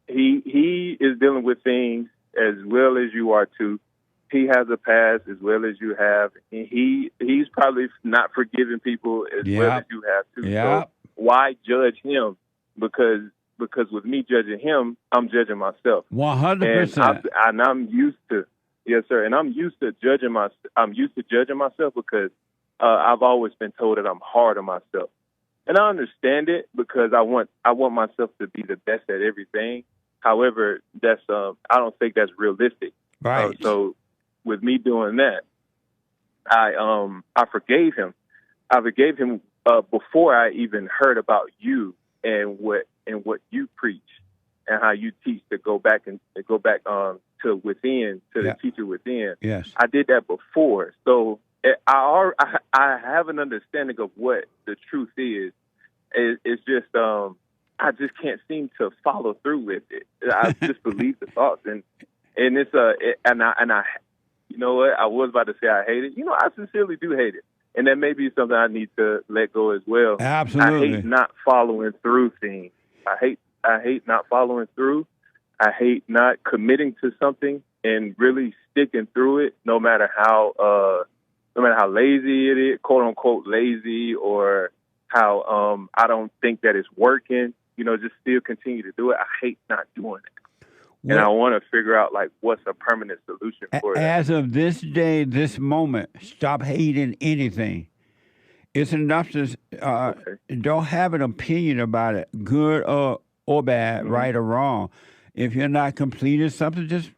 he is dealing with things as well as you are too. He has a past as well as you have. And he's probably not forgiving people as well as you have too. So why judge him? Because with me judging him, I'm judging myself. 100%. And I'm used to, yes, sir. And I'm used to judging myself because I've always been told that I'm hard on myself. And I understand it because I want myself to be the best at everything. However, that's I don't think that's realistic. Right. So with me doing that, I forgave him. I forgave him before I even heard about you and what you preach and how you teach to go back to within, to the teacher within. Yes. I did that before, so I have an understanding of what the truth is. It's just I just can't seem to follow through with it. I just believe the thoughts, and it's and I you know what, I was about to say I hate it. You know, I sincerely do hate it, and that may be something I need to let go as well. Absolutely. I hate not following through things. I hate not following through. I hate not committing to something and really sticking through it, no matter how lazy it is, quote unquote lazy, or how I don't think that it's working. You know, just still continue to do it. I hate not doing it, and I want to figure out like what's a permanent solution for it. As of this day, this moment, stop hating anything. It's enough to don't have an opinion about it, good or bad, right or wrong. If you're not completed something, just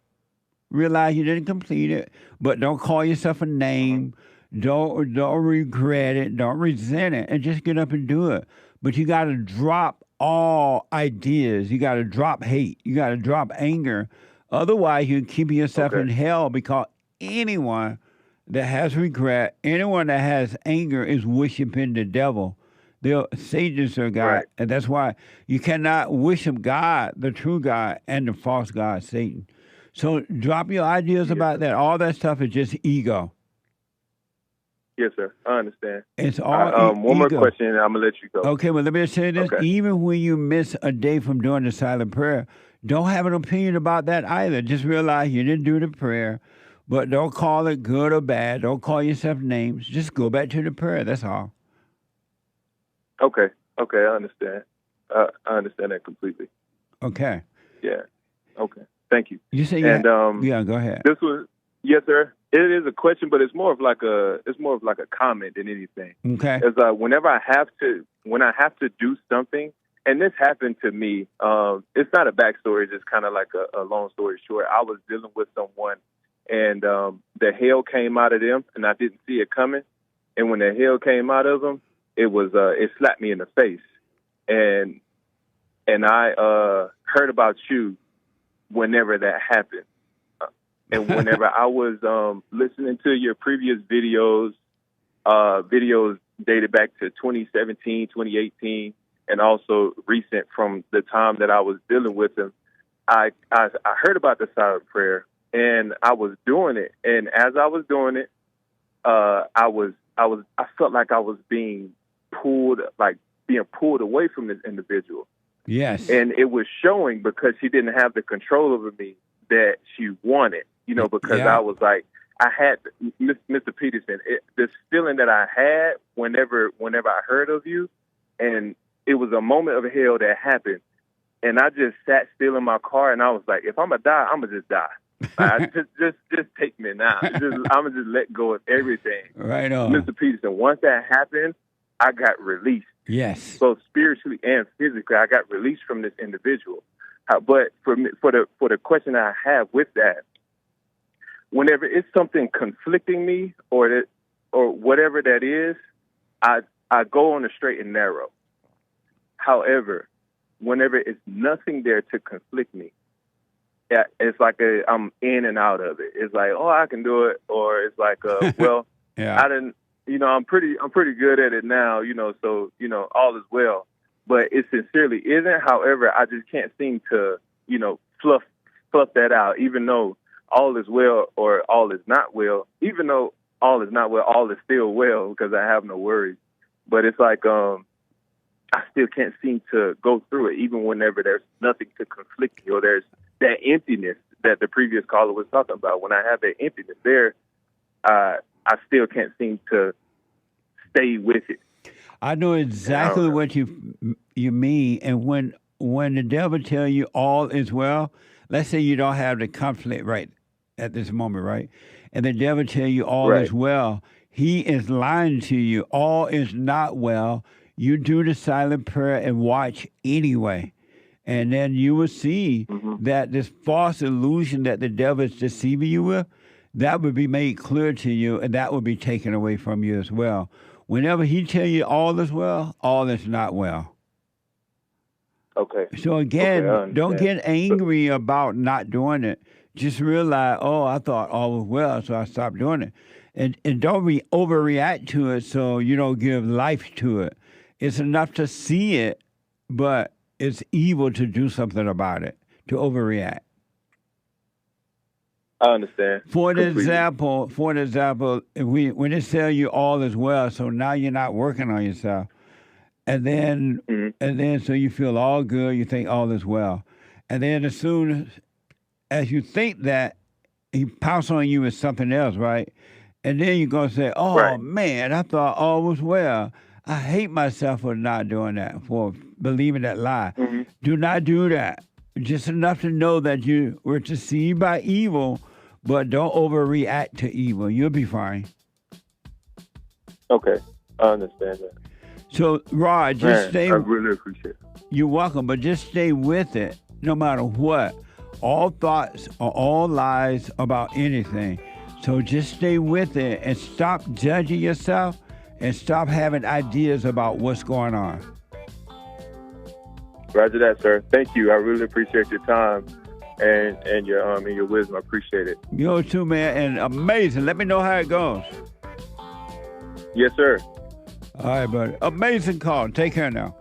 realize you didn't complete it, but don't call yourself a name. Don't regret it. Don't resent it, and just get up and do it. But you got to drop all ideas. You got to drop hate. You got to drop anger. Otherwise, you're keeping yourself in hell, because anyone that has regret, anyone that has anger is worshiping the devil. Satan is their God. Right. And that's why you cannot worship God, the true God, and the false God, Satan. So drop your ideas about that. All that stuff is just ego. Yes, sir. I understand. It's all one more question, and I'm going to let you go. Okay, well, let me just say this. Okay. Even when you miss a day from doing the silent prayer, don't have an opinion about that either. Just realize you didn't do the prayer, but don't call it good or bad. Don't call yourself names. Just go back to the prayer. That's all. Okay, I understand. I understand that completely. Okay. Yeah. Okay. Thank you. You say yeah, go ahead. This was yes, sir. It is a question, but it's more of like a comment than anything. Okay. It's whenever I have to do something, and this happened to me. It's not a backstory. It's just kind of like a long story short. I was dealing with someone, and the hell came out of them, and I didn't see it coming. And when the hell came out of them, it slapped me in the face, and I heard about you whenever that happened. And whenever I was listening to your previous videos dated back to 2017, 2018, and also recent from the time that I was dealing with him, I heard about the silent prayer, and I was doing it. And as I was doing it, I felt like I was being pulled away from this individual. Yes. And it was showing because she didn't have the control over me that she wanted. You know, because I was like, I had Mr. Peterson, this feeling that I had whenever I heard of you, and it was a moment of hell that happened, and I just sat still in my car, and I was like, if I'm gonna die, I'm gonna just die. Just take me now. I'm gonna just let go of everything. Right on, Mr. Peterson. Once that happened, I got released. Yes, both spiritually and physically, I got released from this individual. But for the question I have with that, whenever it's something conflicting me or whatever that is, I go on the straight and narrow. However, whenever it's nothing there to conflict me, it's like I'm in and out of it. It's like, oh, I can do it, or it's like, well, I didn't. You know, I'm pretty good at it now. You know, so you know, all is well. But it sincerely isn't. However, I just can't seem to, fluff pluck that out, even though all is well or all is not well. Even though all is not well, all is still well because I have no worries. But it's like I still can't seem to go through it, even whenever there's nothing to conflict me or there's that emptiness that the previous caller was talking about. When I have that emptiness there, I still can't seem to stay with it. I know exactly what you mean. And when the devil tell you all is well, let's say you don't have the conflict right at this moment, right? And the devil tell you all is well, he is lying to you. All is not well. You do the silent prayer and watch anyway. And then you will see that this false illusion that the devil is deceiving you with, that would be made clear to you, and that would be taken away from you as well. Whenever he tell you all is well, all is not well. Okay. So again, don't get angry about not doing it. Just realize, I thought all was well, so I stopped doing it. And don't overreact to it so you don't give life to it. It's enough to see it, but it's evil to do something about it, to overreact. I understand. For an example, when they tell you all is well, so now you're not working on yourself, and then so you feel all good, you think all is well, and then as soon as you think that, he pounce on you with something else, right? And then you're gonna say, man, I thought all was well. I hate myself for not doing that, for believing that lie. Do not do that. Just enough to know that you were deceived by evil, but don't overreact to evil. You'll be fine. Okay, I understand that. So, Rod, just stay. I really appreciate it. You're welcome, but just stay with it no matter what. All thoughts are all lies about anything. So just stay with it and stop judging yourself and stop having ideas about what's going on. Roger that, sir. Thank you. I really appreciate your time and your wisdom. I appreciate it. You too, man, and amazing. Let me know how it goes. Yes, sir. All right, buddy. Amazing call. Take care now.